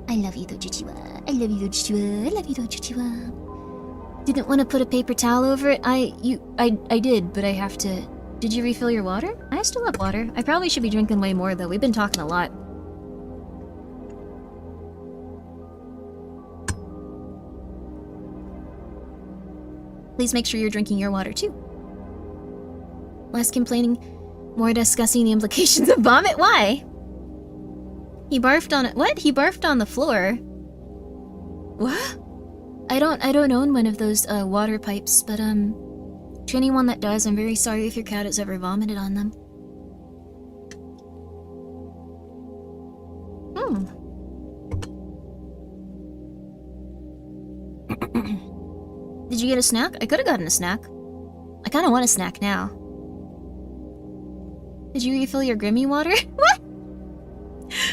I love you though, Jichua. I love you though, Jichua. I love you though, Jichua. Didn't want to put a paper towel over it. I did, but I have to... Did you refill your water? I still have water. I probably should be drinking way more though. We've been talking a lot. Please make sure you're drinking your water too. Less complaining, more discussing the implications of vomit. Why? He barfed on it. What? He barfed on the floor. What? I don't own one of those water pipes, but to anyone that does, I'm very sorry if your cat has ever vomited on them. Did you get a snack? I could have gotten a snack. I kind of want a snack now. Did you refill your Grimmi water? What?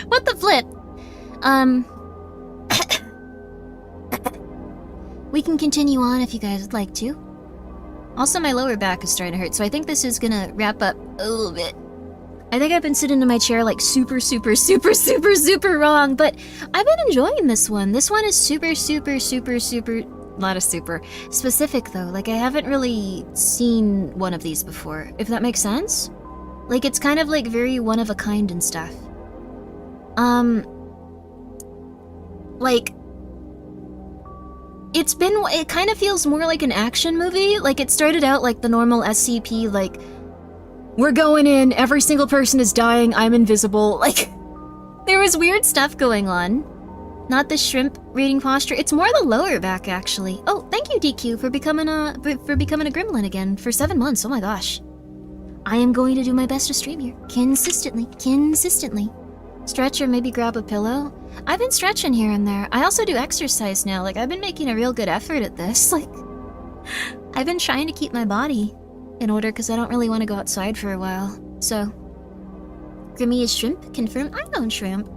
What the flip? We can continue on if you guys would like to. Also, my lower back is starting to hurt, so I think this is gonna wrap up a little bit. I think I've been sitting in my chair like super wrong, but I've been enjoying this one. This one is super, lot of super specific though. Like, I haven't really seen one of these before, if that makes sense. Like, it's kind of like very one of a kind and stuff. Like, it kind of feels more like an action movie. Like, it started out like the normal SCP, like, we're going in, every single person is dying, I'm invisible. Like, there was weird stuff going on. Not the shrimp reading posture. It's more the lower back, actually. Oh, thank you, DQ, for becoming a gremlin again for 7 months. Oh my gosh. I am going to do my best to stream here. Consistently. Stretch or maybe grab a pillow. I've been stretching here and there. I also do exercise now. Like, I've been making a real good effort at this. Like, I've been trying to keep my body in order because I don't really want to go outside for a while. So, Grimmi is shrimp? Confirm? I don't shrimp.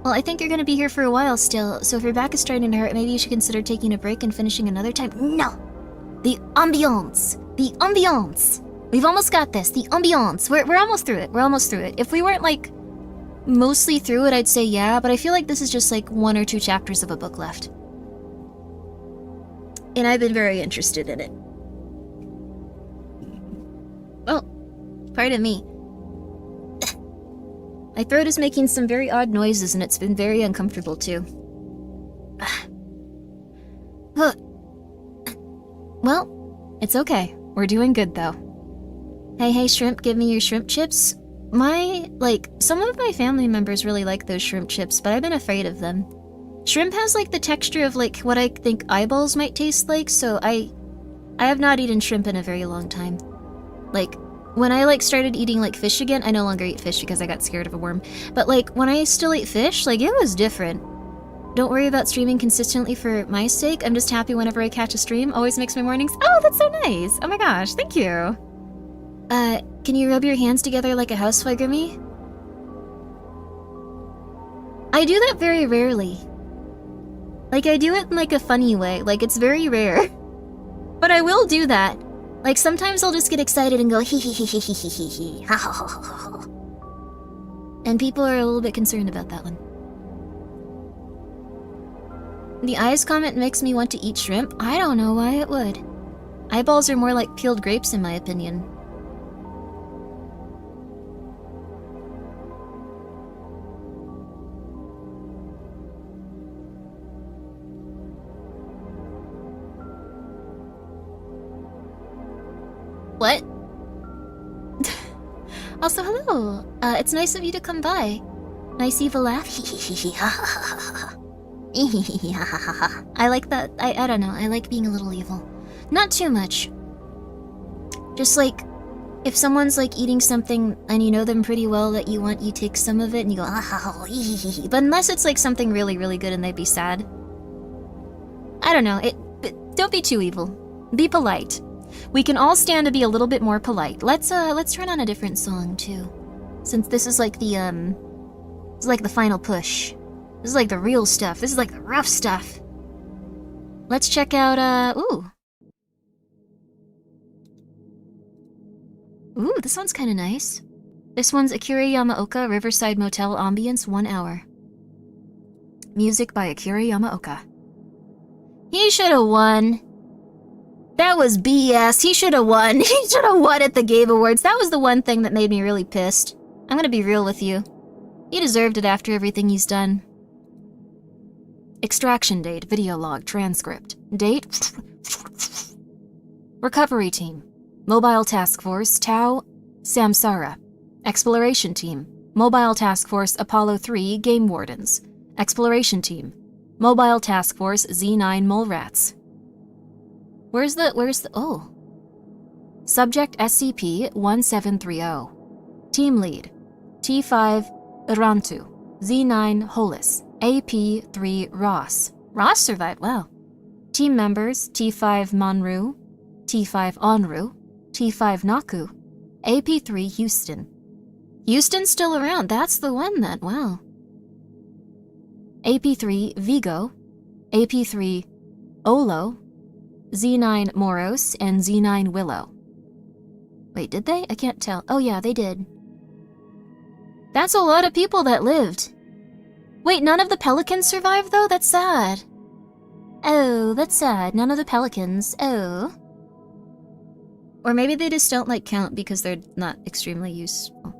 Well, I think you're gonna be here for a while still, so if your back is starting to hurt, maybe you should consider taking a break and finishing another time. No! The ambiance! We've almost got this. The ambiance. We're almost through it. If we weren't, like, mostly through it, I'd say yeah, but I feel like this is just, like, 1 or 2 chapters of a book left. And I've been very interested in it. Oh, pardon me. My throat is making some very odd noises, and it's been very uncomfortable, too. Well, it's okay. We're doing good, though. Hey, shrimp, give me your shrimp chips. Some of my family members really like those shrimp chips, but I've been afraid of them. Shrimp has, like, the texture of, like, what I think eyeballs might taste like, so I have not eaten shrimp in a very long time. Like, when I, like, started eating, like, fish again, I no longer eat fish because I got scared of a worm. But, like, when I still ate fish, like, it was different. Don't worry about streaming consistently for my sake. I'm just happy whenever I catch a stream. Always makes my mornings. Oh, that's so nice. Oh my gosh, thank you. Can you rub your hands together like a housewife, Grimmi? I do that very rarely. Like, I do it in, like, a funny way. Like, it's very rare. But I will do that. Like, sometimes I'll just get excited and go hee hee hee hee hee hee hee hee ha ha ha ha ha. And people are a little bit concerned about that one. The eyes comment makes me want to eat shrimp. I don't know why it would. Eyeballs are more like peeled grapes in my opinion. What? Also, hello. It's nice of you to come by. Nice evil laugh. I like that. I don't know. I like being a little evil. Not too much. Just like, if someone's like eating something and you know them pretty well that you take some of it and you go, ah, but unless it's like something really, really good and they'd be sad. I don't know, don't be too evil. Be polite. We can all stand to be a little bit more polite. Let's turn on a different song too. Since this is like the, it's like the final push. This is like the real stuff. This is like the rough stuff. Let's check out, ooh, this one's kind of nice. This one's Akira Yamaoka, Riverside Motel Ambience, 1 hour. Music by Akira Yamaoka. He should have won. That was BS. He should have won. He should have won at the Game Awards. That was the one thing that made me really pissed. I'm gonna be real with you. He deserved it after everything he's done. Extraction date, video log, transcript. Date. Recovery team. Mobile Task Force, Tau, Samsara. Exploration team. Mobile Task Force, Apollo 3, Game Wardens. Exploration team. Mobile Task Force, Z9, Mole Rats. Where's the, oh. Subject SCP-1730. Team lead. T5, Irantu. Z9, Hollis. AP3, Ross. Ross survived, wow. Team members, T5, Monru. T5, Onru. T5, Naku. AP3, Houston. Houston's still around, that's the one then, wow. AP3, Vigo. AP3, Olo. Z9, Moros, and Z9, Willow. Wait, did they? I can't tell. Oh yeah, they did. That's a lot of people that lived. Wait, none of the Pelicans survived though? That's sad. Oh, that's sad. None of the Pelicans. Oh. Or maybe they just don't like count because they're not extremely useful.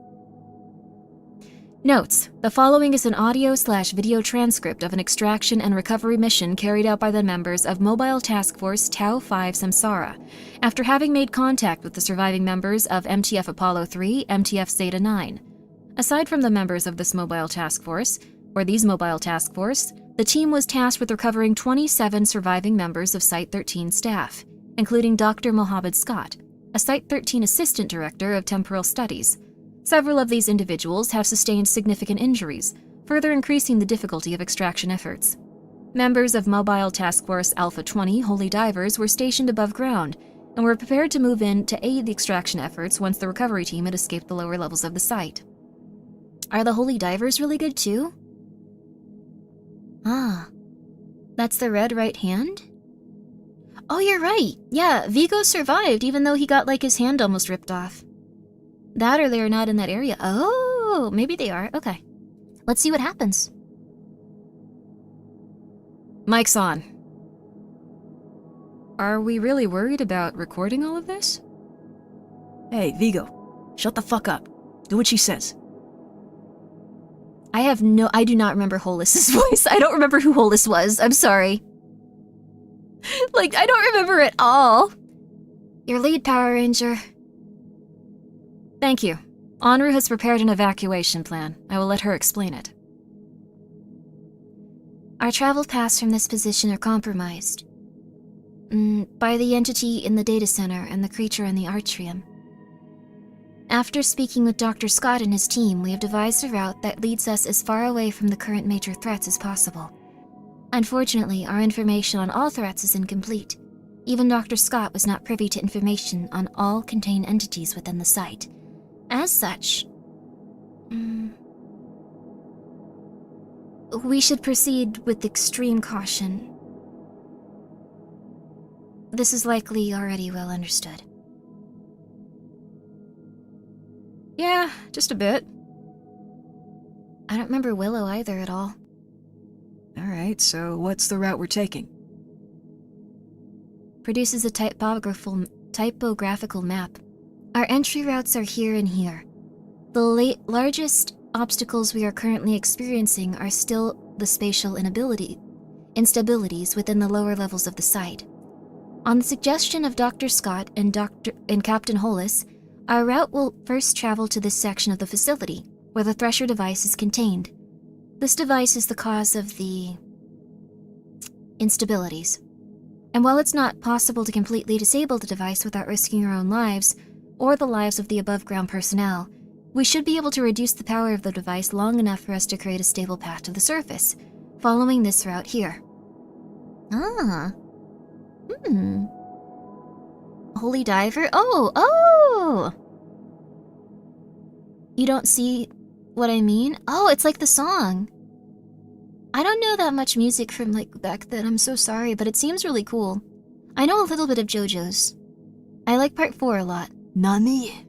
Notes. The following is an audio/video transcript of an extraction and recovery mission carried out by the members of Mobile Task Force Tau-5 Samsara, after having made contact with the surviving members of MTF Apollo 3, MTF Zeta 9. Aside from the members of this Mobile Task Force, or these Mobile Task Force, the team was tasked with recovering 27 surviving members of Site-13 staff, including Dr. Mohammed Scott, a Site-13 Assistant Director of Temporal Studies. Several of these individuals have sustained significant injuries, further increasing the difficulty of extraction efforts. Members of Mobile Task Force Alpha 20 Holy Divers were stationed above ground and were prepared to move in to aid the extraction efforts once the recovery team had escaped the lower levels of the site. Are the Holy Divers really good too? Ah, that's the red right hand? Oh, you're right. Yeah, Vigo survived even though he got like his hand almost ripped off. That or they are not in that area. Oh, maybe they are. Okay. Let's see what happens. Mic's on. Are we really worried about recording all of this? Hey, Vigo. Shut the fuck up. Do what she says. I do not remember Hollis's voice. I don't remember who Hollis was. I'm sorry. Like, I don't remember at all. Your lead, Power Ranger. Thank you. Onru has prepared an evacuation plan. I will let her explain it. Our travel paths from this position are compromised. By the entity in the data center and the creature in the atrium. After speaking with Dr. Scott and his team, we have devised a route that leads us as far away from the current major threats as possible. Unfortunately, our information on all threats is incomplete. Even Dr. Scott was not privy to information on all contained entities within the site. As such, we should proceed with extreme caution. This is likely already well understood. Yeah, just a bit. I don't remember Willow either at all. Alright, so what's the route we're taking? Produces a typographical map. Our entry routes are here and here. The largest obstacles we are currently experiencing are still the spatial instabilities within the lower levels of the site. On the suggestion of Dr. Scott and Captain Hollis, our route will first travel to this section of the facility, where the Thresher device is contained. This device is the cause of the instabilities. And while it's not possible to completely disable the device without risking our own lives, or the lives of the above-ground personnel, we should be able to reduce the power of the device long enough for us to create a stable path to the surface, following this route here. Ah. Holy Diver? Oh! You don't see what I mean? Oh, it's like the song. I don't know that much music from, like, back then, I'm so sorry, but it seems really cool. I know a little bit of JoJo's. I like part 4 a lot. Nani?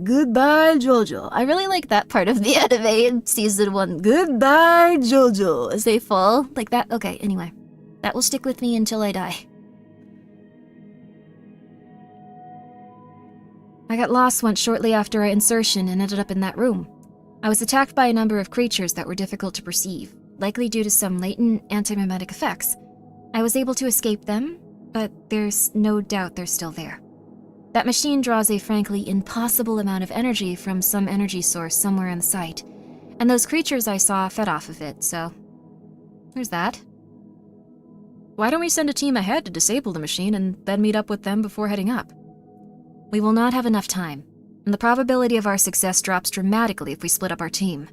Goodbye, Jojo. I really like that part of the anime in season 1. Goodbye, Jojo. As they fall, like that. Okay, anyway. That will stick with me until I die. I got lost once shortly after our insertion and ended up in that room. I was attacked by a number of creatures that were difficult to perceive, likely due to some latent antimemetic effects. I was able to escape them, but there's no doubt they're still there. That machine draws a frankly impossible amount of energy from some energy source somewhere in the site, and those creatures I saw fed off of it, so there's that. Why don't we send a team ahead to disable the machine and then meet up with them before heading up? We will not have enough time, and the probability of our success drops dramatically if we split up our team.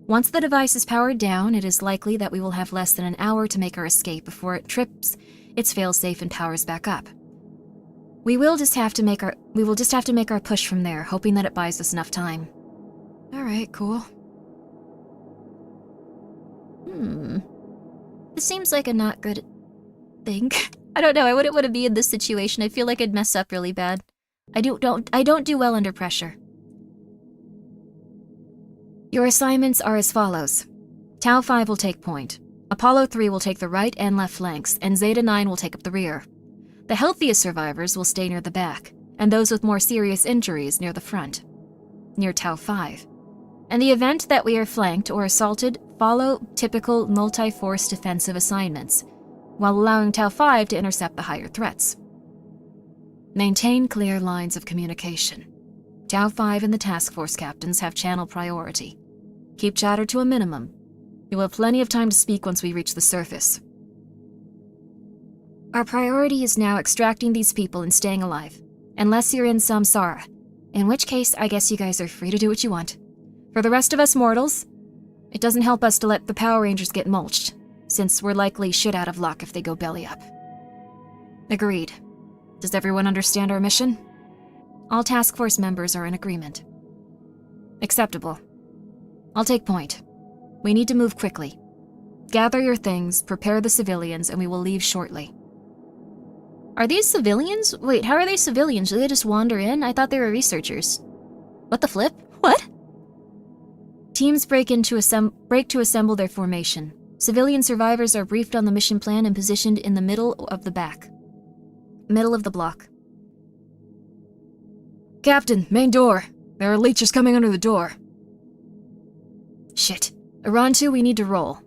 Once the device is powered down, it is likely that we will have less than an hour to make our escape before it trips its failsafe and powers back up. We will just have to make our push from there, hoping that it buys us enough time. All right, cool. This seems like a not good thing. I don't know, I wouldn't want to be in this situation. I feel like I'd mess up really bad. I don't do well under pressure. Your assignments are as follows. Tau 5 will take point. Apollo 3 will take the right and left flanks, and Zeta 9 will take up the rear. The healthiest survivors will stay near the back, and those with more serious injuries near the front, near Tau 5. In the event that we are flanked or assaulted, follow typical multi-force defensive assignments, while allowing Tau 5 to intercept the higher threats. Maintain clear lines of communication. Tau 5 and the task force captains have channel priority. Keep chatter to a minimum. You will have plenty of time to speak once we reach the surface. Our priority is now extracting these people and staying alive, unless you're in Samsara, in which case I guess you guys are free to do what you want. For the rest of us mortals, it doesn't help us to let the Power Rangers get mulched, since we're likely shit out of luck if they go belly up. Agreed. Does everyone understand our mission? All task force members are in agreement. Acceptable. I'll take point. We need to move quickly. Gather your things, prepare the civilians, and we will leave shortly. Are these civilians? Wait, how are they civilians? Do they just wander in? I thought they were researchers. What the flip? What? Teams break to assemble their formation. Civilian survivors are briefed on the mission plan and positioned in the middle of the block. Captain, main door. There are leeches coming under the door. Shit. Iran 2, we need to roll.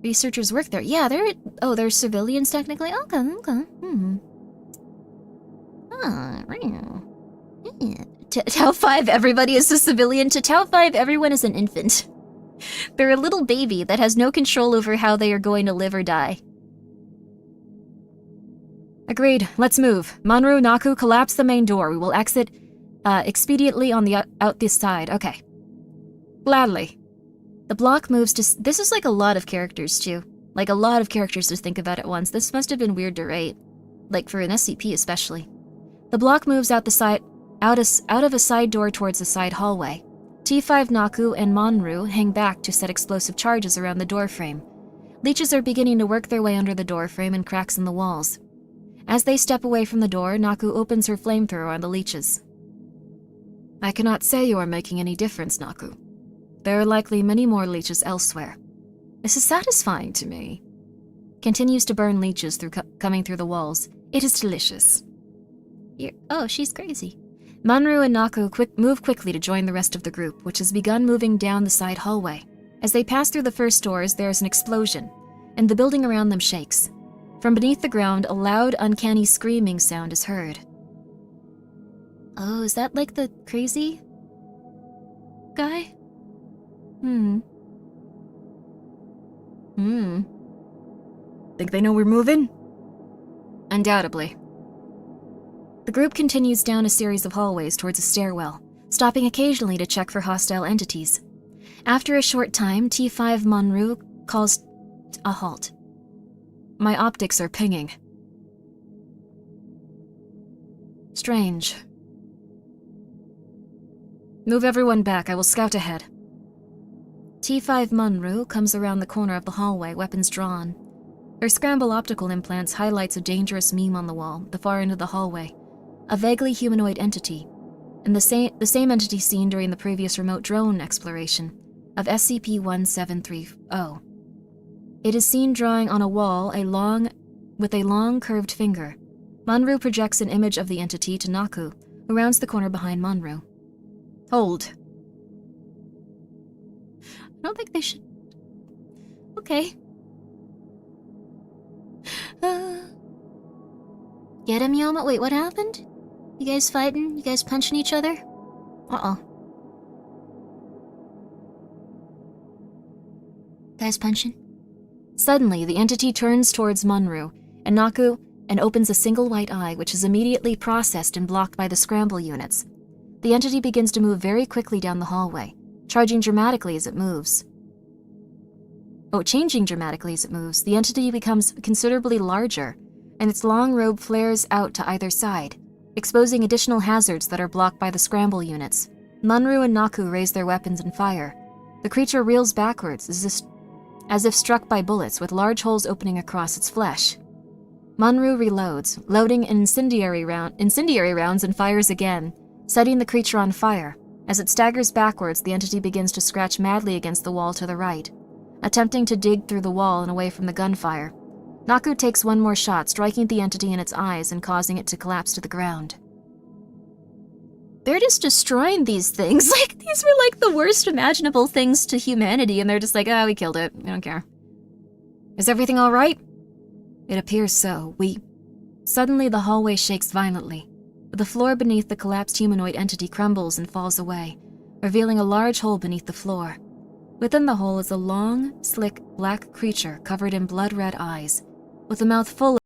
Researchers work there. Yeah, they're civilians technically? Okay. Tau 5, everybody is a civilian. To Tau 5, everyone is an infant. They're a little baby that has no control over how they are going to live or die. Agreed. Let's move. Manru, Naku, collapse the main door. We will exit expediently on the out this side. Okay. Gladly. The block moves to... This is like a lot of characters, too. Like a lot of characters to think about at once. This must have been weird to write. Like for an SCP especially. The block moves out of a side door towards the side hallway. T5 Naku and Manru hang back to set explosive charges around the doorframe. Leeches are beginning to work their way under the doorframe and cracks in the walls. As they step away from the door, Naku opens her flamethrower on the leeches. I cannot say you are making any difference, Naku. There are likely many more leeches elsewhere. This is satisfying to me. Continues to burn leeches coming through the walls. It is delicious. Oh, she's crazy. Manru and Naku move quickly to join the rest of the group, which has begun moving down the side hallway. As they pass through the first doors, there is an explosion, and the building around them shakes. From beneath the ground, a loud, uncanny screaming sound is heard. Oh, is that like the crazy guy? Think they know we're moving? Undoubtedly. The group continues down a series of hallways towards a stairwell, stopping occasionally to check for hostile entities. After a short time, T5 Monru calls a halt. My optics are pinging. Strange. Move everyone back, I will scout ahead. T5 Monru comes around the corner of the hallway, weapons drawn. Her scramble optical implants highlights a dangerous meme on the wall, the far end of the hallway. A vaguely humanoid entity, and the same entity seen during the previous remote drone exploration of SCP-1730. It is seen drawing on a wall with a long curved finger. Monru projects an image of the entity to Naku, who rounds the corner behind Monru. Hold. I don't think they should... Okay. Get him, Yama? Wait, what happened? You guys fighting? You guys punching each other? Uh-oh. Guys punching? Suddenly, the entity turns towards Monru and Naku and opens a single white eye, which is immediately processed and blocked by the scramble units. The entity begins to move very quickly down the hallway, changing dramatically as it moves. The entity becomes considerably larger, and its long robe flares out to either side, exposing additional hazards that are blocked by the scramble units. Monru and Naku raise their weapons and fire. The creature reels backwards as if struck by bullets, with large holes opening across its flesh. Monru reloads, loading an incendiary rounds and fires again, setting the creature on fire. As it staggers backwards, the entity begins to scratch madly against the wall to the right, attempting to dig through the wall and away from the gunfire. Naku takes one more shot, striking the entity in its eyes and causing it to collapse to the ground. They're just destroying these things. Like, these were like the worst imaginable things to humanity, and they're just like, we killed it. We don't care. Is everything all right? It appears so. Suddenly, the hallway shakes violently. The floor beneath the collapsed humanoid entity crumbles and falls away, revealing a large hole beneath the floor. Within the hole is a long, slick, black creature covered in blood-red eyes, with a mouth full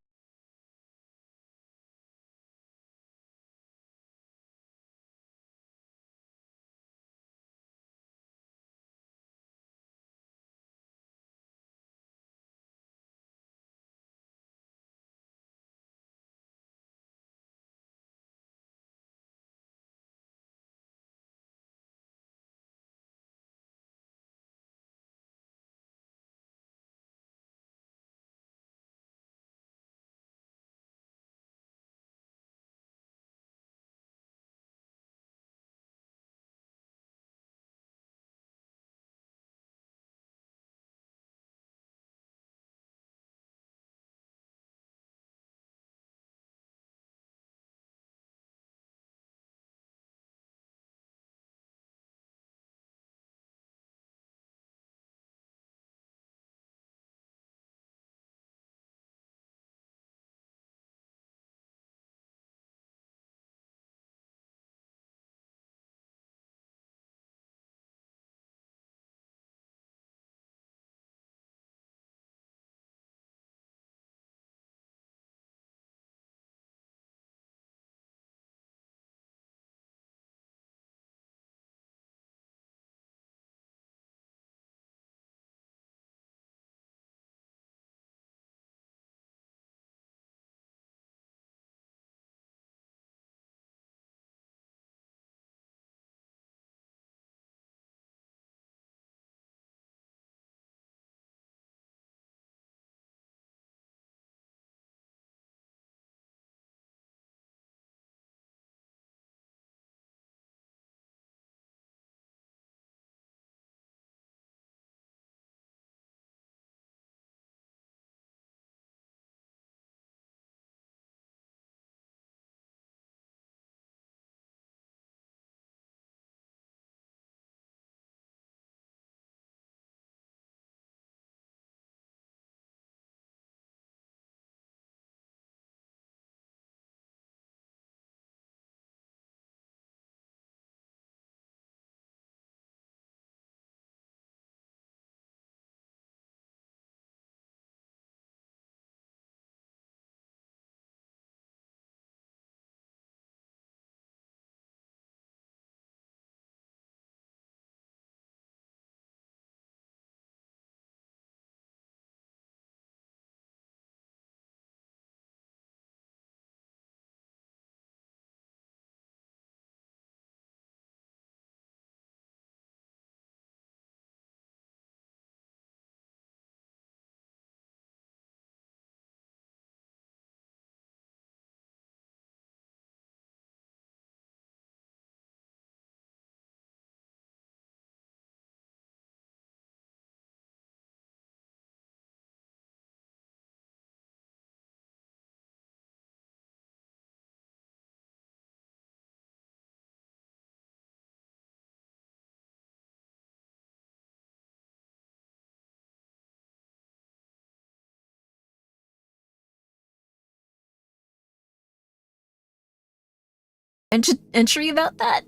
entry about that?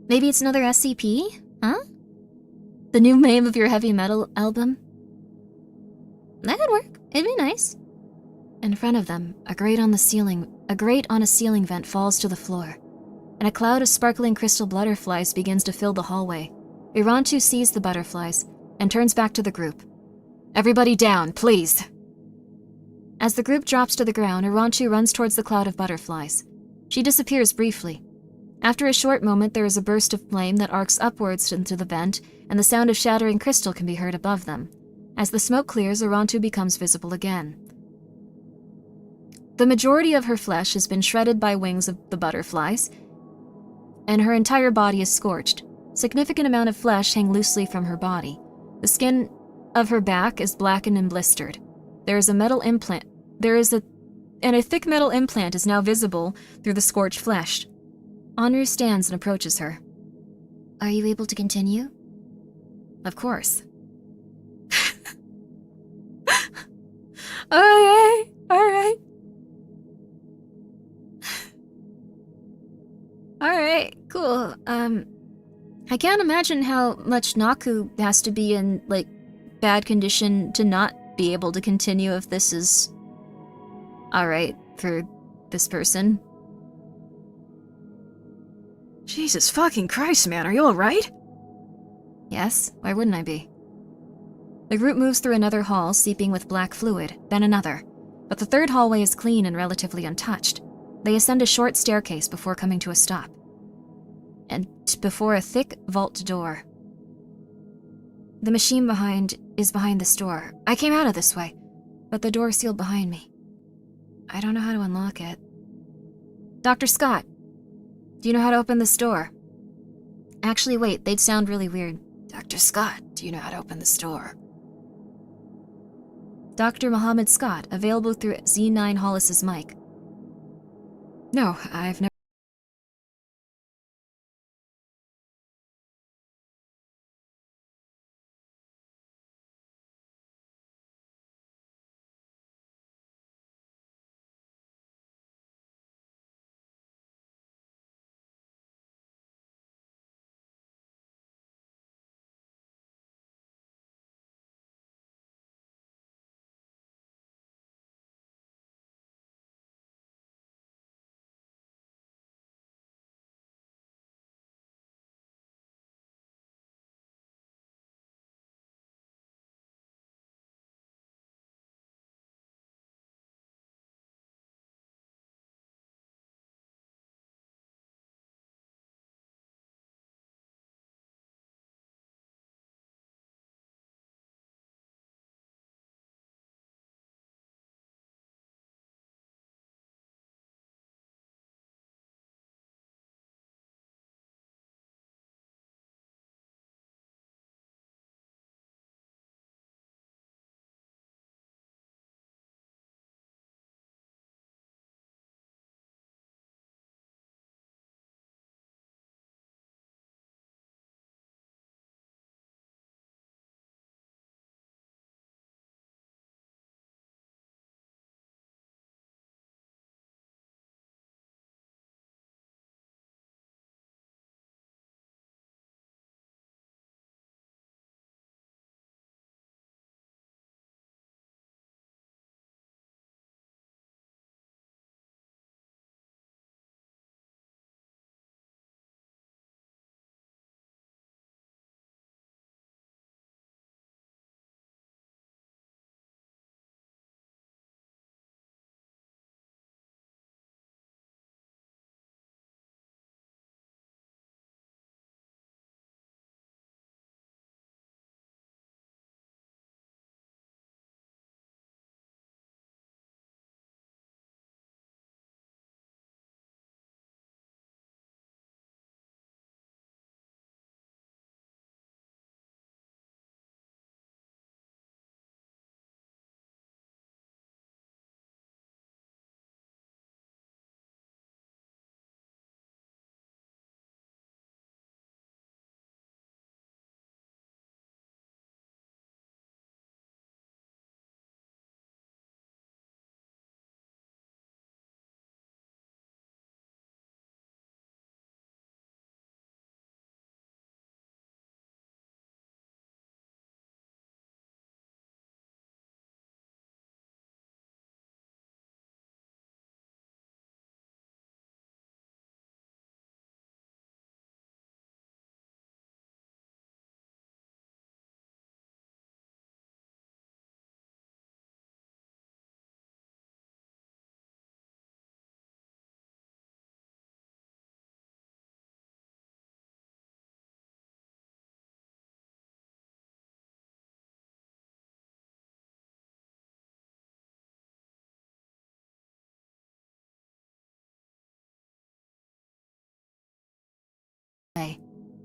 Maybe it's another SCP? Huh? The new name of your heavy metal album? That could work. It'd be nice. In front of them, a grate on a ceiling vent falls to the floor, and a cloud of sparkling crystal butterflies begins to fill the hallway. Irantu sees the butterflies and turns back to the group. Everybody down, please. As the group drops to the ground, Irantu runs towards the cloud of butterflies. She disappears briefly. After a short moment, there is a burst of flame that arcs upwards into the vent, and the sound of shattering crystal can be heard above them. As the smoke clears, Irantu becomes visible again. The majority of her flesh has been shredded by wings of the butterflies, and her entire body is scorched. Significant amount of flesh hang loosely from her body. The skin of her back is blackened and blistered. There is a thick metal implant is now visible through the scorched flesh. Anu stands and approaches her. Are you able to continue? Of course. Okay, alright. Alright, cool. I can't imagine how much Naku has to be in, like, bad condition to not be able to continue if this is alright for this person. Jesus fucking Christ, man, are you alright? Yes, why wouldn't I be? The group moves through another hall, seeping with black fluid, then another. But the third hallway is clean and relatively untouched. They ascend a short staircase before coming to a stop. And before a thick vault door. The machine is behind this door. I came out of this way, but the door is sealed behind me. I don't know how to unlock it. Dr. Scott, do you know how to open this door? Actually, wait, they'd sound really weird. Dr. Scott, do you know how to open this door? Dr. Muhammad Scott, available through Z9 Hollis's mic. No, I've never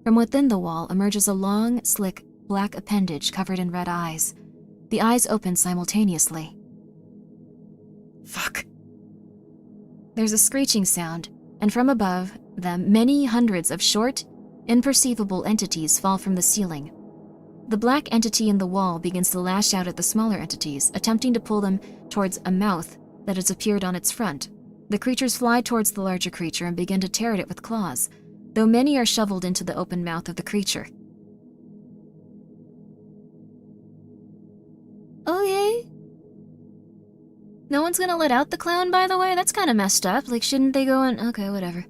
From within the wall emerges a long, slick, black appendage covered in red eyes. The eyes open simultaneously. Fuck. There's a screeching sound, and from above them, many hundreds of short, imperceivable entities fall from the ceiling. The black entity in the wall begins to lash out at the smaller entities, attempting to pull them towards a mouth that has appeared on its front. The creatures fly towards the larger creature and begin to tear at it with claws, though many are shoveled into the open mouth of the creature. Okay. No one's gonna let out the clown, by the way? That's kind of messed up. Like, shouldn't they go in? Okay, whatever.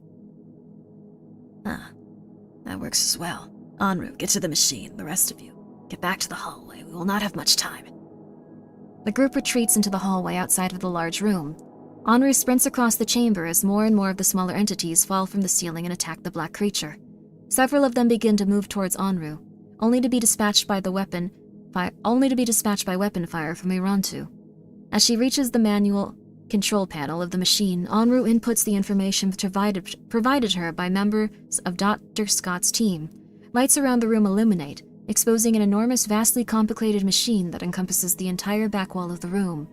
That works as well. En route, get to the machine. The rest of you, get back to the hallway. We will not have much time. The group retreats into the hallway outside of the large room. Enru sprints across the chamber as more and more of the smaller entities fall from the ceiling and attack the black creature. Several of them begin to move towards Enru, only to be dispatched by weapon fire from Irantu. As she reaches the manual control panel of the machine, Enru inputs the information provided her by members of Dr. Scott's team. Lights around the room illuminate, exposing an enormous, vastly complicated machine that encompasses the entire back wall of the room.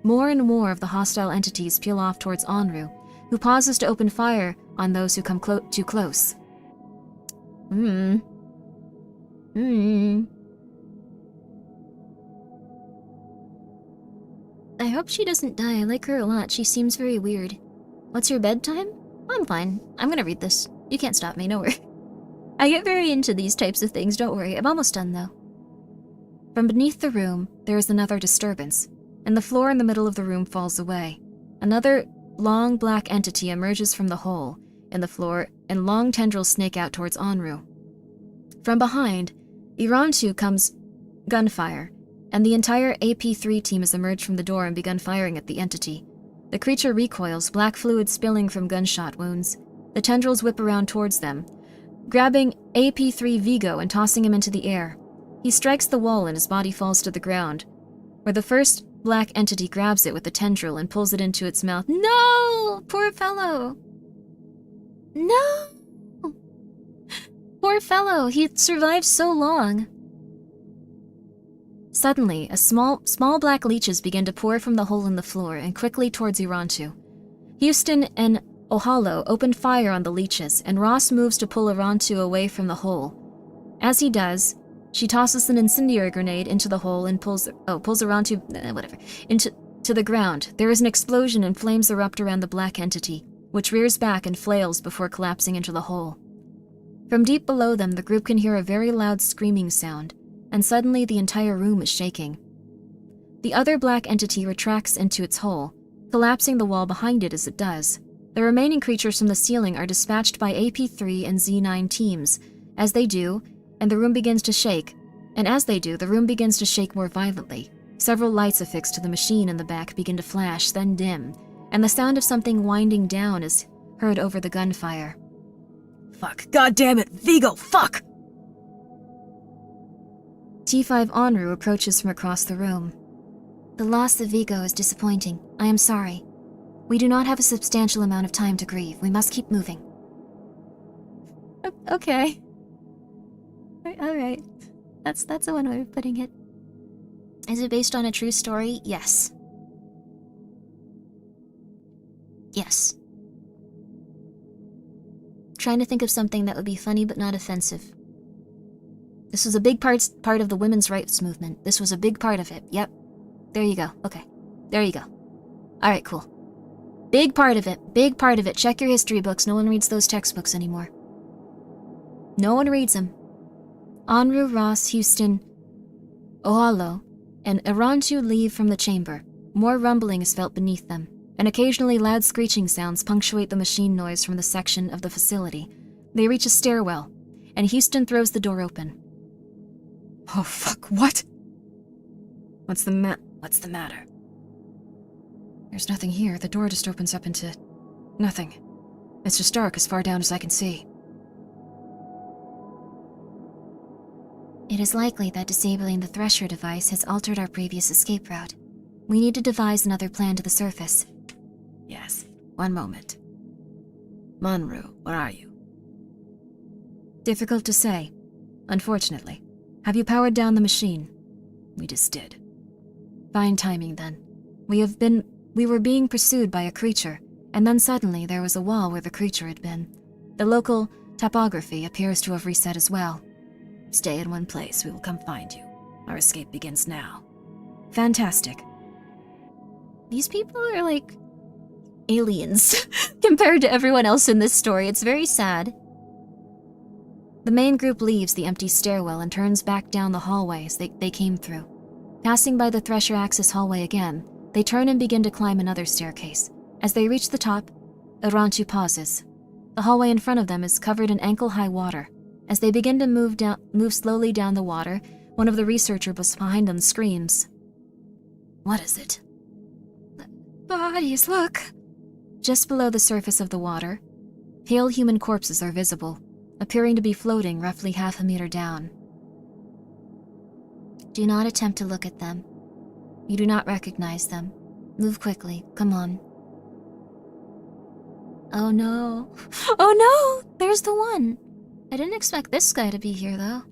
More and more of the hostile entities peel off towards Enru, who pauses to open fire on those who come too close. I hope she doesn't die. I like her a lot. She seems very weird. What's your bedtime? I'm fine. I'm gonna read this. You can't stop me, no worry. I get very into these types of things, don't worry. I'm almost done, though. From beneath the room, there is another disturbance, and the floor in the middle of the room falls away. Another long black entity emerges from the hole in the floor, and long tendrils snake out towards Enru. From behind, Irantu comes gunfire, and the entire AP3 team has emerged from the door and begun firing at the entity. The creature recoils, black fluid spilling from gunshot wounds. The tendrils whip around towards them, grabbing AP3 Vigo and tossing him into the air. He strikes the wall and his body falls to the ground, where the first black entity grabs it with the tendril and pulls it into its mouth. No! Poor fellow. No! Poor fellow. He survived so long. Suddenly, small black leeches begin to pour from the hole in the floor and quickly towards Irantu. Houston and Ohalo open fire on the leeches, and Ross moves to pull Irantu away from the hole. As he does, she tosses an incendiary grenade into the hole and pulls Irantu into the ground. There is an explosion and flames erupt around the black entity, which rears back and flails before collapsing into the hole. From deep below them, the group can hear a very loud screaming sound, and suddenly the entire room is shaking. The other black entity retracts into its hole, collapsing the wall behind it as it does. The remaining creatures from the ceiling are dispatched by AP3 and Z9 teams. As they do, the room begins to shake more violently. Several lights affixed to the machine in the back begin to flash, then dim, and the sound of something winding down is heard over the gunfire. Fuck. God damn it. Vigo, fuck! T5 Enru approaches from across the room. The loss of Vigo is disappointing. I am sorry. We do not have a substantial amount of time to grieve. We must keep moving. Okay. Alright. That's one way of putting it. Is it based on a true story? Yes. Yes. Trying to think of something that would be funny but not offensive. This was a big part of the women's rights movement. This was a big part of it. Yep. There you go. Okay. There you go. Alright, cool. Big part of it. Big part of it. Check your history books. No one reads those textbooks anymore. No one reads them. Enru, Ross, Houston, Ohalo, and Irantu leave from the chamber. More rumbling is felt beneath them, and occasionally loud screeching sounds punctuate the machine noise from the section of the facility. They reach a stairwell, and Houston throws the door open. Oh, fuck, what? What's the matter? There's nothing here. The door just opens up into nothing. It's just dark as far down as I can see. It is likely that disabling the Thresher device has altered our previous escape route. We need to devise another plan to the surface. Yes, one moment. Monroe, where are you? Difficult to say, unfortunately. Have you powered down the machine? We just did. Fine timing, then. We were being pursued by a creature, and then suddenly there was a wall where the creature had been. The local topography appears to have reset as well. Stay in one place, we will come find you. Our escape begins now. Fantastic. These people are like aliens compared to everyone else in this story. It's very sad. The main group leaves the empty stairwell and turns back down the hallways they came through. Passing by the Thresher Axis hallway again, they turn and begin to climb another staircase. As they reach the top, Arantu pauses. The hallway in front of them is covered in ankle-high water. As they begin to move slowly down the water, one of the researchers behind them screams. What is it? Bodies, look. Just below the surface of the water, pale human corpses are visible, appearing to be floating roughly half a meter down. Do not attempt to look at them. You do not recognize them. Move quickly. Come on. Oh no. Oh no! There's the one! I didn't expect this guy to be here, though.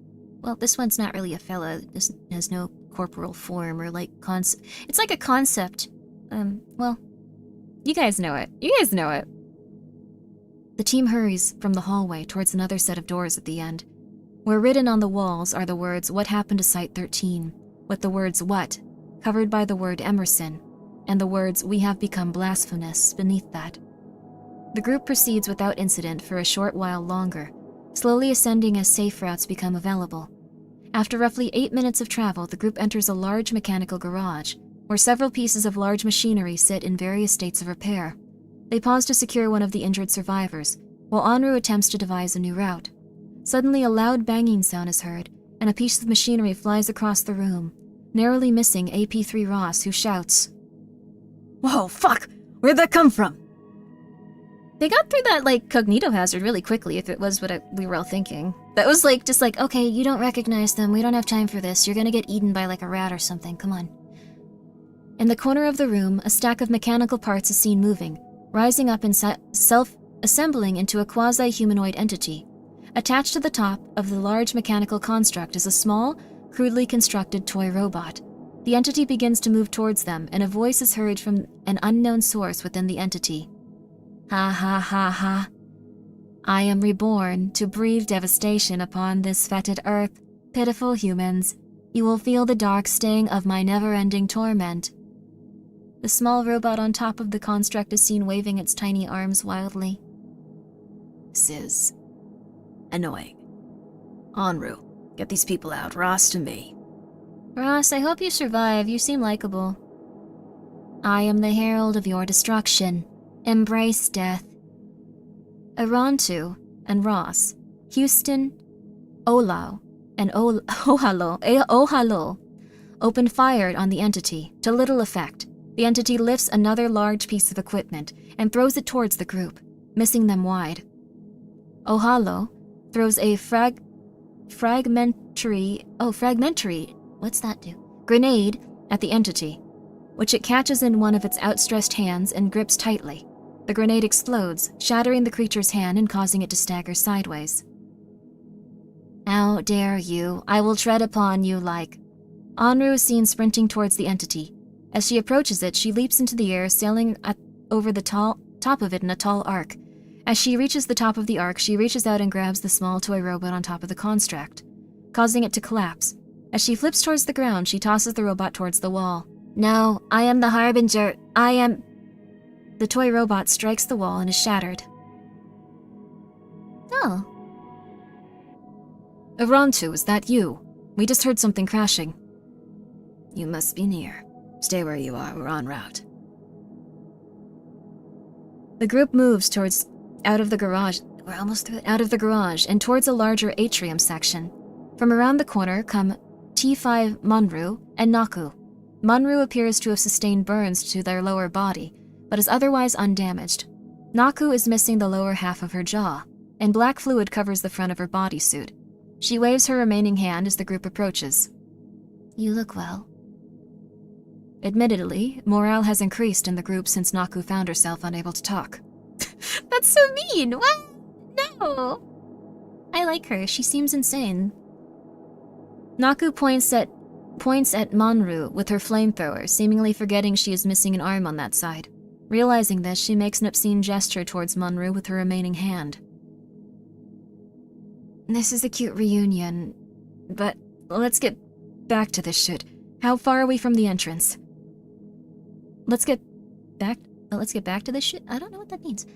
Well, this one's not really a fella. This has no corporal form or, like, It's like a concept. Well, you guys know it. You guys know it. The team hurries from the hallway towards another set of doors at the end, where written on the walls are the words, "What happened to Site 13?" with the words, "What?" covered by the word Emerson, and the words, "We have become blasphemous," beneath that. The group proceeds without incident for a short while longer, slowly ascending as safe routes become available. After roughly 8 minutes of travel, the group enters a large mechanical garage, where several pieces of large machinery sit in various states of repair. They pause to secure one of the injured survivors, while Anru attempts to devise a new route. Suddenly, a loud banging sound is heard, and a piece of machinery flies across the room, narrowly missing AP3 Ross, who shouts, Whoa, fuck! Where'd that come from? they got through that, like, cognito hazard really quickly, if it was what we were all thinking. That was, like, just like, okay, you don't recognize them, we don't have time for this, you're gonna get eaten by, like, a rat or something, come on. In the corner of the room, a stack of mechanical parts is seen moving, rising up and self-assembling into a quasi-humanoid entity. Attached to the top of the large mechanical construct is a small, crudely constructed toy robot. The entity begins to move towards them, and a voice is heard from an unknown source within the entity. Ha ha ha ha. I am reborn to breathe devastation upon this fetid earth. Pitiful humans, you will feel the dark sting of my never-ending torment. The small robot on top of the construct is seen waving its tiny arms wildly. This is annoying. Anru, get these people out. Ross to me. Ross, I hope you survive. You seem likable. I am the herald of your destruction. Embrace death. Arantu and Ross, Houston, Olau, and Ohalo open fire on the entity, to little effect. The entity lifts another large piece of equipment and throws it towards the group, missing them wide. Ohalo throws a fragmentary, what's that do? Grenade at the entity, which it catches in one of its outstretched hands and grips tightly. The grenade explodes, shattering the creature's hand and causing it to stagger sideways. How dare you? I will tread upon you like... Anru is seen sprinting towards the entity. As she approaches it, she leaps into the air, sailing over the top of it in a tall arc. As she reaches the top of the arc, she reaches out and grabs the small toy robot on top of the construct, causing it to collapse. As she flips towards the ground, she tosses the robot towards the wall. No, I am the Harbinger. I am... The toy robot strikes the wall and is shattered. Oh. Arantu, is that you? We just heard something crashing. You must be near. Stay where you are, we're en route. The group moves out of the garage and towards a larger atrium section. From around the corner come T5 Monru and Naku. Monru appears to have sustained burns to their lower body, but is otherwise undamaged. Naku is missing the lower half of her jaw, and black fluid covers the front of her bodysuit. She waves her remaining hand as the group approaches. You look well. Admittedly, morale has increased in the group since Naku found herself unable to talk. That's so mean! What? No! I like her. She seems insane. Naku points at Monru with her flamethrower, seemingly forgetting she is missing an arm on that side. Realizing this, she makes an obscene gesture towards Monru with her remaining hand. This is a cute reunion, but let's get back to this shit. How far are we from the entrance? Let's get back to this shit? I don't know what that means.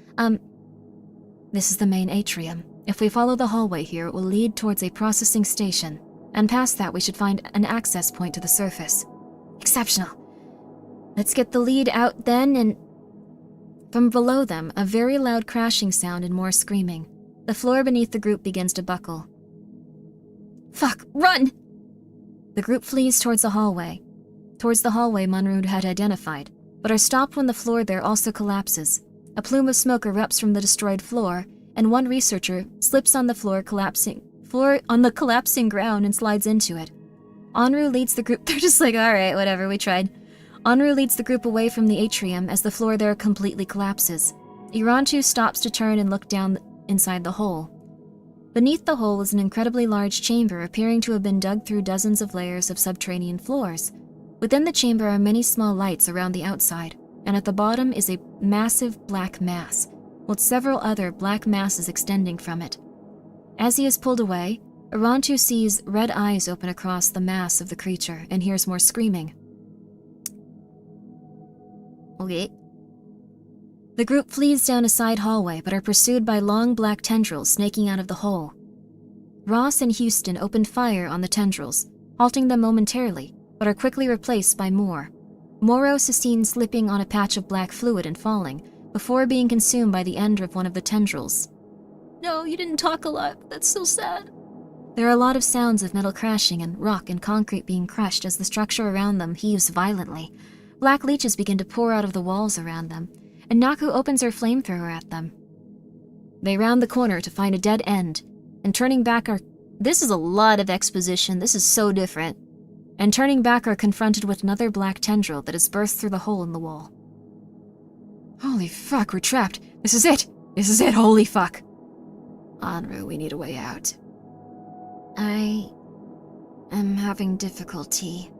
This is the main atrium. If we follow the hallway here, it will lead towards a processing station. And past that, we should find an access point to the surface. Exceptional. Let's get the lead out then, and... From below them, a very loud crashing sound and more screaming. The floor beneath the group begins to buckle. Fuck! Run! The group flees towards the hallway. Towards the hallway Monru had identified, but are stopped when the floor there also collapses. A plume of smoke erupts from the destroyed floor, and one researcher slips on the on the collapsing ground and slides into it. Onru leads the group. They're just like, alright, whatever, we tried. Onru leads the group away from the atrium as the floor there completely collapses. Irantu stops to turn and look down inside the hole. Beneath the hole is an incredibly large chamber appearing to have been dug through dozens of layers of subterranean floors. Within the chamber are many small lights around the outside, and at the bottom is a massive black mass, with several other black masses extending from it. As he is pulled away, Irantu sees red eyes open across the mass of the creature and hears more screaming. Okay. The group flees down a side hallway but are pursued by long black tendrils snaking out of the hole. Ross and Houston opened fire on the tendrils, halting them momentarily, but are quickly replaced by more. Moros is seen slipping on a patch of black fluid and falling, before being consumed by the end of one of the tendrils. No, you didn't talk a lot. That's so sad. There are a lot of sounds of metal crashing and rock and concrete being crushed as the structure around them heaves violently. Black leeches begin to pour out of the walls around them, and Naku opens her flamethrower at them. They round the corner to find a dead end, and turning back are... This is a lot of exposition. This is so different. And turning back are confronted with another black tendril that has burst through the hole in the wall. Holy fuck, we're trapped. This is it. This is it, holy fuck. Onru, we need a way out. I am having difficulty.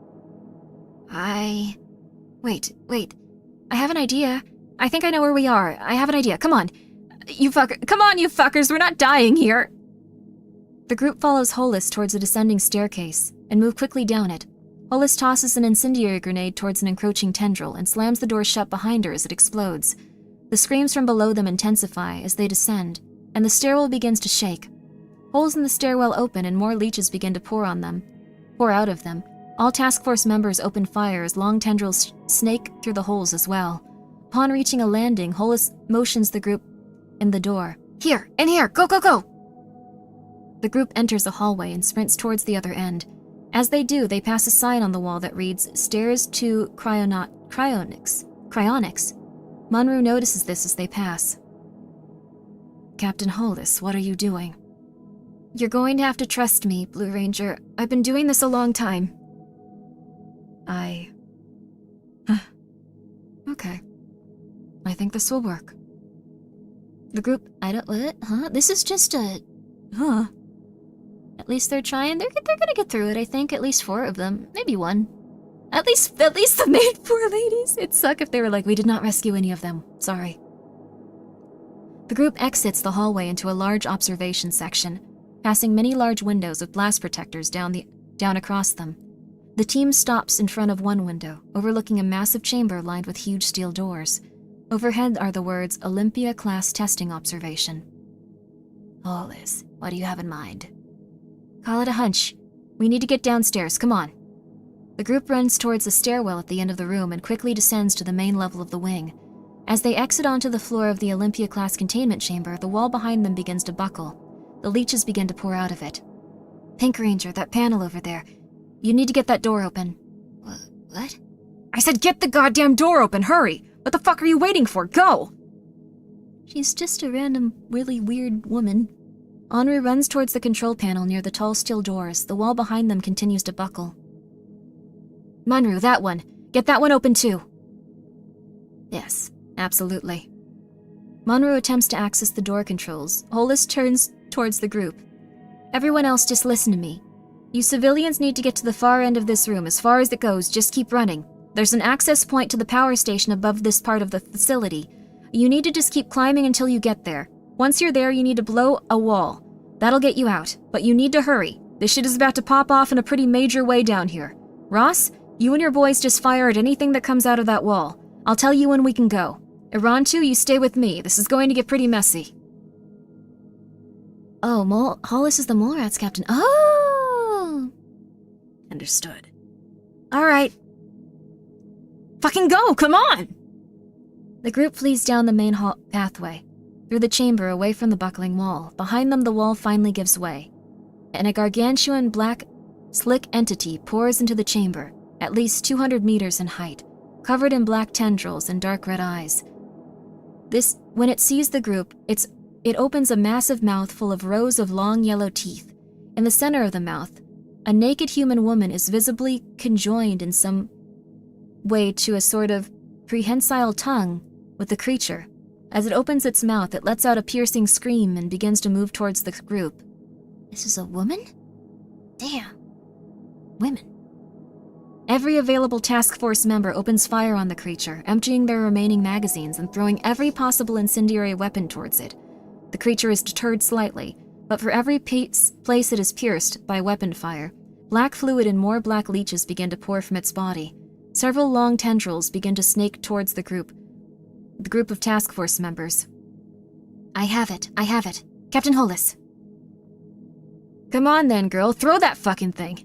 Wait. I have an idea. I think I know where we are. I have an idea. Come on, you fuckers. We're not dying here. The group follows Hollis towards a descending staircase and move quickly down it. Hollis tosses an incendiary grenade towards an encroaching tendril and slams the door shut behind her as it explodes. The screams from below them intensify as they descend, and the stairwell begins to shake. Holes in the stairwell open and more leeches begin to pour out of them. All task force members open fire as long tendrils snake through the holes as well. Upon reaching a landing, Hollis motions the group in the door. Here, in here, go, go, go! The group enters a hallway and sprints towards the other end. As they do, they pass a sign on the wall that reads, Stairs to Cryonics. Monru notices this as they pass. Captain Hollis, what are you doing? You're going to have to trust me, Blue Ranger. I've been doing this a long time. Okay. I think this will work. The group, what? Huh? This is just a... Huh? At least they're trying. They're gonna get through it, I think. At least 4 of them. Maybe 1. At least the main 4 ladies. It'd suck if they were like, we did not rescue any of them. Sorry. The group exits the hallway into a large observation section, passing many large windows with blast protectors down across them. The team stops in front of one window, overlooking a massive chamber lined with huge steel doors. Overhead are the words, Olympia-class testing observation. Hollis, what do you have in mind? Call it a hunch. We need to get downstairs, come on. The group runs towards the stairwell at the end of the room and quickly descends to the main level of the wing. As they exit onto the floor of the Olympia-class containment chamber, the wall behind them begins to buckle. The leeches begin to pour out of it. Pink Ranger, that panel over there. You need to get that door open. What? I said get the goddamn door open, hurry! What the fuck are you waiting for? Go! She's just a random, really weird woman. Onru runs towards the control panel near the tall steel doors. The wall behind them continues to buckle. Monru, that one. Get that one open too. Yes, absolutely. Monru attempts to access the door controls. Hollis turns towards the group. Everyone else, just listen to me. You civilians need to get to the far end of this room, as far as it goes. Just keep running. There's an access point to the power station above this part of the facility. You need to just keep climbing until you get there. Once you're there, you need to blow a wall. That'll get you out, but you need to hurry. This shit is about to pop off in a pretty major way down here. Ross, you and your boys just fire at anything that comes out of that wall. I'll tell you when we can go. Irantu, you stay with me. This is going to get pretty messy. Oh, Hollis is the mole rats captain. Oh! Understood. Alright. Fucking go, come on! The group flees down the main hall pathway, through the chamber away from the buckling wall. Behind them, the wall finally gives way, and a gargantuan black, slick entity pours into the chamber, at least 200 meters in height, covered in black tendrils and dark red eyes. When it sees the group, it opens a massive mouth full of rows of long yellow teeth. In the center of the mouth, a naked human woman is visibly conjoined in some way to a sort of prehensile tongue with the creature. As it opens its mouth, it lets out a piercing scream and begins to move towards the group. This is a woman? Damn. Women. Every available task force member opens fire on the creature, emptying their remaining magazines and throwing every possible incendiary weapon towards it. The creature is deterred slightly, but for every place it is pierced by weapon fire, black fluid and more black leeches begin to pour from its body. Several long tendrils begin to snake towards the group of task force members. I have it. Captain Hollis. Come on then, girl, throw that fucking thing!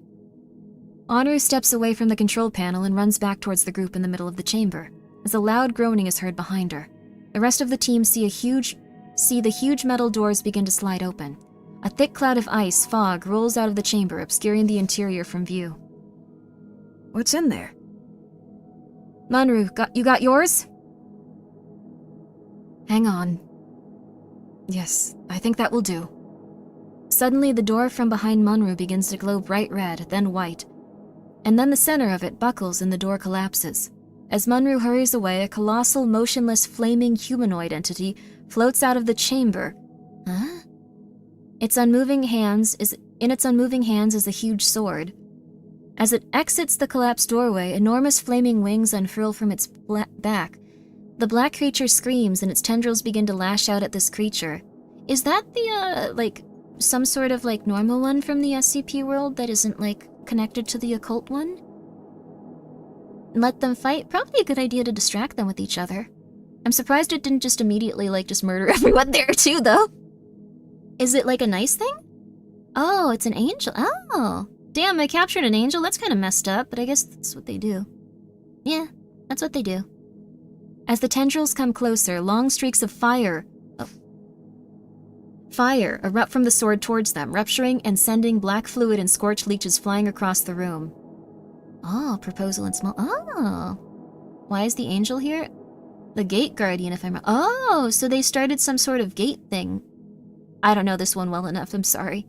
Anru steps away from the control panel and runs back towards the group in the middle of the chamber, as a loud groaning is heard behind her. The rest of the team see the huge metal doors begin to slide open. A thick cloud of ice fog rolls out of the chamber, obscuring the interior from view. What's in there? Munru, you got yours? Hang on. Yes, I think that will do. Suddenly, the door from behind Munru begins to glow bright red, then white. And then the center of it buckles and the door collapses. As Munru hurries away, a colossal, motionless, flaming humanoid entity floats out of the chamber. Huh? In its unmoving hands is a huge sword. As it exits the collapsed doorway, enormous flaming wings unfurl from its back. The black creature screams and its tendrils begin to lash out at this creature. Is that some sort of, normal one from the SCP world that isn't, connected to the occult one? Let them fight? Probably a good idea to distract them with each other. I'm surprised it didn't just immediately, just murder everyone there too, though. Is it, a nice thing? Oh, it's an angel. Oh. Damn, I captured an angel? That's kind of messed up, but I guess that's what they do. Yeah, that's what they do. As the tendrils come closer, long streaks of fire erupt from the sword towards them, rupturing and sending black fluid and scorched leeches flying across the room. Oh, proposal in small... Oh. Why is the angel here? The gate guardian, if I'm wrong. Oh, so they started some sort of gate thing. I don't know this one well enough, I'm sorry.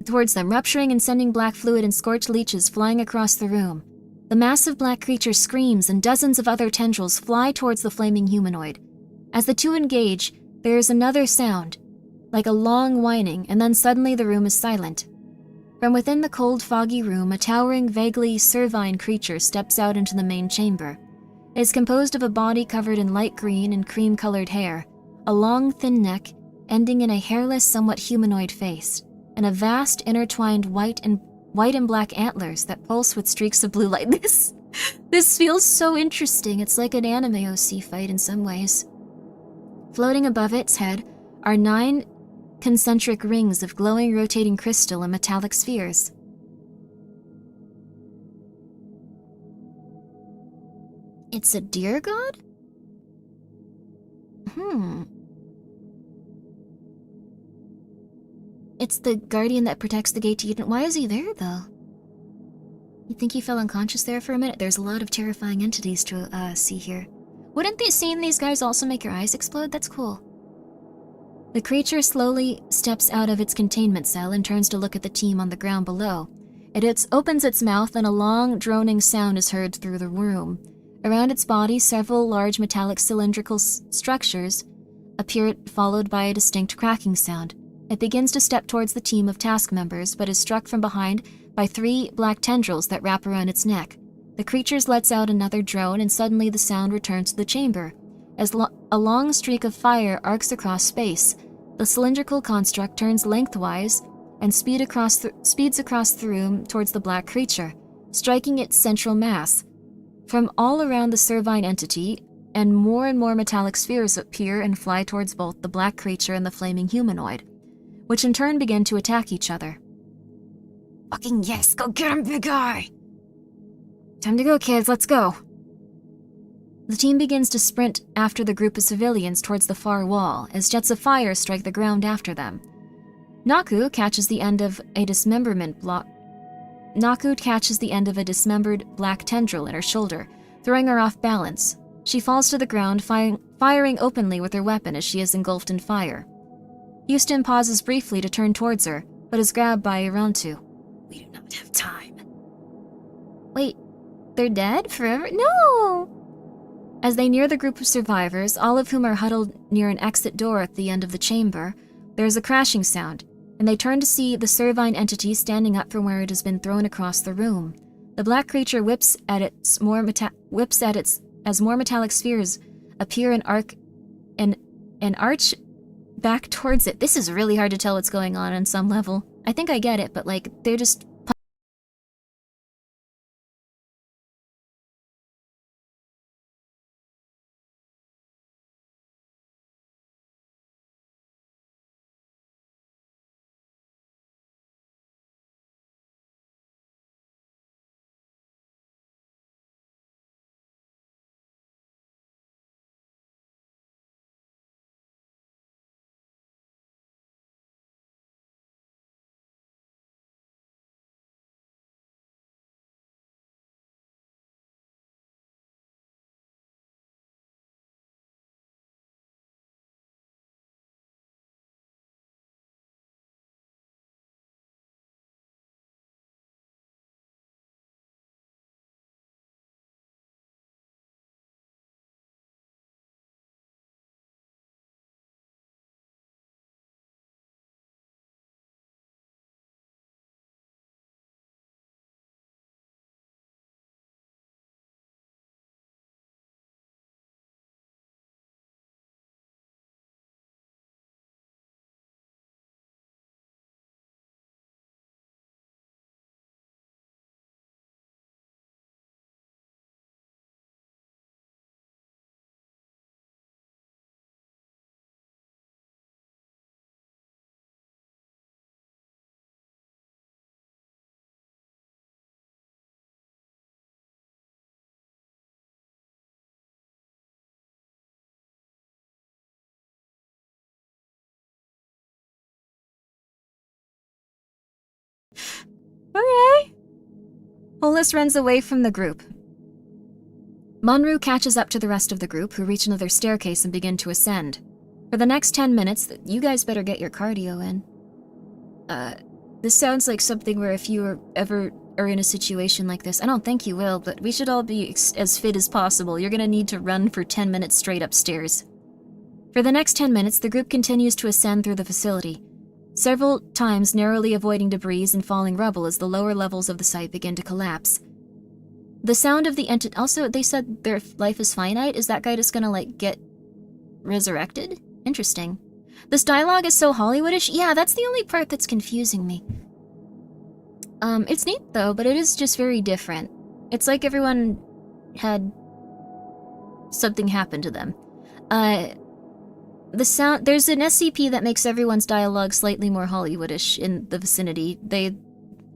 Towards them, rupturing and sending black fluid and scorched leeches flying across the room. The massive black creature screams and dozens of other tendrils fly towards the flaming humanoid. As the two engage, there is another sound, like a long whining, and then suddenly the room is silent. From within the cold, foggy room, a towering, vaguely cervine creature steps out into the main chamber. It is composed of a body covered in light green and cream-colored hair, a long, thin neck, ending in a hairless, somewhat humanoid face, and a vast, intertwined white and black antlers that pulse with streaks of blue light. This feels so interesting. It's like an anime OC fight in some ways. Floating above its head are 9 concentric rings of glowing, rotating crystal and metallic spheres. It's a deer god? It's the guardian that protects the gate to Eden. Why is he there, though? You think he fell unconscious there for a minute? There's a lot of terrifying entities to see here. Wouldn't seeing these guys also make your eyes explode? That's cool. The creature slowly steps out of its containment cell and turns to look at the team on the ground below. It opens its mouth and a long, droning sound is heard through the room. Around its body, several large metallic cylindrical structures appear, followed by a distinct cracking sound. It begins to step towards the team of task members, but is struck from behind by 3 black tendrils that wrap around its neck. The creature lets out another drone, and suddenly the sound returns to the chamber. As a long streak of fire arcs across space, the cylindrical construct turns lengthwise and speeds across the room towards the black creature, striking its central mass. From all around the Servine entity, and more metallic spheres appear and fly towards both the black creature and the flaming humanoid, which in turn begin to attack each other. Fucking yes, go get him, big guy! Time to go, kids, let's go. The team begins to sprint after the group of civilians towards the far wall as jets of fire strike the ground after them. Naku catches the end of a dismembered black tendril in her shoulder, throwing her off balance. She falls to the ground, firing openly with her weapon as she is engulfed in fire. Houston pauses briefly to turn towards her, but is grabbed by Irantu. We do not have time. Wait, they're dead? Forever? No! As they near the group of survivors, all of whom are huddled near an exit door at the end of the chamber, there is a crashing sound, and they turn to see the Servine entity standing up from where it has been thrown across the room. The black creature whips as more metallic spheres appear and arch back towards it. This is really hard to tell what's going on some level. I think I get it, but they're just... Okay. Hollis runs away from the group. Monru catches up to the rest of the group, who reach another staircase and begin to ascend. For the next 10 minutes, you guys better get your cardio in. This sounds like something where if you ever are in a situation like this, I don't think you will, but we should all be as fit as possible. You're gonna need to run for 10 minutes straight upstairs. For the next 10 minutes, the group continues to ascend through the facility, several times narrowly avoiding debris and falling rubble as the lower levels of the site begin to collapse. The sound of the entity... Also, they said their life is finite. Is that guy just gonna, get resurrected? Interesting. This dialogue is so Hollywoodish. Yeah, that's the only part that's confusing me. It's neat, though, but it is just very different. It's like everyone had something happen to them. There's an SCP that makes everyone's dialogue slightly more Hollywoodish in the vicinity.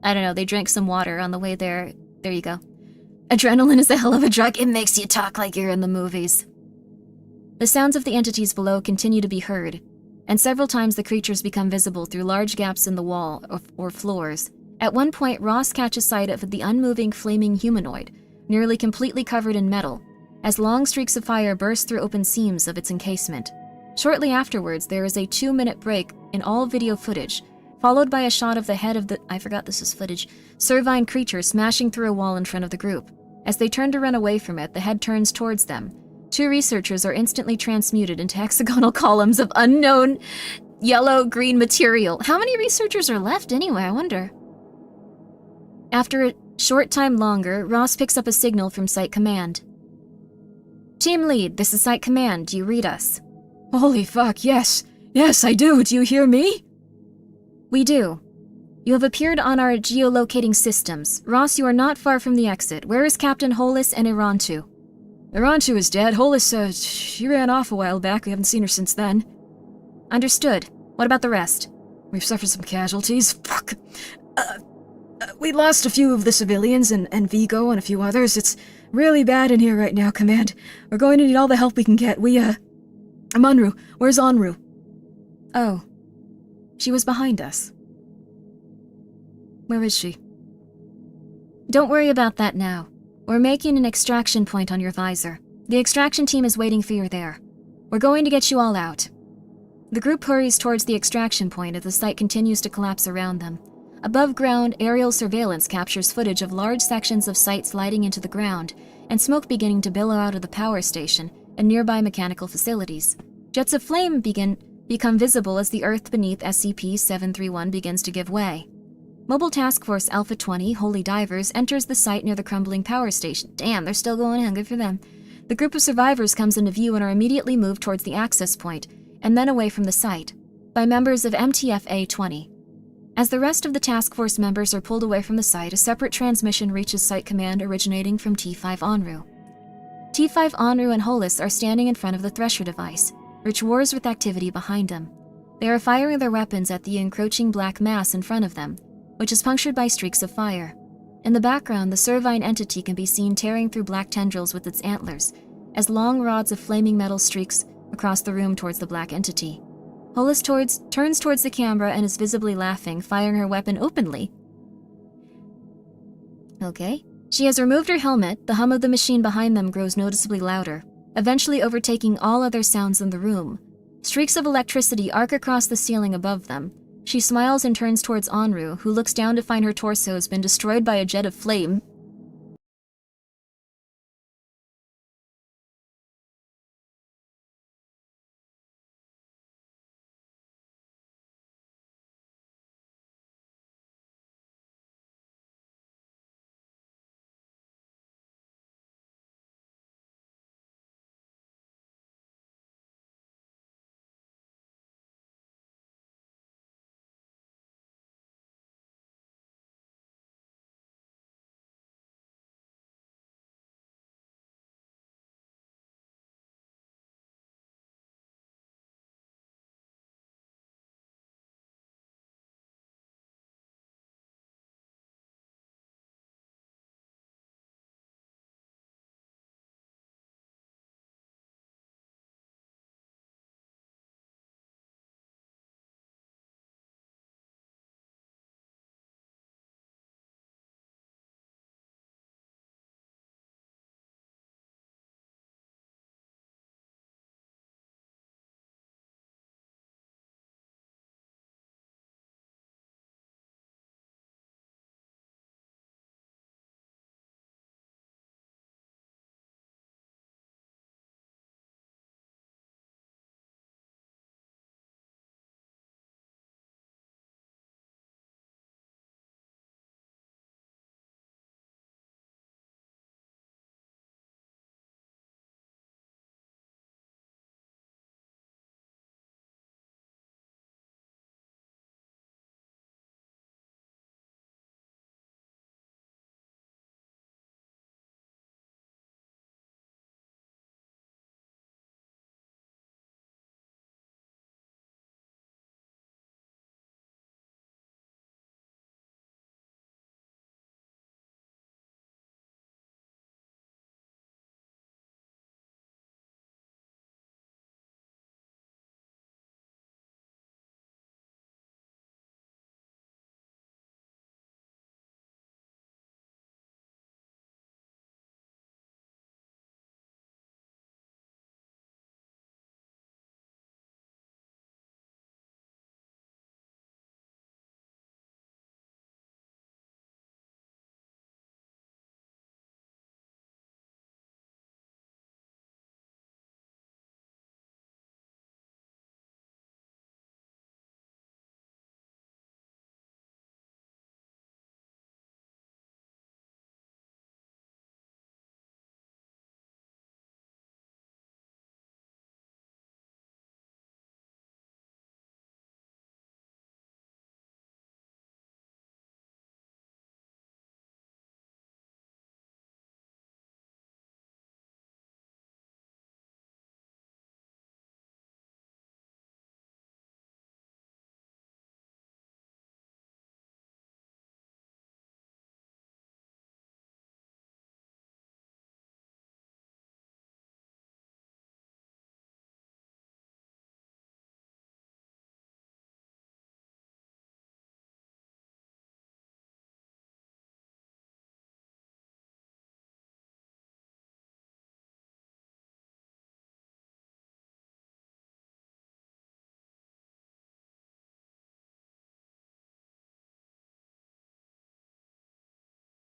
I don't know, they drank some water on the way there. There you go. Adrenaline is a hell of a drug. It makes you talk like you're in the movies. The sounds of the entities below continue to be heard, and several times the creatures become visible through large gaps in the wall or floors. At one point, Ross catches sight of the unmoving flaming humanoid, nearly completely covered in metal, as long streaks of fire burst through open seams of its encasement. Shortly afterwards, there is a 2-minute break in all video footage, followed by a shot of the head of the, I forgot this is footage, Servine creature smashing through a wall in front of the group. As they turn to run away from it, the head turns towards them, 2 researchers are instantly transmuted into hexagonal columns of unknown yellow-green material. How many researchers are left anyway, I wonder? After a short time longer, Ross picks up a signal from Site Command. Team Lead, this is Site Command. Do you read us? Holy fuck, yes. Yes, I do. Do you hear me? We do. You have appeared on our geolocating systems. Ross, you are not far from the exit. Where is Captain Hollis and Irantu? Irantu is dead. Hollis, she ran off a while back. We haven't seen her since then. Understood. What about the rest? We've suffered some casualties. Fuck. We lost a few of the civilians and Vigo and a few others. It's really bad in here right now, Command. We're going to need all the help we can get. Munru. Where's Onru? Oh. She was behind us. Where is she? Don't worry about that now. We're making an extraction point on your visor. The extraction team is waiting for you there. We're going to get you all out. The group hurries towards the extraction point as the site continues to collapse around them. Above ground, aerial surveillance captures footage of large sections of site sliding into the ground, and smoke beginning to billow out of the power station and nearby mechanical facilities. Jets of flame become visible as the earth beneath SCP-731 begins to give way. Mobile Task Force Alpha 20, Holy Divers, enters the site near the crumbling power station. Damn, they're still going on, good for them. The group of survivors comes into view and are immediately moved towards the access point, and then away from the site, by members of MTF-A-20. As the rest of the task force members are pulled away from the site, a separate transmission reaches Site Command originating from T5 Onru. T5 Onru and Hollis are standing in front of the Thresher device, which roars with activity behind them. They are firing their weapons at the encroaching black mass in front of them, which is punctured by streaks of fire. In the background, the Servine entity can be seen tearing through black tendrils with its antlers, as long rods of flaming metal streaks across the room towards the black entity. Hollis turns towards the camera and is visibly laughing, firing her weapon openly. Okay. She has removed her helmet. The hum of the machine behind them grows noticeably louder, eventually overtaking all other sounds in the room. Streaks of electricity arc across the ceiling above them. She smiles and turns towards Onru, who looks down to find her torso has been destroyed by a jet of flame.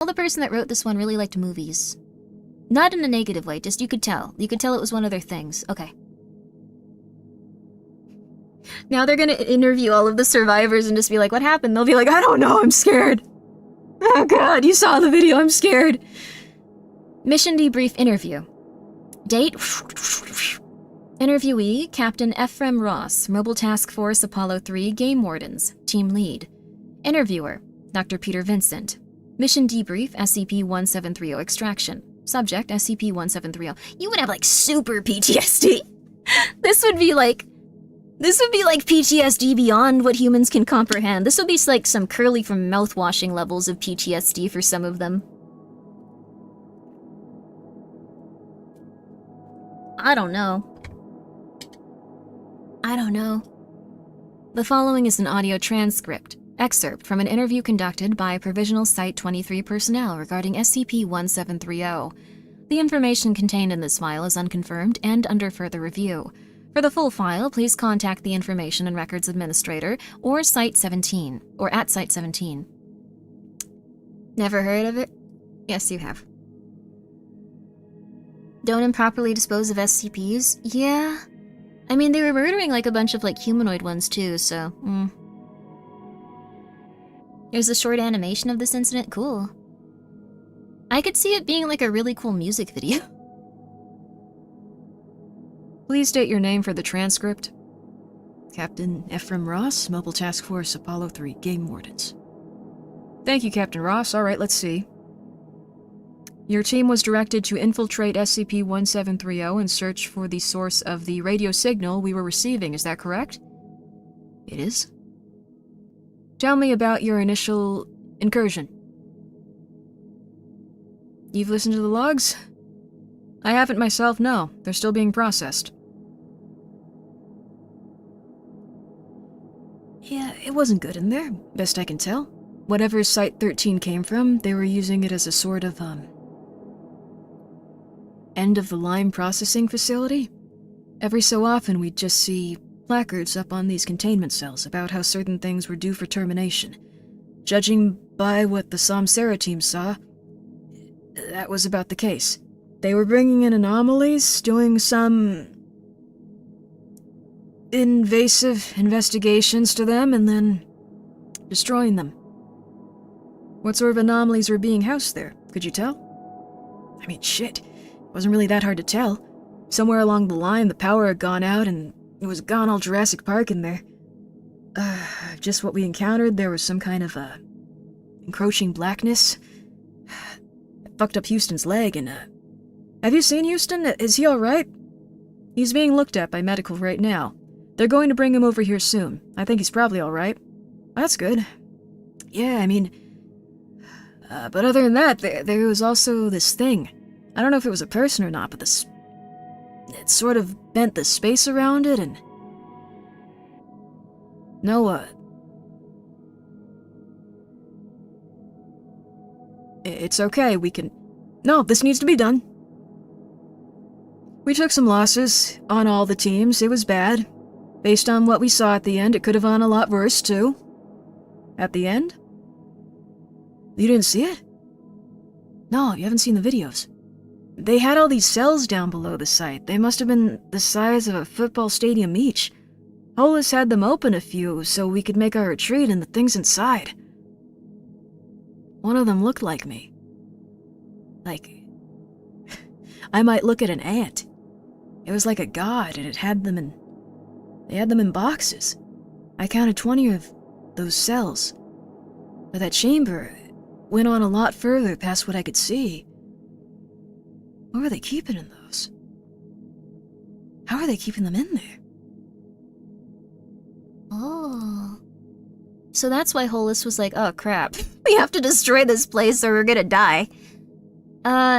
Well, the person that wrote this one really liked movies. Not in a negative way, just you could tell. You could tell it was one of their things. Okay. Now they're gonna interview all of the survivors and just be like, what happened? They'll be like, I don't know, I'm scared. Oh god, you saw the video, I'm scared. Mission debrief interview. Date? Interviewee, Captain Ephraim Ross, Mobile Task Force Apollo 3 Game Wardens, Team Lead. Interviewer, Dr. Peter Vincent. Mission debrief, SCP-1730 extraction. Subject, SCP-1730. You would have, like, super PTSD. This would be like PTSD beyond what humans can comprehend. This would be like some curly from mouthwashing levels of PTSD for some of them. I don't know. The following is an audio transcript, excerpt from an interview conducted by Provisional Site 23 personnel regarding SCP-1730. The information contained in this file is unconfirmed and under further review. For the full file, please contact the Information and Records Administrator or Site 17, or at Site 17. Never heard of it? Yes, you have. Don't improperly dispose of SCPs? Yeah. I mean, they were murdering like a bunch of like humanoid ones too, so, There's a short animation of this incident. Cool. I could see it being like a really cool music video. Please state your name for the transcript. Captain Ephraim Ross, Mobile Task Force Apollo 3 Game Wardens. Thank you, Captain Ross. Alright, let's see. Your team was directed to infiltrate SCP-1730 and search for the source of the radio signal we were receiving, is that correct? It is. Tell me about your initial incursion. You've listened to the logs? I haven't myself, no. They're still being processed. Yeah, it wasn't good in there, best I can tell. Whatever Site 13 came from, they were using it as a sort of, end-of-the-line processing facility. Every so often we'd just see placards up on these containment cells about how certain things were due for termination. Judging by what the Samsara team saw, that was about the case. They were bringing in anomalies, doing some invasive investigations to them, and then destroying them. What sort of anomalies were being housed there? Could you tell? I mean, shit. It wasn't really that hard to tell. Somewhere along the line, the power had gone out, and it was gone all Jurassic Park in there. Just what we encountered, there was some kind of, encroaching blackness. It fucked up Houston's leg, and, Have you seen Houston? Is he alright? He's being looked at by medical right now. They're going to bring him over here soon. I think he's probably alright. That's good. Yeah, I mean... but other than that, there was also this thing. I don't know if it was a person or not, but this... It sort of bent the space around it, and... No, It's okay, we can... No, this needs to be done. We took some losses on all the teams. It was bad. Based on what we saw at the end, it could have gone a lot worse, too. At the end? You didn't see it? No, you haven't seen the videos. They had all these cells down below the site. They must have been the size of a football stadium each. Hollis had them open a few so we could make our retreat and the things inside. One of them looked like me. Like... I might look at an ant. It was like a god, and it had them in... They had them in boxes. I counted 20 of those cells. But that chamber went on a lot further past what I could see. What were they keeping in those? How are they keeping them in there? Oh. So that's why Hollis was like, oh crap, we have to destroy this place or we're gonna die.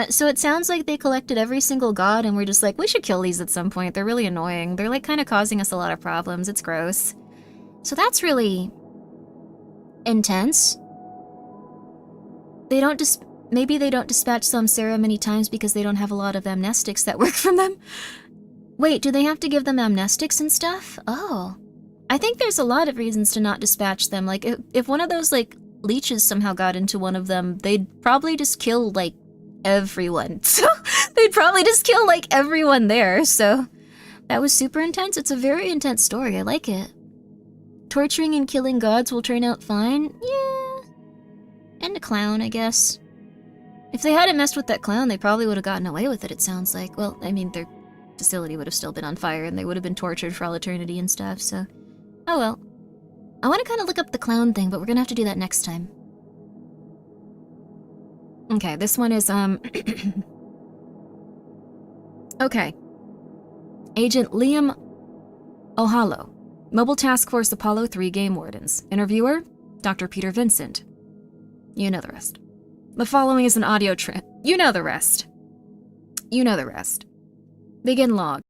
So it sounds like they collected every single god and we're just like, we should kill these at some point. They're really annoying. They're like kind of causing us a lot of problems. It's gross. So that's really intense. Maybe they don't dispatch Samsara many times because they don't have a lot of amnestics that work from them. Wait, do they have to give them amnestics and stuff? Oh. I think there's a lot of reasons to not dispatch them. Like, if one of those, like, leeches somehow got into one of them, they'd probably just kill, like, everyone. So, they'd probably just kill, like, everyone there, so... That was super intense. It's a very intense story. I like it. Torturing and killing gods will turn out fine? Yeah. And a clown, I guess. If they hadn't messed with that clown, they probably would have gotten away with it, it sounds like. Well, I mean, their facility would have still been on fire, and they would have been tortured for all eternity and stuff, so... Oh well. I want to kind of look up the clown thing, but we're gonna have to do that next time. Okay, this one is, Okay. Agent Liam Ohalo, Mobile Task Force Apollo 3 Game Wardens. Interviewer, Dr. Peter Vincent. You know the rest. The following is an audio You know the rest. You know the rest. Begin log.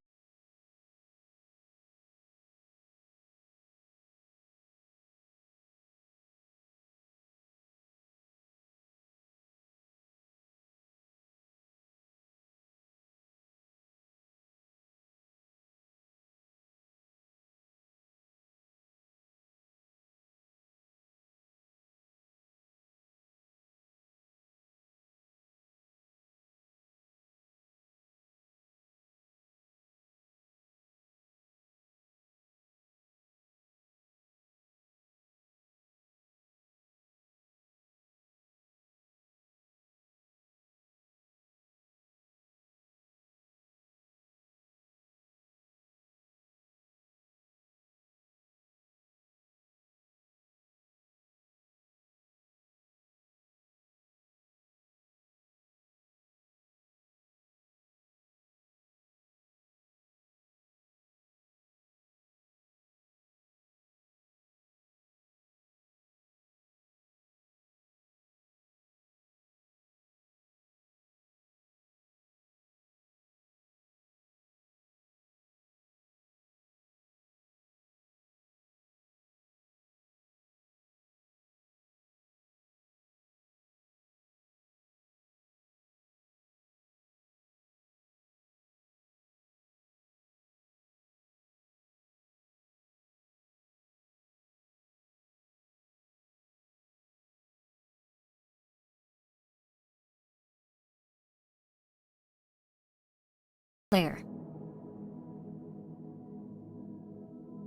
Claire.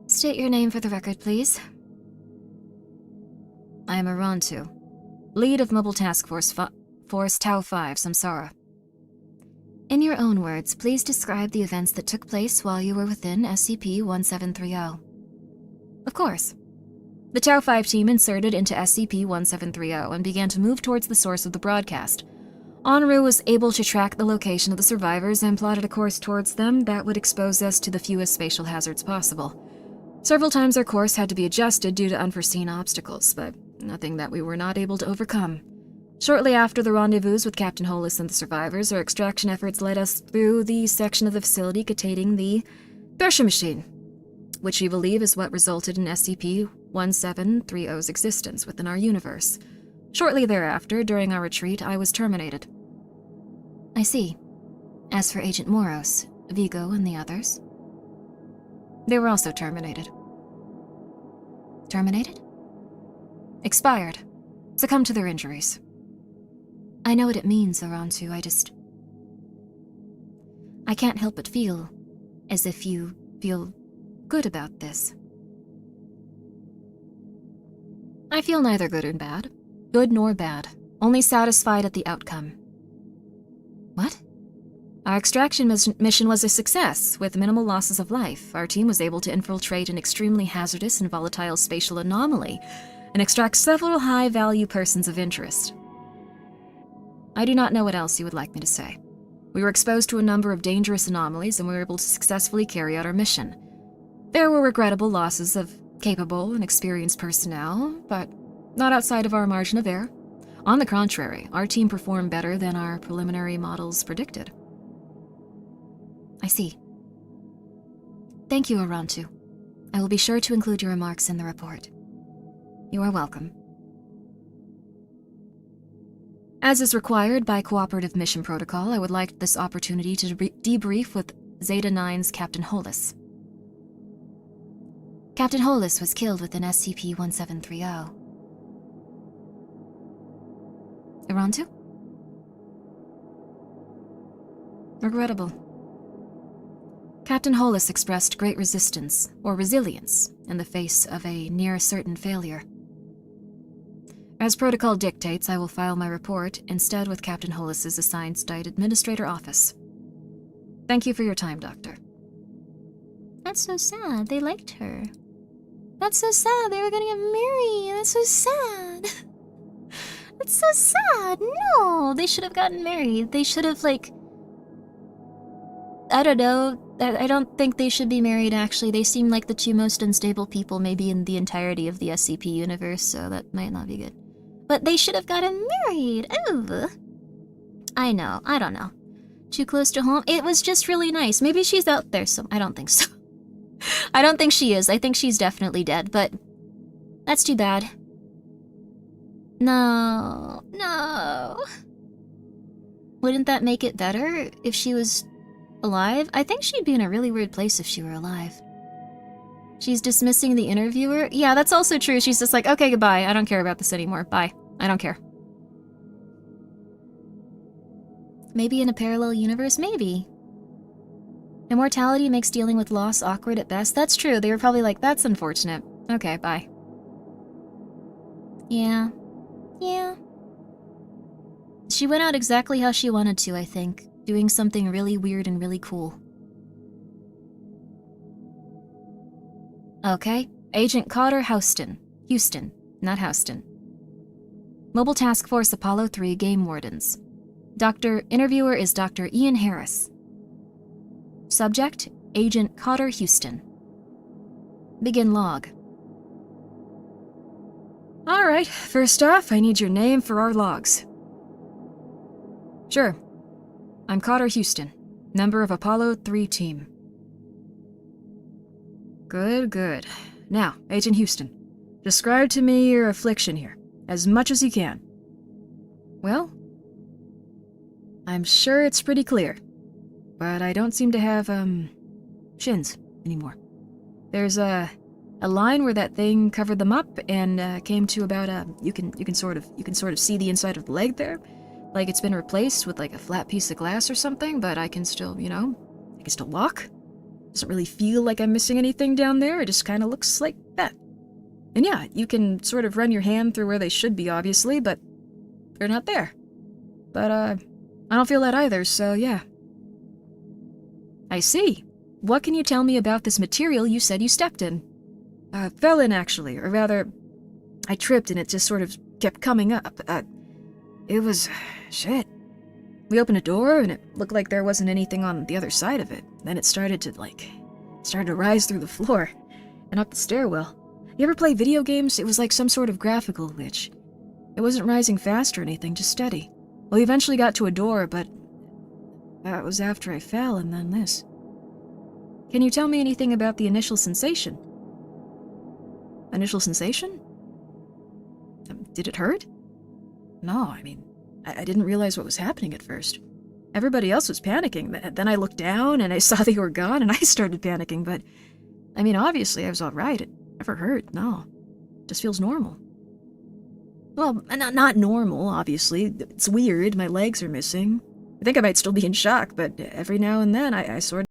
State your name for the record, please. I am Arantu, lead of Mobile Task Force Force Tau 5, Samsara. In your own words, please describe the events that took place while you were within SCP-1730. Of course. The Tau 5 team inserted into SCP-1730 and began to move towards the source of the broadcast. Enru was able to track the location of the survivors and plotted a course towards them that would expose us to the fewest spatial hazards possible. Several times our course had to be adjusted due to unforeseen obstacles, but nothing that we were not able to overcome. Shortly after the rendezvous with Captain Hollis and the survivors, our extraction efforts led us through the section of the facility containing the Thresher machine, which we believe is what resulted in SCP-1730's existence within our universe. Shortly thereafter, during our retreat, I was terminated. I see. As for Agent Moros, Vigo, and the others? They were also terminated. Terminated? Expired. Succumbed to their injuries. I know what it means, Arantu, I can't help but feel as if you feel good about this. I feel neither good or bad. Good nor bad. Only satisfied at the outcome. What? Our extraction mission was a success, with minimal losses of life. Our team was able to infiltrate an extremely hazardous and volatile spatial anomaly and extract several high-value persons of interest. I do not know what else you would like me to say. We were exposed to a number of dangerous anomalies and we were able to successfully carry out our mission. There were regrettable losses of capable and experienced personnel, but not outside of our margin of error. On the contrary, our team performed better than our preliminary models predicted. I see. Thank you, Arantu. I will be sure to include your remarks in the report. You are welcome. As is required by Cooperative Mission Protocol, I would like this opportunity to debrief with Zeta 9's Captain Hollis. Captain Hollis was killed within SCP-1730. They're on to? Regrettable. Captain Hollis expressed great resistance, or resilience, in the face of a near-certain failure. As protocol dictates, I will file my report instead with Captain Hollis's assigned Site Administrator office. Thank you for your time, Doctor. That's so sad. They liked her. That's so sad. They were gonna get married. That's so sad. That's so sad. No, they should have gotten married. They should have, like... I don't know. I don't think they should be married, actually. They seem like the two most unstable people maybe in the entirety of the SCP universe, so that might not be good. But they should have gotten married. Ooh. I know. I don't know. Too close to home? It was just really nice. Maybe she's out there, so I don't think so. I don't think she is. I think she's definitely dead, but that's too bad. No. No. Wouldn't that make it better if she was alive? I think she'd be in a really weird place if she were alive. She's dismissing the interviewer? Yeah, that's also true. She's just like, okay, goodbye. I don't care about this anymore. Bye. I don't care. Maybe in a parallel universe? Maybe. Immortality makes dealing with loss awkward at best. That's true. They were probably like, that's unfortunate. Okay, bye. Yeah. Yeah. She went out exactly how she wanted to, I think. Doing something really weird and really cool. Okay. Agent Cotter Houston. Houston, not Houston. Mobile Task Force Apollo 3 Game Wardens. Interviewer is Dr. Ian Harris. Subject, Agent Cotter Houston. Begin log. Alright, first off, I need your name for our logs. Sure. I'm Cotter Houston, member of Apollo 3 team. Good, good. Now, Agent Houston, describe to me your affliction here, as much as you can. Well, I'm sure it's pretty clear, but I don't seem to have, shins anymore. There's a line where that thing covered them up and came to about you can sort of see the inside of the leg there, like it's been replaced with like a flat piece of glass or something, but I can still, I can still walk. Doesn't really feel like I'm missing anything down there. It just kind of looks like that. And yeah, you can sort of run your hand through where they should be, obviously, but they're not there. But I don't feel that either, so yeah. I see. What can you tell me about this material you said you stepped in? Fell in, actually, or rather, I tripped and it just sort of kept coming up. It was... shit. We opened a door and it looked like there wasn't anything on the other side of it. Then it started to rise through the floor and up the stairwell. You ever play video games? It was like some sort of graphical glitch. It wasn't rising fast or anything, just steady. Well, we eventually got to a door, but that was after I fell and then this. Can you tell me anything about the initial sensation? Initial sensation? Did it hurt? No, I mean, I didn't realize what was happening at first. Everybody else was panicking. Then I looked down and I saw they were gone and I started panicking, but I mean, obviously I was all right. It never hurt, no. It just feels normal. Well, not normal, obviously. It's weird. My legs are missing. I think I might still be in shock, but every now and then I sort of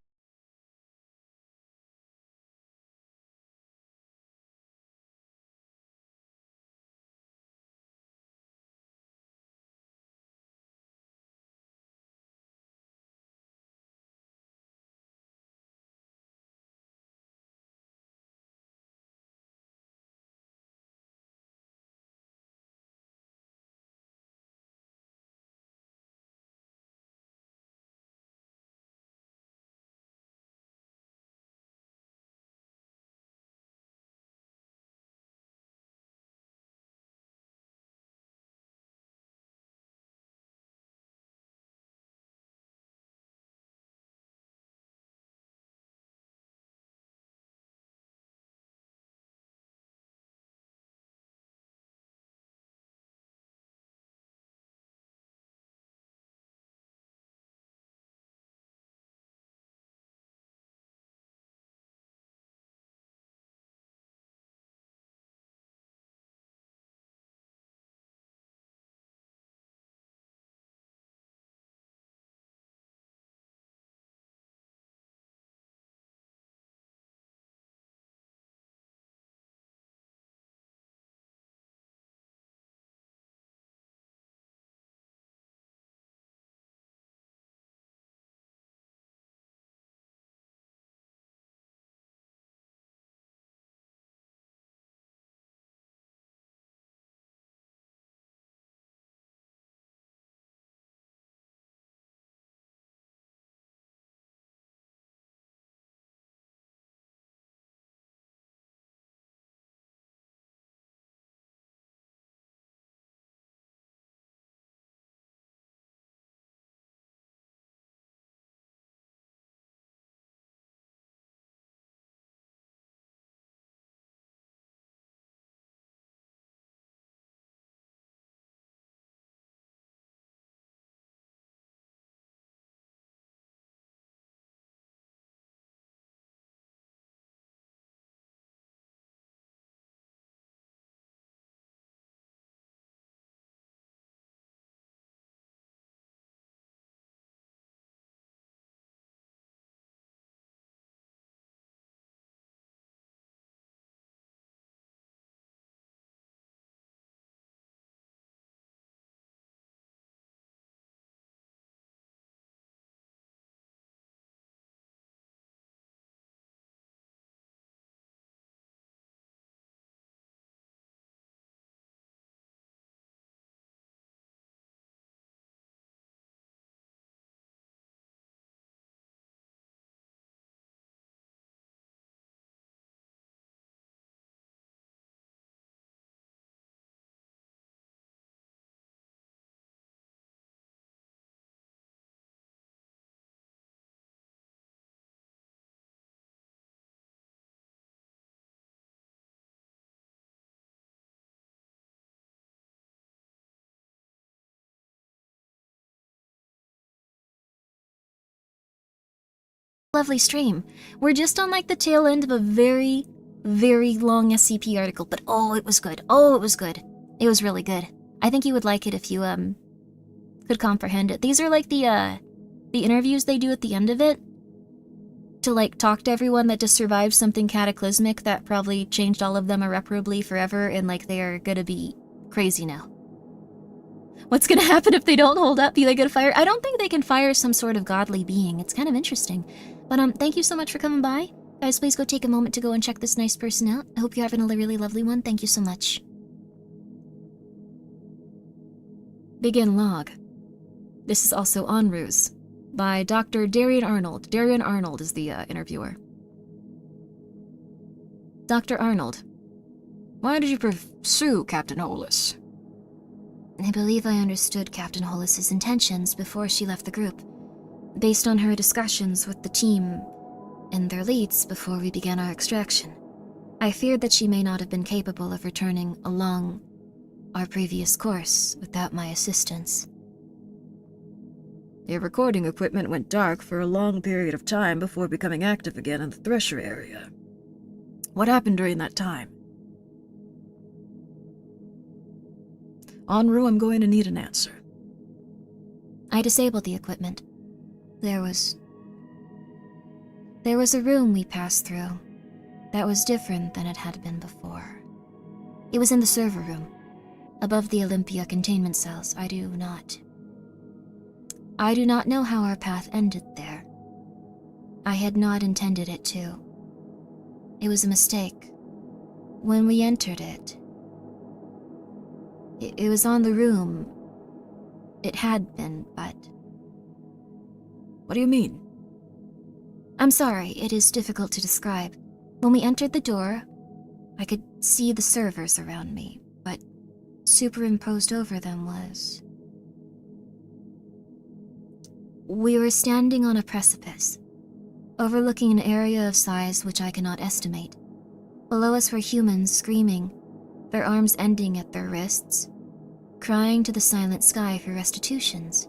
Lovely stream. We're just on like the tail end of a very, very long SCP article, but oh, it was good. Oh, it was good. It was really good. I think you would like it if you could comprehend it. These are like the interviews they do at the end of it to like talk to everyone that just survived something cataclysmic that probably changed all of them irreparably forever, and like they are gonna be crazy now. What's gonna happen if they don't hold up? Be they gonna fire? I don't think they can fire some sort of godly being. It's kind of interesting. But thank you so much for coming by. Guys, please go take a moment to go and check this nice person out. I hope you're having a really lovely one. Thank you so much. Begin log. This is also En Ruse, by Dr. Darian Arnold. Darian Arnold is the interviewer. Dr. Arnold, why did you pursue Captain Hollis? I believe I understood Captain Hollis's intentions before she left the group, based on her discussions with the team and their leads before we began our extraction. I feared that she may not have been capable of returning along our previous course without my assistance. Your recording equipment went dark for a long period of time before becoming active again in the Thresher area. What happened during that time? Enru, I'm going to need an answer. I disabled the equipment. There was a room we passed through that was different than it had been before. It was in the server room, above the Olympia containment cells. I do not know how our path ended there. I had not intended it to. It was a mistake. When we entered it was on the room. It had been, but... What do you mean? I'm sorry, it is difficult to describe. When we entered the door, I could see the servers around me, but superimposed over them was... We were standing on a precipice, overlooking an area of size which I cannot estimate. Below us were humans screaming, their arms ending at their wrists, crying to the silent sky for restitutions.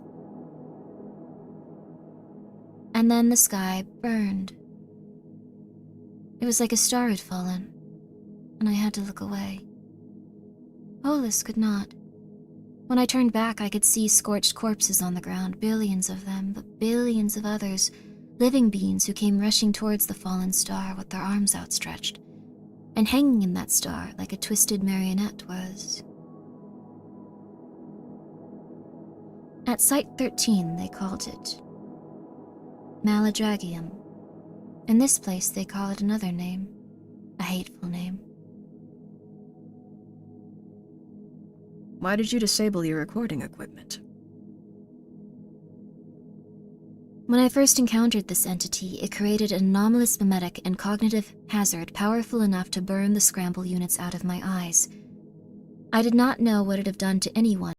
And then the sky burned. It was like a star had fallen, and I had to look away. Hollis could not. When I turned back, I could see scorched corpses on the ground, billions of them, but billions of others, living beings who came rushing towards the fallen star with their arms outstretched. And hanging in that star, like a twisted marionette, was... At Site 13, they called it Maladragium. In this place, they call it another name, a hateful name. Why did you disable your recording equipment? When I first encountered this entity, it created an anomalous mimetic and cognitive hazard powerful enough to burn the scramble units out of my eyes. I did not know what it had done to anyone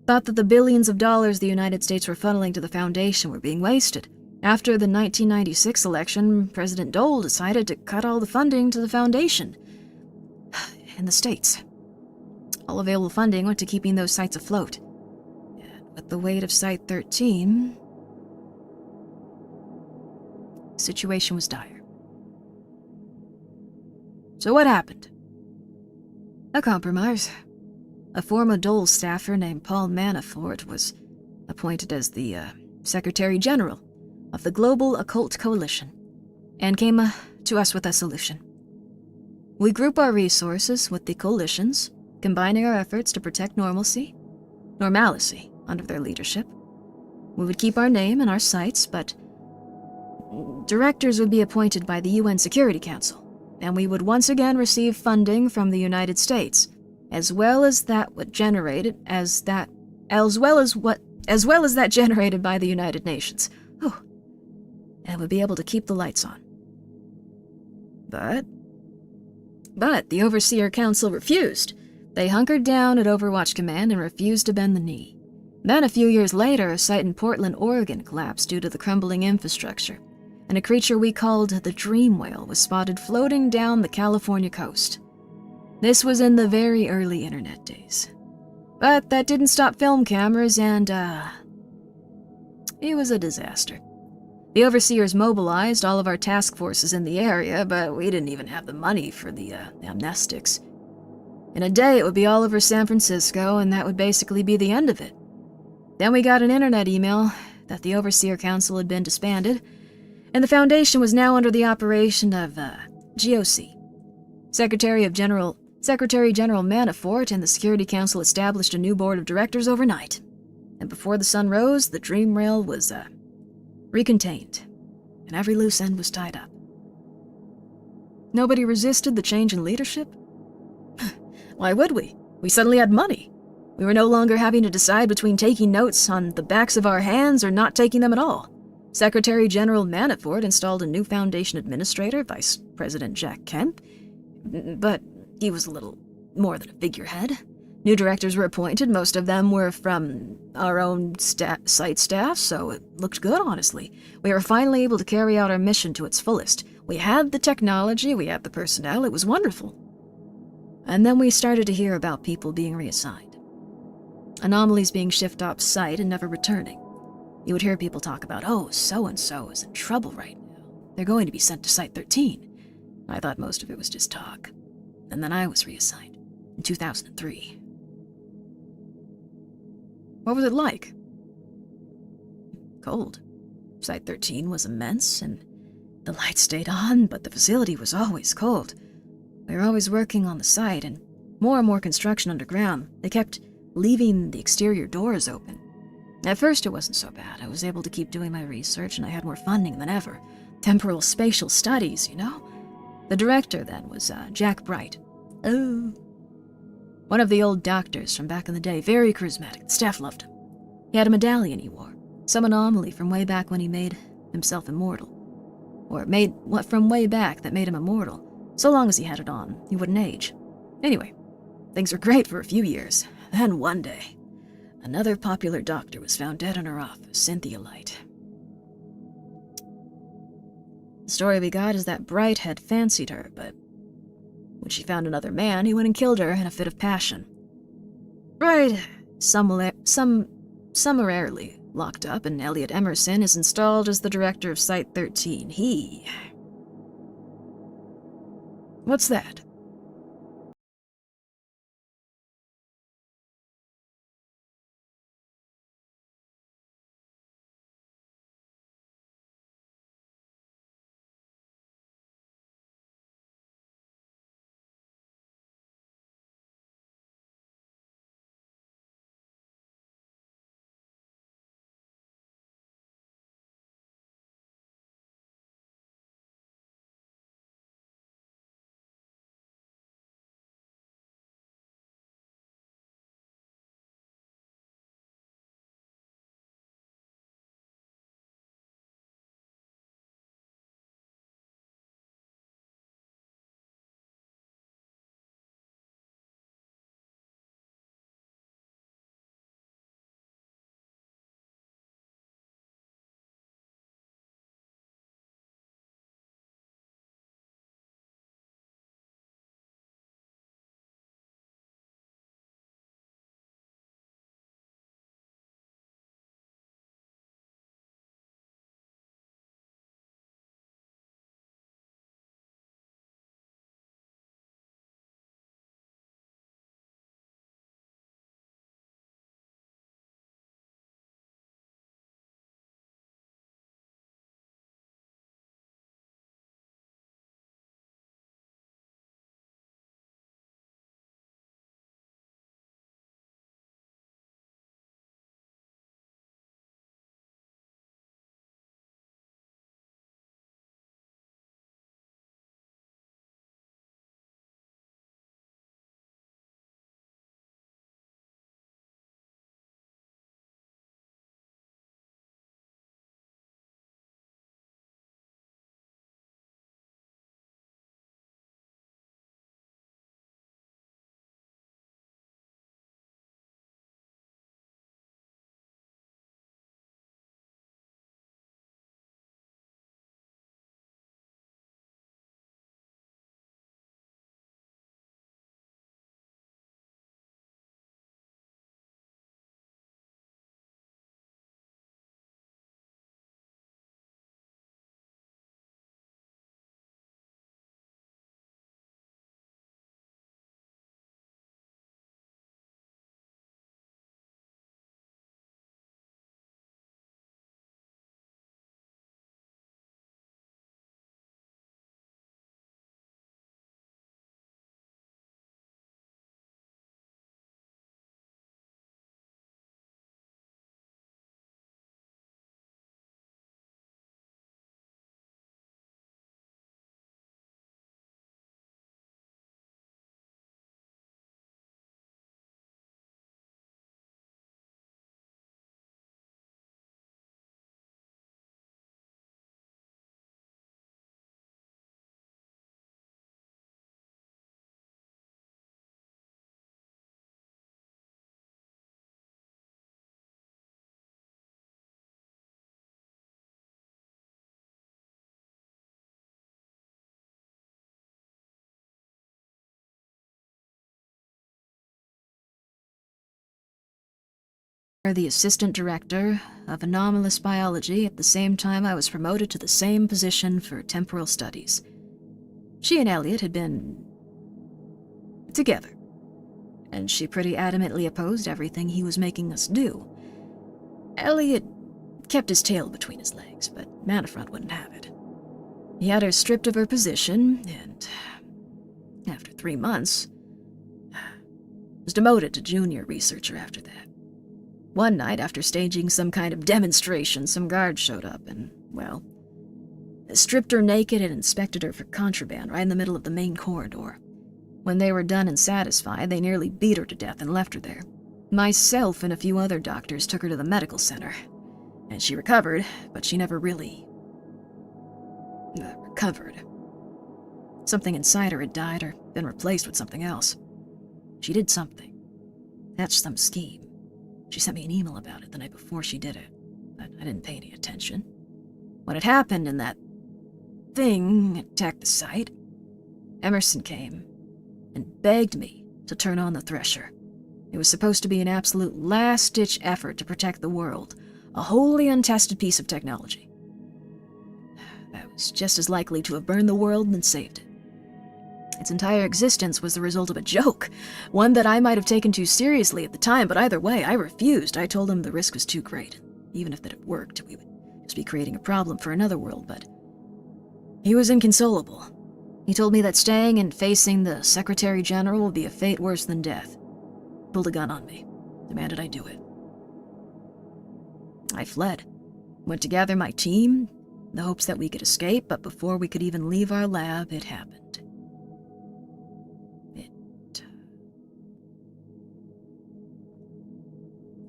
thought that the billions of dollars the United States were funneling to the Foundation were being wasted. After the 1996 election, President Dole decided to cut all the funding to the Foundation in the States. All available funding went to keeping those sites afloat. And with the weight of Site 13, the situation was dire. So what happened? A compromise. A former Dole staffer named Paul Manafort was appointed as the Secretary General of the Global Occult Coalition and came to us with a solution. We group our resources with the coalitions, combining our efforts to protect normalcy under their leadership. We would keep our name and our sites, but directors would be appointed by the UN Security Council, and we would once again receive funding from the United States, as well as that generated by the United Nations. And would be able to keep the lights on. But the Overseer Council refused. They hunkered down at Overwatch Command and refused to bend the knee. Then a few years later, a site in Portland, Oregon collapsed due to the crumbling infrastructure, and a creature we called the Dream Whale was spotted floating down the California coast. This was in the very early internet days. But that didn't stop film cameras, and it was a disaster. The Overseers mobilized all of our task forces in the area, but we didn't even have the money for the amnestics. In a day, it would be all over San Francisco, and that would basically be the end of it. Then we got an internet email that the Overseer Council had been disbanded, and the Foundation was now under the operation of GOC. Secretary General Manafort and the Security Council established a new board of directors overnight. And before the sun rose, the Dream Rail was recontained, and every loose end was tied up. Nobody resisted the change in leadership? Why would we? We suddenly had money. We were no longer having to decide between taking notes on the backs of our hands or not taking them at all. Secretary General Manafort installed a new Foundation administrator, Vice President Jack Kemp, but he was a little more than a figurehead. New directors were appointed. Most of them were from our own site staff, so it looked good, honestly. We were finally able to carry out our mission to its fullest. We had the technology, we had the personnel, it was wonderful. And then we started to hear about people being reassigned. Anomalies being shipped off-site and never returning. You would hear people talk about, so-and-so is in trouble right now. They're going to be sent to Site 13. I thought most of it was just talk. And then I was reassigned in 2003. What was it like? Cold. Site 13 was immense, and the lights stayed on, but the facility was always cold. We were always working on the site, and more construction underground. They kept leaving the exterior doors open. At first, it wasn't so bad. I was able to keep doing my research, and I had more funding than ever. Temporal spatial studies, you know? The director then was Jack Bright. Oh. One of the old doctors from back in the day, very charismatic. The staff loved him. He had a medallion he wore, some anomaly from way back when he made himself immortal. Or from way back that made him immortal. So long as he had it on, he wouldn't age. Anyway, things were great for a few years. Then one day, another popular doctor was found dead in her office, Cynthia Light. The story we got is that Bright had fancied her, but when she found another man, he went and killed her in a fit of passion. Bright, summarily locked up, and Elliot Emerson is installed as the director of Site 13. What's that? the assistant director of anomalous biology at the same time I was promoted to the same position for temporal studies. She and Elliot had been together, and she pretty adamantly opposed everything he was making us do. Elliot kept his tail between his legs, but Manafront wouldn't have it. He had her stripped of her position, and after 3 months, was demoted to junior researcher after that. One night, after staging some kind of demonstration, some guards showed up and, well, stripped her naked and inspected her for contraband right in the middle of the main corridor. When they were done and satisfied, they nearly beat her to death and left her there. Myself and a few other doctors took her to the medical center, and she recovered, but she never really recovered. Something inside her had died or been replaced with something else. She did something. Hatched some scheme. She sent me an email about it the night before she did it, but I didn't pay any attention. What had happened and that thing attacked the site, Emerson came and begged me to turn on the Thresher. It was supposed to be an absolute last-ditch effort to protect the world, a wholly untested piece of technology that was just as likely to have burned the world than saved it. Its entire existence was the result of a joke, one that I might have taken too seriously at the time, but either way, I refused. I told him the risk was too great. Even if that had worked, we would just be creating a problem for another world, but he was inconsolable. He told me that staying and facing the Secretary General would be a fate worse than death. Pulled a gun on me, demanded I do it. I fled, went to gather my team, in the hopes that we could escape, but before we could even leave our lab, it happened.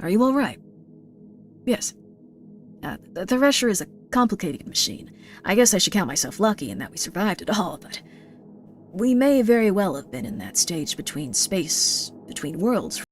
Are you all right? Yes. The Thresher is a complicated machine. I guess I should count myself lucky in that we survived it all, but we may very well have been in that stage between worlds.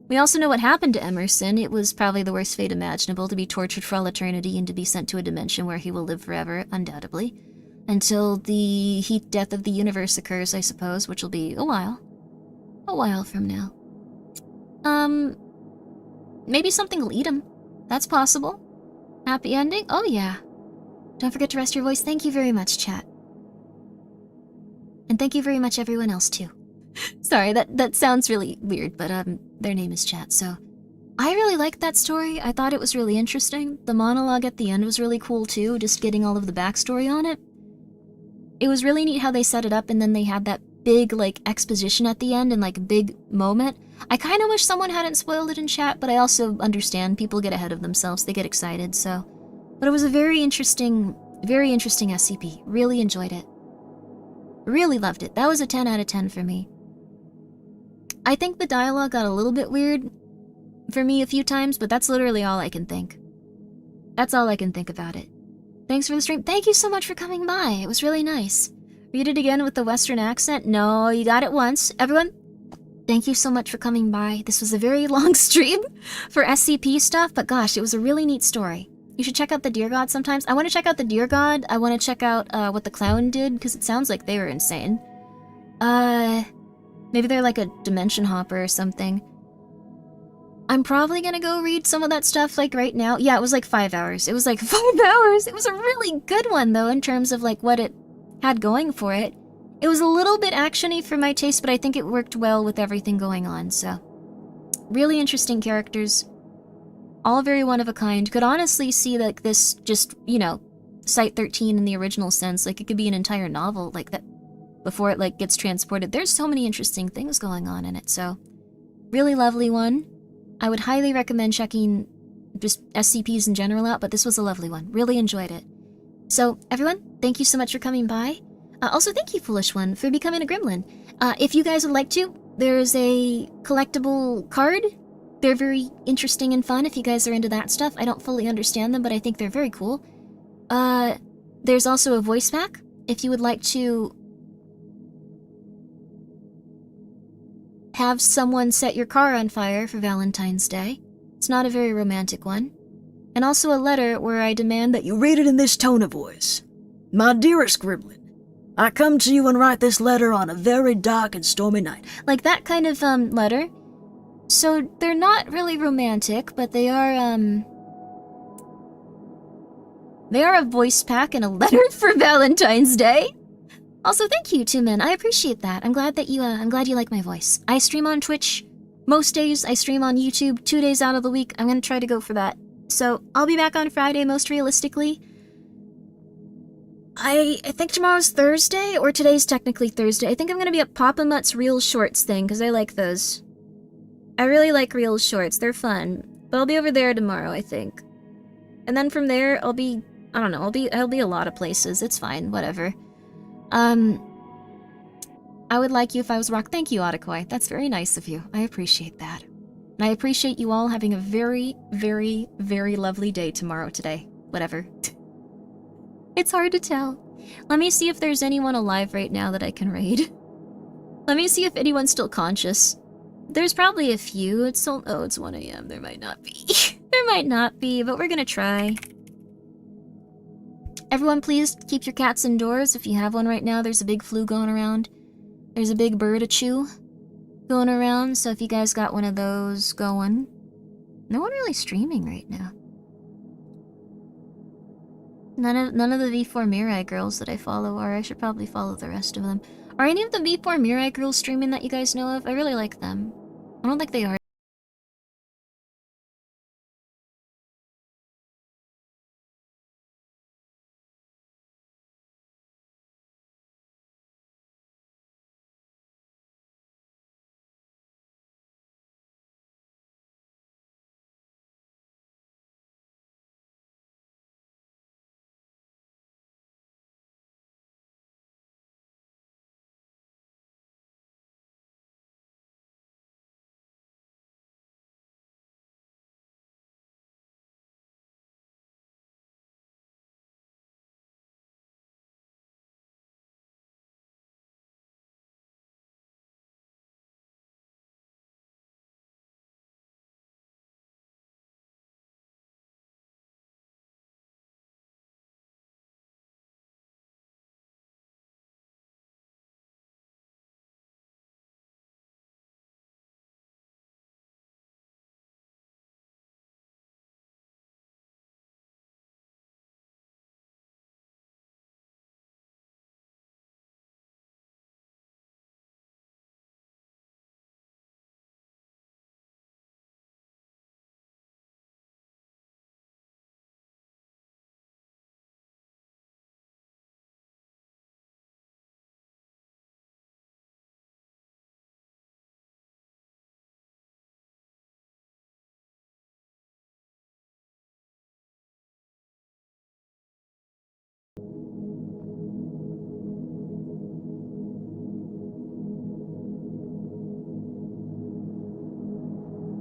We also know what happened to Emerson. It was probably the worst fate imaginable, to be tortured for all eternity and to be sent to a dimension where he will live forever, undoubtedly. Until the heat death of the universe occurs, I suppose, which will be a while. A while from now. Maybe something will eat him. That's possible. Happy ending? Oh yeah. Don't forget to rest your voice. Thank you very much, chat. And thank you very much everyone else, too. Sorry, that sounds really weird, but their name is chat, so... I really liked that story. I thought it was really interesting. The monologue at the end was really cool, too, just getting all of the backstory on it. It was really neat how they set it up, and then they had that big, like, exposition at the end and, like, big moment. I kind of wish someone hadn't spoiled it in chat, but I also understand people get ahead of themselves. They get excited, so... But it was a very interesting SCP. Really enjoyed it. Really loved it. That was a 10 out of 10 for me. I think the dialogue got a little bit weird for me a few times, but that's literally all I can think. That's all I can think about it. Thanks for the stream. Thank you so much for coming by. It was really nice. Read it again with the Western accent? No, you got it once. Everyone, thank you so much for coming by. This was a very long stream for SCP stuff, but gosh, it was a really neat story. You should check out the Deer God sometimes. I want to check out the Deer God. I want to check out what the clown did, because it sounds like they were insane. Maybe they're like a dimension hopper or something. I'm probably gonna go read some of that stuff, like, right now. Yeah, it was like 5 hours. It was like 5 hours! It was a really good one, though, in terms of, like, what it had going for it. It was a little bit action-y for my taste, but I think it worked well with everything going on, so... Really interesting characters. All very one-of-a-kind. Could honestly see, like, this just, you know, Site 13 in the original sense. Like, it could be an entire novel, like, that... Before it, like, gets transported. There's so many interesting things going on in it, so... Really lovely one. I would highly recommend checking just SCPs in general out, but this was a lovely one. Really enjoyed it. So, everyone, thank you so much for coming by. Also, thank you, Foolish One, for becoming a gremlin. If you guys would like to, there's a collectible card. They're very interesting and fun if you guys are into that stuff. I don't fully understand them, but I think they're very cool. There's also a voice pack. If you would like to have someone set your car on fire for Valentine's Day. It's not a very romantic one. And also a letter where I demand that You read it in this tone of voice. My dearest Gremlin, I come to you and write this letter on a very dark and stormy night. like that kind of letter. So they're not really romantic, but they are a voice pack and a letter for Valentine's Day. Also, thank you, Tumin. I appreciate that. I'm glad that I'm glad you like my voice. I stream on Twitch most days. I stream on YouTube 2 days out of the week. I'm gonna try to go for that. So I'll be back on Friday, most realistically. I think tomorrow's Thursday, or today's technically Thursday. I think I'm gonna be at Papa Mutt's Real Shorts thing, because I like those. I really like Real Shorts. They're fun. But I'll be over there tomorrow, I think. And then from there, I'll be a lot of places. It's fine, whatever. I would like you if I was rock. Thank you, Otakoi. That's very nice of you. I appreciate that. And I appreciate you all having a very, very, very lovely day tomorrow, today. Whatever. It's hard to tell. Let me see if there's anyone alive right now that I can raid. Let me see if anyone's still conscious. There's probably a few. It's still... Oh, it's 1 AM. There might not be. There might not be, but we're gonna try. Everyone, please keep your cats indoors. If you have one right now, there's a big flu going around. There's a big bird-a-chew going around, so if you guys got one of those going... No one really streaming right now. None of the V4 Mirai girls that I follow are. I should probably follow the rest of them. Are any of the V4 Mirai girls streaming that you guys know of? I really like them. I don't think they are.